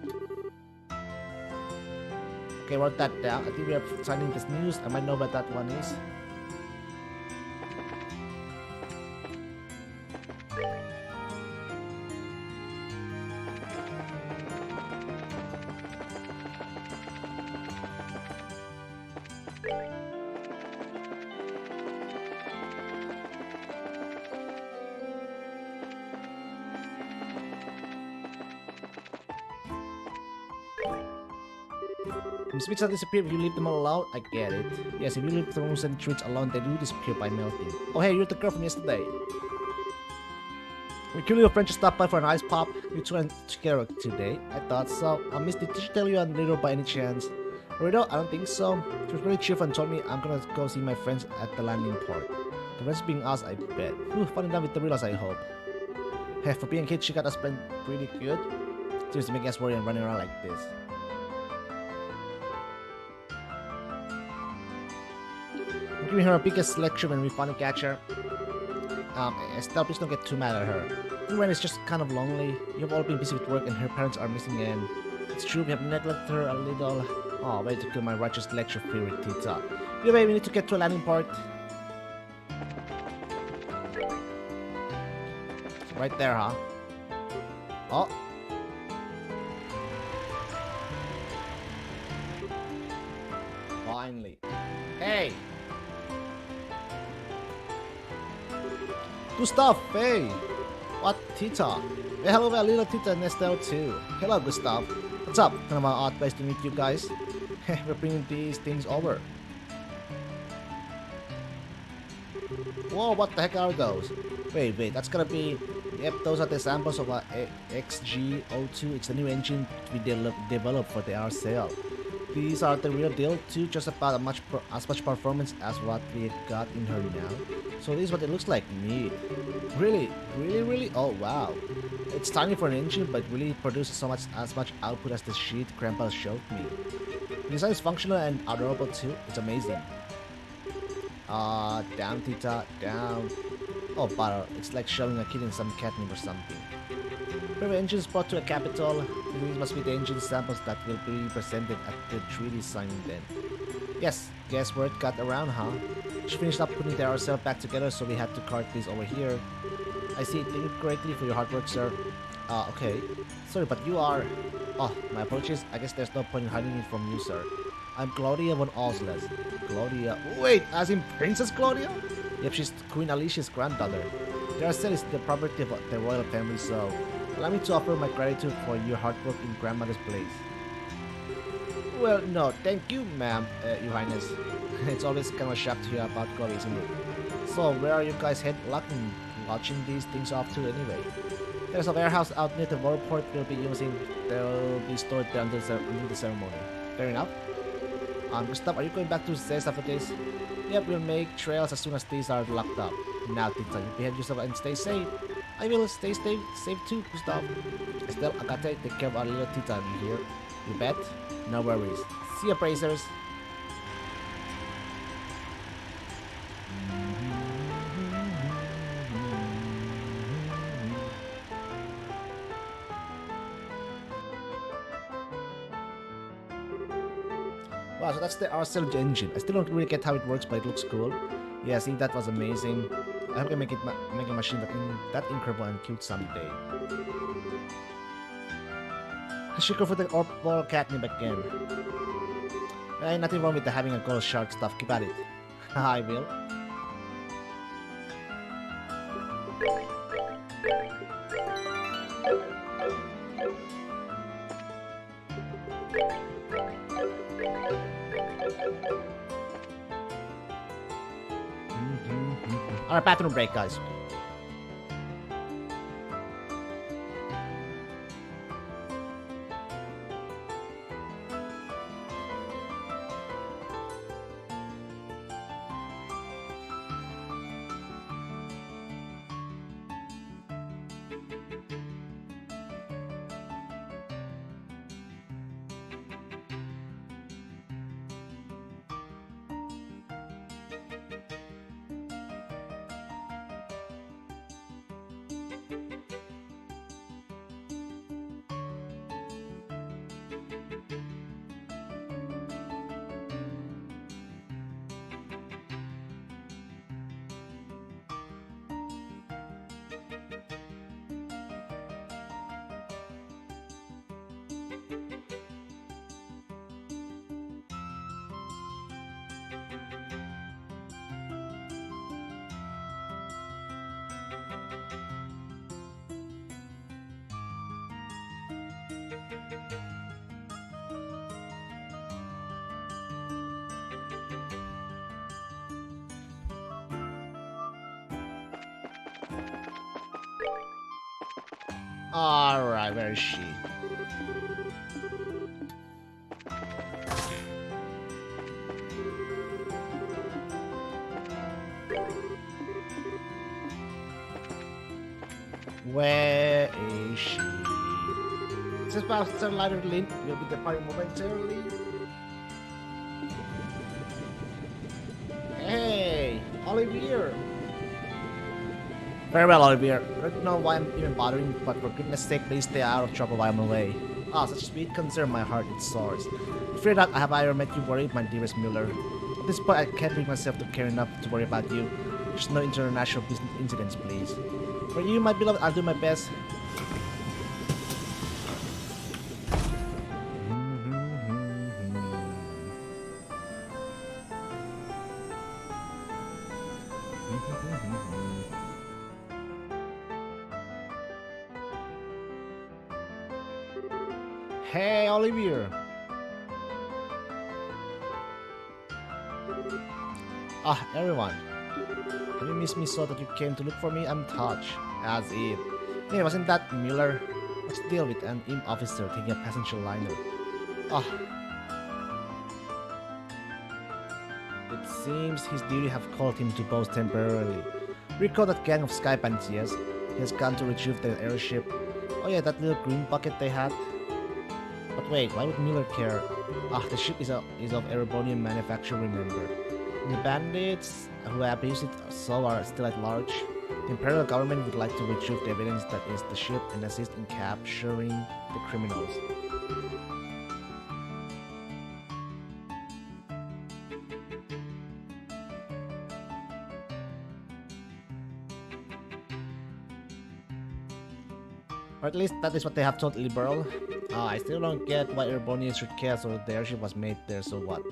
Okay, wrote that down. I think we are signing this news. I might know what that one is. Sweets that disappear if you leave them alone? I get it. Yes, if you leave the rooms and treats alone, they do disappear by melting. Oh hey, you're the girl from yesterday. Mercurio French stopped by for an ice pop. You two are together today? I thought so. Miss, did she tell you a little by any chance? Rito, I don't think so. She was really cheerful and told me I'm gonna go see my friends at the landing port. The rest being us, I bet. Whew, fun enough with the realize, I hope. Hey, for being a kid, she got us spent pretty good. Seriously, making us worry and running around like this. I'm giving her a biggest lecture when we finally catch her. Estelle, please don't get too mad at her. Ren is just kind of lonely. You've all been busy with work and her parents are missing and it's true we have neglected her a little. Oh, way to kill my righteous lecture favorite Tita. Anyway, we need to get to a landing port. It's right there, huh? Oh. Finally. Hey! Gustav, hey! What, Tita? Hey, hello there, little Tita and Estelle too. Hello, Gustav. What's up? Kind of an odd place to meet you guys. We're bringing these things over. Whoa, what the heck are those? Wait, that's gonna be... Yep, those are the samples of our XG02. It's the new engine we developed for the R sale. These are the real deal too, just about as much performance as what we got in her now. So this is what it looks like. Neat. Really? Oh wow. It's tiny for an engine, but really produces as much output as the sheet Grandpa showed me. The design is functional and adorable too. It's amazing. Down, Tita, down. Oh, butter. It's like shoving a kid in some catnip or something. Private engines brought to a capital. These must be the engine samples that will be presented at the 3D signing then. Yes, guess word got around, huh? She finished up putting the RSL back together, so we had to cart these over here. I see. Thank you greatly for your hard work, sir. Okay. Sorry, but you are... Oh, my apologies. I guess there's no point in hiding it from you, sir. I'm Claudia von Osles. Claudia... Wait, as in Princess Claudia? Yep, she's Queen Alicia's granddaughter. The RSL is the property of the royal family, so... Allow me to offer my gratitude for your hard work in grandmother's place. Well, no, thank you, ma'am, your highness. It's always kind of a shock to hear about Chloe, isn't it? So, where are you guys launching these things off to anyway? There's a warehouse out near the worldport we'll be using. They'll be stored there until the ceremony. Fair enough. Gustav, are you going back to Zesta for this? Yep, we'll make trails as soon as these are locked up. Now, Tita, you behave yourself and stay safe. I will stay safe too, Gustav. Estelle, Agate, take care of our little Tita here. You bet? No worries. See ya, Brazers. Wow, so that's the RSL engine. I still don't really get how it works, but it looks cool. Yeah, see, that was amazing. I hope I can make a machine that incredible and cute someday. I should go for the orbital catnip again. Ain't nothing wrong with the having a gold shark stuff. Keep at it. I will. Alright, bathroom break, guys. Alright, where is she? Where is she? This Master Lighter Link will be departing momentarily. Hey, Olivier! Very well, Olivier. I don't know why I'm even bothering, but for goodness sake, please stay out of trouble while I'm away. Ah, such sweet concern, my heart it soars. Fear not, have I ever made you worried, my dearest Mueller? At this point, I can't bring myself to care enough to worry about you. Just no international business incidents, please. For you, my beloved, I'll do my best. Hey, Olivier. Ah, everyone. Have you missed me so that you came to look for me? I'm touched. As if. Hey, wasn't that Mueller? What's the deal with an IM officer taking a passenger liner? Ah. It seems his duty have called him to post temporarily. Recall that gang of sky pansias? He has gone to retrieve their airship. Oh yeah, that little green bucket they had. But wait, why would Miller care? Ah, the ship is of Erebonian manufacture, remember. And the bandits who abused it so are still at large. The Imperial government would like to retrieve the evidence that is the ship and assist in capturing the criminals. Or at least that is what they have told Liberal. I still don't get why Erebonians should care so the airship was made there, so what?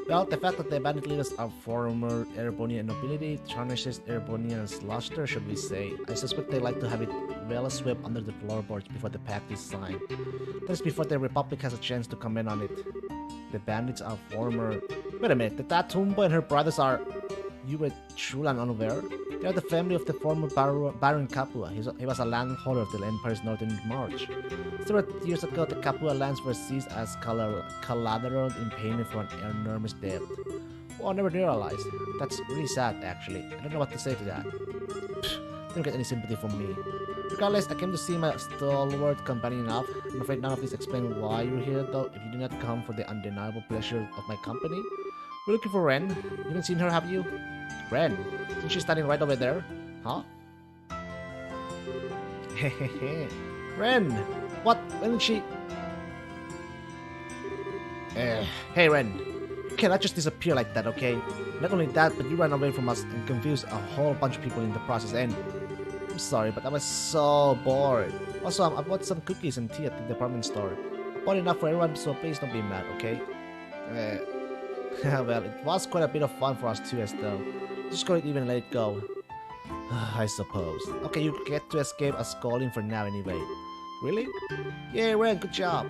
Well, the fact that the bandit leaders are former Erebonian nobility tarnishes Erebonians' luster, should we say. I suspect they like to have it well swept under the floorboards before the pact is signed. That is before the Republic has a chance to comment on it. The bandits are former... Wait a minute, the Tatumbo and her brothers are... You were truly unaware? They are the family of the former Baron Capua. He was a landholder of the Empire's northern march. Several years ago, the Capua lands were seized as collateral in payment for an enormous debt. Oh, I never realized. That's really sad, actually. I don't know what to say to that. Pfft, don't get any sympathy from me. Regardless, I came to see my stalwart companion off. I'm afraid none of this explains why you're here, though, if you do not come for the undeniable pleasure of my company. We're looking for Ren. You haven't seen her, have you? Ren? Isn't she standing right over there? Huh? Hehehe. Ren! What? When did she... hey Ren. You cannot just disappear like that, okay? Not only that, but you ran away from us and confused a whole bunch of people in the process, and... I'm sorry, but I was so bored. Also, I bought some cookies and tea at the department store. I bought enough for everyone, so please don't be mad, okay? Well, it was quite a bit of fun for us too, Estelle. Just go even let it go. I suppose. Okay, you get to escape a scolding for now anyway. Really? Yeah, Ren, good job.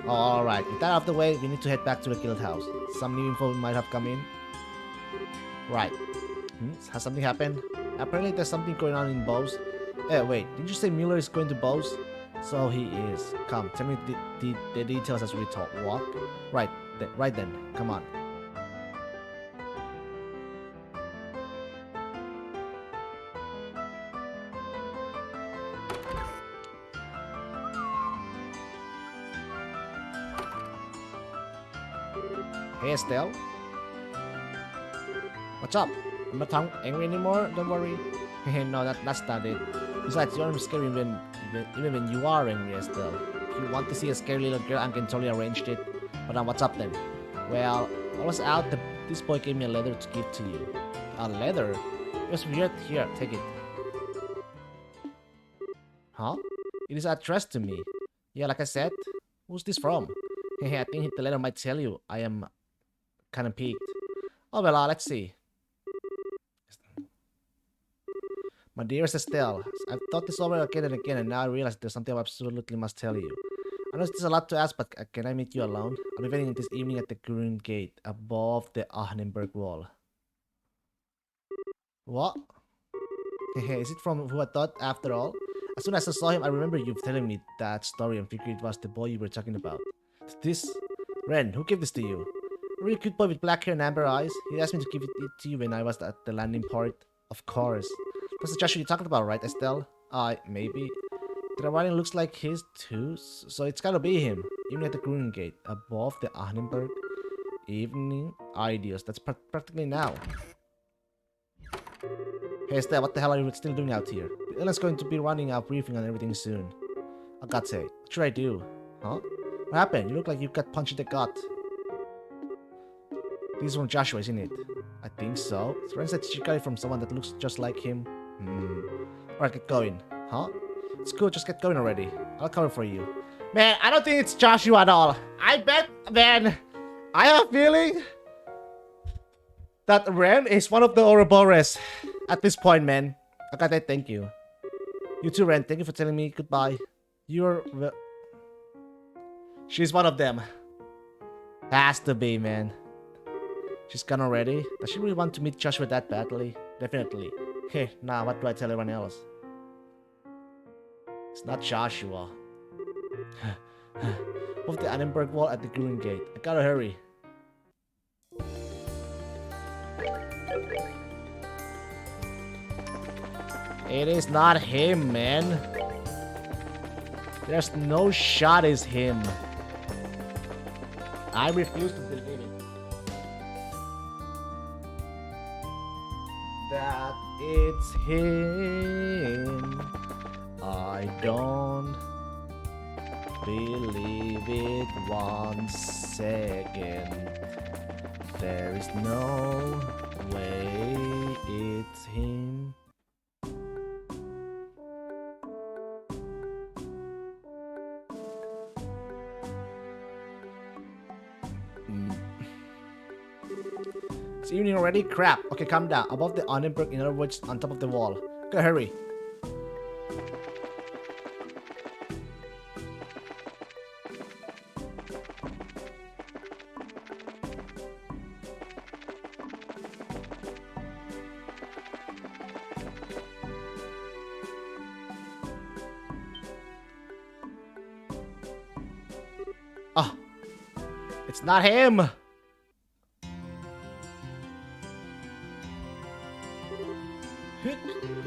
Alright, with that out of the way, we need to head back to the guild house. Some new info might have come in. Right. Has something happened? Apparently there's something going on in Bose. Wait, did you say Mueller is going to Bose? So he is. Come, tell me the details as we talk. What? Right then, come on. Hey Estelle? What's up? I'm not angry anymore, don't worry. No, that's not it. Besides, you're scary even when you are angry, Estelle. If you want to see a scary little girl, I can totally arrange it. But what's up then? Well, I was out, this boy gave me a letter to give to you. A letter? It was weird. Here, take it. Huh? It is addressed to me. Yeah, like I said. Who's this from? I think the letter might tell you. I am kind of peaked. Oh well, let's see. My dearest Estelle, I've thought this over again and again, and now I realize there's something I absolutely must tell you. I know there's a lot to ask, but can I meet you alone? I'll be waiting this evening at the Green Gate, above the Ahnenberg wall. What? Is it from who I thought, after all? As soon as I saw him, I remember you telling me that story and figured it was the boy you were talking about. This? Ren, who gave this to you? A really cute boy with black hair and amber eyes. He asked me to give it to you when I was at the landing port. Of course. That's the Joshua you're talking about, right, Estelle? Maybe. The writing looks like his too, so it's gotta be him. Even at the Green Gate, above the Annenberg. Evening ideas. That's practically now. Hey Estelle, what the hell are you still doing out here? Ellen's going to be running our briefing on everything soon. I gotta say, what should I do? Huh? What happened? You look like you got punched in the gut. This is from Joshua, isn't it? I think so. Friend said she got it from someone that looks just like him. Alright, get going. Huh? It's cool, just get going already. I'll cover for you. Man, I don't think it's Joshua at all. I bet, man, I have a feeling that Ren is one of the Ouroboros at this point, man. I gotta thank you. You too, Ren. Thank you for telling me goodbye. She's one of them. Has to be, man. She's gone already? Does she really want to meet Joshua that badly? Definitely. Okay, now what do I tell everyone else? It's not Joshua. Move the Annenberg wall at the Green Gate. I gotta hurry. It is not him, man. There's no shot it's him. I refuse to believe it. That it's him. I don't believe it 1 second. There is no way it's him. It's evening already? Crap. Okay, calm down. Above the Annenberg, in other words, on top of the wall. Gotta hurry. Ah, it's not him.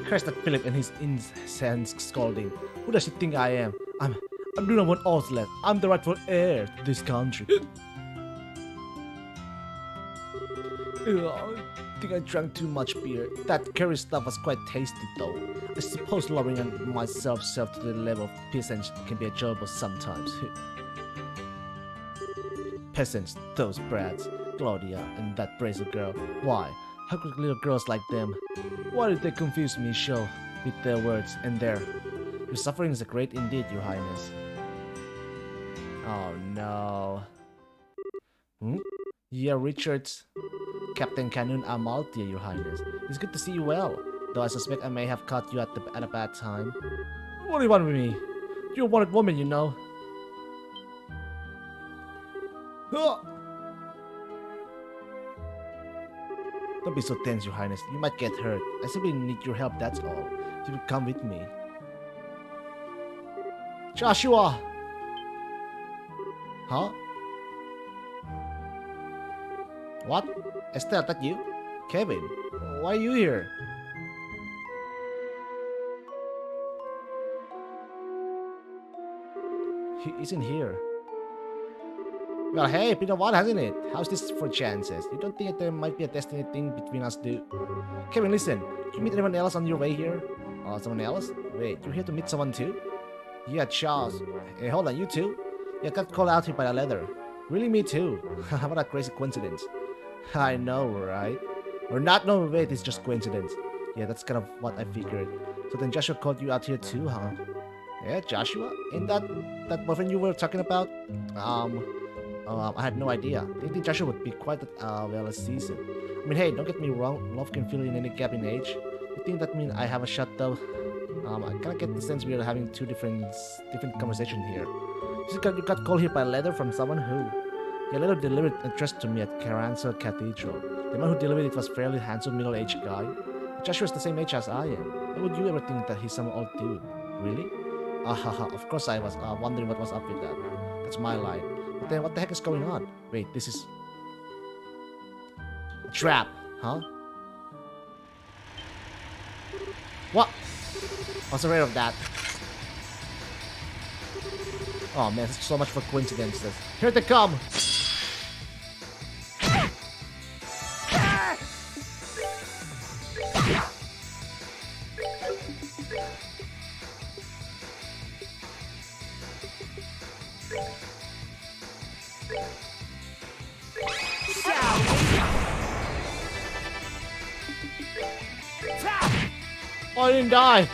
Curse that Philip and his incense scolding. Who does he think I am? I'm Luna von Oslet. I'm the rightful heir to this country. I think I drank too much beer. That curry stuff was quite tasty though. I suppose lowering myself to the level of peasants can be enjoyable sometimes. Peasants, those brats, Claudia and that brazen girl. Why? How could little girls like them? Why did they confuse me so with their words and their... Your suffering is great indeed, your highness. Oh no. Yeah, Richards. Captain Cannon Amalthea, your highness. It's good to see you well, though I suspect I may have caught you at a bad time. What do you want with me? You're a wanted woman, you know. Don't be so tense, your highness. You might get hurt. I simply need your help, that's all. You will come with me. Joshua! Huh? What? Estelle, that you? Kevin? Why are you here? He isn't here. Well, hey, been a while, hasn't it? How's this for chances? You don't think there might be a destiny thing between us two? Kevin, listen. Did you meet anyone else on your way here? Someone else? Wait, you're here to meet someone too? Yeah, Charles. Hey, hold on, you too? Yeah, got called out here by a letter. Really, me too. What a crazy coincidence. I know, right? Or not, no, wait, it's just coincidence. Yeah, that's kind of what I figured. So then Joshua called you out here too, huh? Yeah, Joshua? Ain't that boyfriend you were talking about? I had no idea. Didn't think Joshua would be quite well seasoned. I mean, hey, don't get me wrong. Love can fill in any gap in age. You think that means I have a shot though? I kind of get the sense we are having two different conversations here. You got called here by a letter from someone who? Your letter delivered addressed to me at Carranza Cathedral. The man who delivered it was a fairly handsome middle-aged guy. Joshua's the same age as I am. Why would you ever think that he's some old dude? Really? Of course I was wondering what was up with that. That's my line. But then what the heck is going on? Wait, this is... a trap, huh? What? I was afraid of that. Oh man, so much for coincidences. Here they come! Oh, I didn't die!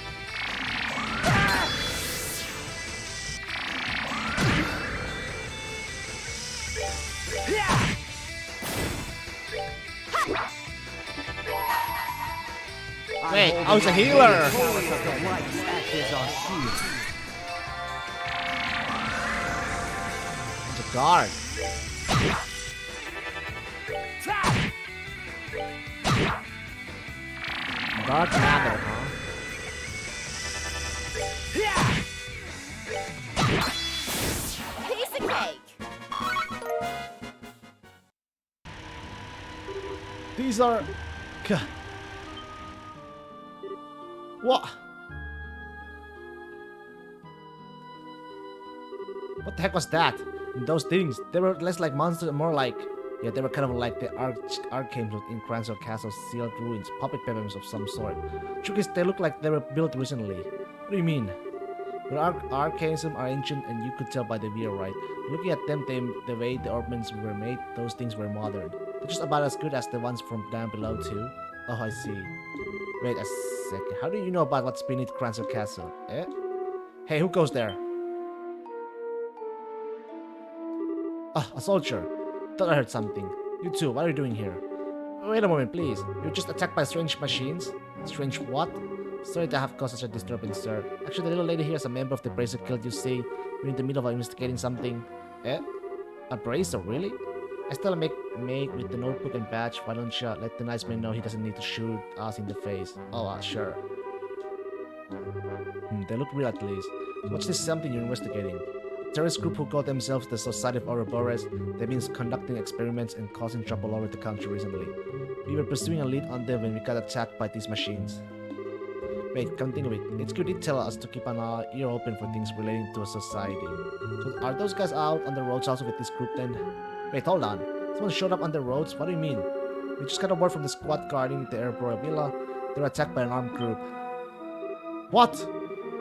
Wait, I was a healer! It's a guard. Dark matter, huh? Piece of cake. These are... What? What the heck was that? And those things, they were less like monsters and more like... Yeah, they were kind of like the arcanes in Cranshaw Castle's sealed ruins, puppet pebbles of some sort. Trick is, they look like they were built recently. What do you mean? But arcanes are ancient and you could tell by the wear, right? Looking at them, the way the ornaments were made, those things were modern. They're just about as good as the ones from down below too. Oh, I see. Wait a second. How do you know about what's beneath Cranshaw Castle? Eh? Hey, who goes there? Ah, a soldier. Thought I heard something. You too, what are you doing here? Wait a moment, please. You're just attacked by strange machines? Strange what? Sorry to have caused such a disturbance, sir. Actually, the little lady here is a member of the Bracer Guild, you see. We're in the middle of investigating something. Eh? A Bracer, really? I still make with the notebook and badge. Why don't you let the nice man know he doesn't need to shoot us in the face? Oh, sure. They look real at least. What's this something you're investigating? Terrorist group who call themselves the Society of Ouroboros. They've been conducting experiments and causing trouble all over the country recently. We were pursuing a lead on them when we got attacked by these machines. Wait, come think of it. It's good to tell us to keep an ear open for things relating to a society. So are those guys out on the roads also with this group then? Wait, hold on. Someone showed up on the roads? What do you mean? We just got a word from the squad guarding the Ouroboros Villa. They were attacked by an armed group. What?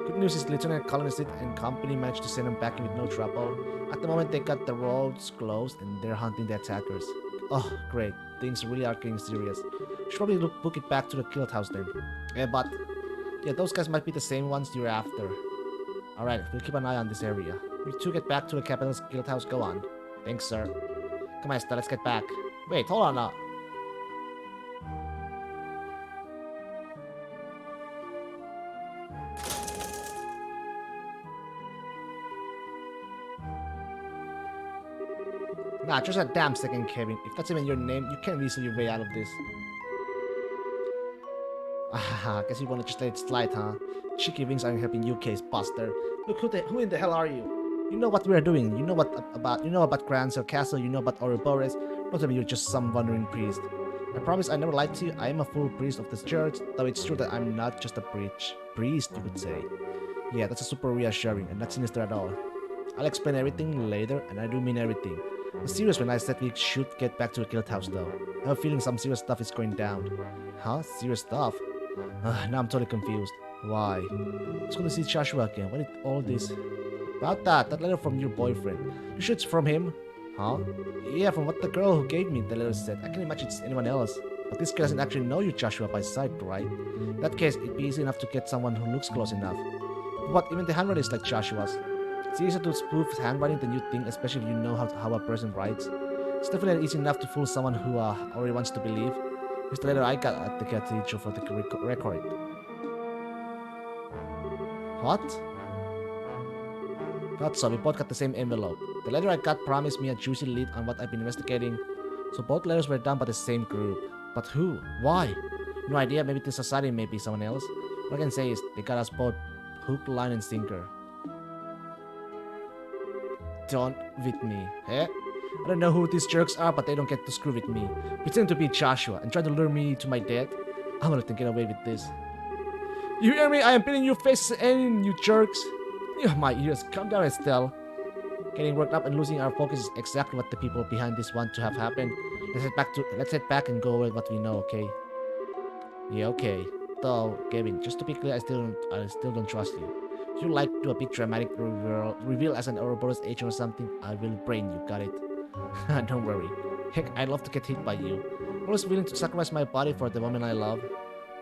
Good news is Lieutenant Colonist and company managed to send them back in with no trouble. At the moment, they got the roads closed and they're hunting the attackers. Oh, great. Things really are getting serious. Should probably book it back to the guild house then. But yeah, those guys might be the same ones you're after. Alright, we'll keep an eye on this area. You two get back to the capital's guild house, go on. Thanks, sir. Come on, Esther, let's get back. Wait, hold on now. Nah, just a damn second, Kevin. If that's even your name, you can't weasel your way out of this. Ah, guess you wanna just let it slide, huh? Cheeky wings aren't helping you, case buster. Look, who in the hell are you? You know what we're doing. You know about Cranshaw Castle. You know about Ouroboros. Not that you're just some wandering priest. I promise I never lied to you. I am a full priest of this church, though it's true that I'm not just a priest, you could say. Yeah, that's a super reassuring and not sinister at all. I'll explain everything later, and I do mean everything. I'm serious when I said we should get back to the guild house, though. I have a feeling some serious stuff is going down. Huh? Serious stuff? Now I'm totally confused. Why? Let's go to see Joshua again. What is all this? About that letter from your boyfriend. You sure it's from him? Huh? Yeah, from what the girl who gave me the letter said. I can't imagine it's anyone else. But this girl doesn't actually know you, Joshua, by sight, right? In that case, it'd be easy enough to get someone who looks close enough. But even the handwriting is like Joshua's. It's easier to spoof handwriting than you think, especially if you know how a person writes. It's definitely easy enough to fool someone who already wants to believe. Here's the letter I got at the cathedral for the record. What? Thought so, we both got the same envelope. The letter I got promised me a juicy lead on what I've been investigating. So both letters were done by the same group. But who? Why? No idea, maybe the society, maybe someone else. What I can say is, they got us both Hook, line, and sinker. Don't with me, eh? I don't know who these jerks are, but they don't get to screw with me. Pretend to be Joshua and try to lure me to my death. I'm gonna get away with this. You hear me? I am pinning your faces and you jerks. Yeah, my ears. Calm down, Estelle. Getting worked up and losing our focus is exactly what the people behind this want to have happen. Let's head back and go over what we know, okay? Yeah, okay. Though, Kevin, just to be clear, I still don't trust you. If you like to do a big dramatic reveal as an Ouroboros agent or something, I will brain you, got it? Don't worry. Heck, I'd love to get hit by you. I'm always willing to sacrifice my body for the woman I love.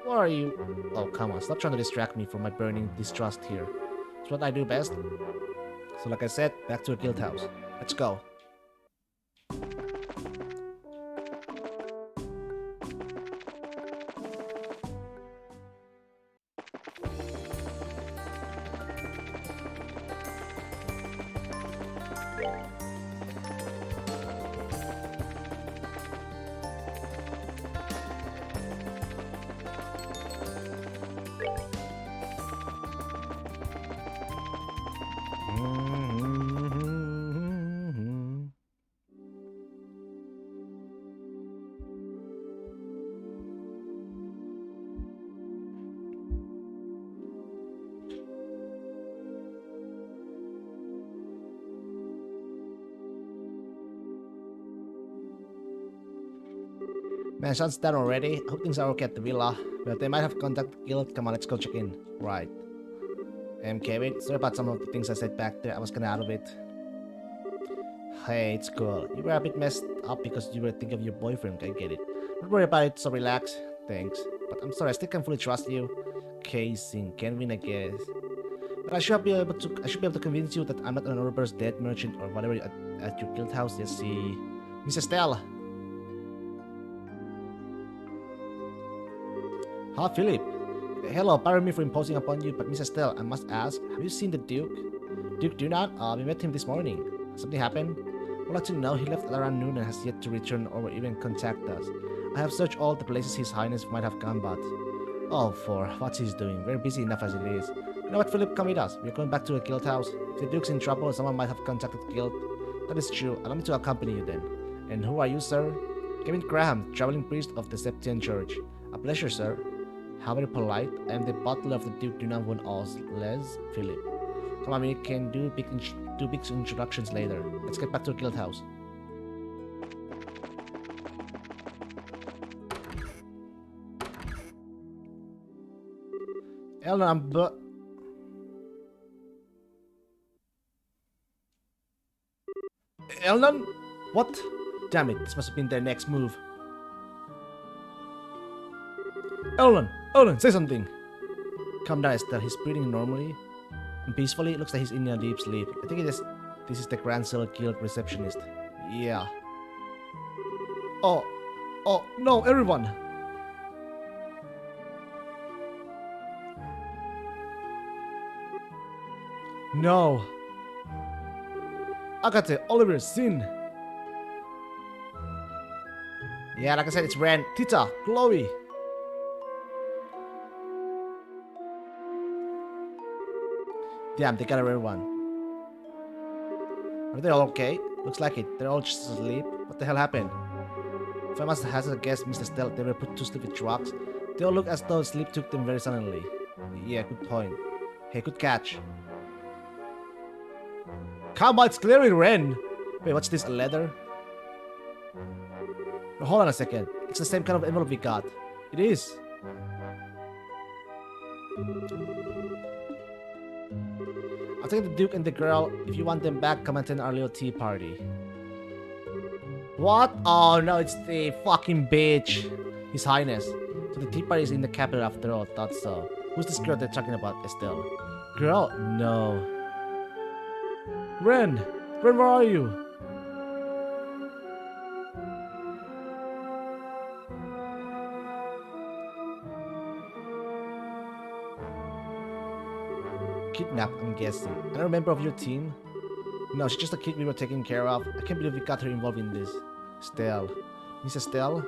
What are you? Oh, come on, stop trying to distract me from my burning distrust here. It's what I do best. So like I said, back to a guild house. Let's go. Man, Sean's done already. Hope things are okay at the villa. But they might have contacted the guild. Come on, let's go check in. Right. Kevin, sorry about some of the things I said back there. I was kinda out of it. Hey, it's cool. You were a bit messed up because you were thinking of your boyfriend. I get it. Don't worry about it, so relax. Thanks. But I'm sorry, I still can't fully trust you. Casing, can win, I guess. But I should be able to convince you that I'm not an Ouroboros dead merchant or whatever at your guild house. Yes, see. Miss Estelle. Hi, Philip. Hello, pardon me for imposing upon you, but Miss Estelle, I must ask, have you seen the Duke? Duke Dunant? We met him this morning. Something happened? I'd like to know. He left around noon and has yet to return or even contact us. I have searched all the places His Highness might have gone, but... Oh, for what's he's doing? Very busy enough as it is. You know what, Philip? Come with us. We're going back to a guild house. If the Duke's in trouble, someone might have contacted the guild. That is true. Allow me to accompany you then. And who are you, sir? Kevin Graham, traveling priest of the Septian Church. A pleasure, sir. How very polite. I am the butler of the Duke Dunant von Osles, Philip. Come on, we can do big introductions later. Let's get back to the guild house. Elnan, Elnan? What? Damn it, this must have been their next move. Elnan, say something. Calm down, Estelle. He's breathing normally and peacefully. It looks like he's in a deep sleep. I think this is the Grand Cell Guild receptionist. Yeah. Oh, no, everyone. No. Agathe, Oliver, Sin. Yeah, like I said, it's Ren, Tita, Chloe. Damn, they got everyone. Are they all okay? Looks like it. They're all just asleep. What the hell happened? If I must hazard a guess, Mr. Stealth, they were put to sleep with drugs. They all look as though sleep took them very suddenly. Yeah, good point. Hey, good catch. Come on, it's clearly Ren. Wait, what's this? A letter? No, hold on a second. It's the same kind of envelope we got. It is. I'll take the Duke and the girl. If you want them back, come attend our little tea party. What? Oh no, it's the fucking bitch. His Highness. So the tea party is in the capital after all. Thought so. Who's this girl they're talking about, Estelle? Girl? No. Ren, where are you? Kidnapped, I'm guessing. Another member of your team? No, she's just a kid we were taking care of. I can't believe we got her involved in this. Estelle. Miss Estelle?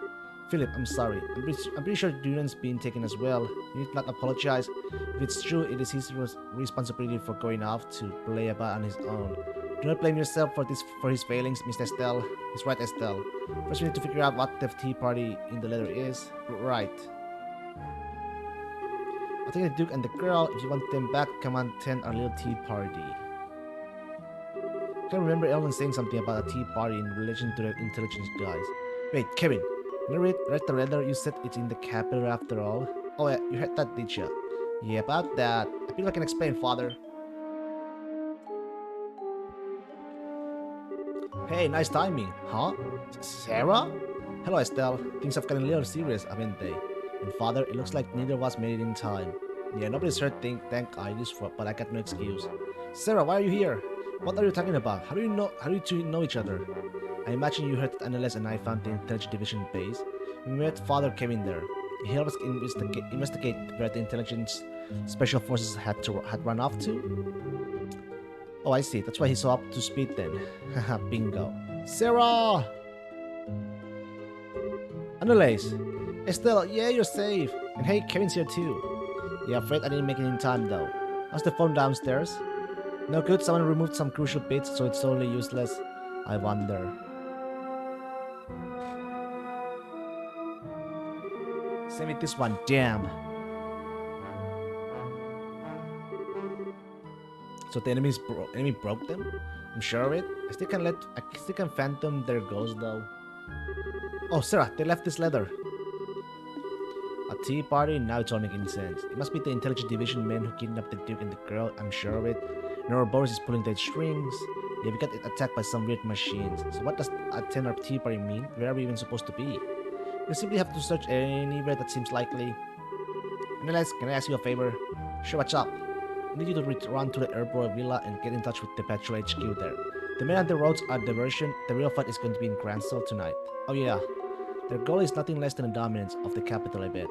Philip, I'm sorry. I'm pretty sure Dunant's being taken as well. You need not apologize. If it's true, it is his responsibility for going off to play about on his own. Do not blame yourself for his failings, Mr. Estelle. He's right, Estelle. First, we need to figure out what the tea party in the letter is. Right. I think the Duke and the girl, if you want them back, come on, attend our little tea party. I can remember Ellen saying something about a tea party in relation to the intelligence guys. Wait, Kevin, when you read the letter, you said it's in the capital after all. Oh yeah, you heard that, did you? Yeah, about that. I feel I can explain, Father. Hey, nice timing, huh? Sarah? Hello, Estelle. Things have gotten a little serious, haven't they? And Father, it looks like neither of us made it in time. Yeah, nobody's hurt, thank goodness for, but I got no excuse. Sarah, why are you here? What are you talking about? How do you two know each other? I imagine you heard that Annalise and I found the Intelligence Division base. We met Father Kevin there. He helped us investigate where the Intelligence Special Forces had run off to. Oh, I see. That's why he's so up to speed then. Haha, bingo. Sarah! Annalise! Estelle, yeah, you're safe. And hey, Kevin's here too. Yeah, afraid I didn't make it in time though. How's the phone downstairs? No good, someone removed some crucial bits, so it's totally useless. I wonder. Same with this one, damn. So the enemy broke them? I'm sure of it. I still can phantom their ghosts though. Oh, Sarah, they left this letter. A tea party? Now it's all making sense. It must be the Intelligence Division men who kidnapped the Duke and the girl, I'm sure of it. Neuroboros is pulling the strings. Yeah, we got attacked by some weird machines. So what does a 10 tea party mean? Where are we even supposed to be? We simply have to search anywhere that seems likely. Annalise, can I ask you a favor? Sure, what's up? I need you to run to the Herbroy Villa and get in touch with the Petrol HQ there. The men on the roads are diversion. The real fight is going to be in Gransel tonight. Oh yeah. Their goal is nothing less than the dominance of the capital, I bet.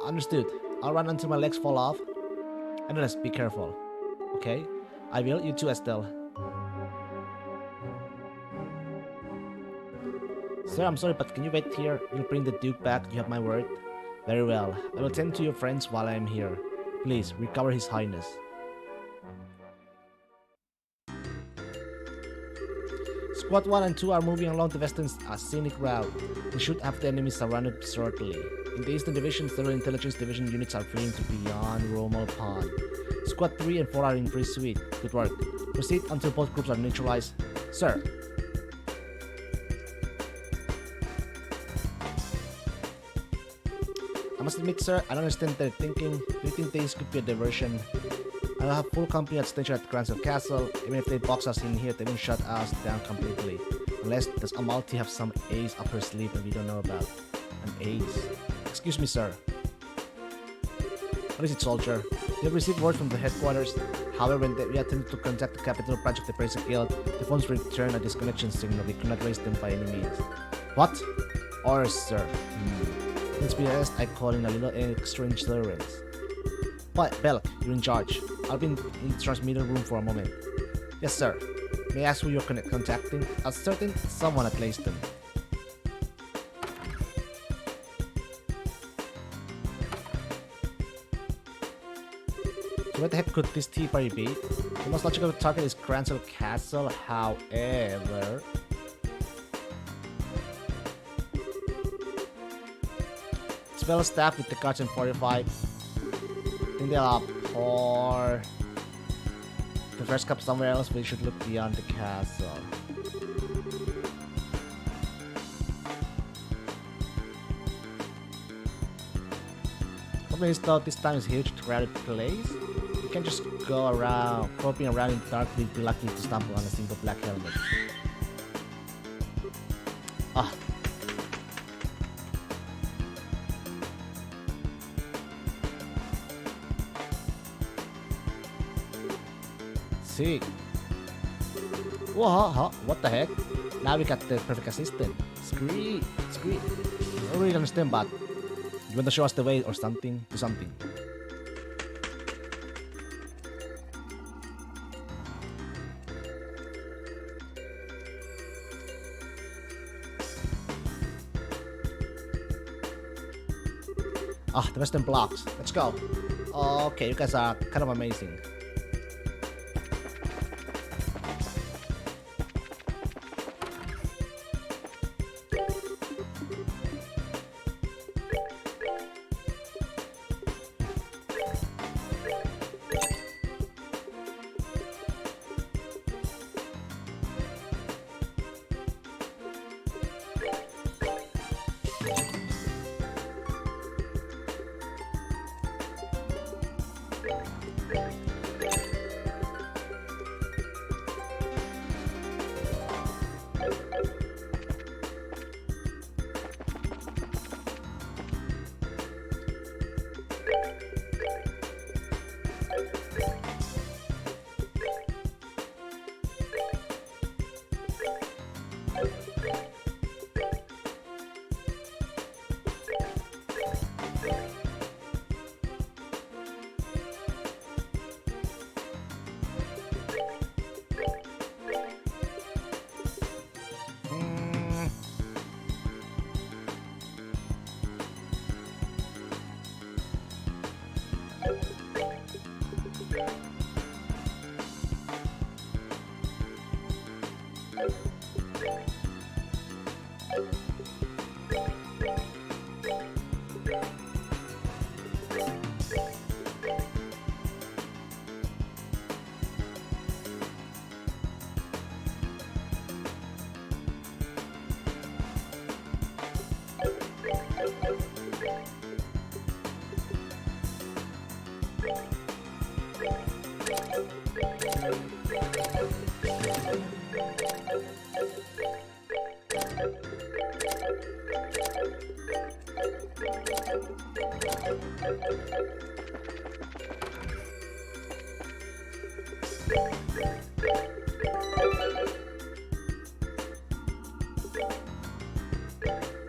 Understood. I'll run until my legs fall off. Annalise, be careful. Okay? I will. You too, Estelle. Sir, I'm sorry, but can you wait here? You'll bring the Duke back. You have my word. Very well. I will tend to your friends while I am here. Please, recover His Highness. Squad 1 and 2 are moving along the western scenic route. They should have the enemy surrounded shortly. In the Eastern Division, several Intelligence Division units are fleeing to beyond Romal Pond. Squad 3 and 4 are in pursuit. Good work. Proceed until both groups are neutralized. Sir. I must admit, sir, I don't understand their thinking. Do you think this could be a diversion? I'll have full company at station at Gransel Castle. Even if they box us in here, they won't shut us down completely. Unless does Amalti have some ace up her sleeve that we don't know about. An ace? Excuse me, sir. What is it, soldier? We have received word from the headquarters. However, when we attempted to contact the capital branch of the Bracer Guild, the phones returned a disconnection signal. We could not raise them by any means. What? Orders, sir. Let's be honest, I call in a little extra insurance. But, Belk, you're in charge. I'll be in the transmitter room for a moment. Yes, sir. May I ask who you're contacting? A certain someone at Leyston. So what the heck could this tea party be? The most logical target is Gransel Castle, however... It's well staffed with the guards and fortified. I think they'll pour the first cup somewhere else, but we should look beyond the castle. Problem is though, this time is a huge crowded place. You can't just go around, groping around in the dark, we'd be lucky to stumble on a single black helmet. Ah. See. Whoa, what the heck? Now we got the perfect assistant. Screed. I don't really understand, but you want to show us the way or something? Do something. Ah, the western blocks. Let's go. Okay, you guys are kind of amazing.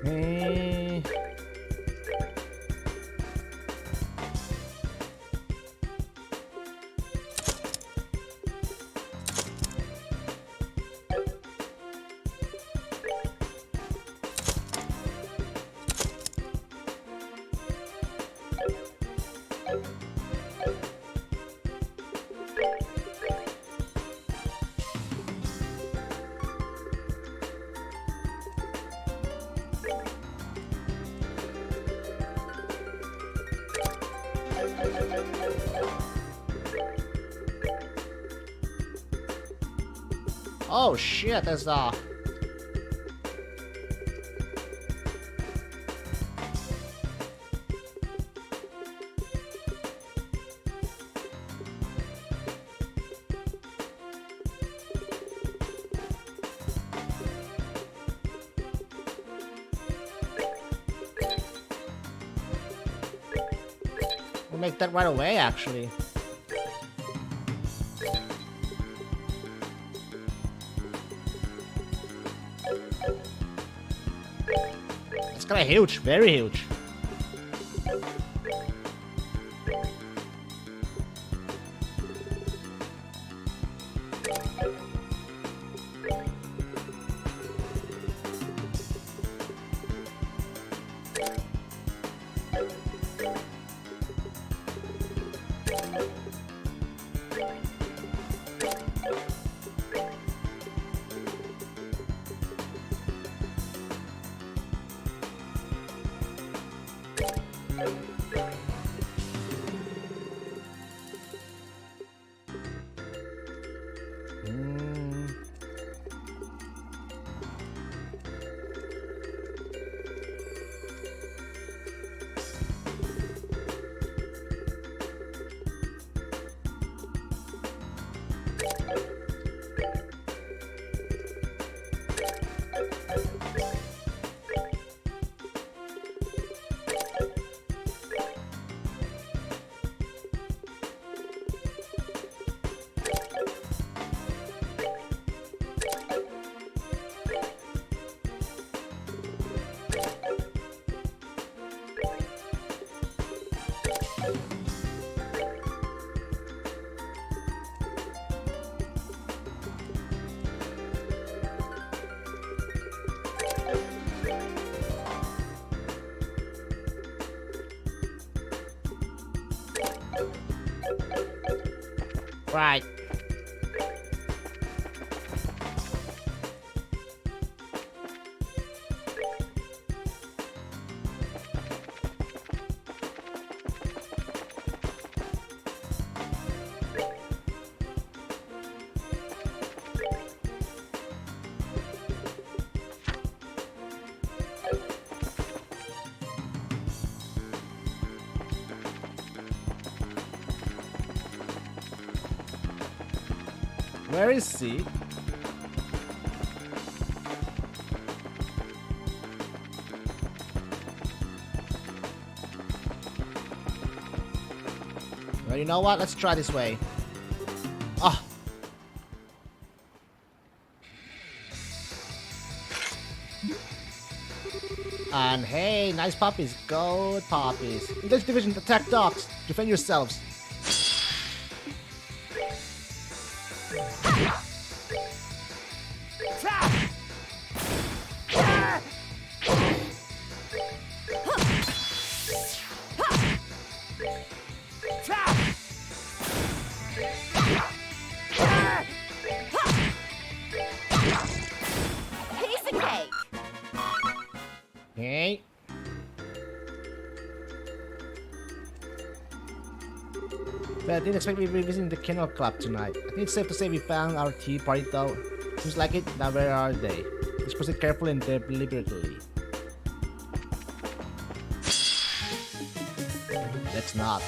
Eh. Oh shit, there's we'll make that right away actually. It's kinda huge, very huge. Right. Where is he? Well, you know what? Let's try this way. Ah. And hey, nice puppies. Good puppies. In this division, attack dogs. Defend yourselves. Piece of cake. Okay. But I didn't expect we were visiting the Kennel Club tonight. I think it's safe to say we found our tea party though. Seems like it. Now where are they? Let's proceed carefully and deliberately. Let's not.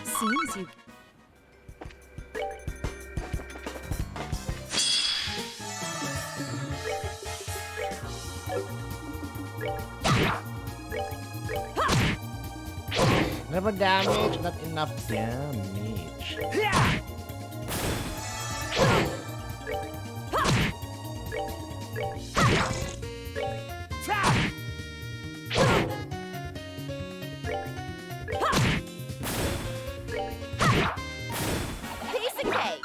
Seems you. Never damage, not enough damage. Piece of cake.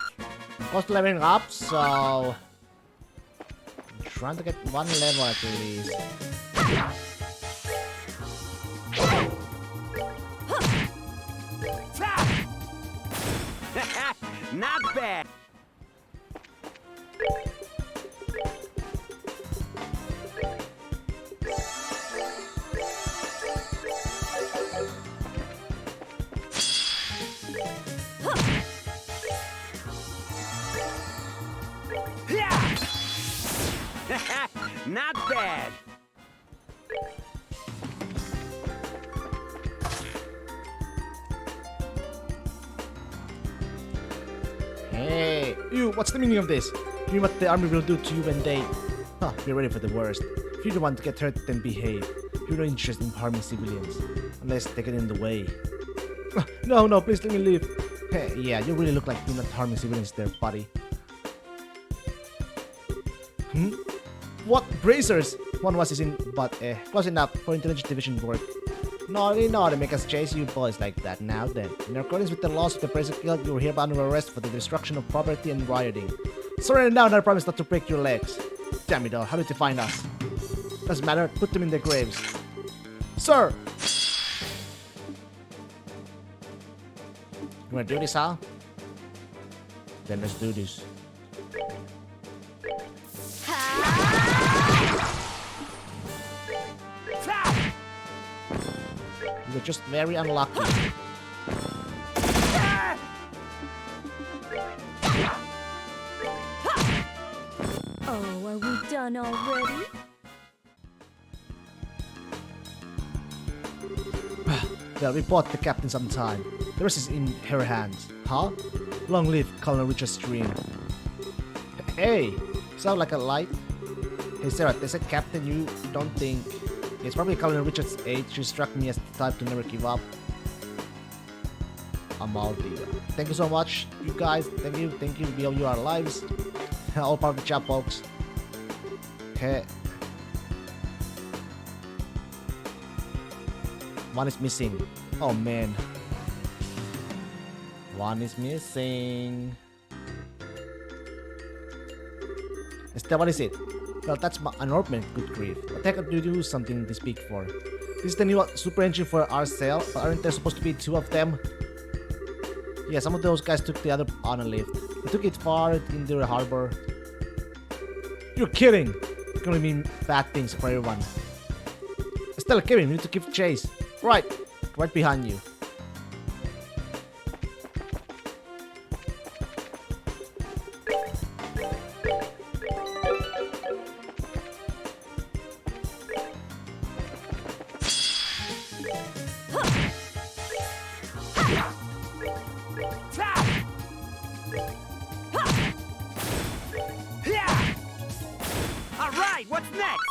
Cost leveling up, so I'm trying to get one level at least. Not bad. Not bad. Hey, you, what's the meaning of this? You mean what the army will do to you when they... Huh, be ready for the worst. If you're the one to get hurt, then behave. You're no interest in harming civilians. Unless they get in the way. No, please let me leave. Hey, yeah, you really look like you're not harming civilians there, buddy. What? Bracers? One was is in, but close enough for intelligence division work. Naughty, make us chase you boys like that. Now then, in accordance with the laws of the Bracer Guild, you are hereby under arrest for the destruction of property and rioting. Surrender now and I promise not to break your legs. Damn it all, how did you find us? Doesn't matter, put them in their graves. Sir! You wanna do this, huh? Then let's do this. You're just very unlucky. Oh, are we done already? Well, we bought the captain some time. The rest is in her hands. Huh? Long live Colonel Richard Stream. Hey! Sound like a light? Hey Sarah, they said Captain, you don't think... It's probably Colonel Richard's age. She struck me as the type to never give up. Amaldia. Thank you so much, you guys. Thank you. We owe you our lives. All part of the job, folks. Hey. One is missing. Oh man. One is missing. Estelle, what is it? Well, that's an ornament, good grief. What the heck do you do something this big for? This is the new super engine for our cell, but aren't there supposed to be two of them? Yeah, some of those guys took the other on a lift. They took it far into the harbor. You're kidding! It's gonna mean bad things for everyone. Estelle, Kevin, we need to give chase. Right behind you. All right, what's next?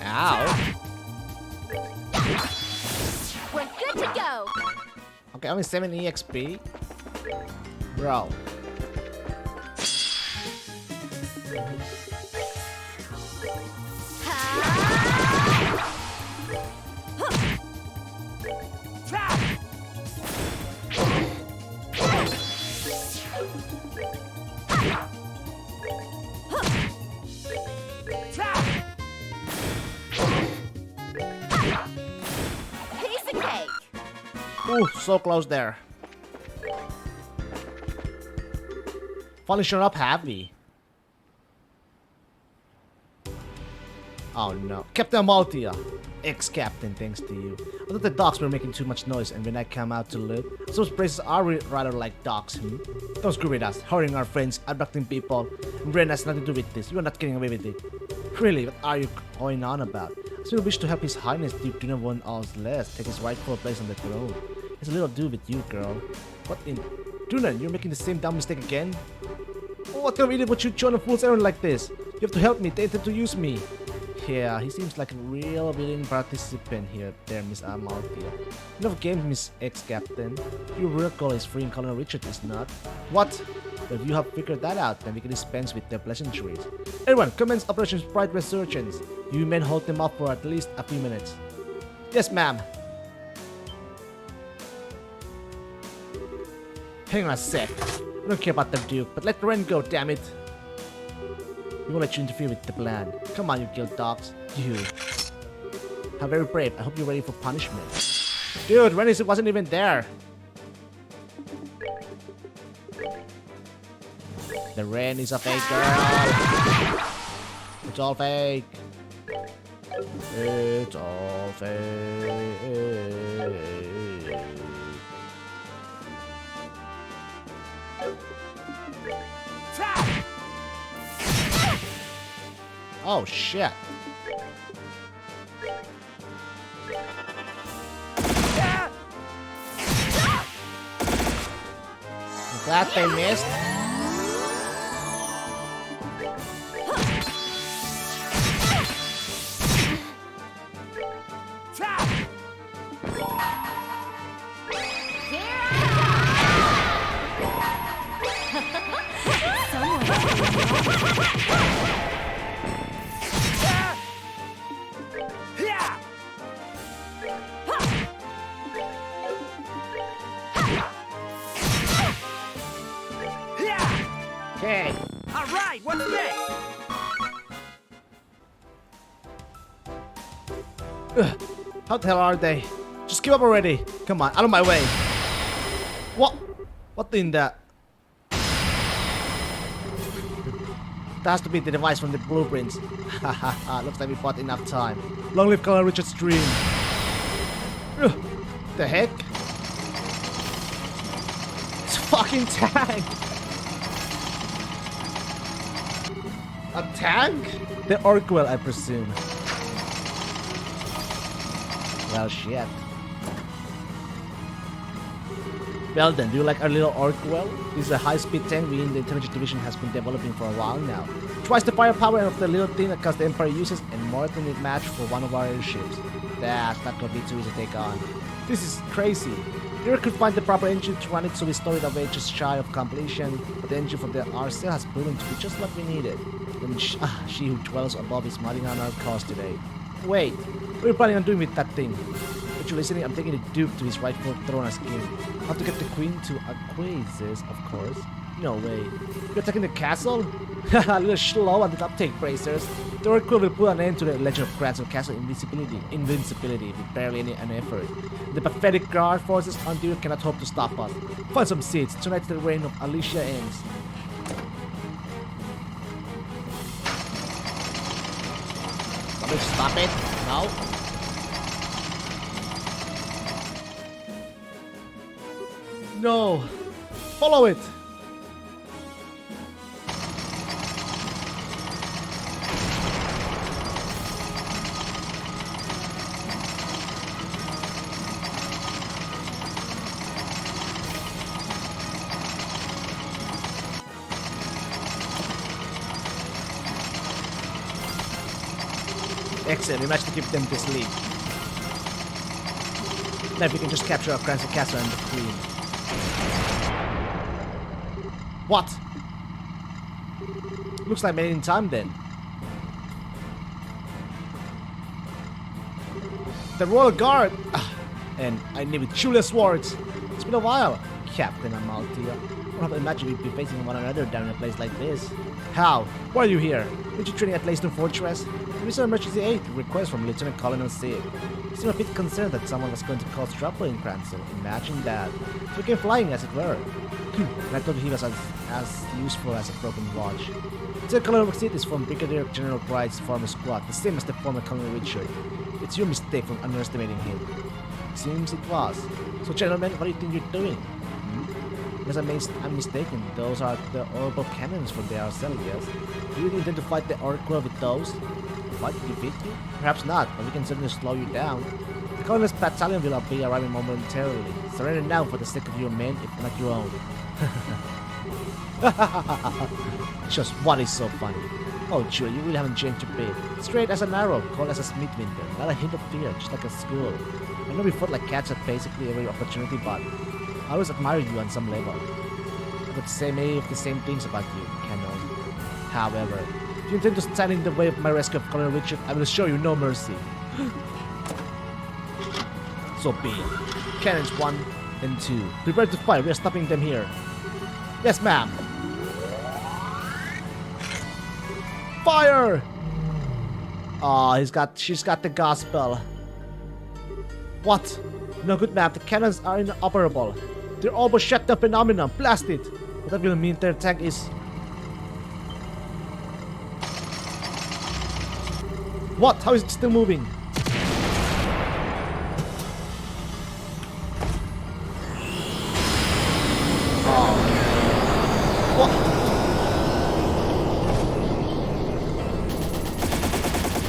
Ow. We're good to go. Okay, only 7 EXP. Bro. Piece of cake. Ooh, so close there. Finally showing up heavy. Oh no. Captain Maltia. Ex-captain, thanks to you. I thought the docks were making too much noise, and when I come out to look, those places are rather like docks, Don't screw with us, hurrying our friends, abducting people. Ren has nothing to do with this. You're not getting away with it. Really, what are you going on about? I still wish to help His Highness Duke Duna von Alsless take his rightful place on the throne. It's a little to do with you, girl. What in... Duna, you're making the same dumb mistake again? Oh, what kind of idiot would you join a fool's errand like this? You have to help me, they intend to use me. Yeah, he seems like a real willing participant here, there, Miss Amalthea. Enough games, Miss Ex-Captain. Your real goal is freeing Colonel Richard, is not? What? Well, if you have figured that out, then we can dispense with the pleasantries. Everyone, commence Operation Pride Resurgence. You men hold them up for at least a few minutes. Yes, ma'am. Hang on a sec. I don't care about the Duke, but let Ren go, damn it. We won't let you interfere with the plan. Come on, you guild dogs. You. How very brave. I hope you're ready for punishment. Dude, Ren wasn't even there. The Ren is a fake girl. It's all fake. It's all fake. Oh shit. Glad they missed. Okay. All right, what's next? Ugh. How the hell are they? Just give up already. Come on, out of my way. What? What in that? That has to be the device from the blueprints. Hahaha, looks like we fought enough time. Long live Colonel Richard's dream. Ugh. The heck? It's a fucking tank! A tank? The Orkwell, I presume. Well, shit. Well then, do you like our little Orkwell? This is a high-speed tank we in the Intelligence Division has been developing for a while now. Twice the firepower of the little thing that the Empire uses and more than a match for one of our airships. That's not gonna be too easy to take on. This is crazy. Eric could find the proper engine to run it so we store it away just shy of completion, but the engine for the RCL has proven to be just what we needed. And she who dwells above is smiling on our cause today. Wait, what are you planning on doing with that thing? If you're listening, I'm taking the Duke to his rightful throne as king. How to get the Queen to acquiesce, of course. No way. You're attacking the castle? A little slow on the uptake, bracers. The Oracle will put an end to the Legend of Cranston Castle invincibility with barely any effort. The pathetic guard forces on Duke cannot hope to stop us. Find some seats. Tonight the reign of Alicia ends. Somebody stop it? No? No! Follow it! Excellent, we managed to keep them to sleep. Now if we can just capture our Cranston Castle and the Queen. What? Looks like made in time then. The Royal Guard! And I need with Julia Swords. It's been a while, Captain Amalthea. I don't imagine we'd be facing one another down in a place like this. How? Why are you here? Aren't you training at Leyston Fortress? We saw emergency aid request from Lieutenant Colonel Sid. He seemed a bit concerned that someone was going to cause trouble in Cranston. Imagine that. So we came flying, as it were. And I thought he was as useful as a broken watch. Lieutenant Colonel Sid is from Brigadier General Bride's former squad, the same as the former Colonel Richard. It's your mistake from underestimating him. Seems it was. So, gentlemen, what do you think you're doing? Unless I'm mistaken, those are the orbital cannons from the RCL, yes? Do you intend to fight the Oracle with those? Fight to defeat you? Perhaps not, but we can certainly slow you down. The Colonel's battalion will be arriving momentarily. Surrender now for the sake of your men, if not your own. Just what is so funny? Oh, Julia, you really haven't changed a bit. Straight as an arrow, cold as a Smithwinter. Not a hint of fear, just like a school. I know we fought like cats at basically every opportunity, but I always admire you on some level. I could say many of the same things about you, Canon. However, if you intend to stand in the way of my rescue of Colonel Richard, I will show you no mercy. So be it. Cannons 1 and 2. Prepare to fight, we are stopping them here. Yes, ma'am. Fire! Oh, she's got the gospel. What? No good, ma'am. The cannons are inoperable. They're almost shut down phenomenon. Blast it! But that will mean their tank is... What? How is it still moving? Oh. What?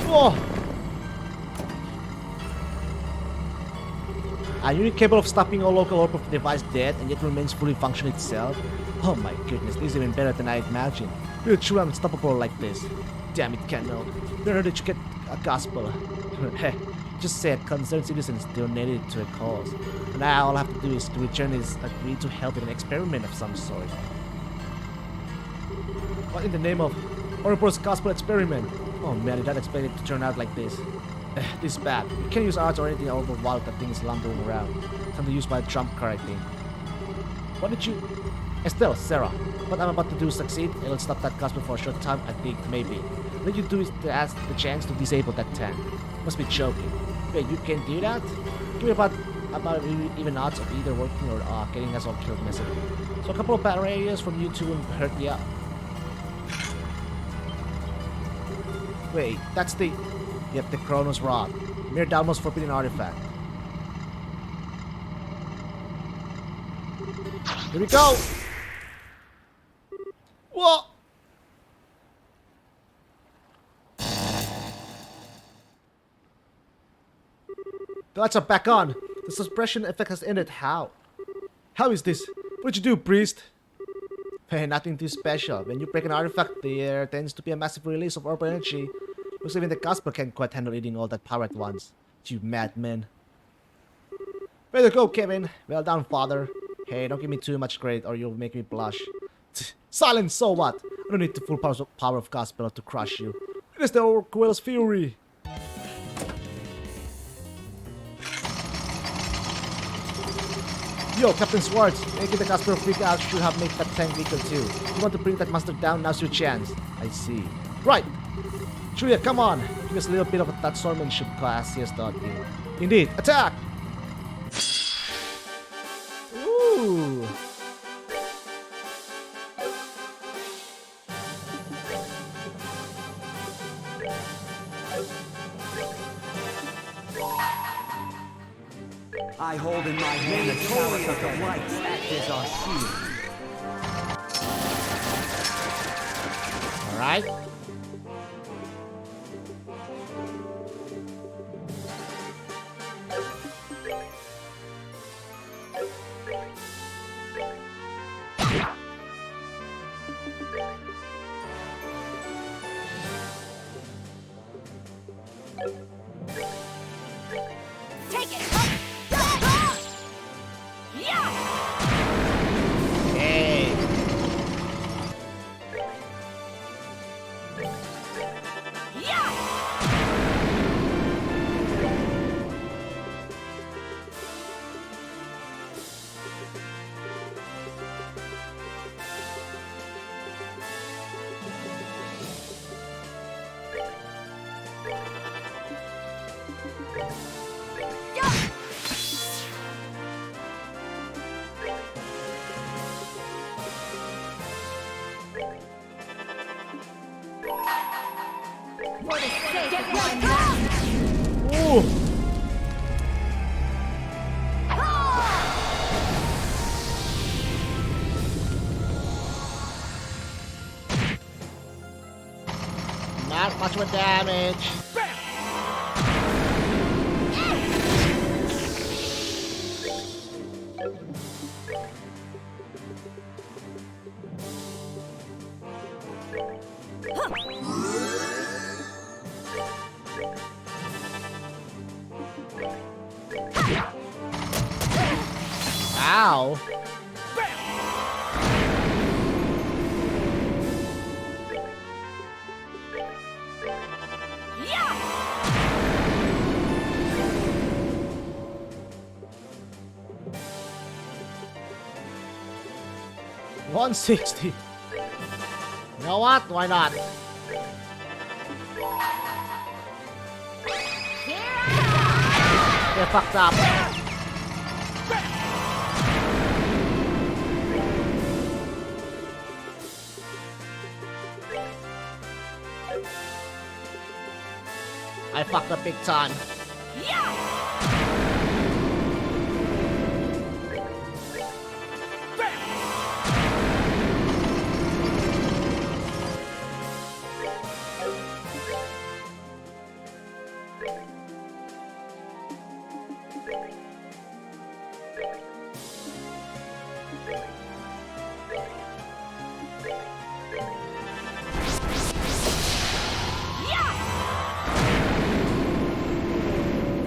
Whoa! Are you capable of stopping all local orbital device dead and yet remains fully functional itself? Oh my goodness, this is even better than I imagined. We're truly unstoppable like this. Damn it, Kendall. Where did you get a gospel? Heh, just said concerned citizens donated to a cause. And now all I have to do is to return is agree to help in an experiment of some sort. What in the name of Ouroboros gospel experiment? Oh man, did not expect it to turn out like this. This is bad. We can't use arts or anything over while that thing is lumbering around. Time to use my trump card, I think. What did you... Estelle, Sarah, what I'm about to do succeed, it'll stop that gospel for a short time, I think, maybe. What you do is to ask the chance to disable that tank. Must be joking. Wait, you can do that? Give me about even odds of either working or getting us all killed messily. So a couple of battle areas from you two wouldn't hurt me out. Wait, that's the... Yep, the Chronos Rod. Mere Dalmos forbidden artifact. Here we go! Whoa! The lights are back on. The suppression effect has ended. How? How is this? What did you do, priest? Hey, nothing too special. When you break an artifact, there tends to be a massive release of orbital energy. Looks even the gospel can't quite handle eating all that power at once. You madman. Way to go, Kevin. Well done, father. Hey, don't give me too much credit or you'll make me blush. Silence, so what? I don't need the full power of Gospel to crush you. It is the Orquell's fury. Yo, Captain Swartz, making the Casper freak out should have made that tank weaker too. You want to bring that monster down, now's your chance. I see. Right! Julia, come on! Give us a little bit of that swordsmanship class, yes, don't you? Indeed, attack! Ooh! I hold in my hand the chalice of the lights, act as our shield. Alright. Take it! Yeah! Hey! Yeah! For the sake of my master! Ooh! Not much of a damage. Ow! Yeah! 160. You know what? Why not? They're fucked up. I fucked up big time. Yeah!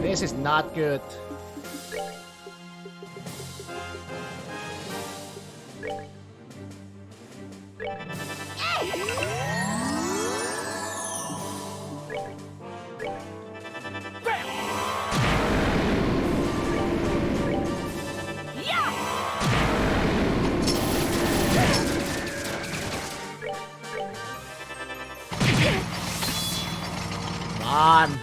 This is not good. Come on.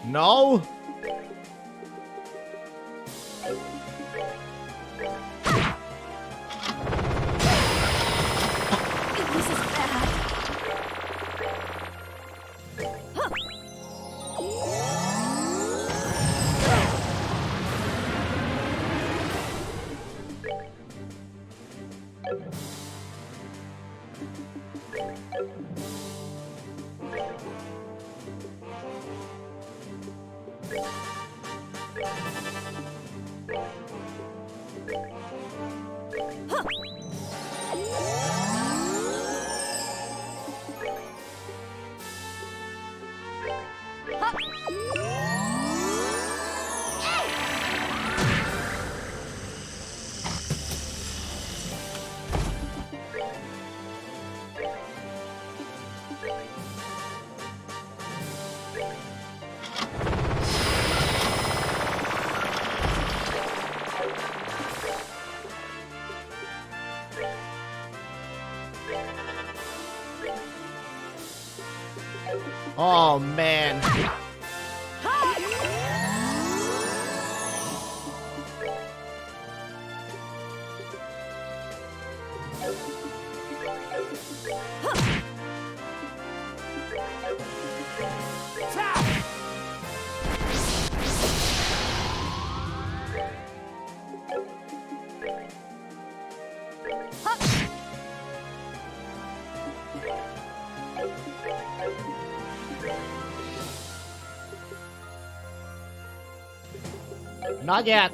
No! This is bad. Oh man. Not yet.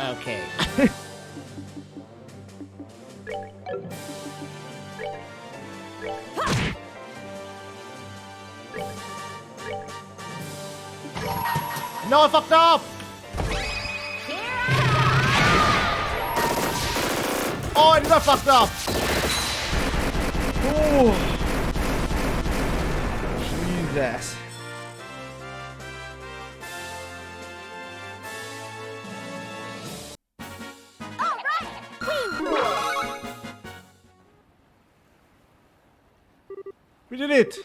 Okay. No, I fucked up! Oh, I did not fucked up! Ooh. Jesus. We did it!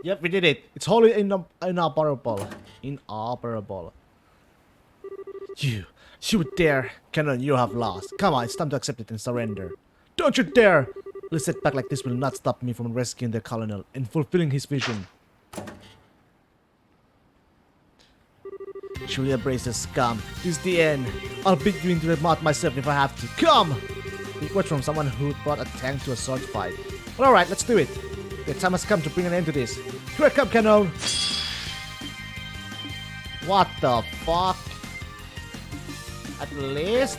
Yep, we did it. It's wholly inoperable. Inoperable. You would dare. Canon, you have lost. Come on, it's time to accept it and surrender. Don't you dare! A setback like this will not stop me from rescuing the colonel and fulfilling his vision. Truly embrace the scum. This is the end. I'll beat you into the mud myself if I have to. Come! Big words from someone who brought a tank to a sword fight. Well, alright, let's do it. The time has come to bring an end to this. Here I come, Canon! What the fuck? At least?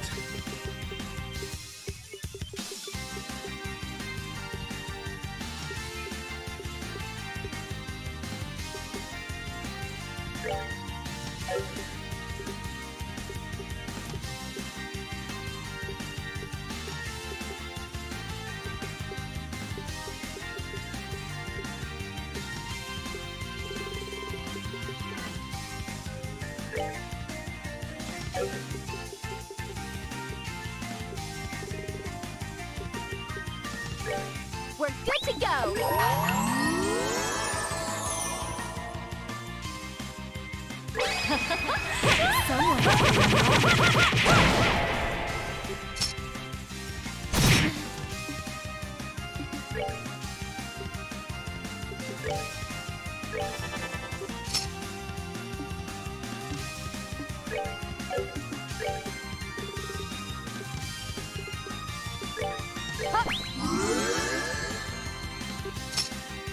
We're good to go.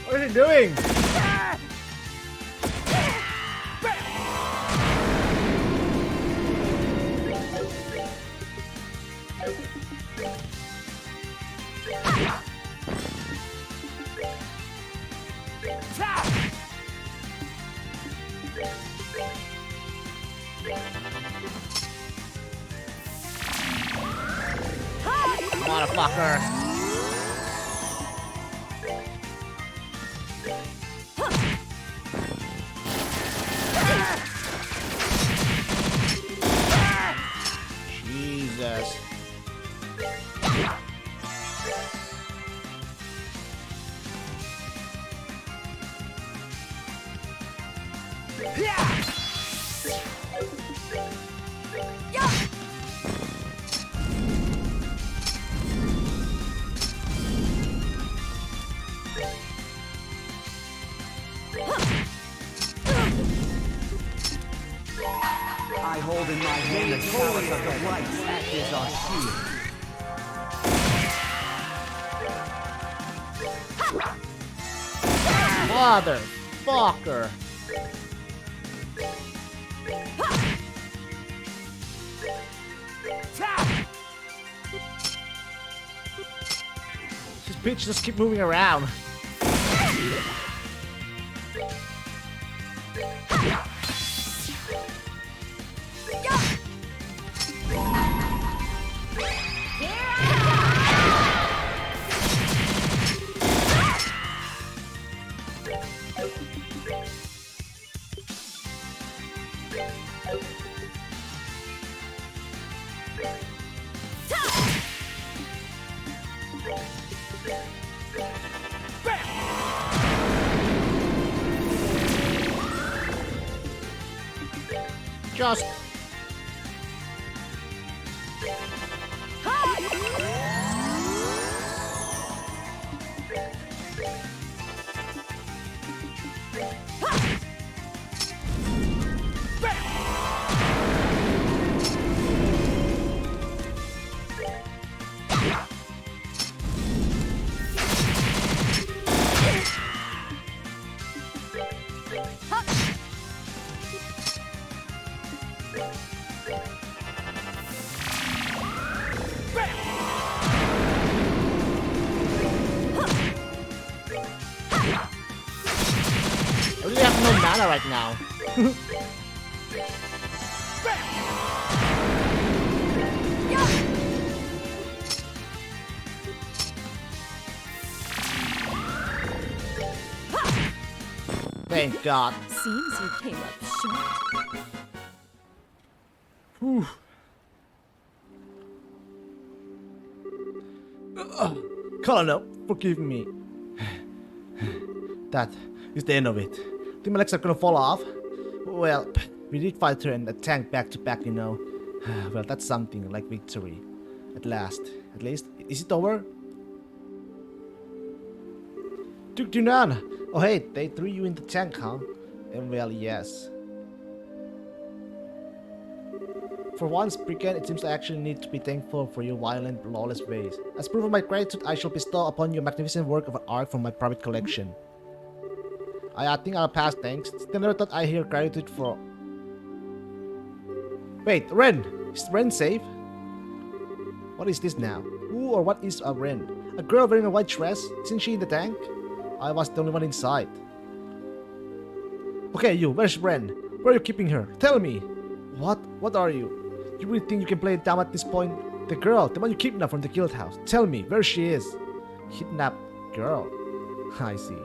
What is he doing? Motherfucker. Jesus. I hold in my hand the chalice of the lights. Act as our shield. Motherfucker. This bitch just keep moving around. Just I really have no mana right now. Thank God. Seems you came up short. Whew. Colonel, forgive me. That is the end of it. Think my legs are gonna fall off? Well, we did fight her and a tank back to back, you know. Well, that's something like victory. At last. At least. Is it over? Duke Dunan! Oh hey, they threw you in the tank, huh? And well, yes. For once, Brigand, it seems I actually need to be thankful for your violent, lawless ways. As proof of my gratitude, I shall bestow upon you a magnificent work of art from my private collection. I think I'll pass thanks. Still never thought I'd hear gratitude for... Wait, Ren! Is Ren safe? What is this now? Who or what is a Ren? A girl wearing a white dress? Isn't she in the tank? I was the only one inside. Okay, you, where's Ren? Where are you keeping her? Tell me! What? What are you? You really think you can play it down at this point? The girl, the one you kidnapped from the guild house. Tell me, where she is. Kidnapped girl? I see.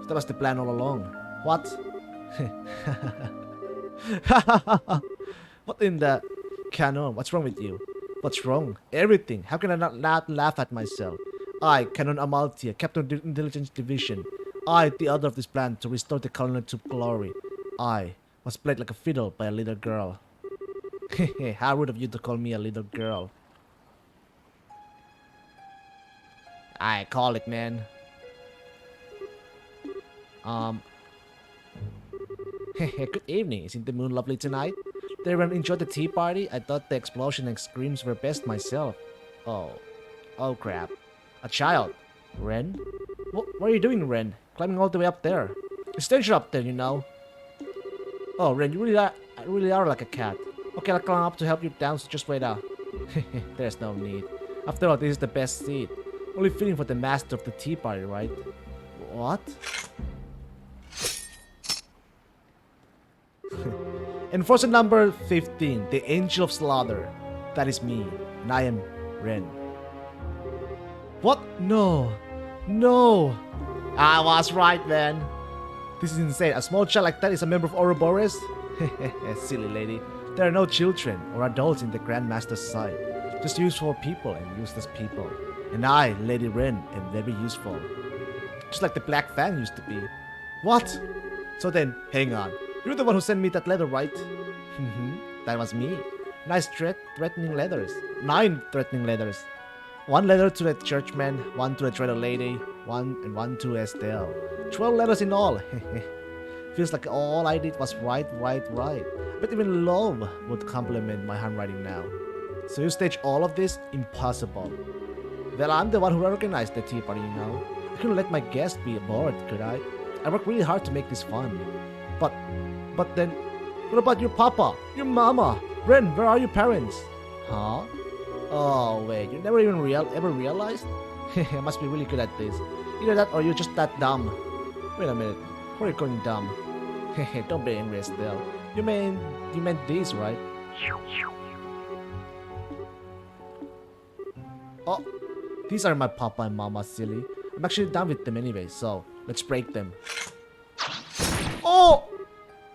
So that was the plan all along. What? What in the... Canon, what's wrong with you? What's wrong? Everything. How can I not laugh at myself? I, Canon Amalthea, Captain of the Intelligence Division. I, the author of this plan to restore the colony to glory. I was played like a fiddle by a little girl. How rude of you to call me a little girl. I call it, man. Good evening. Isn't the moon lovely tonight? Did everyone enjoy the tea party? I thought the explosion and screams were best myself. Oh. Oh crap. A child. Ren? What are you doing, Ren? Climbing all the way up there. It's danger up there, you know. Oh, Ren, you really are like a cat. Okay, I'll climb up to help you down, so just wait out. There's no need. After all, this is the best seat. Only fitting for the master of the tea party, right? What? Enforcer number 15, the Angel of Slaughter. That is me, and I am Ren. What? No. No. I was right, man. This is insane. A small child like that is a member of Ouroboros? Silly lady. There are no children or adults in the Grandmaster's side. Just useful people and useless people. And I, Lady Ren, am very useful. Just like the Black Fang used to be. What? So then, hang on. You're the one who sent me that letter, right? That was me. Nice threatening letters. 9 threatening letters. 1 letter to the churchman, 1 to the trader lady, 1 to Estelle. 12 letters in all. Feels like all I did was write. But even love would compliment my handwriting now. So you stage all of this? Impossible. Well, I'm the one who organized the tea party, you know. I couldn't let my guests be bored, could I? I worked really hard to make this fun. But then, what about your papa? Your mama? Ren, where are your parents? Huh? Oh, wait, you never even ever realized? I must be really good at this. Either that or you're just that dumb. Wait a minute, why are you going dumb? Don't be angry, Estelle. You meant this, right? Oh, these are my papa and mama, silly. I'm actually done with them anyway, so let's break them. Oh!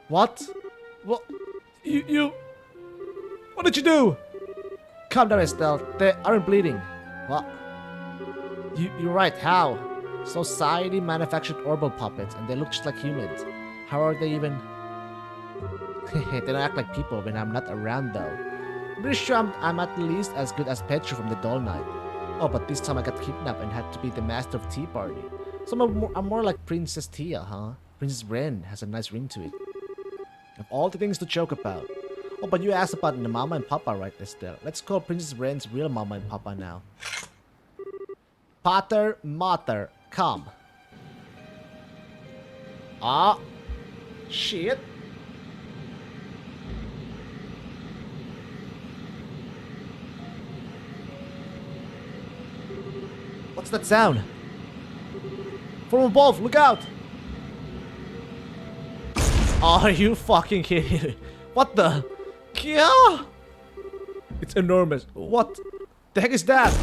What? What? You... What did you do? Calm down, Estelle. They aren't bleeding. What? You're right, how? Society manufactured orbital puppets, and they look just like humans. How are they even... They don't act like people when I'm not around, though. I'm pretty sure I'm at least as good as Petru from the Doll Night. Oh, but this time I got kidnapped and had to be the master of tea party. So I'm more like Princess Tia, huh? Princess Ren has a nice ring to it. Of all the things to joke about. Oh, but you asked about the mama and papa, right, Estelle? Let's call Princess Ren's real mama and papa now. Pater, mater, come. Ah, shit. What's that sound? From above, look out! Are you fucking kidding me? What the? Yeah! It's enormous. What the heck is that?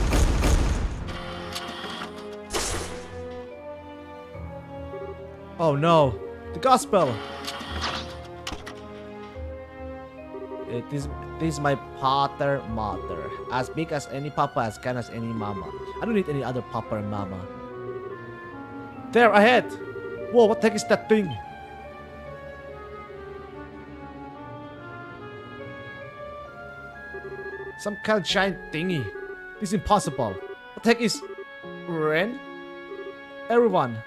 Oh no, the gospel! This is my pater mater. As big as any papa, as kind as any mama. I don't need any other papa or mama. There, ahead! Whoa, what the heck is that thing? Some kind of giant thingy. This is impossible. What the heck is... Ren? Everyone.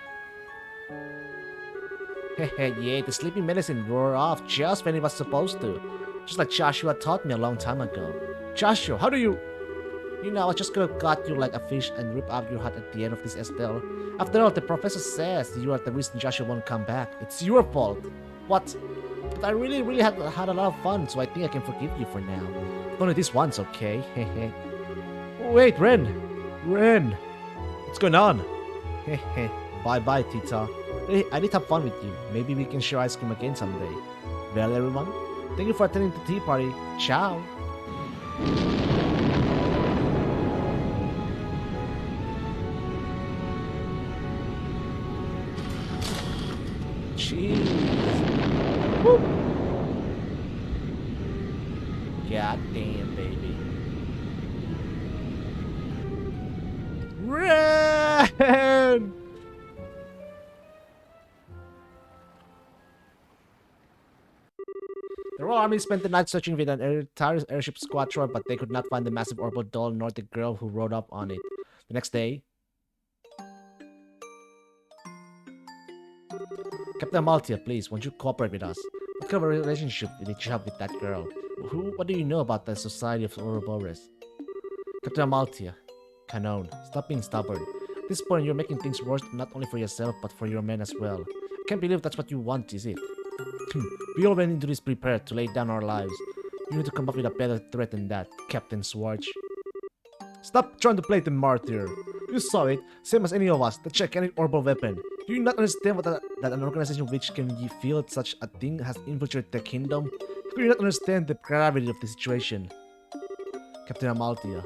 Hehe, yeah, the sleeping medicine wore off just when it was supposed to. Just like Joshua taught me a long time ago. Joshua, how do you... You know, I just could have got you like a fish and rip out your heart at the end of this, Estelle. After all, the professor says you are the reason Joshua won't come back. It's your fault. What? But I really had a lot of fun, so I think I can forgive you for now. But only this once, okay? Hehe. Wait, Ren! Ren! What's going on? Hehe. Bye-bye, Tita. I did have fun with you. Maybe we can share ice cream again someday. Well, everyone, thank you for attending the tea party. Ciao! Jeez. Woo. God damn, baby. Ren! The Royal Army spent the night searching with an entire airship squadron, but they could not find the massive orbital doll nor the girl who rode up on it. The next day, Captain Amalthea, please, won't you cooperate with us? What kind of a relationship did you have with that girl? What do you know about the Society of Ouroboros? Captain Amalthea, Canon, stop being stubborn. At this point, you're making things worse not only for yourself, but for your men as well. I can't believe that's what you want, is it? We all went into this prepared to lay down our lives. You need to come up with a better threat than that, Captain Swartz. Stop trying to play the martyr. You saw it, same as any of us, the gigantic orbital weapon. Do you not understand that an organization which can feel such a thing has infiltrated the kingdom? Do you not understand the gravity of the situation? Captain Amalthea,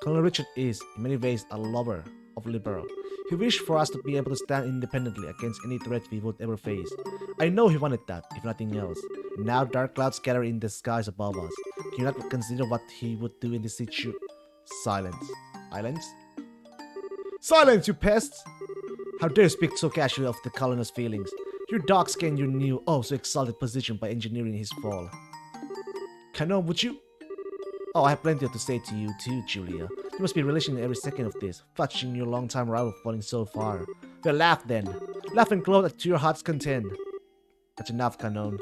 Colonel Richard is, in many ways, a lover of Liberal. He wished for us to be able to stand independently against any threat we would ever face. I know he wanted that, if nothing else. Now dark clouds gather in the skies above us. Can you not consider what he would do in this situation? Silence. Islands? Silence, you pests! How dare you speak so casually of the colonel's feelings? Your dogs gained your new, oh so exalted position by engineering his fall. Canon, would you? Oh, I have plenty to say to you too, Julia. You must be relishing every second of this, watching your long-time rival falling so far. Well, laugh then. Laugh and gloat to your heart's content. That's enough, Canon.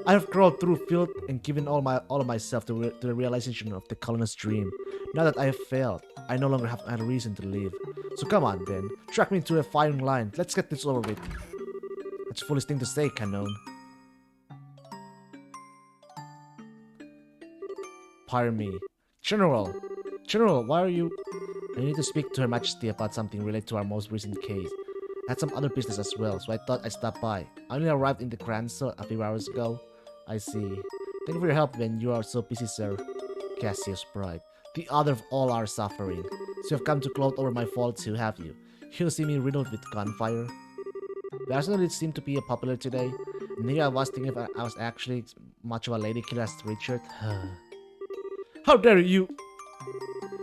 I have crawled through filth and given all of myself to the realization of the colonel's dream. Now that I have failed, I no longer have a reason to live. So come on then, track me to a firing line. Let's get this over with. That's a foolish thing to say, Canon. Pardon me. General, why are you... I need to speak to Her Majesty about something related to our most recent case. I had some other business as well, so I thought I'd stop by. I only arrived in the Grand Cell a few hours ago. I see. Thank you for your help when you are so busy, sir. Cassius Pride, the author of all our suffering. So you have come to gloat over my fall too, have you? You'll see me riddled with gunfire. The arsenal seemed to be popular today. And here I was thinking if I was actually much of a lady killer as Richard. How dare you!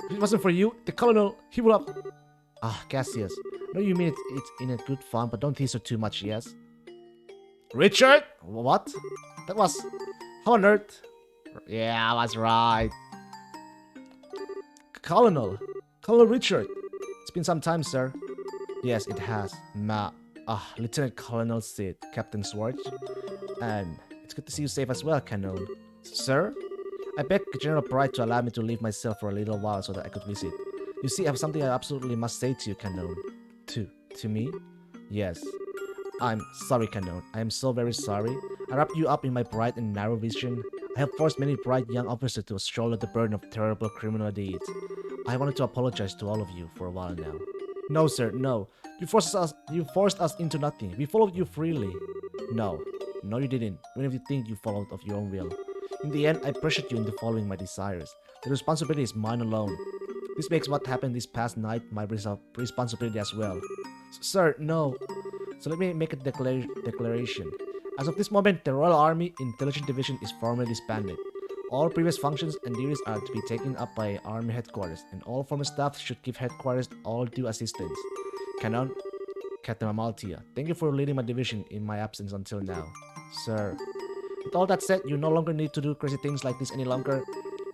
If it wasn't for you, the colonel, he would have... Ah, Cassius. I know you mean it's in a good fun, but don't tease her too much, yes? Richard? What? That was... How on earth? Yeah, I was right. Colonel Richard. It's been some time, sir. Yes, it has. Lieutenant Colonel Sid, Captain Swartz. And it's good to see you safe as well, Canon. Sir? I beg General Pride to allow me to leave myself for a little while so that I could visit. You see, I have something I absolutely must say to you, Canon. To me? Yes. I'm sorry, Canon. I am so very sorry. I wrapped you up in my bright and narrow vision. I have forced many bright young officers to shoulder the burden of terrible criminal deeds. I wanted to apologize to all of you for a while now. No, sir, no. You forced us into nothing. We followed you freely. No, you didn't. Even if you think you followed of your own will. In the end, I pressured you into following my desires. The responsibility is mine alone. This makes what happened this past night my responsibility as well. Sir, no. So let me make a declaration. As of this moment, the Royal Army Intelligence Division is formally disbanded. All previous functions and duties are to be taken up by Army Headquarters, and all former staff should give Headquarters all due assistance. Canon, Captain Amalthea, thank you for leading my division in my absence until now. Sir, with all that said, you no longer need to do crazy things like this any longer.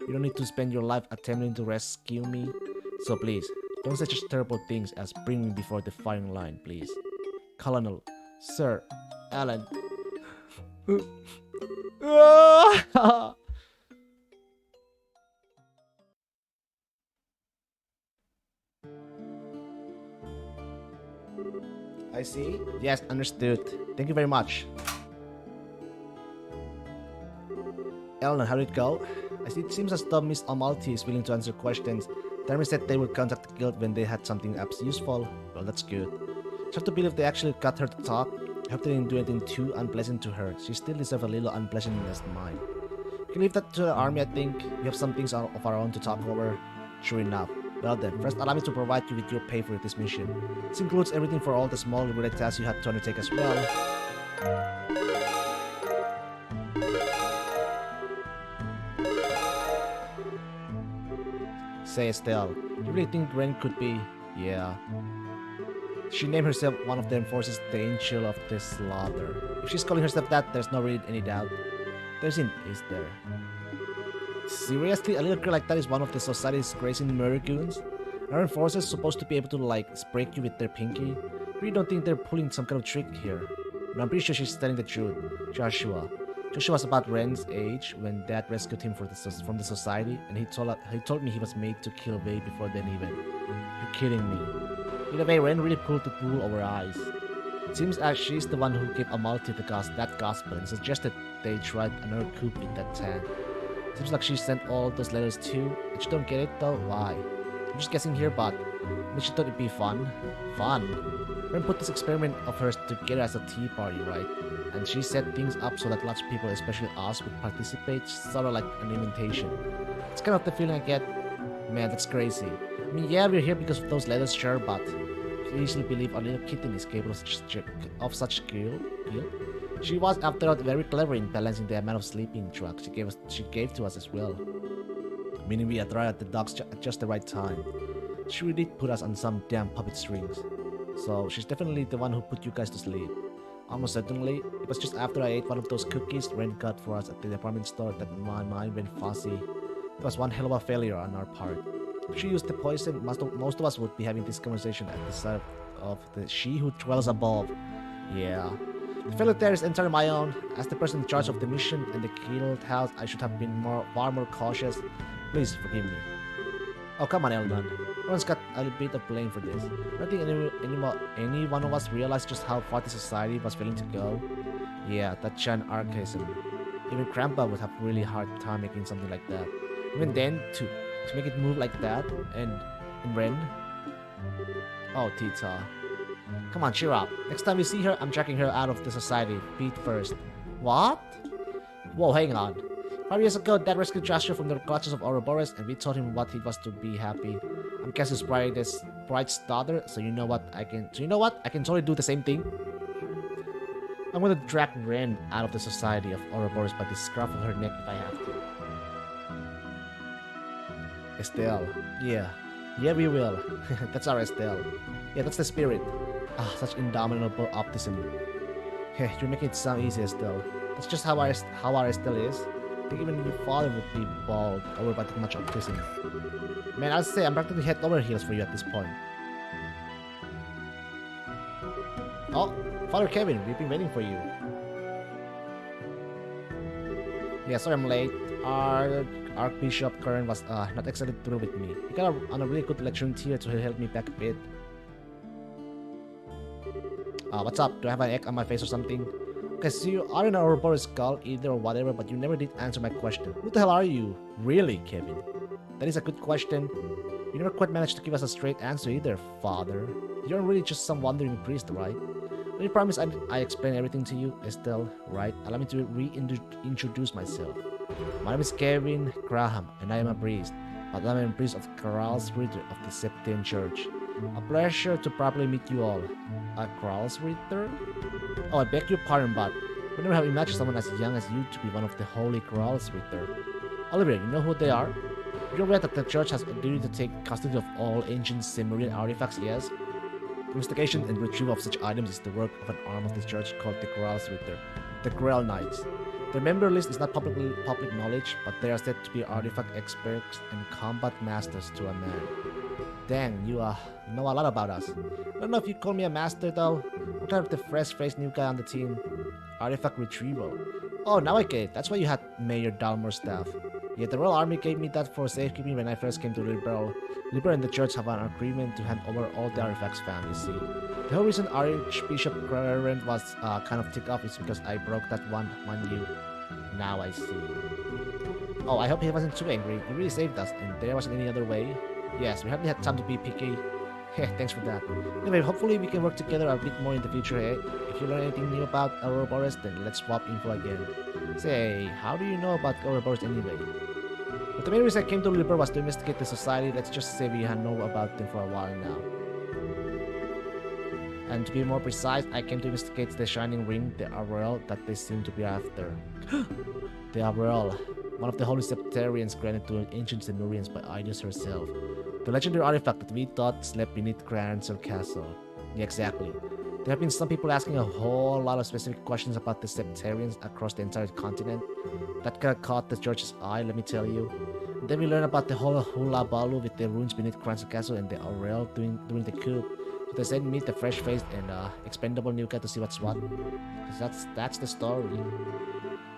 You don't need to spend your life attempting to rescue me. So please, don't say such terrible things as bring me before the firing line, please. Colonel, Sir, Alan. I see. Yes, understood. Thank you very much. Eleanor, how did it go? I see it seems as though Miss Amalthea is willing to answer questions. Thermi said they would contact the guild when they had something useful. Well, that's good. It's hard to believe they actually got her to talk. I hope they didn't do anything too unpleasant to her. She still deserves a little unpleasantness than mine. You can leave that to the army, I think. We have some things of our own to talk over. Sure enough. Well then, first allow me to provide you with your pay for this mission. This includes everything for all the small related tasks you had to undertake as well. Say Estelle, you really think Ren could be... Yeah. She named herself one of the enforcers, the Angel of the Slaughter. If she's calling herself that, there's not really any doubt. There isn't, is there? Seriously? A little girl like that is one of the society's grazing murder goons? Are enforcers supposed to be able to, like, break you with their pinky? I really don't think they're pulling some kind of trick here. But I'm pretty sure she's telling the truth. Joshua was about Ren's age when Dad rescued him from the society, and he told me he was made to kill Wei before then even. You're kidding me. In a way, Ren really pulled the wool over her eyes. It seems as she's the one who gave Amalthea that gospel and suggested they tried another coup with that Tan. Seems like she sent all those letters too. I just don't get it though. Why? I'm just guessing here, but she thought it'd be fun. Fun? Ren put this experiment of hers together as a tea party, right? And she set things up so that lots of people, especially us, would participate, sort of like an invitation. It's kind of the feeling I get. Man, that's crazy. I mean, yeah, we're here because of those letters, sure, but I easily believe a little kitten is capable of such skill. She was, after all, very clever in balancing the amount of sleeping drugs she gave to us as well. Meaning we arrived at the docks at just the right time. She really did put us on some damn puppet strings. So she's definitely the one who put you guys to sleep. Almost certainly, it was just after I ate one of those cookies Ren got for us at the department store that my mind went fuzzy. It was one hell of a failure on our part. If she used the poison, most of us would be having this conversation at the sight of the she who dwells above. Yeah. The failure there is entirely my own. As the person in charge of the mission and the guild house, I should have been far more cautious. Please forgive me. Oh, come on, Eldon. Everyone's got a bit of blame for this. I don't think any one of us realized just how far the society was willing to go. Yeah, that giant archaism. Even Grandpa would have really hard time making something like that. Even then, to make it move like that, and Ren. Oh, Tita. Come on, cheer up. Next time we see her, I'm dragging her out of the society, feet first. What? Whoa, hang on. 5 years ago, Dad rescued Joshua from the clutches of Ouroboros, and we taught him what it was to be happy. I'm Cass's bride's daughter, so you know what? I can totally do the same thing. I'm gonna drag Ren out of the society of Ouroboros by the scruff of her neck if I have to. Estelle. Yeah, we will. That's our Estelle. Yeah, that's the spirit. Ah, such indomitable optimism. You're making it sound easy, Estelle. That's just how our Estelle is. I think even your father would be bald over by that much optimism. Man, I'll say I'm practically head over heels for you at this point. Oh, Father Kevin, we've been waiting for you. Yeah, sorry I'm late. Our Archbishop Kern was not exactly through with me. He got on a really good lecturing tier to help me back a bit. What's up? Do I have an egg on my face or something? Okay, so you are in an Ouroboros skull either or whatever, but you never did answer my question. Who the hell are you? Really, Kevin? That is a good question. You never quite managed to give us a straight answer either, Father. You're really just some wandering priest, right? But you promise I explain everything to you, Estelle, right? Allow me to reintroduce myself. My name is Kevin Graham, and I am a priest. But I'm a priest of Gralsritter of the Septian Church. A pleasure to properly meet you all. A Gralsritter? Oh, I beg your pardon, but I never have imagined someone as young as you to be one of the holy Gralsritter. Oliver, you know who they are? You're aware that the church has a duty to take custody of all ancient Cimmerian artifacts, yes? Investigation and retrieval of such items is the work of an arm of the church called the Gralsritter, the Grail Knights. Their member list is not public knowledge, but they are said to be artifact experts and combat masters to a man. Dang, you know a lot about us. I don't know if you call me a master though. I'm kind of the fresh-faced new guy on the team. Artifact retrieval. Oh, now I get it. That's why you had Mayor Dalmore's staff. Yeah, the Royal Army gave me that for safekeeping when I first came to Liberal. Liberal and the church have an agreement to hand over all the artifacts found, you see. The whole reason Archbishop Karen was kind of ticked off is because I broke that one you. Now I see. Oh, I hope he wasn't too angry. He really saved us, and there wasn't any other way. Yes, we hardly had time to be picky. Thanks for that. Anyway, hopefully we can work together a bit more in the future, eh? If you learn anything new about Ouroboros, then let's swap info again. Say, how do you know about Ouroboros anyway? But the main reason I came to Liberal was to investigate the society. Let's just say we had known about them for a while now. And to be more precise, I came to investigate the Shining Ring, the Aurel, that they seem to be after. The Aurel, one of the holy septarians granted to ancient Cimmerians by Idios herself. The legendary artifact that we thought slept beneath Gransel Castle. Yeah, exactly. There have been some people asking a whole lot of specific questions about the Septarians across the entire continent. That kind of caught the church's eye, let me tell you. And then we learned about the whole hula balu with the ruins beneath Gransel Castle and the Aurel during the coup. So they sent me the fresh-faced and expendable new guy to see what's what. Because that's the story.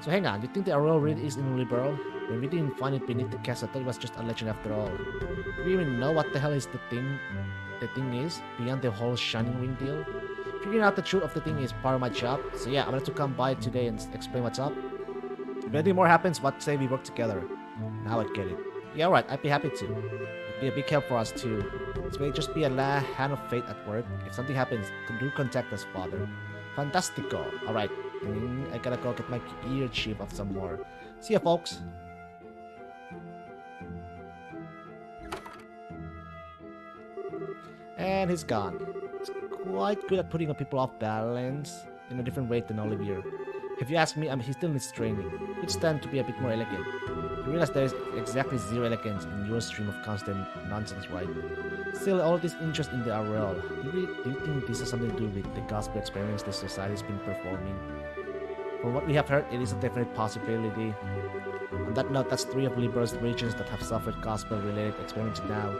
So hang on, you think the Aurel really is in Liberal? When we didn't find it beneath the castle, I thought it was just a legend after all. Do we even know what the hell is the thing is, beyond the whole Shining Ring deal? Figuring out the truth of the thing is part of my job, so yeah, I'm gonna have to come by today and explain what's up. If anything more happens, what say we work together? Now I get it. Yeah, alright, I'd be happy to. be a big help for us too. This may just be a hand of fate at work. If something happens, do contact us, Father. Fantastico. Alright, I gotta go get my ear chip of some more. See ya, folks. And he's gone. He's quite good at putting people off balance in a different way than Olivier. If you ask me, he still needs training. It's time to be a bit more elegant. You realize there is exactly zero elegance in your stream of constant nonsense, right? Still, all this interest in the RL. Do you think this has something to do with the gospel experiments the society's been performing? From what we have heard, it is a definite possibility. On that note, that's 3 of Liberal's regions that have suffered gospel-related experiments now.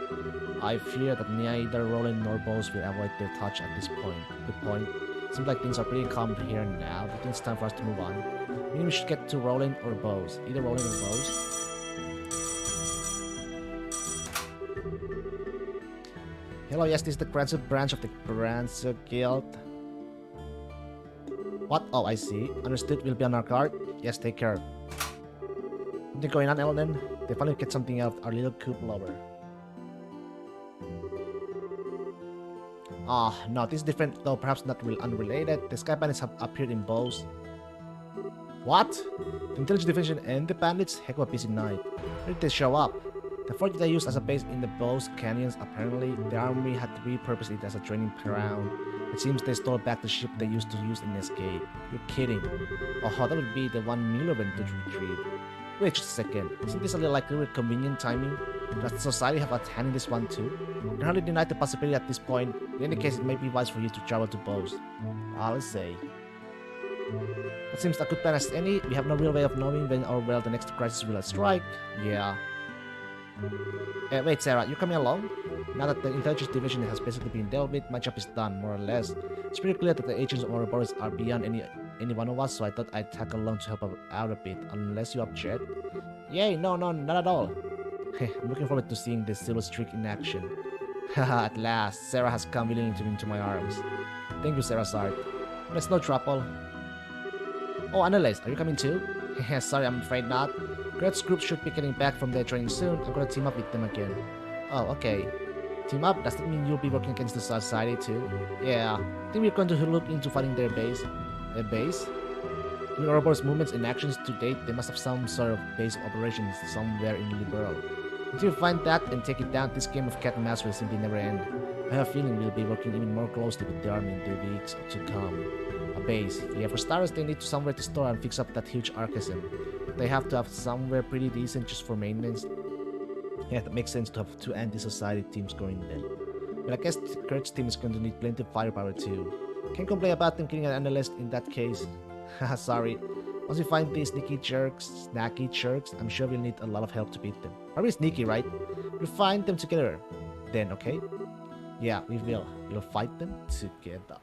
I fear that neither Roland nor Bose will avoid their touch at this point. Good point. Seems like things are pretty calm here now. I think it's time for us to move on. Maybe we should get to Roland or Bose. Either Roland or Bose. Hello, yes, this is the Granzo branch of the Granzo Guild. What? Oh, I see. Understood, we'll be on our guard. Yes, take care. Something going on, Eldon? They finally get something out of our little coop lover. Ah, no, this is different, though perhaps not unrelated. The Sky Bandits have appeared in Bose. What? The Intelligence Division and the Bandits? Heck of a busy night. Where did they show up? The fort they used as a base in the Bose Canyons, apparently, the army had repurposed it as a training ground. It seems they stole back the ship they used to use in escape. You're kidding. Oh, that would be the one Miller went to retrieve. Wait just a second. Isn't this a little like really convenient timing? Does the society have a hand in this one too? You can hardly deny the possibility at this point. In any case, it may be wise for you to travel to Bose. I'll say. That seems a good plan as any. We have no real way of knowing when or where the next crisis will strike. Yeah. Wait, Sarah, you coming along? Now that the Intelligence Division has basically been dealt with, my job is done, more or less. It's pretty clear that the agents of Ouroboros are beyond any one of us, so I thought I'd tag along to help out a bit, unless you object. Yay, no, not at all. I'm looking forward to seeing the Silver Streak in action. Haha, at last, Sarah has come willingly into my arms. Thank you, Sarah Sart. There's no trouble. Oh, Annalise, are you coming too? Sorry, I'm afraid not. Gret's group should be getting back from their training soon. I'm gonna team up with them again. Oh, okay. Team up? Does that mean you'll be working against the society too? Yeah. I think we're going to look into finding their base. A base? In Ouroboros' movements and actions to date, they must have some sort of base of operations somewhere in Liberal. Until you find that and take it down, this game of cat and mouse will simply never end. I have a feeling we'll be working even more closely with the army in the weeks to come. A base. Yeah, for starters, they need somewhere to store and fix up that huge archasm. They have to have somewhere pretty decent just for maintenance. Yeah, that makes sense to have 2 anti-society teams going then. But I guess Kurt's team is going to need plenty of firepower too. Can't complain about them getting an analyst in that case. Haha, sorry. Once we find these snaky jerks, I'm sure we'll need a lot of help to beat them. Probably sneaky, right? We'll find them together. Then, okay? Yeah, we will. We'll fight them together.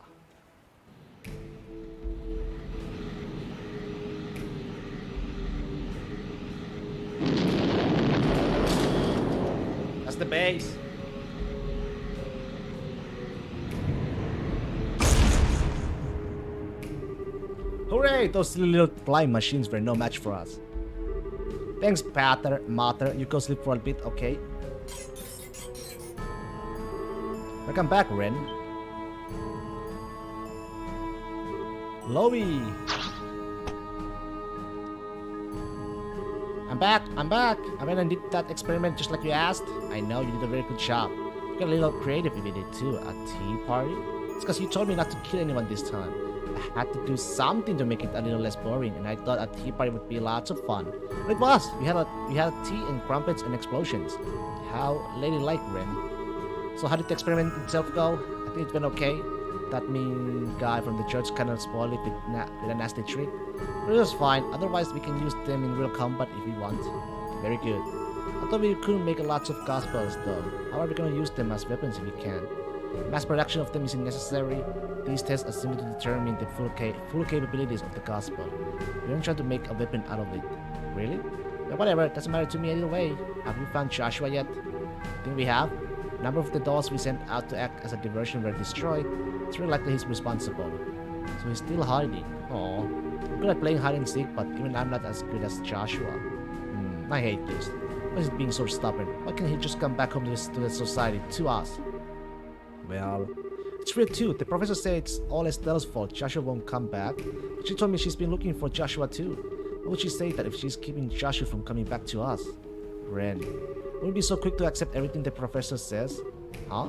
That's the base. Hooray! Those silly little flying machines were no match for us. Thanks, Mater. You go sleep for a bit, okay? Welcome back, Ren. Lowy! I'm back! I went and did that experiment just like you asked. I know you did a very good job. You got a little creative with it too. A tea party? It's because you told me not to kill anyone this time. I had to do something to make it a little less boring, and I thought a tea party would be lots of fun. But it was! We had tea and crumpets and explosions. How ladylike, Ren. So how did the experiment itself go? I think it went okay. That mean guy from the church kind of spoiled it with a nasty trick. But it was fine, otherwise we can use them in real combat if we want. Very good. I thought we couldn't make lots of gospels though. How are we gonna use them as weapons if we can? Mass production of them isn't necessary. These tests are simply to determine the full capabilities of the gospel. We don't try to make a weapon out of it. Really? But whatever, it doesn't matter to me either way. Have you found Joshua yet? Think we have? A number of the dolls we sent out to act as a diversion were destroyed. It's really likely he's responsible. So he's still hiding. Aww. I'm good at playing hide and seek, but even I'm not as good as Joshua. I hate this. Why is he being so stubborn? Why can't he just come back home to the society, to us? Well, it's weird too. The professor said it's all Estelle's fault. Joshua won't come back. But she told me she's been looking for Joshua too. Why would she say that if she's keeping Joshua from coming back to us? Ren, wouldn't be so quick to accept everything the professor says? Huh?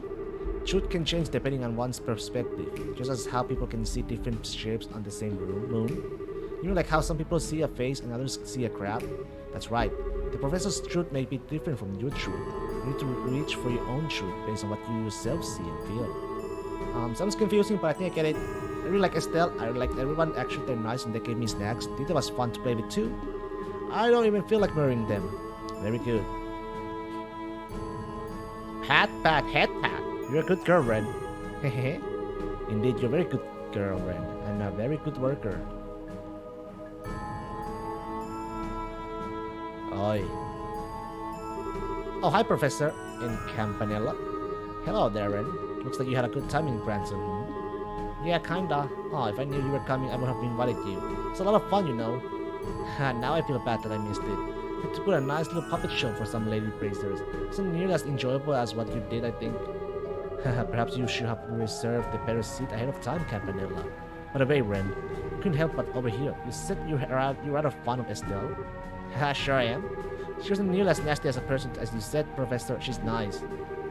Truth can change depending on one's perspective, just as how people can see different shapes on the same moon. You know, like how some people see a face and others see a crab? That's right. The professor's truth may be different from your truth. You need to reach for your own truth based on what you yourself see and feel. Sounds confusing, but I think I get it. I really like Estelle. I really like everyone. Actually, they're nice and they gave me snacks. Dita was fun to play with too. I don't even feel like murdering them. Very good. Pat, head pat. You're a good girl, Ren. Hehe. Indeed, you're a very good girl, Ren. And a very good worker. Oi. Oh, hi, Professor. In Campanella. Hello there, Ren. Looks like you had a good time in Branson. Yeah, kinda. Oh, if I knew you were coming, I would have invited you. It's a lot of fun, you know. Now I feel bad that I missed it. Had to put a nice little puppet show for some lady bracers. Isn't nearly as enjoyable as what you did, I think. Perhaps you should have reserved the better seat ahead of time, Campanella. By the way, Ren, you couldn't help but overhear. You said you're rather fond of Estelle. Sure I am. She wasn't nearly as nasty as a person as you said, Professor. She's nice.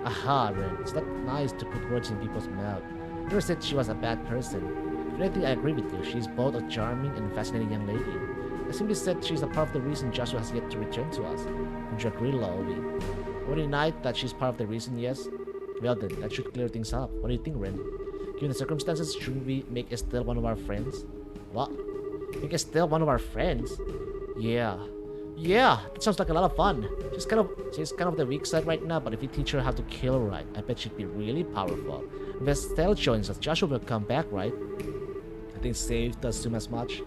Aha, Ren. It's not nice to put words in people's mouth. I never said she was a bad person. If anything, I agree with you. She's both a charming and fascinating young lady. I simply said she's a part of the reason Joshua has yet to return to us. Would you agree, Lowy? Would you deny that she's part of the reason, yes? Well then, that should clear things up. What do you think, Ren? Given the circumstances, shouldn't we make Estelle one of our friends? What? Make Estelle one of our friends? Yeah. Yeah, that sounds like a lot of fun. She's kind of the weak side right now, but if you teach her how to kill right, I bet she'd be really powerful. If Estelle joins us, Joshua will come back, right? I think Save does assume as much.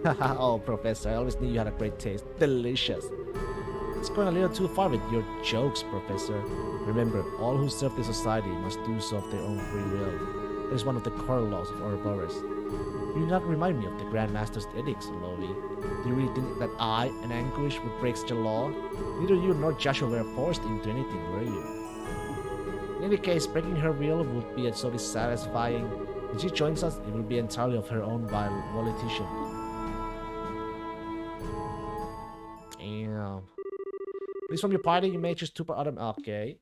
Oh, Professor, I always knew you had a great taste. Delicious. It's going a little too far with your jokes, Professor. Remember, all who serve the society must do so of their own free will. That is one of the core laws of Ouroboros. You do not remind me of the Grand Master's edicts, Lowy. Do you really think that I, an Anguish, would break such a law? Neither you nor Joshua were forced into anything, were you? In any case, breaking her will would be so dissatisfying. When she joins us, it will be entirely of her own volition. Damn. Please from your party, you may choose two per item. Okay.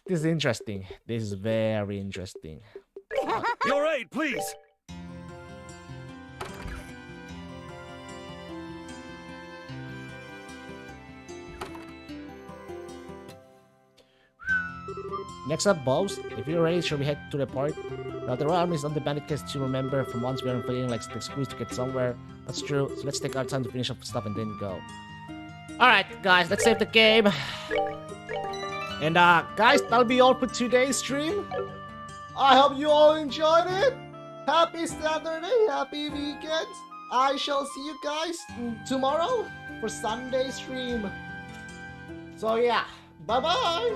This is interesting. This is very interesting. Your aid, please! Next up, boss. If you're ready, shall we head to the port? Now, the Royal Army is on the bandit case to remember. From once we aren't feeling like the squeeze to get somewhere. That's true, so let's take our time to finish up stuff and then go. Alright, guys, let's save the game. And guys, that'll be all for today's stream. I hope you all enjoyed it. Happy Saturday, happy weekend. I shall see you guys tomorrow for Sunday stream. So yeah, bye-bye.